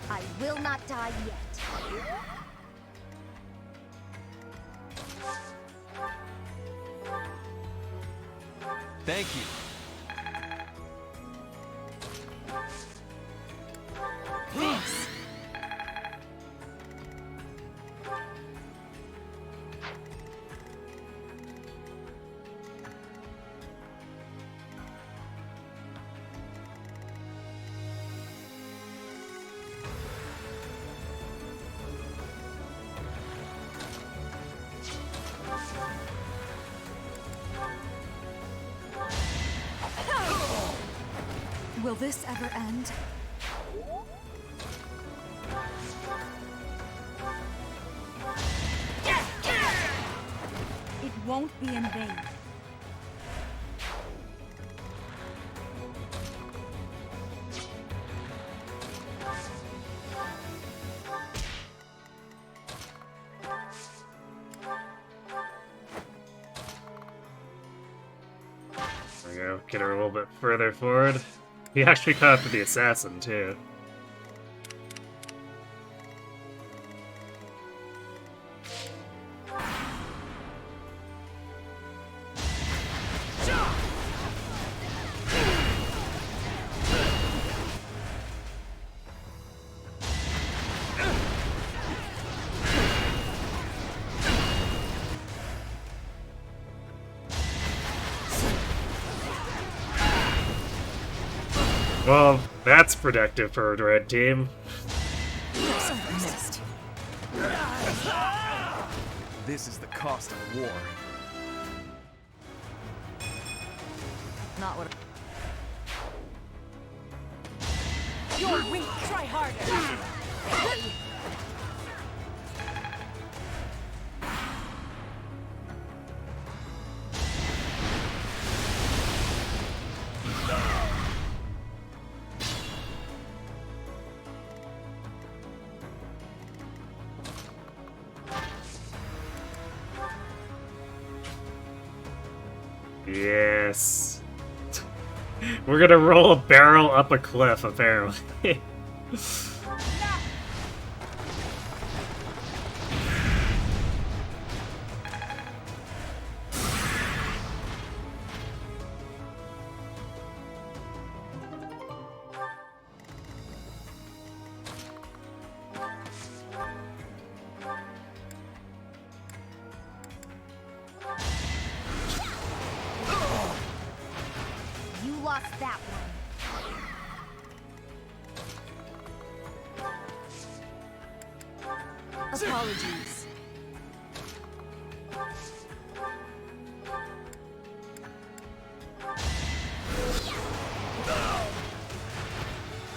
I will not die yet. Thank you. Thanks. Will this ever end? It won't be in vain. There we go. Get her a little bit further forward. He actually caught up to the assassin, too. Well, that's productive for a red team. This is the cost of war. Not what. You're weak. Try harder. Yes. We're gonna roll a barrel up a cliff, apparently. You lost that one. Apologies.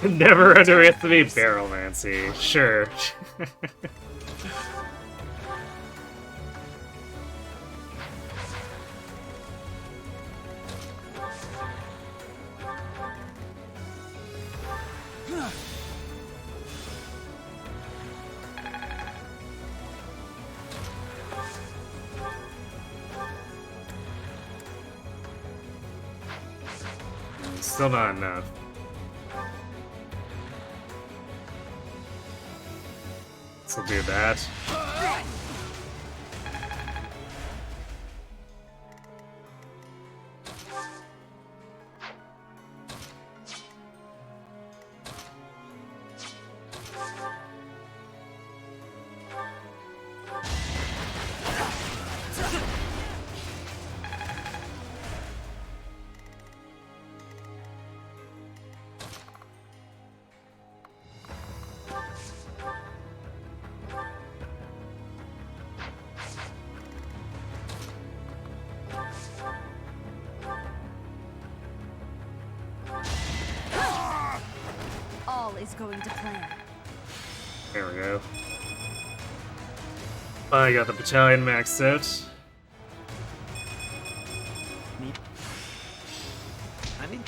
Never underestimate barrelmancy. Sure. Still not enough. So do that. All is going to plan. There we go. I got the battalion maxed out. I need.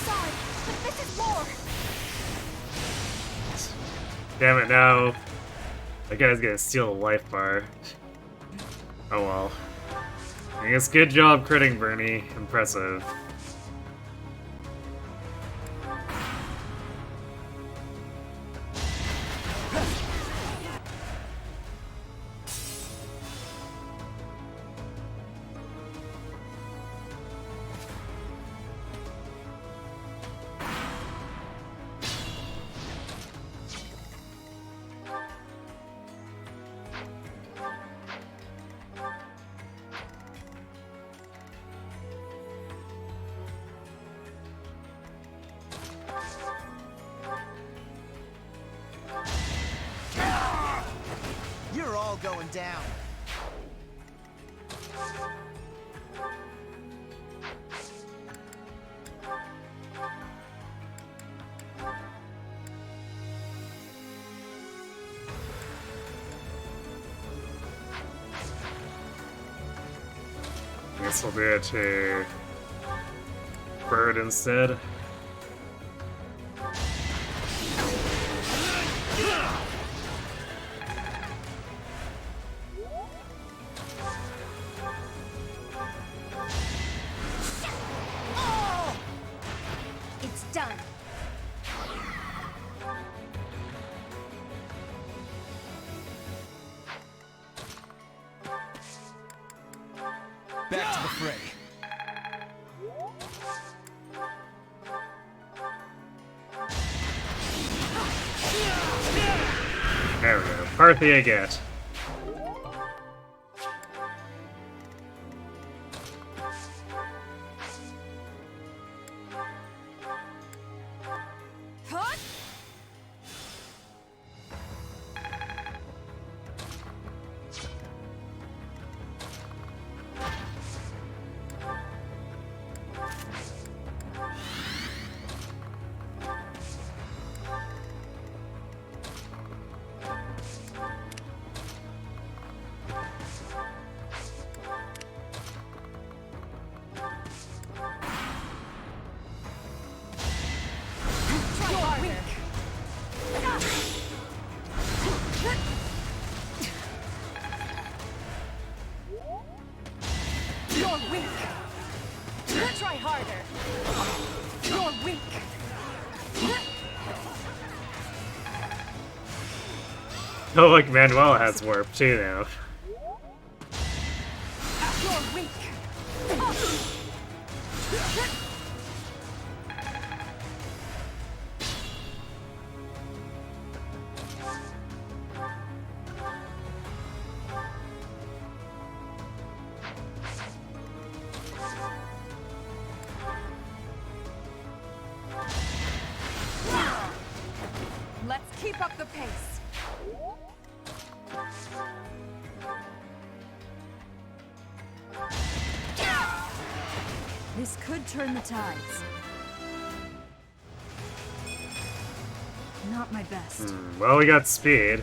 Sorry, but this is more. Damn it, no. That guy's gonna steal a life bar. Oh well. I guess good job critting, Bernie. Impressive. going down. I guess we'll do it to Bird instead. It's done. Back to the fray. There we go. Parthia get. You're weak. Try harder. You're weak. Oh, look, Manuel has warp too now. You're weak. Let's keep up the pace. This could turn the tides. Not my best. Well, we got speed.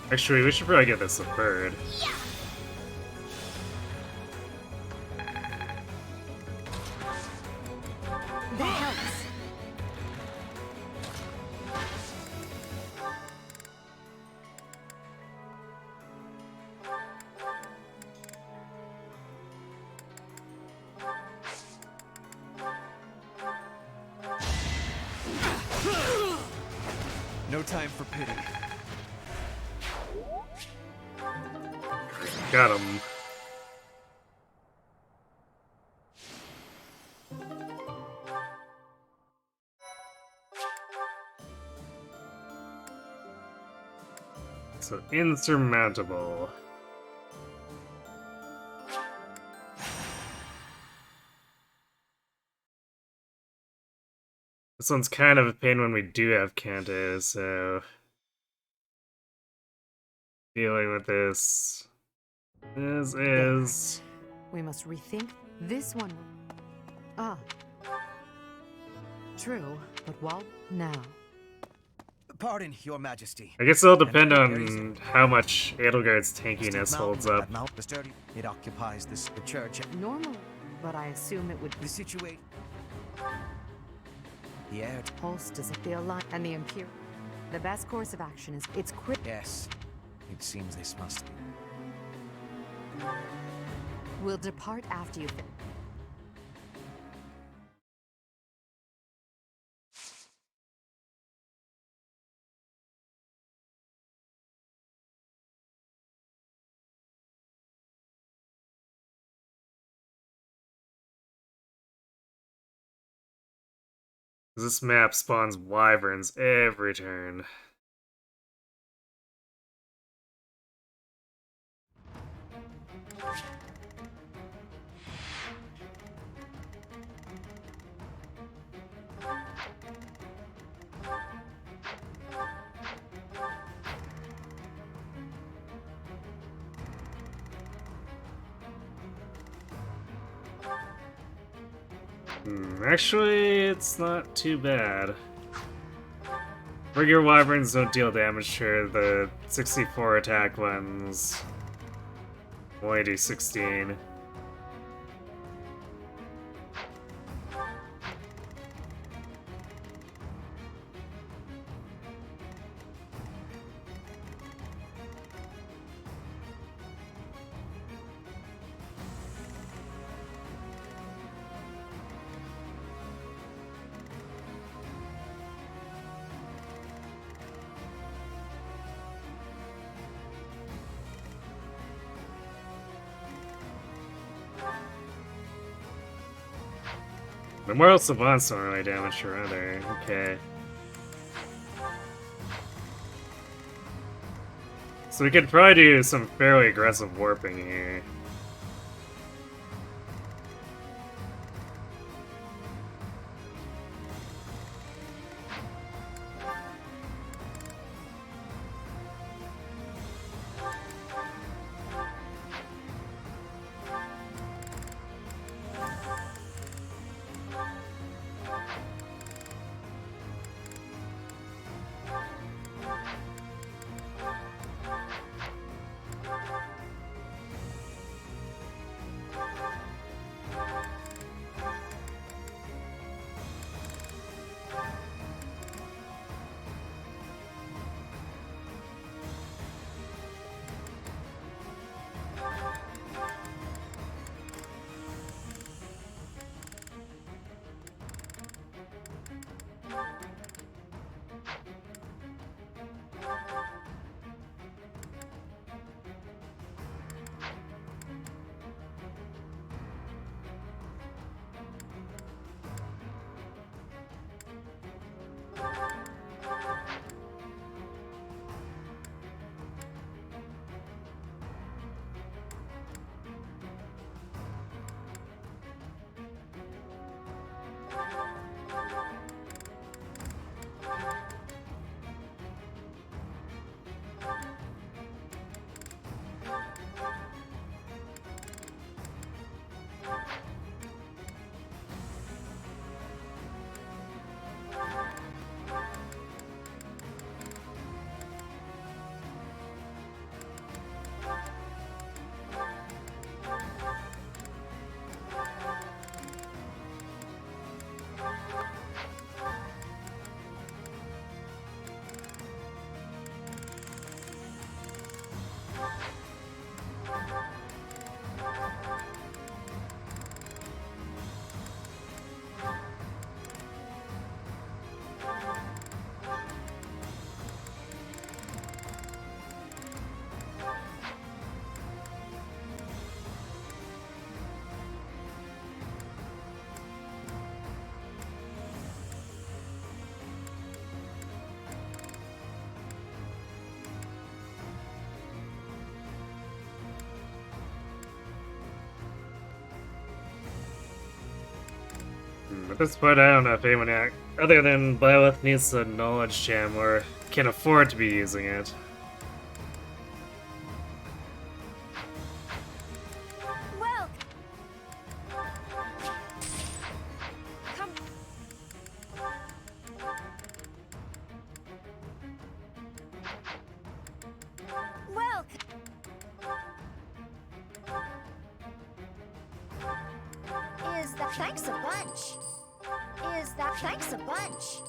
Actually, we should probably give this a bird. That helps. No time for pity. Got him. So insurmountable. This one's kind of a pain when we do have Kante, so dealing with this is We must rethink this one. Ah. True, but what now? Pardon, Your Majesty. I guess it'll depend on how much Edelgard's tankiness holds up. It occupies the church. Normally, but I assume it would The situation. The air. Pulse does it feel like, and the Imperial. The best course of action is it's quick. Yes, it seems this must be. We'll depart after you've been. This map spawns wyverns every turn. Actually, it's not too bad. Regular wyverns don't deal damage to the 64 attack ones. Only do 16. Memorial Savants don't really damage her either. Okay. So we could probably do some fairly aggressive warping here. At this point, I don't know if anyone other than Byleth needs the knowledge gem or can afford to be using it. Well, come. Well. Is that thanks a bunch? Is that thanks a bunch?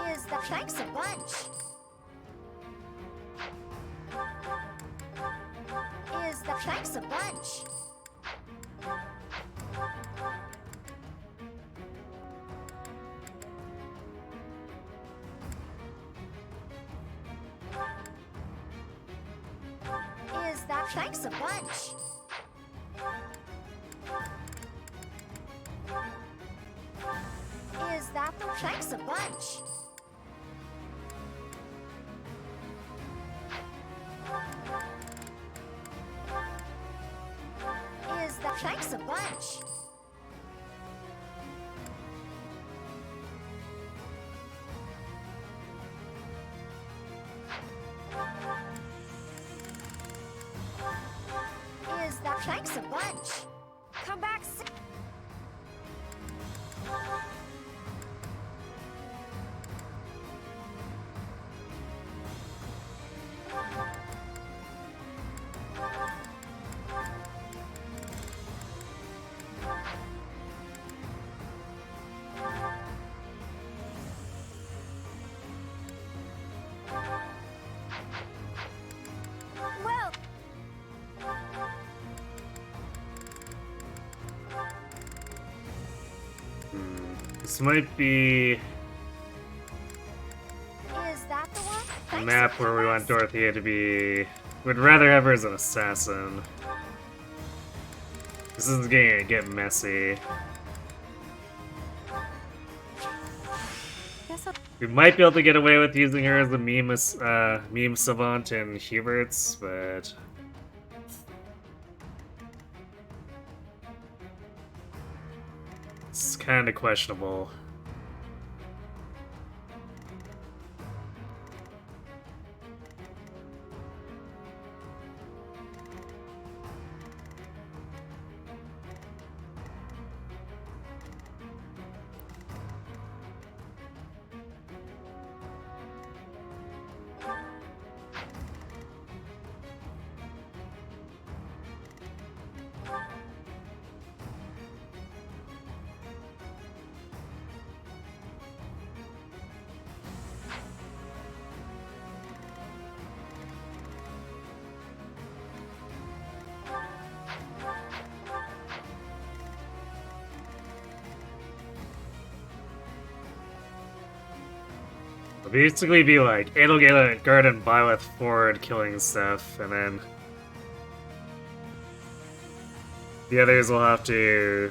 Is that thanks a bunch? Is that thanks a bunch? Is that thanks a bunch? bunch. Is that thanks a bunch? Is that thanks a bunch? Come back. Well. This might be Is that the one? a Thanks map a where we want bunch. Dorothea to be. Would rather have her as an assassin. This is gonna get messy. We might be able to get away with using her as a meme savant in Hubert's, but it's kind of questionable. It'll basically be like Edelgard and Byleth forward killing stuff, and then the others will have to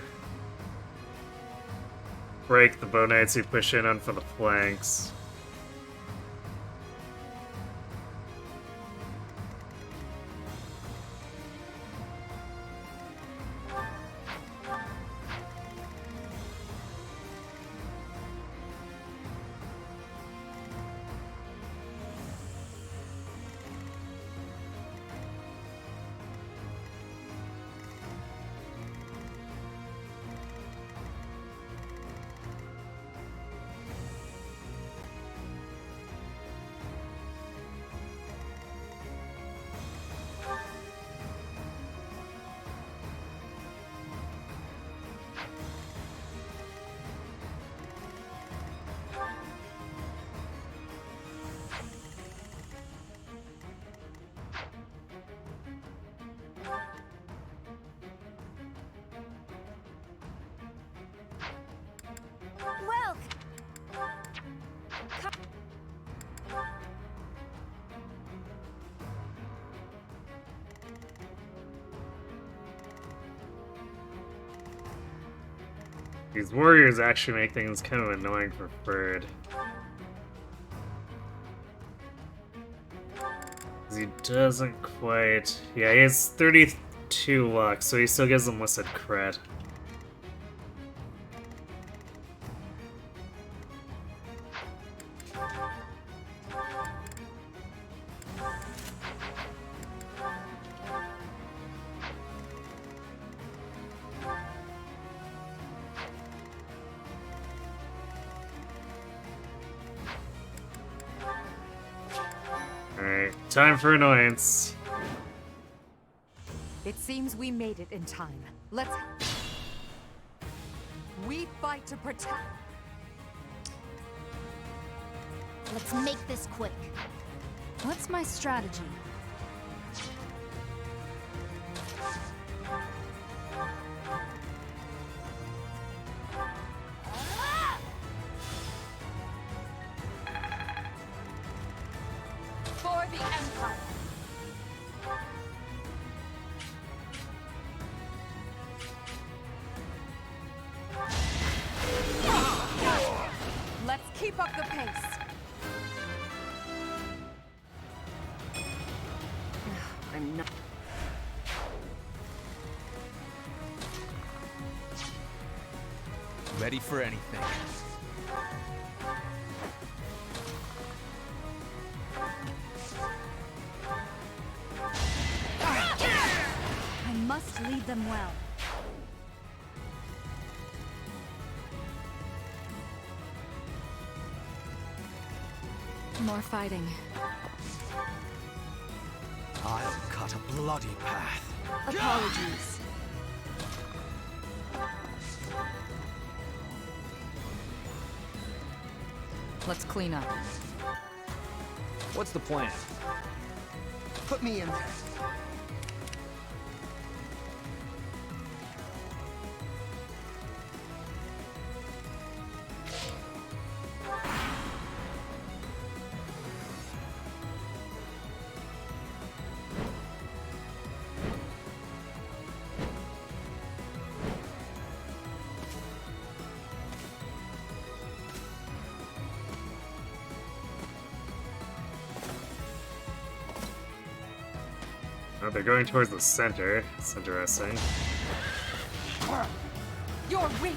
break the bow knights who push in on for the flanks. Well. These warriors actually make things kind of annoying for Bird. He doesn't quite... Yeah, he has 32 luck, so he still gives him listed crit. Alright, time for annoyance. It seems we made it in time. Let's... We fight to protect... Let's make this quick. What's my strategy? For the Empire! Let's keep up the I'm not. Ready for anything. I must lead them well. More fighting. I'll cut a bloody path. Apologies. Let's clean up. What's the plan? Put me in there. Oh, they're going towards the center. It's interesting. You're weak.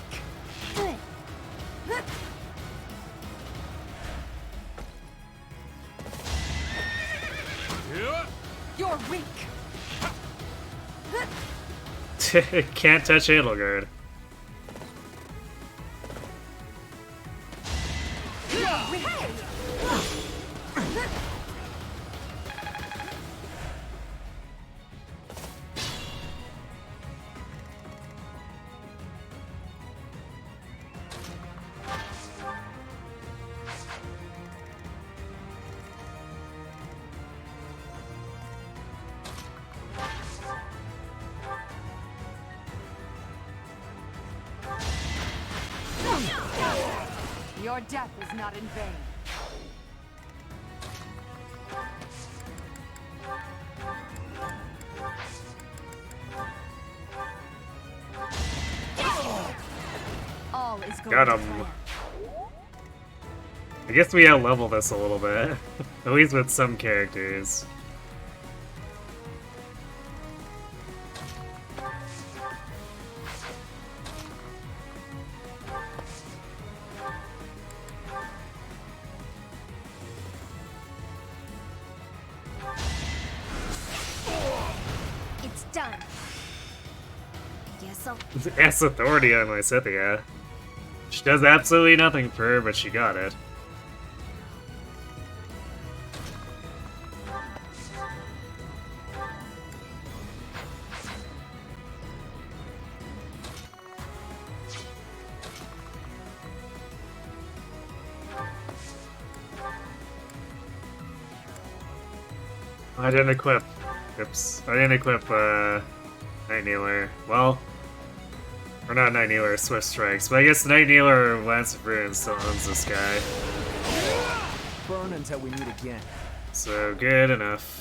You're weak. Can't touch Edelgard. Your death is not in vain. All is going Got to him. plan. I guess we out-level this a little bit. At least with some characters. It's done. Guess I'll. S authority on my Scythia. She does absolutely nothing for her, but she got it. I didn't equip. Oops. I didn't equip, Night Kneeler. Well, or not Night Kneeler, Swift Strikes, but I guess Night Kneeler or Lance of Ruin still owns this guy. Burn until we meet again. So, good enough.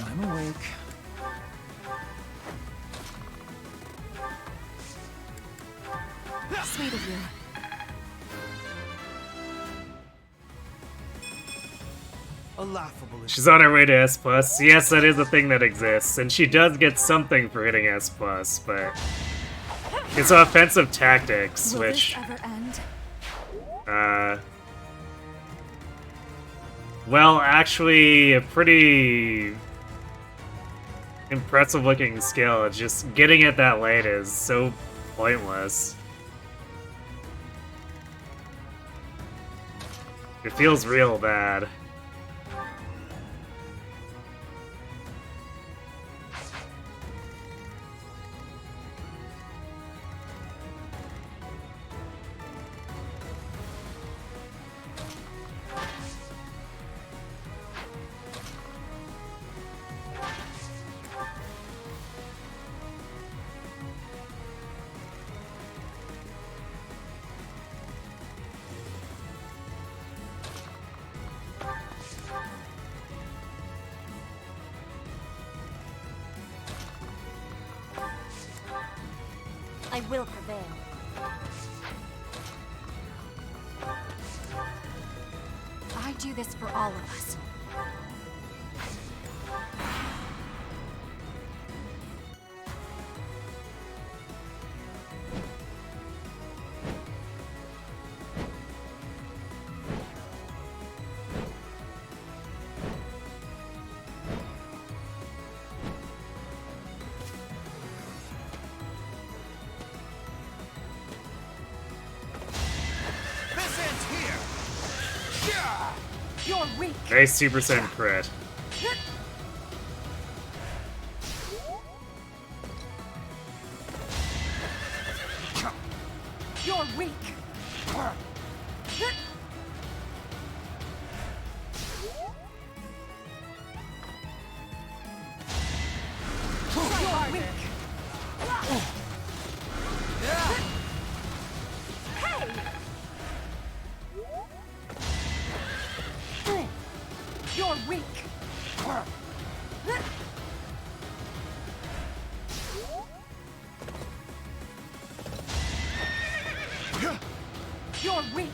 I'm awake. Sweet of you. A laughable. She's on her way to S+. Yes, that is a thing that exists, and she does get something for hitting S+, but it's offensive tactics, Will which, this ever end? well, actually, a pretty impressive looking skill. Just getting it that late is so pointless. It feels real bad. I will prevail. I do this for all of us. You're weak. Nice 2% crit. You're weak. You're weak. Hey! You're weak. You're weak.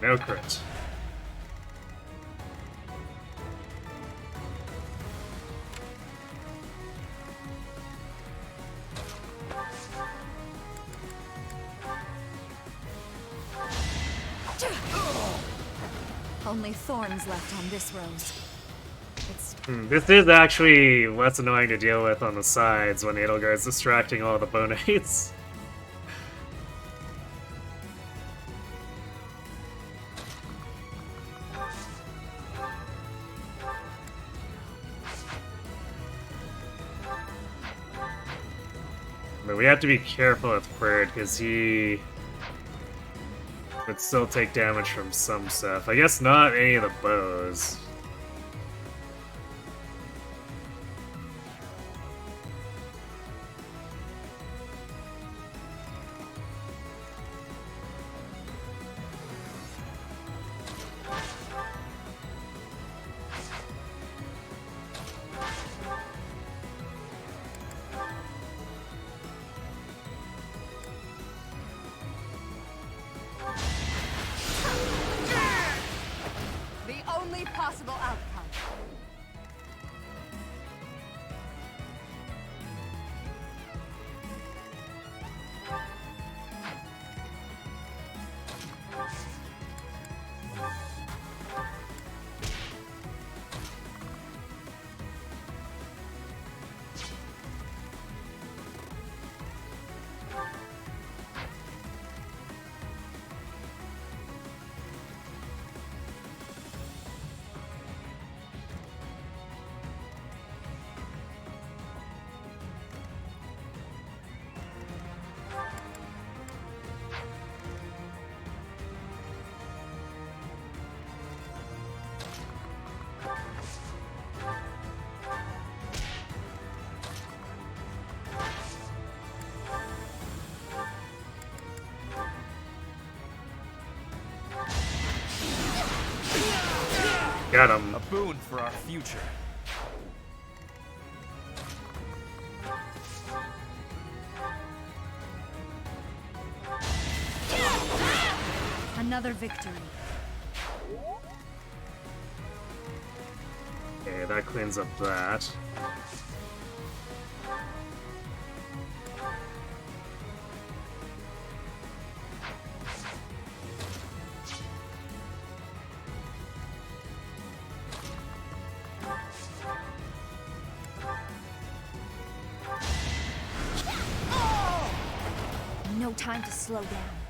No crit. Only thorns left on this rose. It's This is actually less annoying to deal with on the sides when Edelgard's distracting all the bonates. But we have to be careful with Bird, because he would still take damage from some stuff. I guess not any of the bows. The only possible outcome. Got him. A boon for our future. another victory. Okay, that cleans up that. No time to slow down.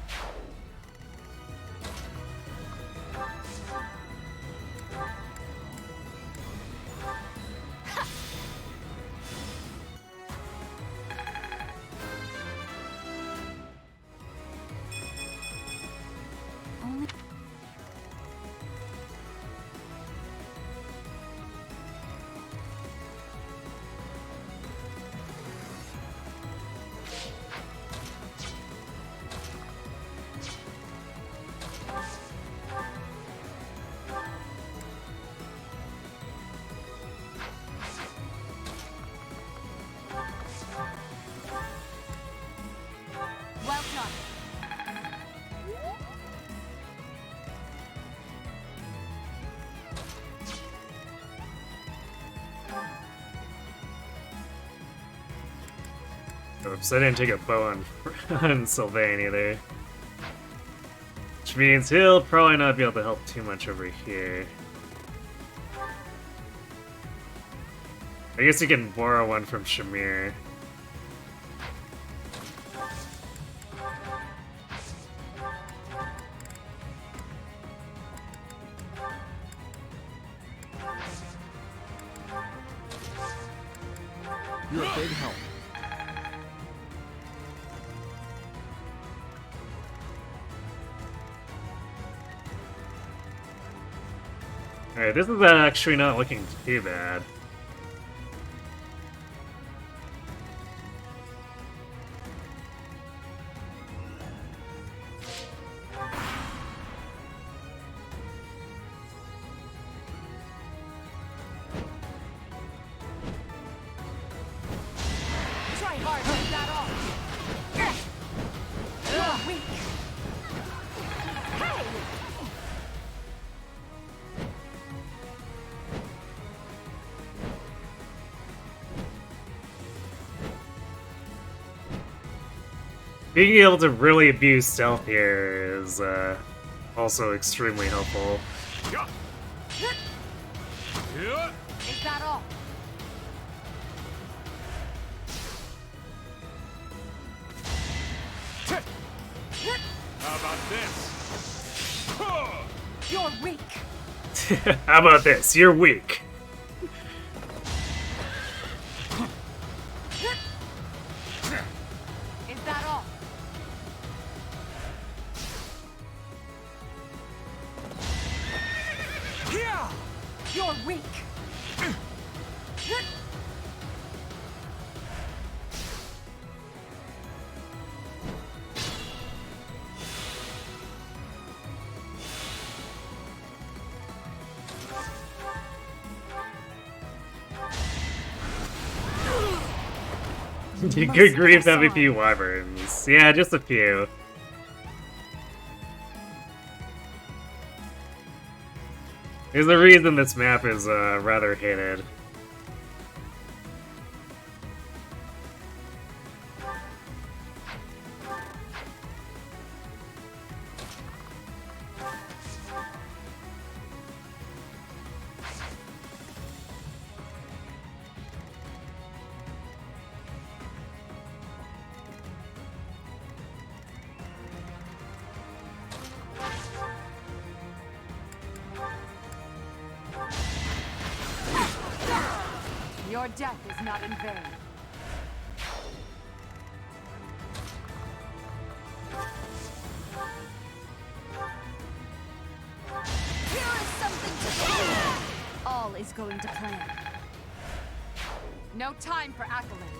Oops, I didn't take a bow on, on Sylvain either. Which means he'll probably not be able to help too much over here. I guess you can borrow one from Shamir. You're a big help. Alright, this is actually not looking too bad. Try hard, take that off. You're weak. Hey! Being able to really abuse stealth here is also extremely helpful. Is that all? How about this? You're weak. How about this? You're weak. Is that all? You're weak. Good grief, have a few wyverns. Yeah, just a few. There's a reason this map is rather hated. Your death is not in vain. Here is something to do. All is going to plan. No time for accolades.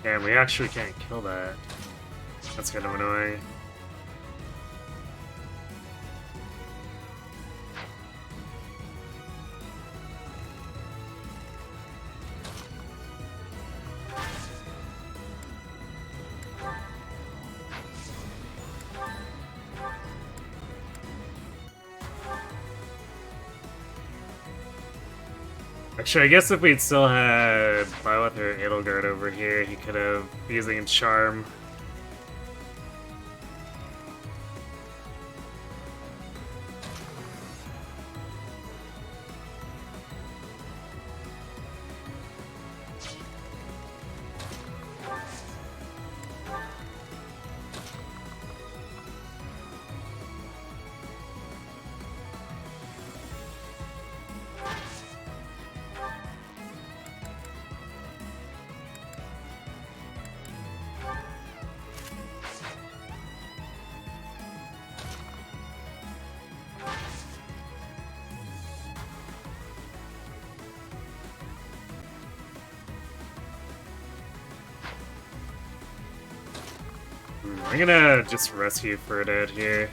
And we actually can't kill that. That's kind of annoying. Actually, I guess if we'd still had Byleth or Edelgard over here, he could have using Charm. I'm gonna just rescue Ferdinand here.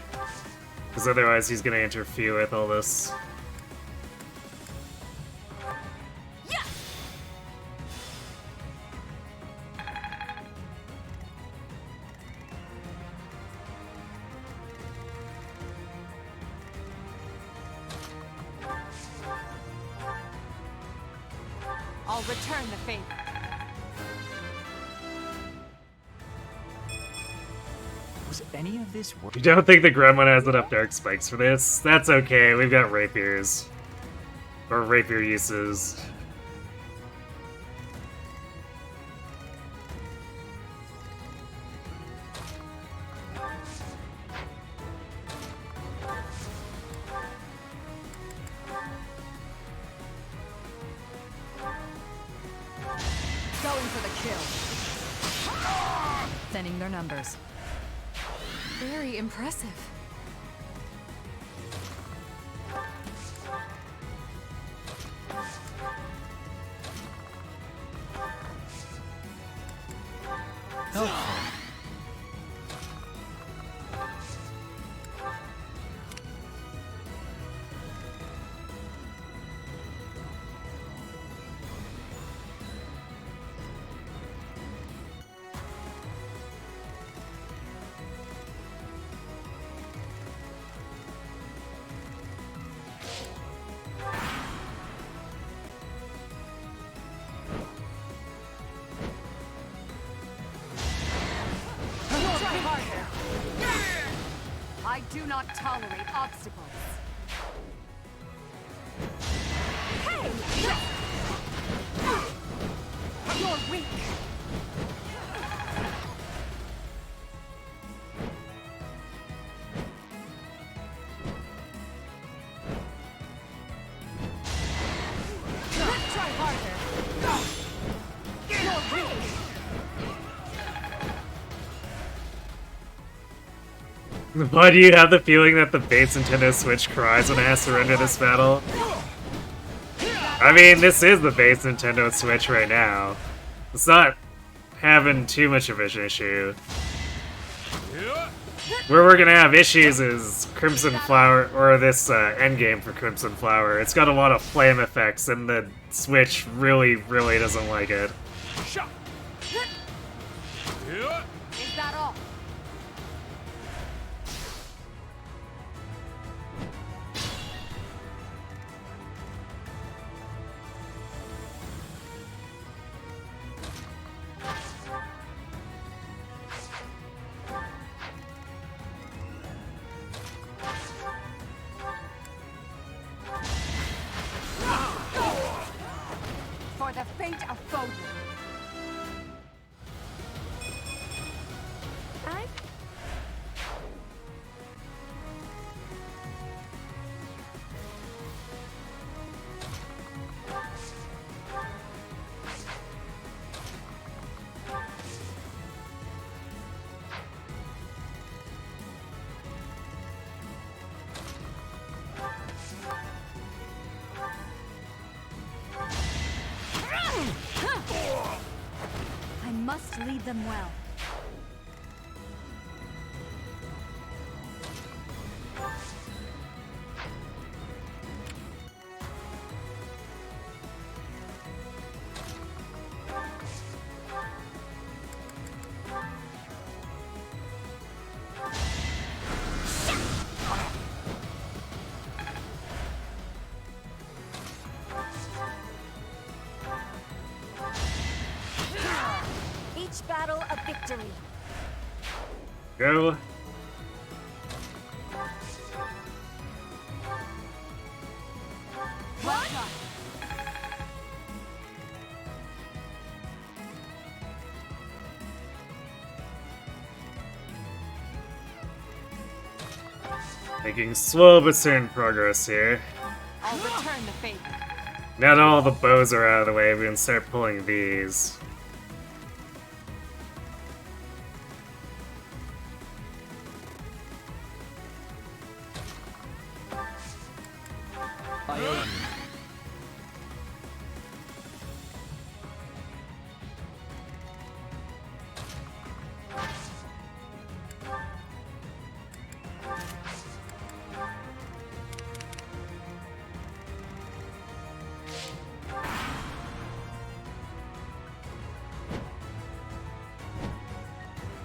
Because otherwise he's gonna interfere with all this. I'll return the favor. Was any of this work? You don't think the Gremlin has enough dark spikes for this? That's okay, we've got rapiers. Or rapier uses. Going for the kill. Thinning their numbers. Very impressive. Try harder. I do not tolerate obstacles. Hey! You're weak. Try harder. You're weak. Why do you have the feeling that the base Nintendo Switch cries when it has to render this battle? I mean, this is the base Nintendo Switch right now. It's not having too much of an issue. Where we're gonna have issues is Crimson Flower, or this endgame for Crimson Flower. It's got a lot of flame effects, and the Switch really, really doesn't like it. Is that all? For the fate of Foden. I must lead them well. Each battle a victory. Go. Making slow but certain progress here. I'll return the favor. Now that all the bows are out of the way, we can start pulling these.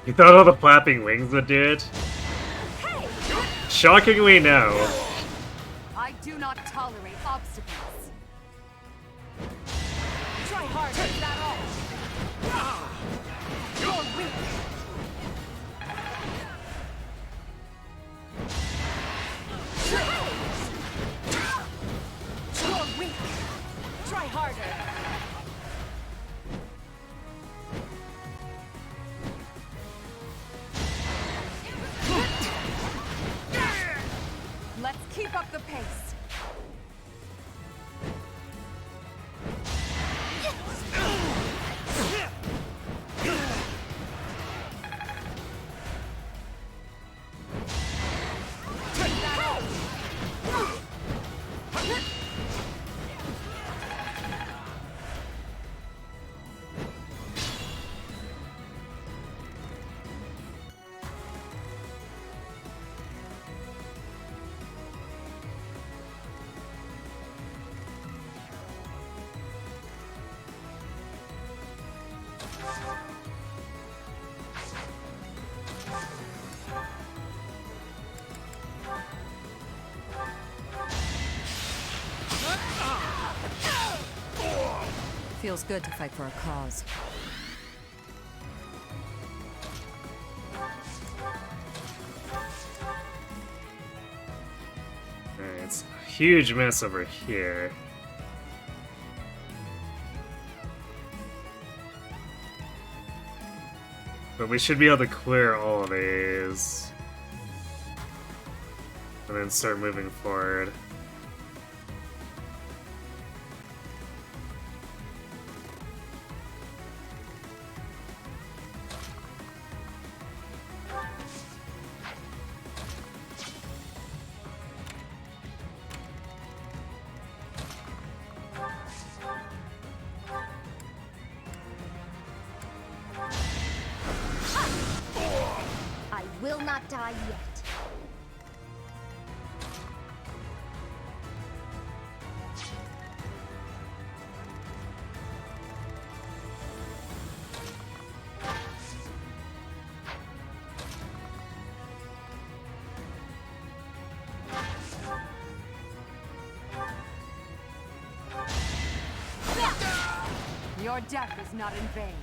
You thought all the flapping wings would do it? Shockingly, no. I do not tolerate obstacles. Try hard, is that all? You're weak. You're weak. Try harder. Let's keep up the pace. Feels good to fight for a cause. Alright, it's a huge mess over here. But we should be able to clear all of these. And then start moving forward. I will not die yet. Your death is not in vain.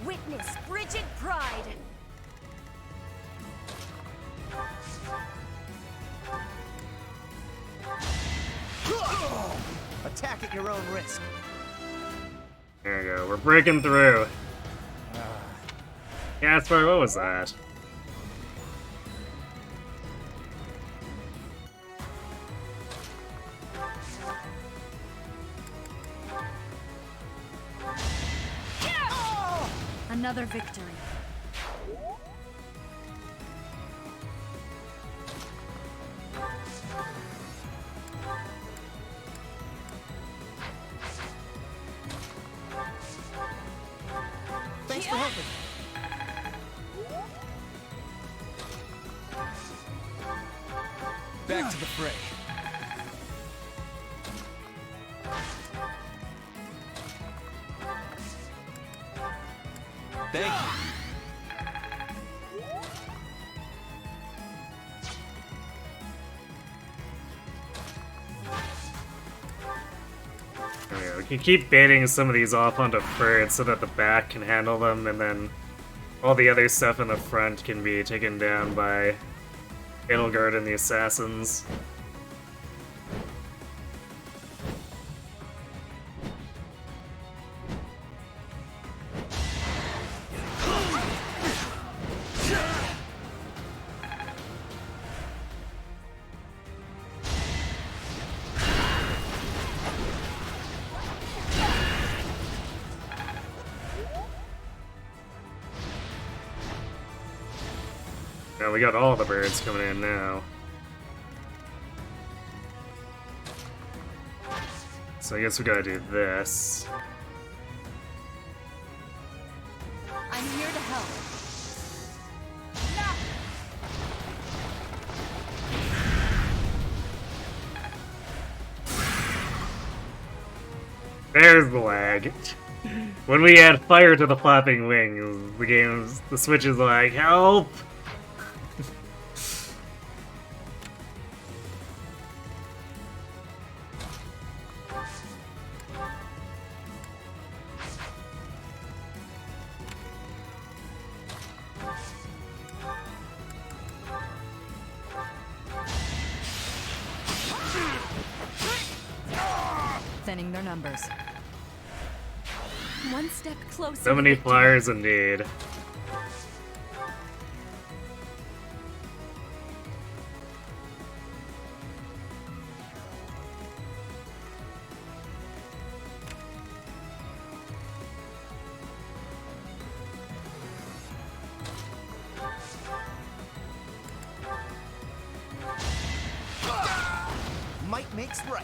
Witness frigid pride. Attack at your own risk. There we go, we're breaking through. Gaspar, what was that? Another victory. Thanks for helping. Back to the fray. Thank you. Okay, we can keep baiting some of these off onto Ferd so that the back can handle them, and then all the other stuff in the front can be taken down by Edelgard and the assassins. Now we got all the birds coming in now. So I guess we gotta do this. I'm here to help. There's the lag. When we add fire to the flapping wings, the Switch is like, help! Thinning their numbers. One step closer. So many flyers indeed. Might makes right.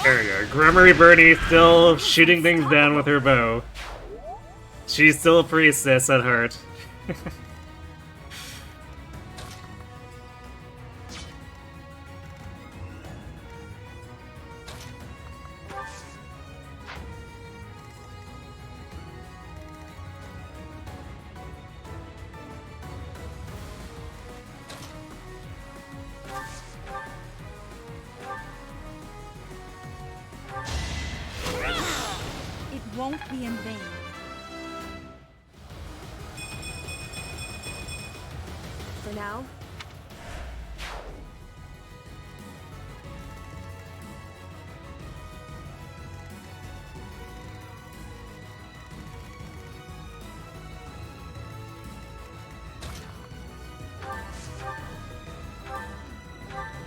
There we go. Grummery Birdie still shooting things down with her bow. She's still a priestess at heart. It won't be in vain. For now.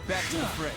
Back to the fray.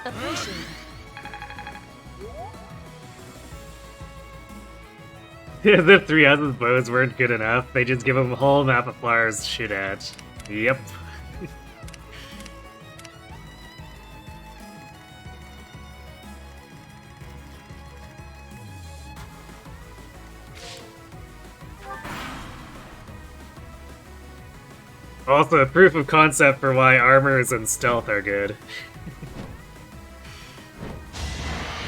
Appreciate it. As if 3 houses bows weren't good enough, they just give him a whole map of flyers to shoot at. Yep. Also, a proof of concept for why armors and stealth are good.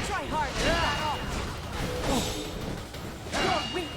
Try hard to get that off. You're weak.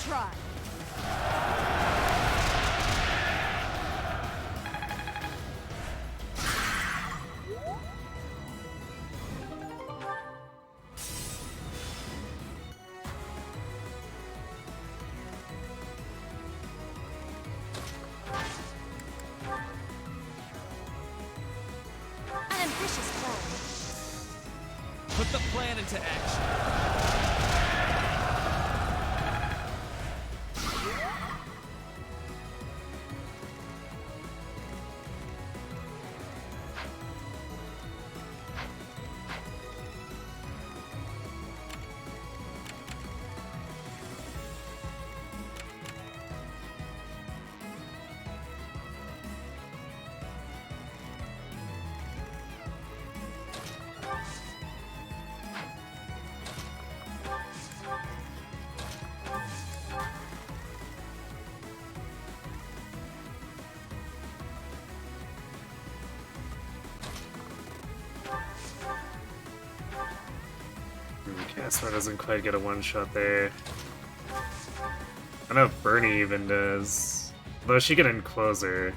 try. An ambitious plan. Put the plan into action. Casper doesn't quite get a one-shot there. I don't know if Bernie even does. Though she can enclose her.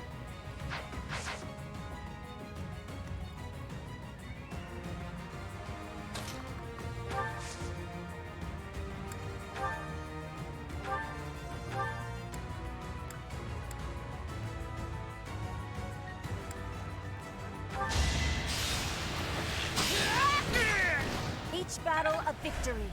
Each battle a victory.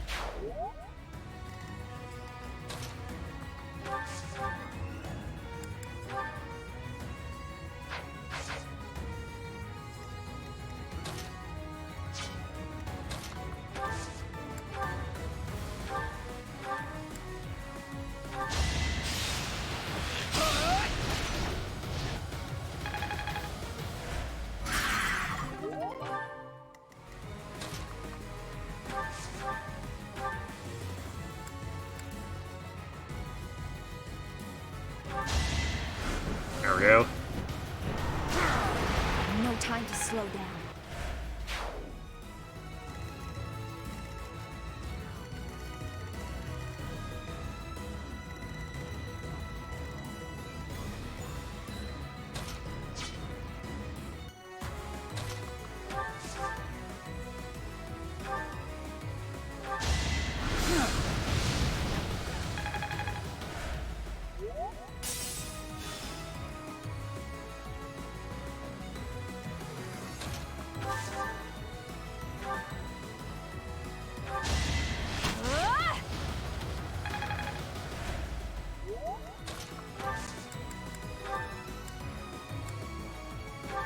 There we go. No time to slow down.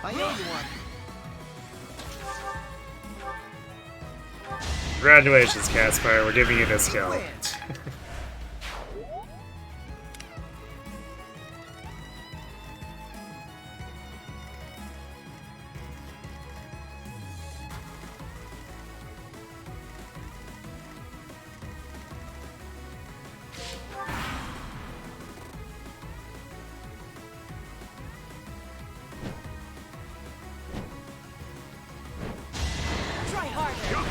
I owe you one. Congratulations, Casper. We're giving you this skill. Try harder.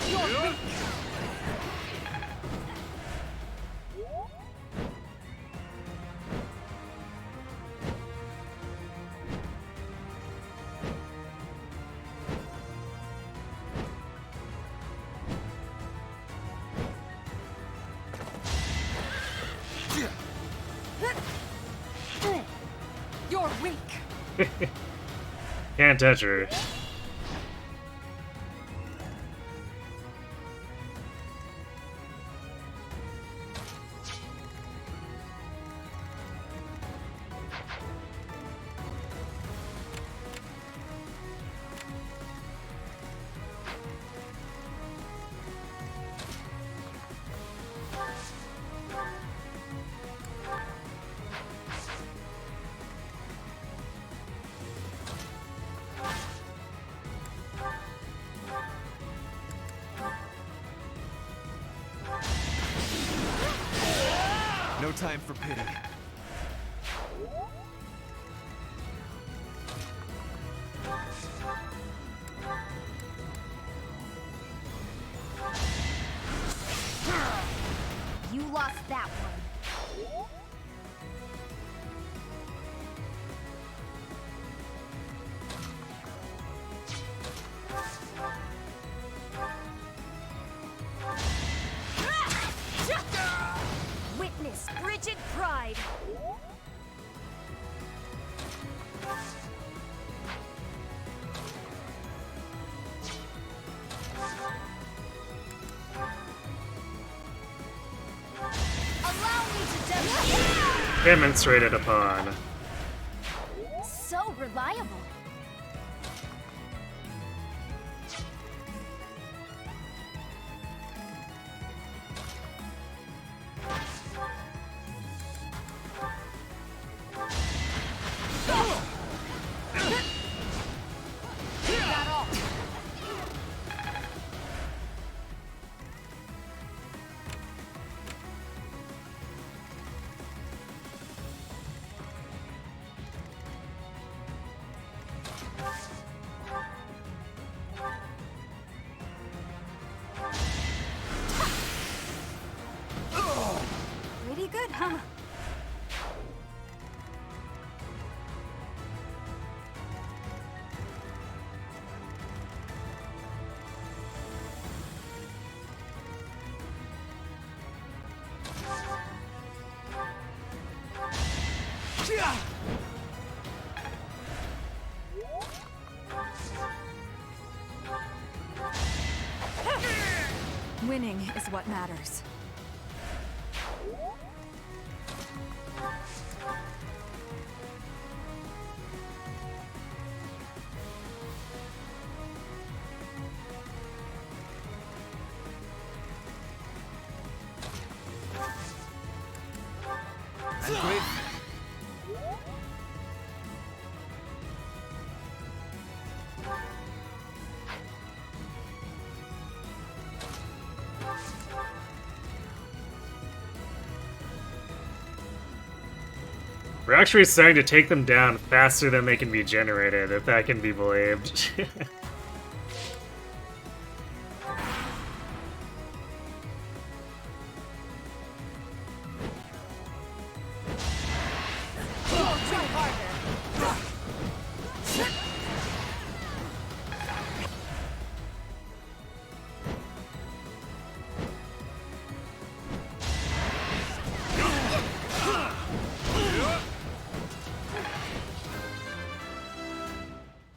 You're weak. You're weak. Can't touch her. No time for pity. You lost that one. Witness frigid pride. Allow me to demonstrate. Demonstrated upon. So reliable. Got all. Pretty good, huh? Winning is what matters. I'm grateful. We're actually starting to take them down faster than they can be generated, if that can be believed.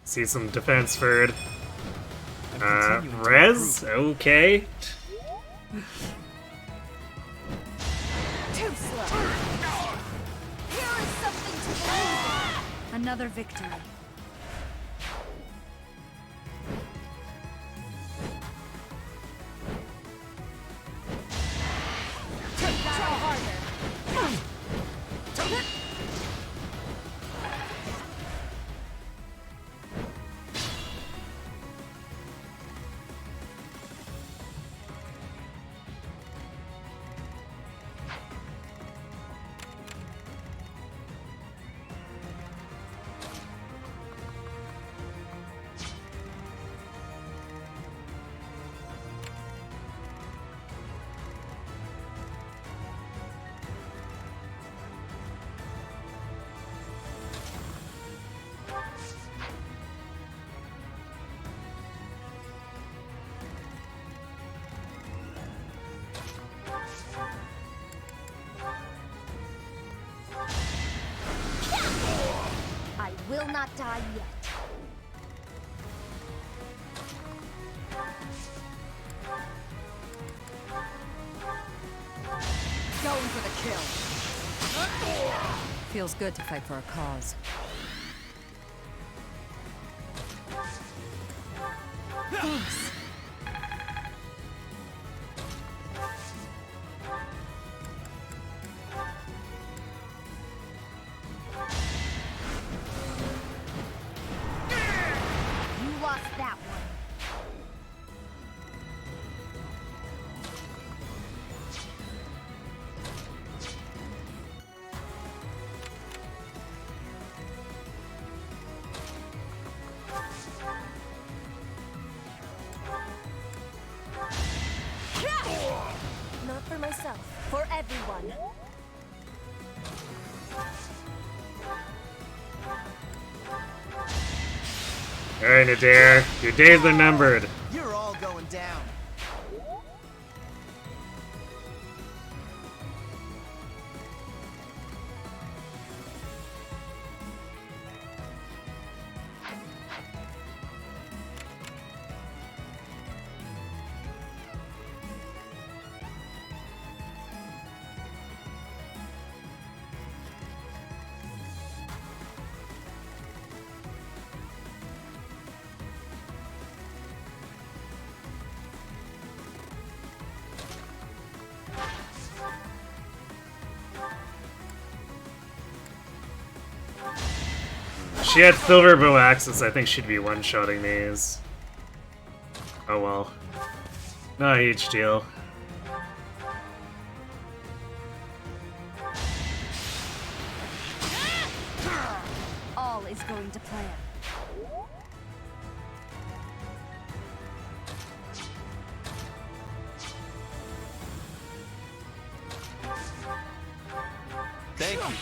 See some defense for Rez? Okay. Too slow. Here is something to believe in. Another victory. Try harder. I will not die yet. Going for the kill. Feels good to fight for a cause. Thanks. You lost that one. Not for myself. For everyone. Alright, Nadir, your days are numbered. You're all going down. She had silver bow axes, I think she'd be one-shotting these. Oh well. Not a huge deal. All is going to plan. Thank you.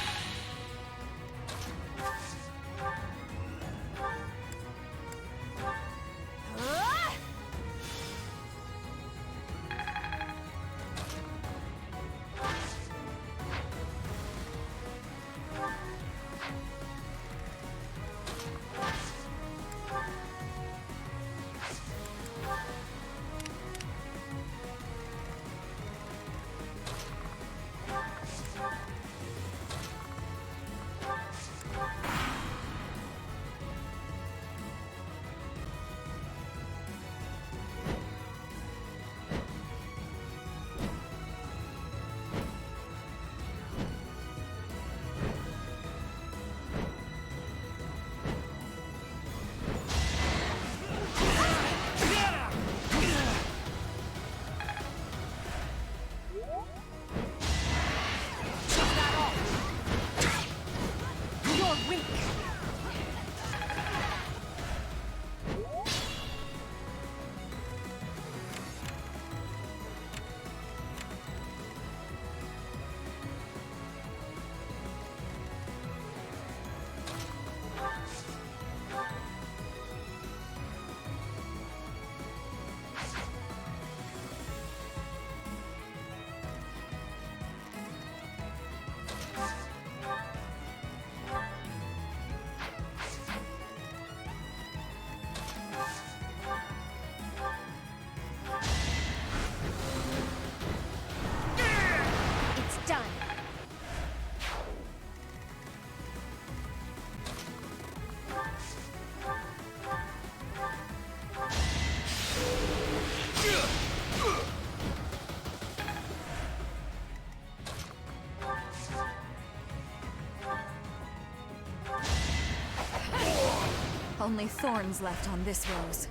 Only thorns left on this rose.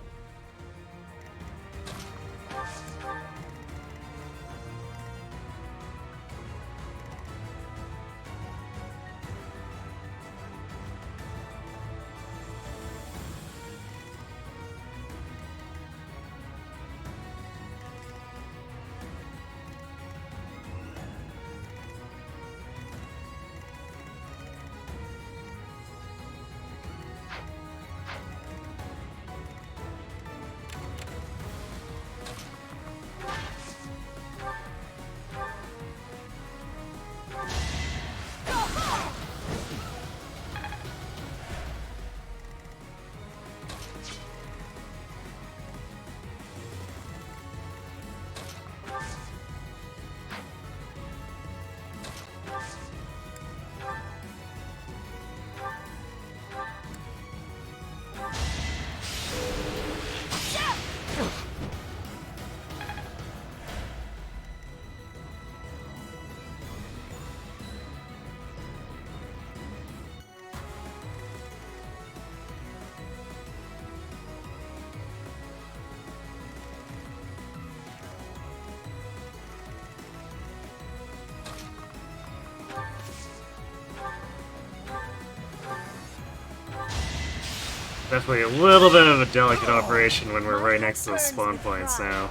Definitely a little bit of a delicate operation when we're right next to the spawn points now.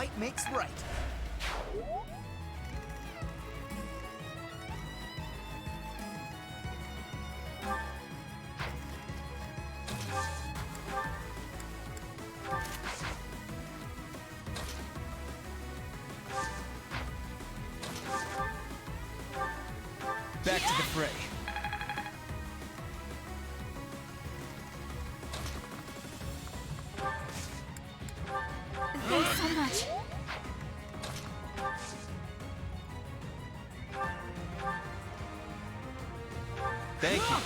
might makes right. Back to the fray. Thanks so much. Thank you.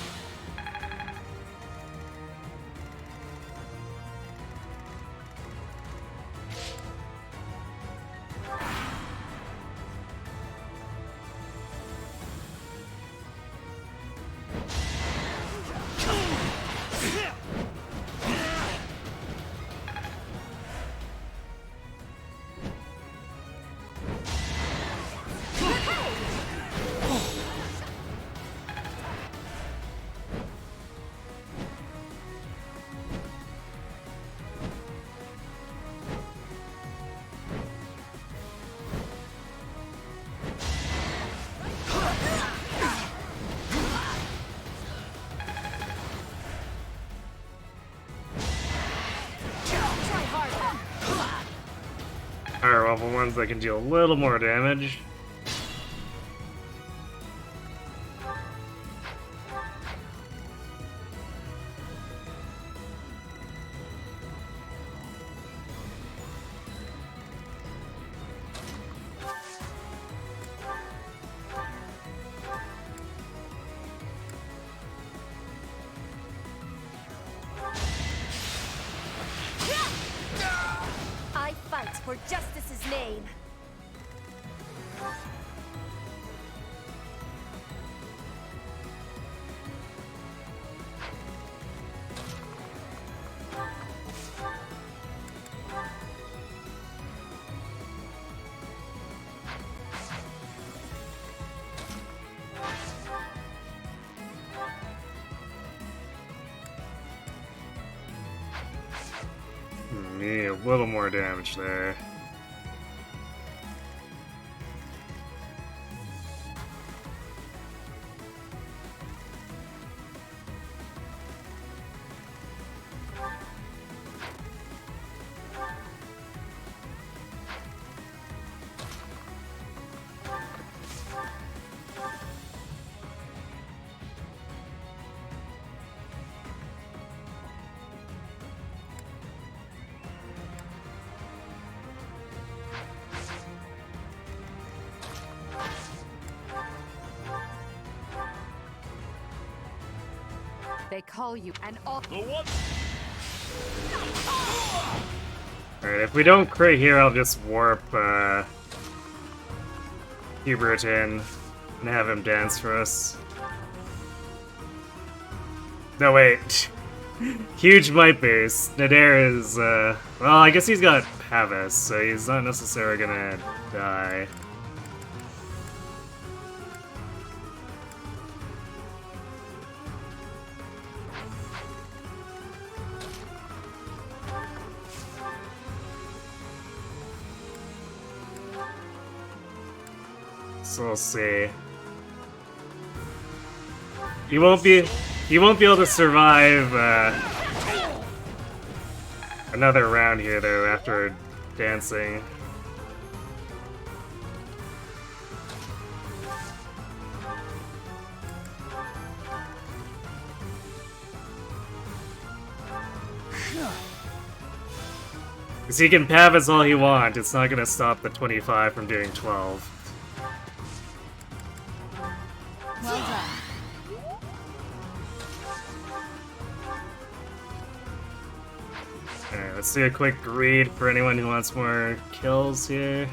Higher level ones that can deal a little more damage. I fight for justice's name. Need a little more damage there. They call you an all. Alright, if we don't crit here, I'll just warp Hubert in and have him dance for us. No, wait. Huge might boost. Nadir is, well, I guess he's got Pavis, so he's not necessarily gonna die. So we'll see. He won't be able to survive another round here though after dancing. Because he can Pavis all he wants, it's not gonna stop the 25 from doing 12. Well done. Alright, let's do a quick read for anyone who wants more kills here.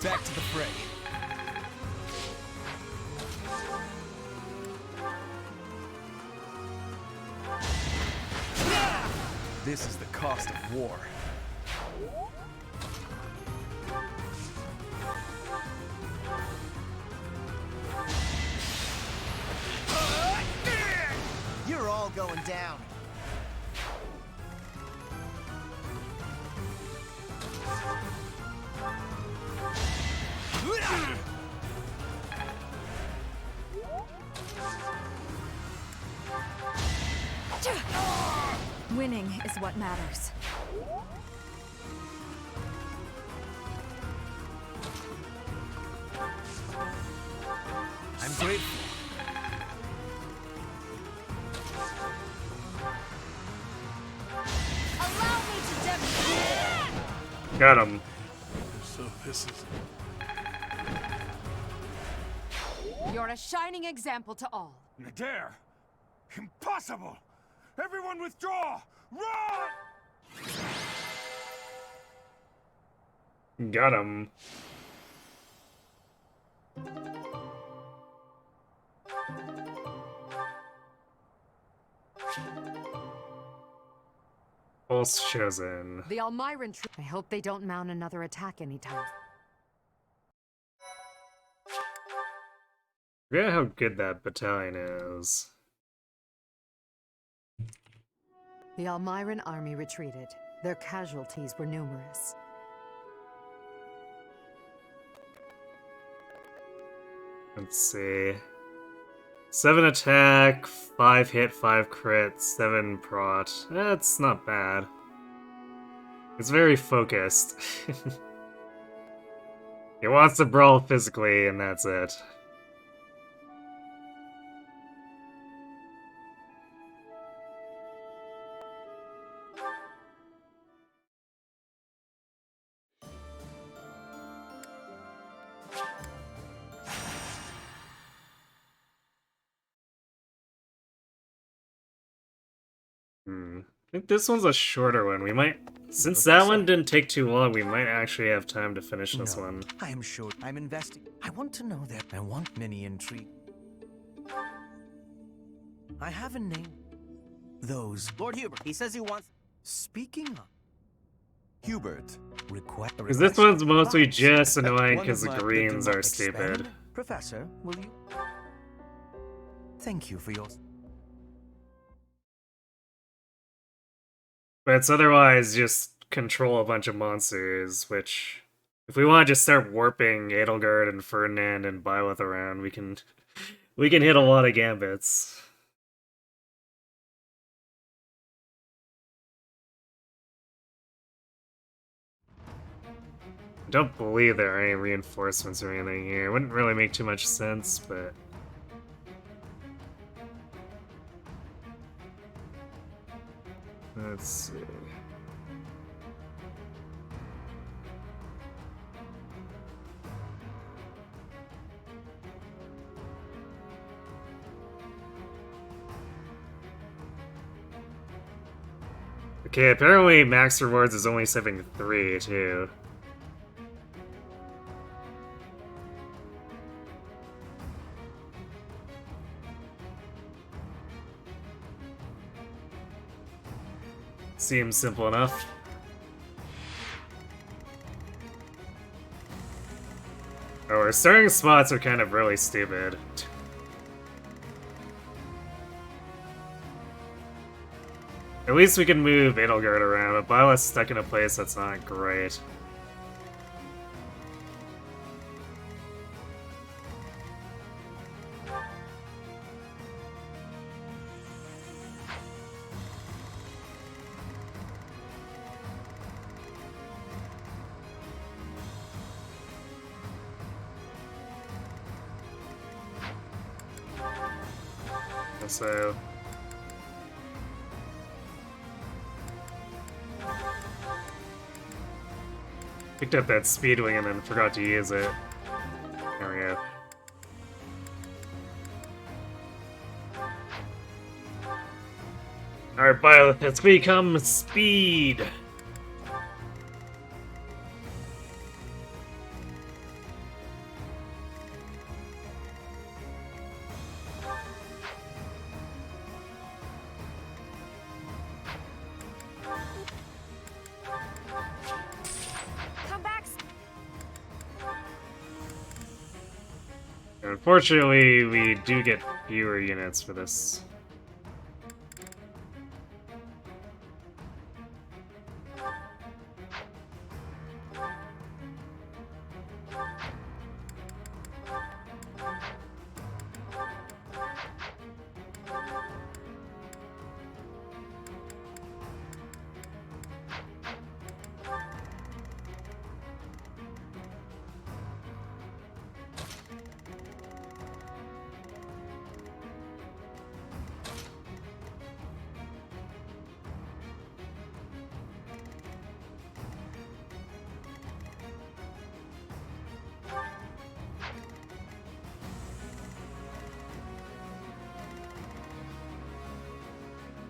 Back to the fray. This is the cost of war. You're all going down. Winning is what matters. I'm grateful. Allow me to demonstrate. Got him. So this is... You're a shining example to all. You dare? Impossible! Everyone withdraw! Run! Got him. Pulse chosen. The Almiran troops. I hope they don't mount another attack anytime. Forget how good that battalion is. The Almiran army retreated. Their casualties were numerous. Let's see. 7 attack, 5 hit, 5 crit, 7 prot. That's not bad. It's very focused. He wants to brawl physically, and that's it. I think this one's a shorter one. We might, since that one didn't take too long, we might actually have time to finish this one. I am sure I'm investing. I want to know that. I want many intrigue. I have a name. Those. Lord Hubert, he says he wants... Speaking of... Hubert, request... Because this one's mostly just annoying One because of the my- greens do not are stupid. expend? Professor, will you... Thank you for your... But it's otherwise just control a bunch of monsters, which... If we want to just start warping Edelgard and Ferdinand and Byleth around, we can hit a lot of gambits. I don't believe there are any reinforcements or anything here. It wouldn't really make too much sense, but... Let's see... Okay, apparently max rewards is only 73 too. Seems simple enough. Oh, our starting spots are kind of really stupid. At least we can move Edelgard around, but Byleth's stuck in a place that's not great. So... Picked up that Speedwing and then forgot to use it. There we go. Alright, Byleth, let's become speed! Unfortunately, we do get fewer units for this.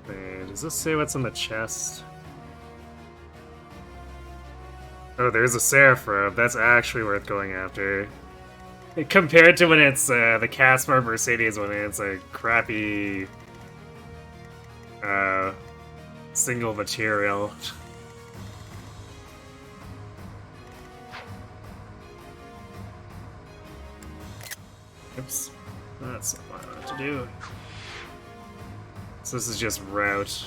Wait, does this say what's in the chest? Oh, there's a Seraph. That's actually worth going after. Compared to when it's the Caspar Mercedes, when it's a crappy single material. Oops, that's what I wanted to do. So this is just route.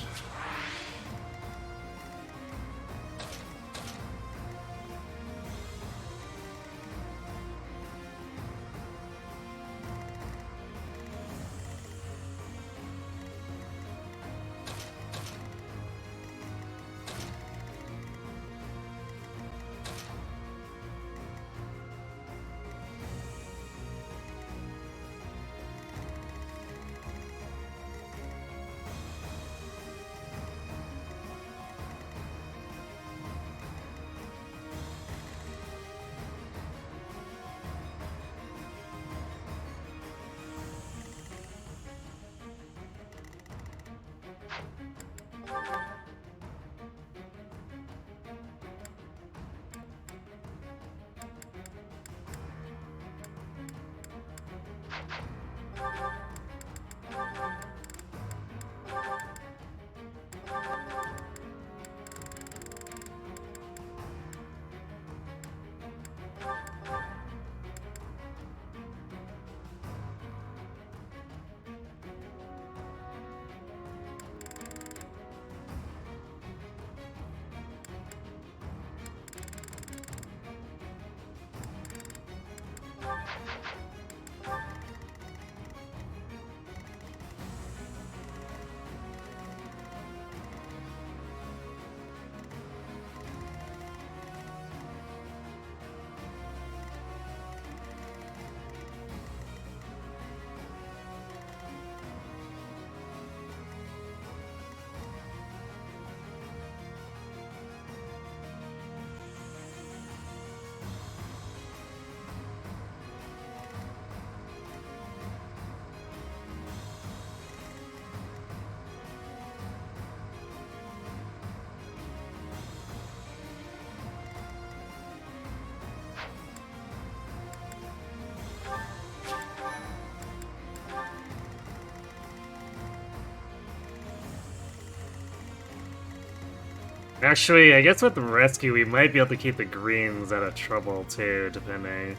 Actually, I guess with the rescue, we might be able to keep the greens out of trouble too, depending.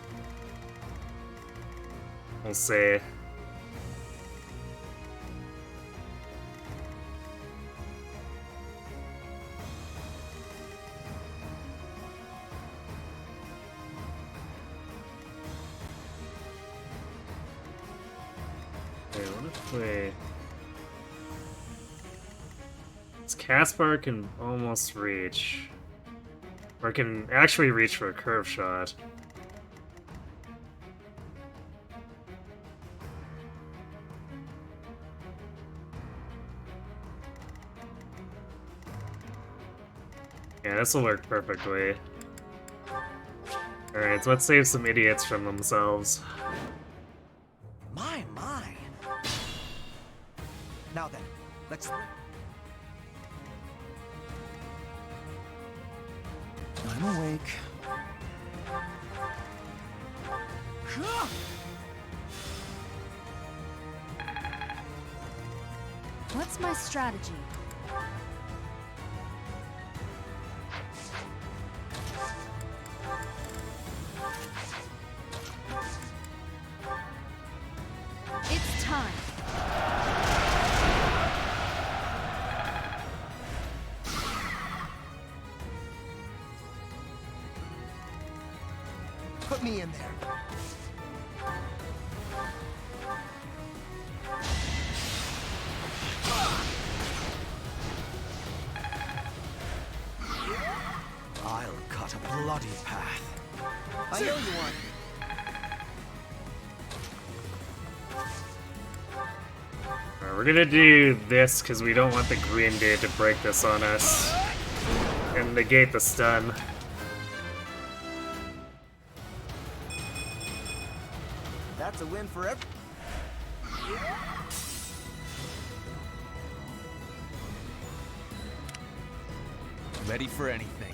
We'll see. Okay, what if we... Caspar can almost reach. Or can actually reach for a curve shot. Yeah, this will work perfectly. Alright, so let's save some idiots from themselves. My. Now then, let's... I'm awake. What's my strategy? Put me in there. I'll cut a bloody path. I know you want. Alright, we're gonna do this because we don't want the Green Dude to break this on us and negate the stun. That's a win for every. Ready for anything.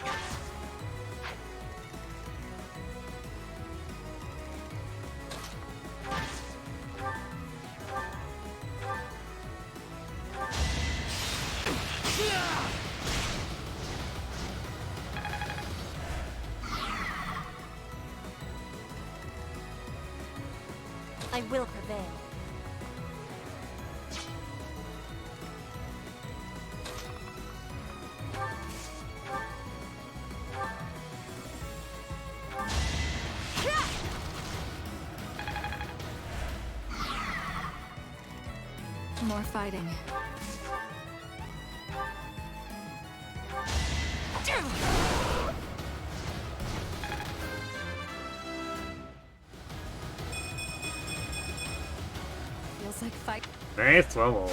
I will prevail. More fighting. Feels like fight. Nice level.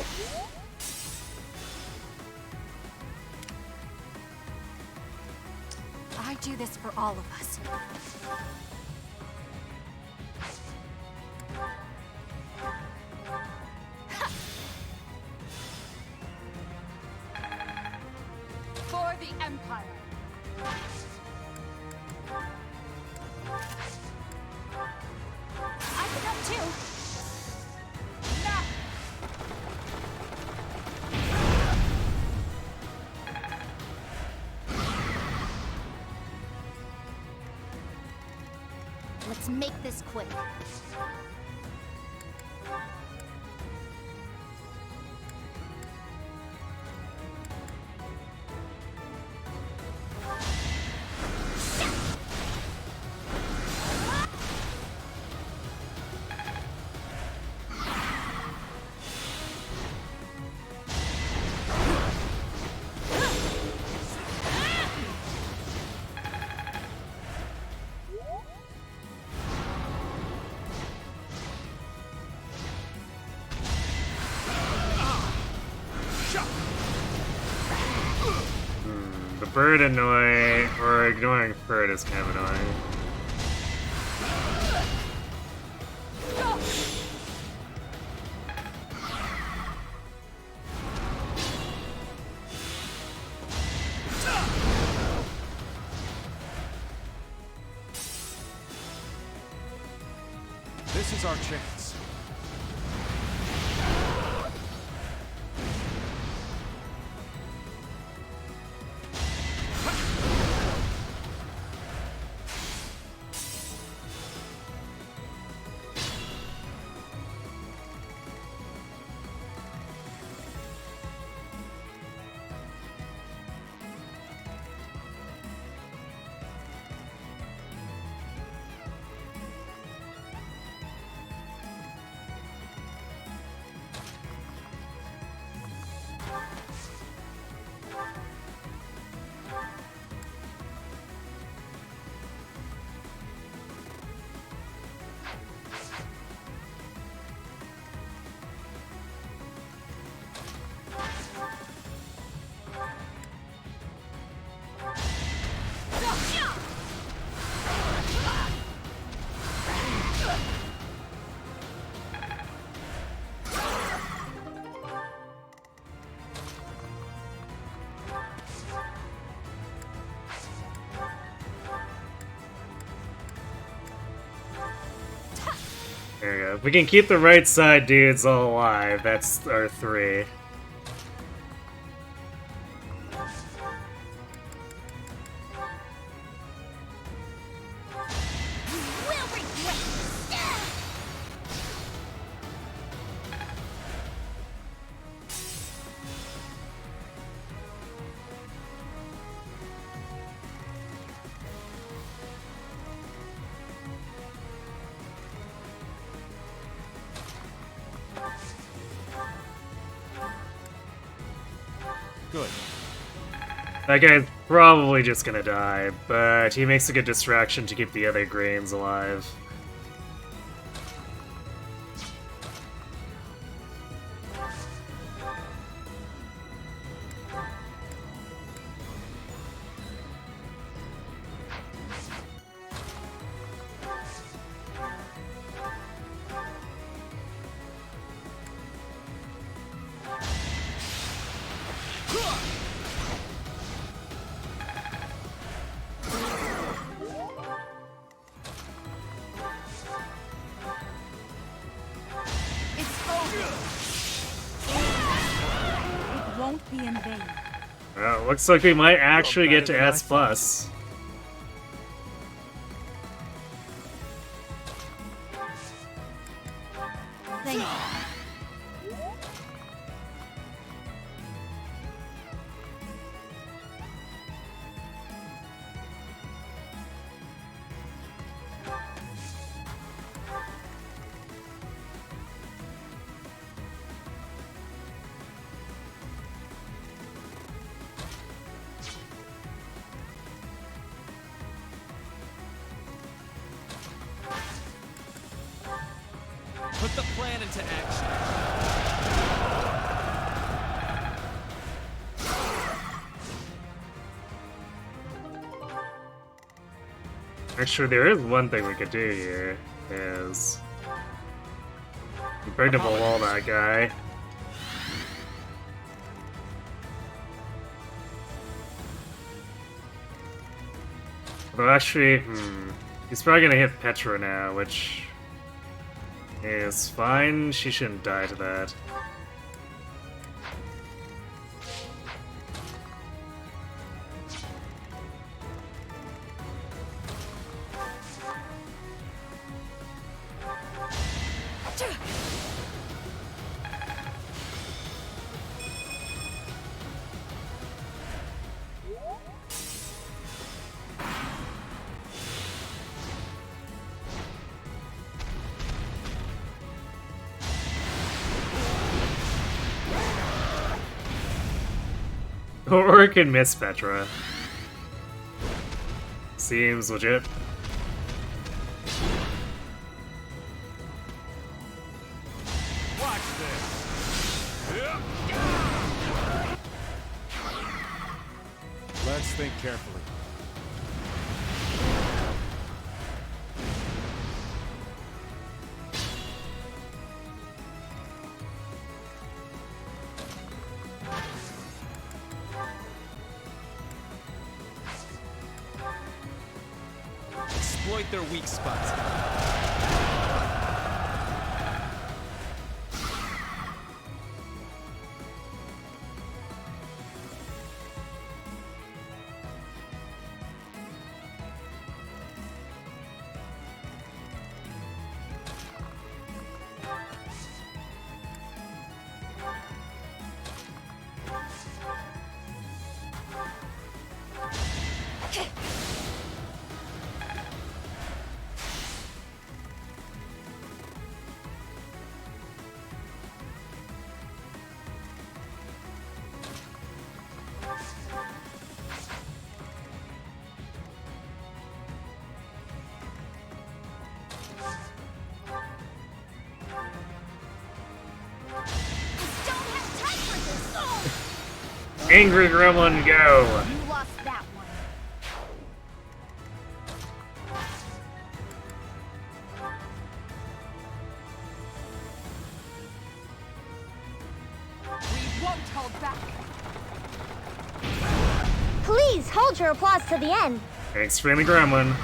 I do this for all of us. For the Empire. I can help too. Nah. Let's make this quick. The bird annoy, or ignoring bird is kind of annoying. This is our chance. There we go. If we can keep the right side dudes all alive, that's our 3. good. That guy's probably just gonna die, but he makes a good distraction to keep the other grains alive. Won't be in vain. Well, looks like we might actually get to S+. Thank you. Put the plan into action. Actually, there is one thing we could do here, is... Bring to wall that guy. Although actually, he's probably gonna hit Petra now, which is fine. She shouldn't die to that. Or it can miss Petra. Seems legit. Watch this. Let's think carefully. Exploit their weak spots. Angry Gremlin, go! You lost that one. We won't hold back. Please hold your applause to the end. Thanks for the Gremlin.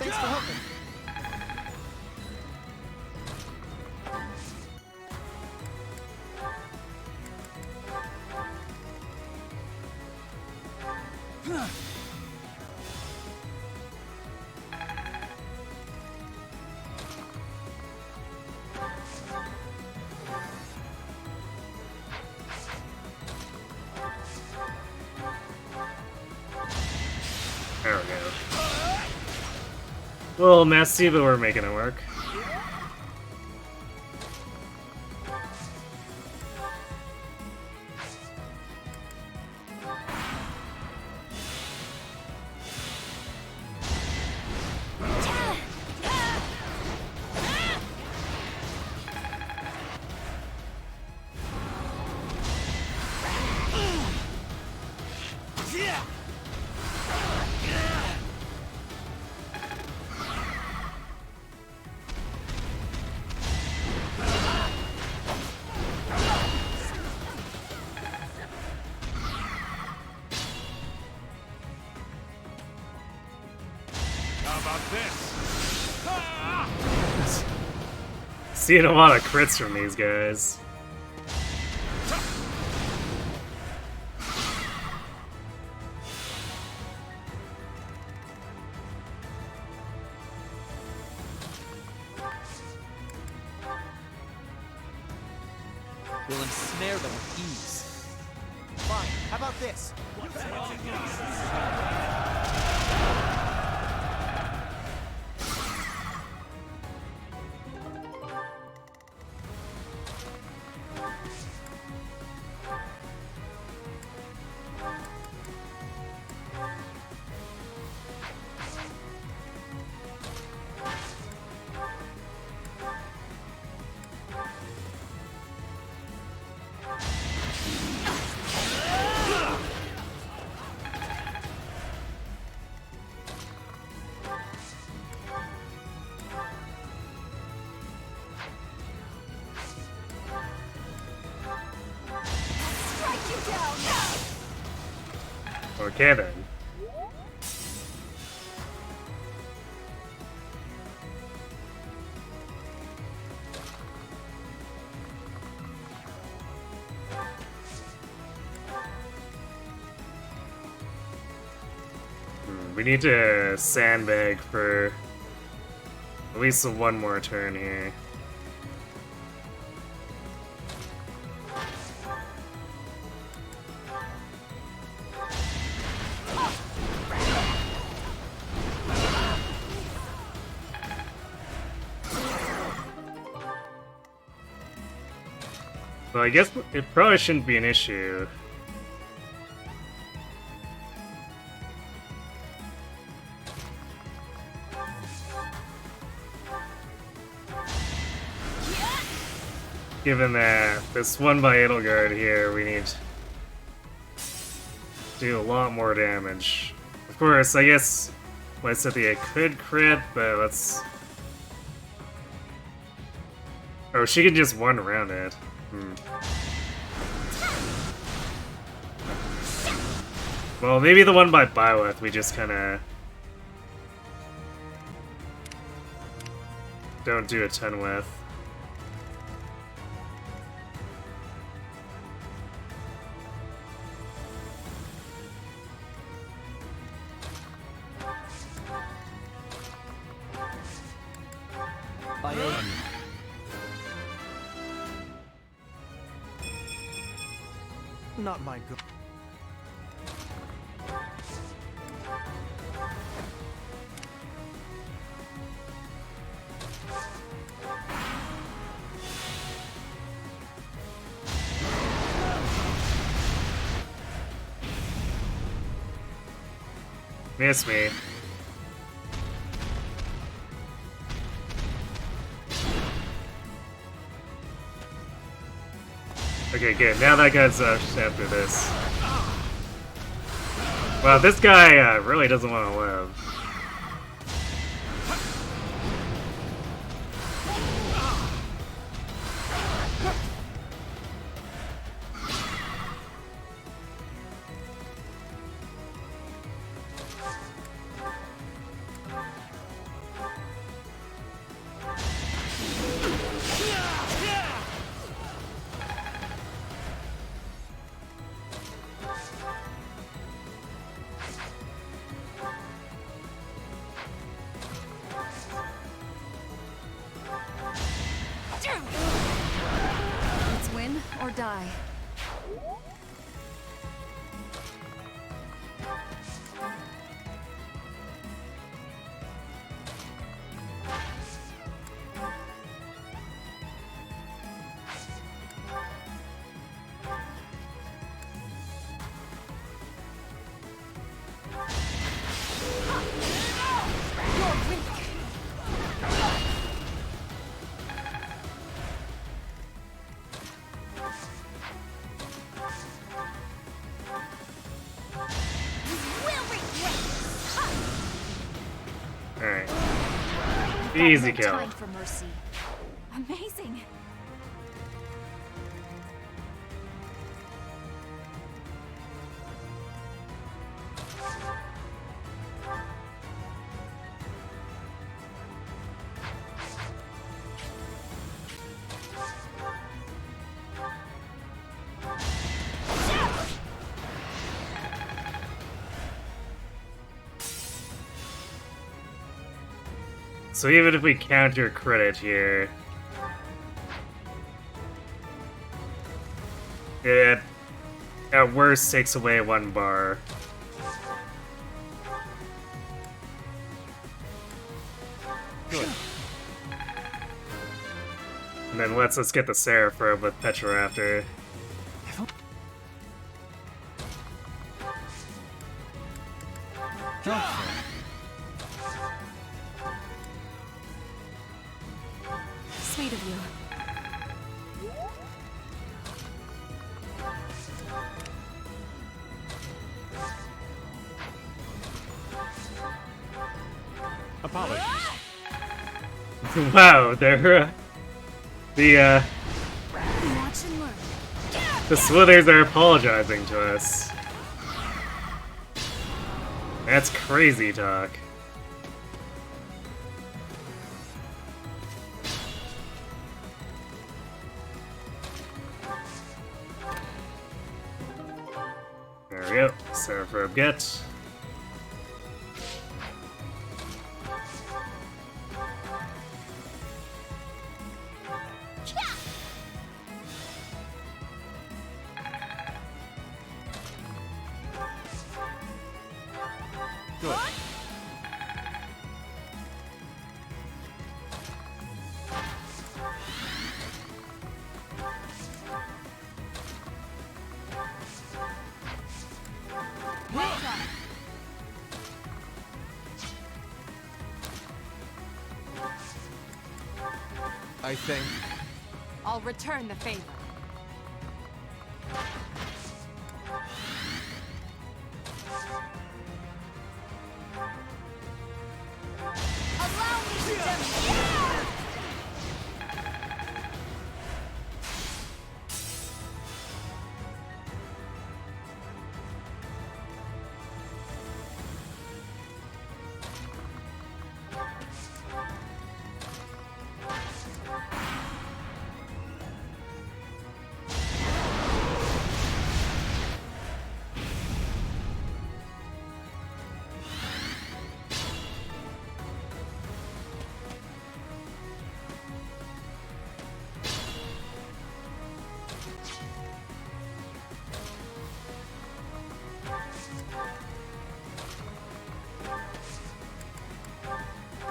Thanks for helping. There we go. A little messy, but we're making it work. How about this? Seeing a lot of crits from these guys. We'll ensnare them with ease. Fine, how about this? Okay then. We need to sandbag for at least one more turn here. Well, I guess it probably shouldn't be an issue. Given that this one by Edelgard here, we need to do a lot more damage. Of course, I guess Cynthia could crit, but let's... Oh, she can just one around it. Well, maybe the one by Byleth we just kinda... don't do a ton with. Not my good. Miss me. Okay, good. Now that guy's after this. Wow, this guy really doesn't want to live. die. Alright. Easy kill. Time for mercy. Amazing. So even if we counter credit here, it at worst takes away 1 bar. Good. And then let's get the Seraphim with Petroraptor. Sweet of you. Apologies. Wow, they're the Watch and learn. the Slithers are apologizing to us. That's crazy talk. There we go. Seraphim get. Good. I think I'll return the favor. Allow me to demonstrate.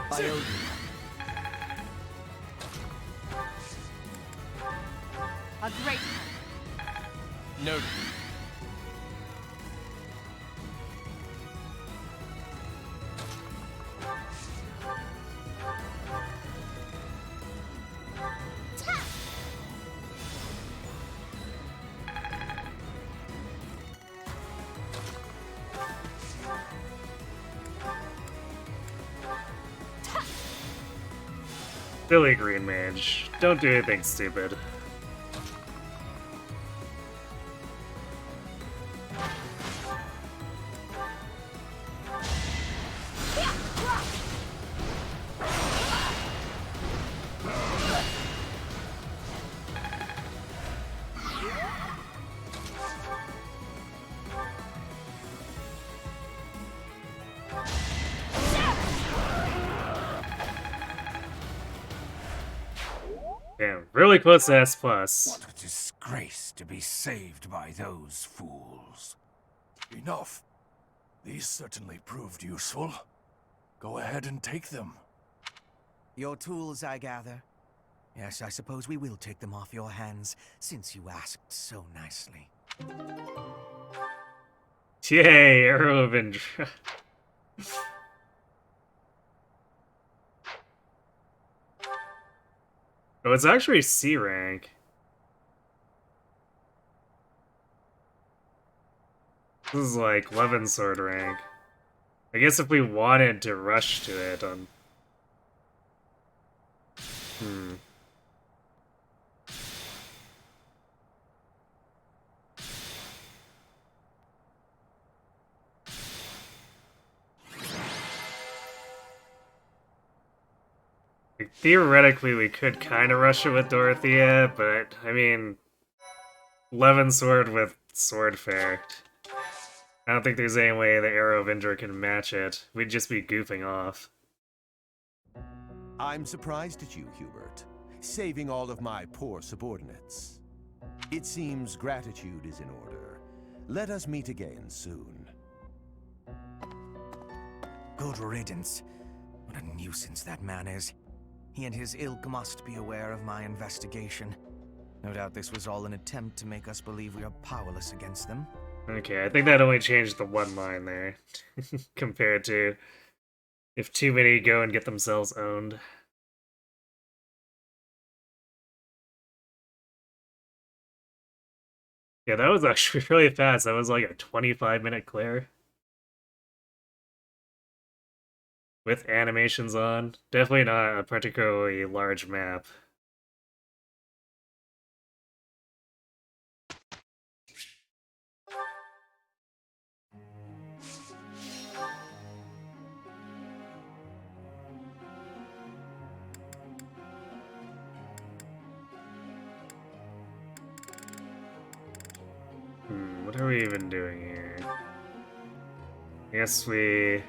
I owe you. A great one. Noted. Silly Green Mage. Don't do anything stupid. Damn, really close to S+. What a disgrace to be saved by those fools. Enough. These certainly proved useful. Go ahead and take them. Your tools, I gather. Yes, I suppose we will take them off your hands, since you asked so nicely. Yay, Arrow of Indra. Oh, it's actually C rank. This is like Levin Sword rank. I guess if we wanted to rush to it on... Like, theoretically, we could kind of rush it with Dorothea, but, I mean... Levin Sword with Sword Fair. I don't think there's any way the Arrow of Indra can match it. We'd just be goofing off. I'm surprised at you, Hubert. Saving all of my poor subordinates. It seems gratitude is in order. Let us meet again soon. Good riddance. What a nuisance that man is. He and his ilk must be aware of my investigation. No doubt this was all an attempt to make us believe we are powerless against them. Okay, I think that only changed the one line there. Compared to if too many go and get themselves owned. Yeah, that was actually really fast. That was like a 25-minute clear. With animations on. Definitely not a particularly large map. What are we even doing here? I guess we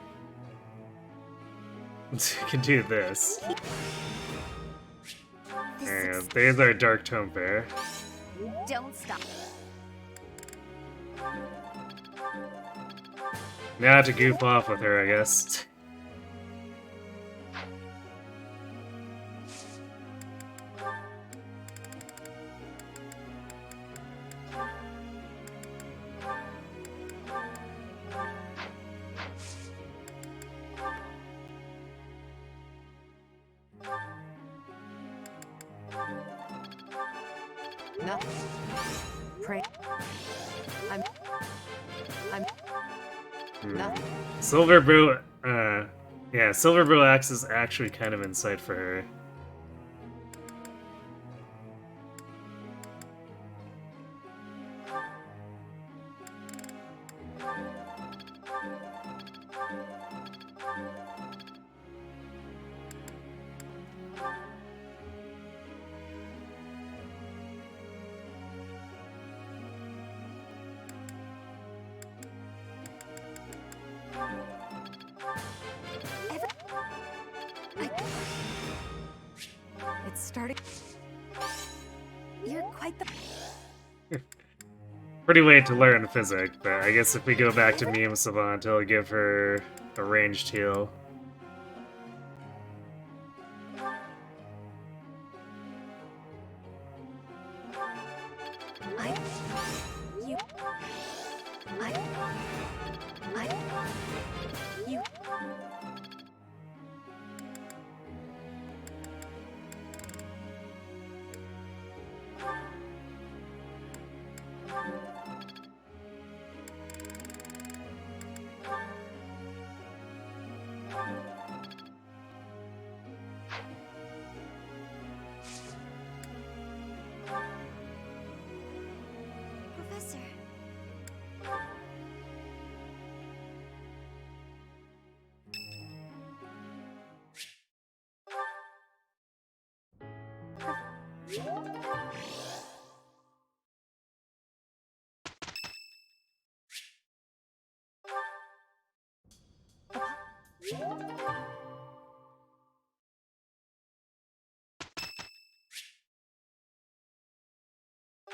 can do this. And there's our Dark Tome Bear. Don't stop. Now to goof off with her, I guess. No. Pray. I'm. No. Silver Brew, yeah, Silver Brew Axe is actually kind of in sight for her. It's starting. You're quite the. Pretty late to learn physics, but I guess if we go back to Meme Savant, it'll give her a ranged heal. Professor.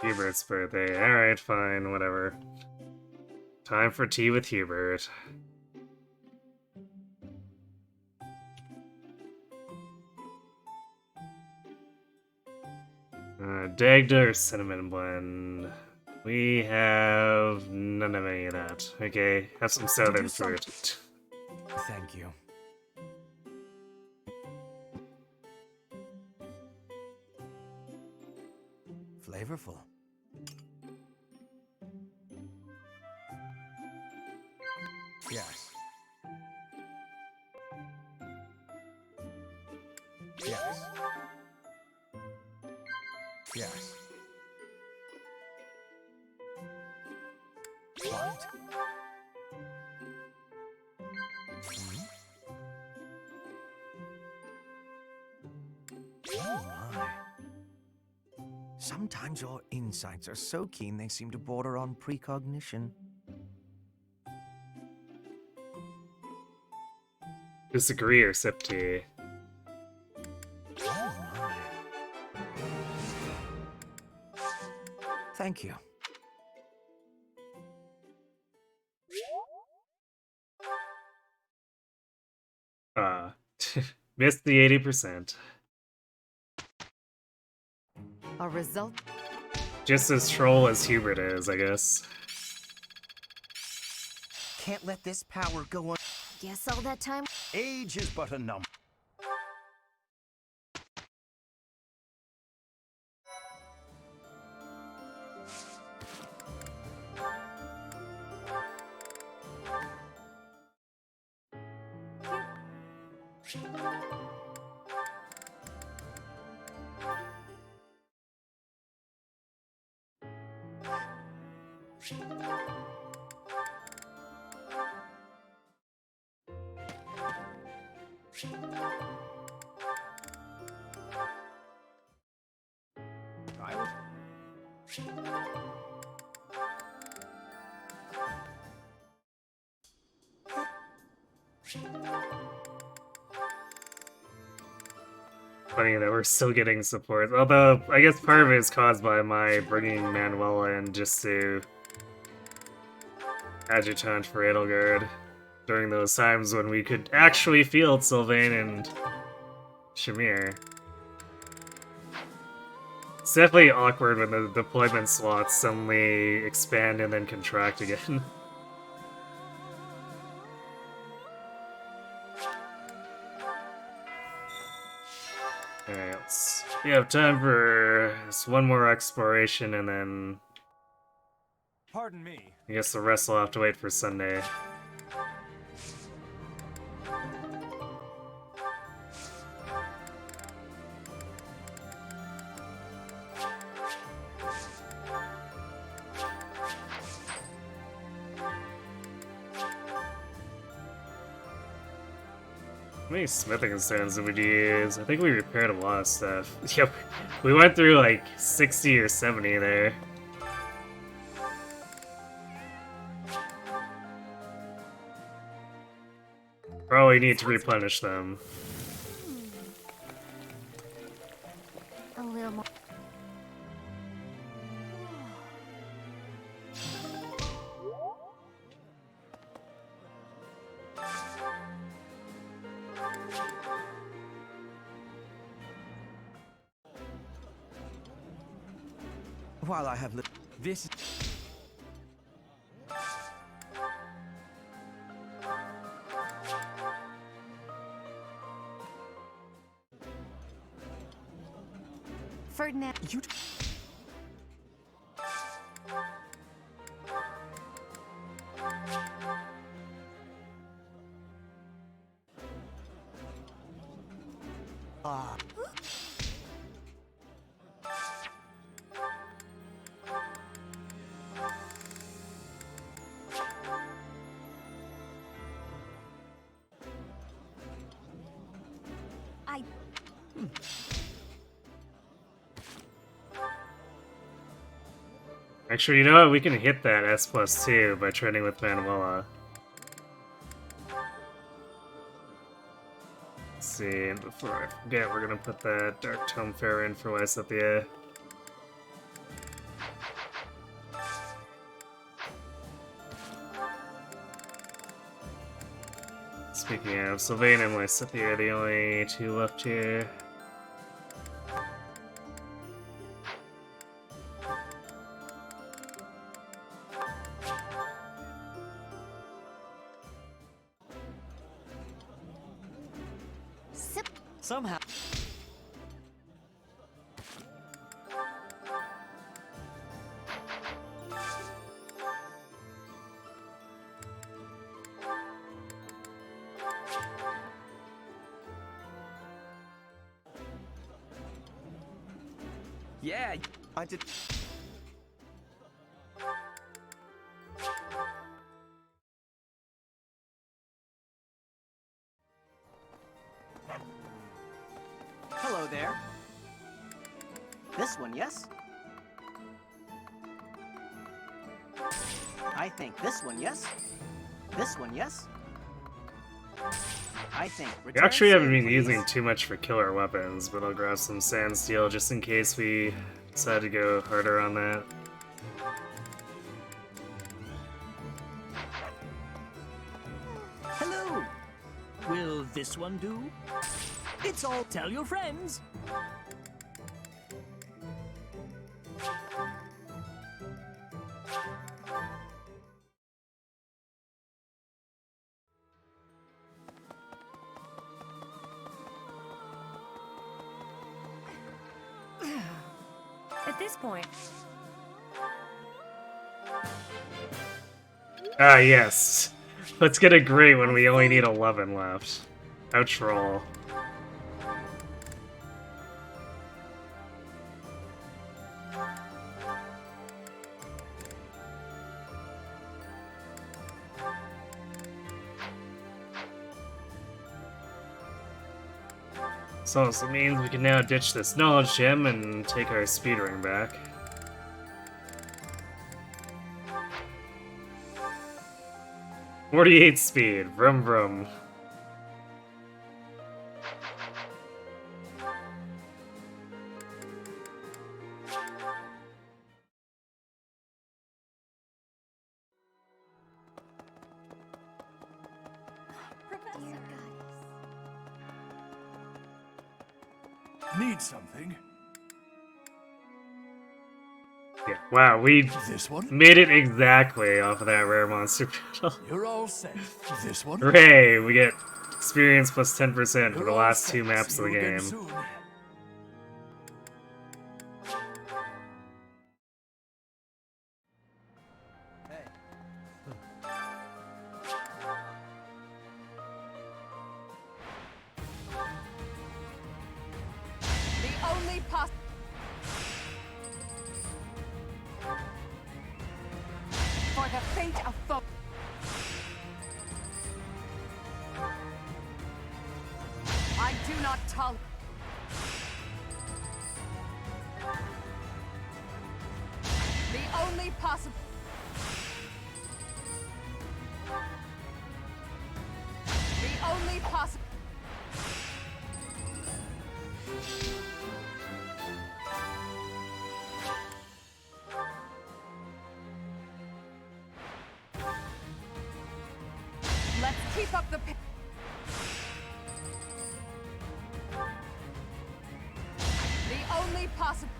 Hubert's birthday. Alright, fine, whatever. Time for tea with Hubert. Dagda or cinnamon blend? We have none of any of that. Okay, have some southern fruit. Thank you. Flavorful. Yes. Yes. Yes. What? Hmm? Oh my. Sometimes your insights are so keen they seem to border on precognition. Disagree or sip tea? Oh my. Thank you. Missed the 80%. A result. Just as troll as Hubert is, I guess. Can't let this power go on. Guess all that time. Age is but a number. Funny that we're still getting support. Although, I guess part of it is caused by my bringing Manuela in just to adjutant for Edelgard during those times when we could actually field Sylvain and Shamir. It's definitely awkward when the deployment slots suddenly expand and then contract again. Alright, we have time for just one more exploration and then... Pardon me. I guess the rest will have to wait for Sunday. How many smithing stones did we use? I think we repaired a lot of stuff. Yep, we went through like 60 or 70 there. Probably need to replenish them. A little more. While I have this. Ferdinand. You. Actually, you know what? We can hit that S+2 by training with Manuela. Let's see, and before I forget, we're gonna put that Dark Tome Fair in for Lysithea. Yeah, Sylvain and Lysithia are the only two left here. Somehow. Yeah, I did. Hello there. This one, yes? I think this one, yes? This one, yes? I think. We actually haven't been using too much for killer weapons, but I'll grab some sand steel just in case we decide to go harder on that. Hello! Will this one do? It's all. Tell your friends! At this point... Ah, yes. Let's get a great when we only need 11 left. Ouch roll. So it means we can now ditch this knowledge gem and take our speed ring back. .48 speed, vroom vroom. Need something? Yeah, wow, we This one? made it exactly off of that rare monster battle. You're all set. This one? Hooray! We get experience plus 10% for You're the all last set. 2 maps See of the you again game. soon. The only for the fate of foe. I do not tolerate. The only possible. The only possible. Let's keep up the pace. The only possible.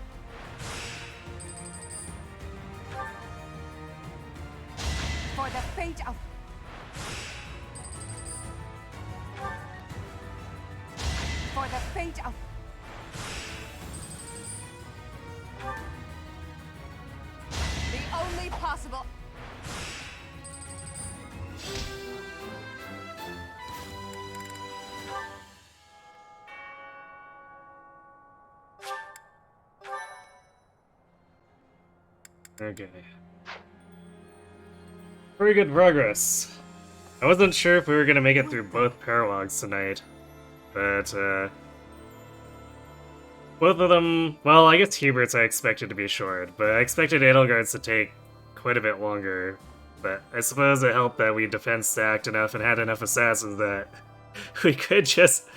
For the fate of. For the fate of. The only possible. Okay. Pretty good progress. I wasn't sure if we were gonna make it through both paralogs tonight, but both of them, well, I guess Hubert's I expected to be short, but I expected Edelgard's to take quite a bit longer. But I suppose it helped that we defense stacked enough and had enough assassins that we could just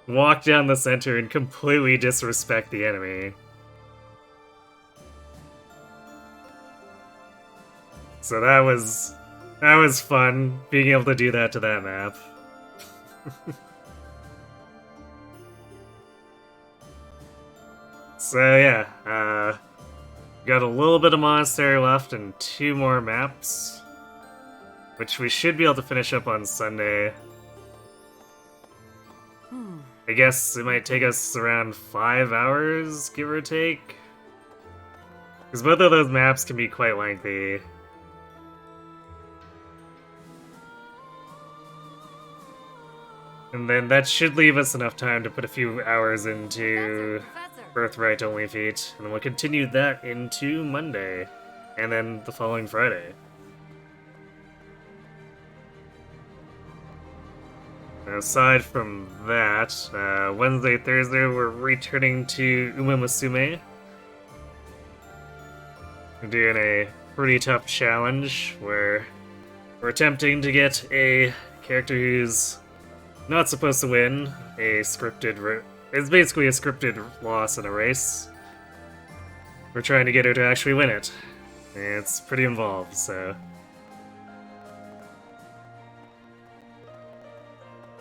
walk down the center and completely disrespect the enemy. So that was fun, being able to do that to that map. So yeah, got a little bit of monastery left and 2 more maps, which we should be able to finish up on Sunday. I guess it might take us around 5 hours, give or take. Because both of those maps can be quite lengthy. And then that should leave us enough time to put a few hours into Birthright Only Feat, and then we'll continue that into Monday, and then the following Friday. Aside from that, Wednesday, Thursday, we're returning to Umamusume. We're doing a pretty tough challenge where we're attempting to get a character who's not supposed to win, it's basically a scripted loss in a race. We're trying to get her to actually win it. It's pretty involved, so...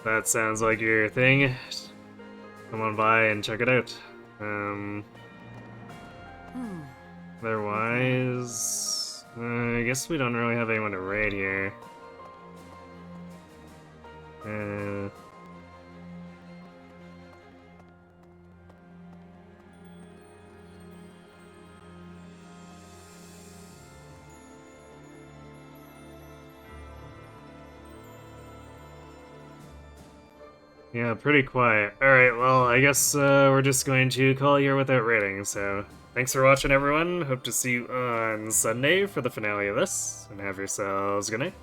That sounds like your thing. Come on by and check it out. Otherwise... I guess we don't really have anyone to raid here. Yeah, pretty quiet. Alright, well, I guess we're just going to call it here without rating, so... Thanks for watching, everyone. Hope to see you on Sunday for the finale of this, and have yourselves a good night.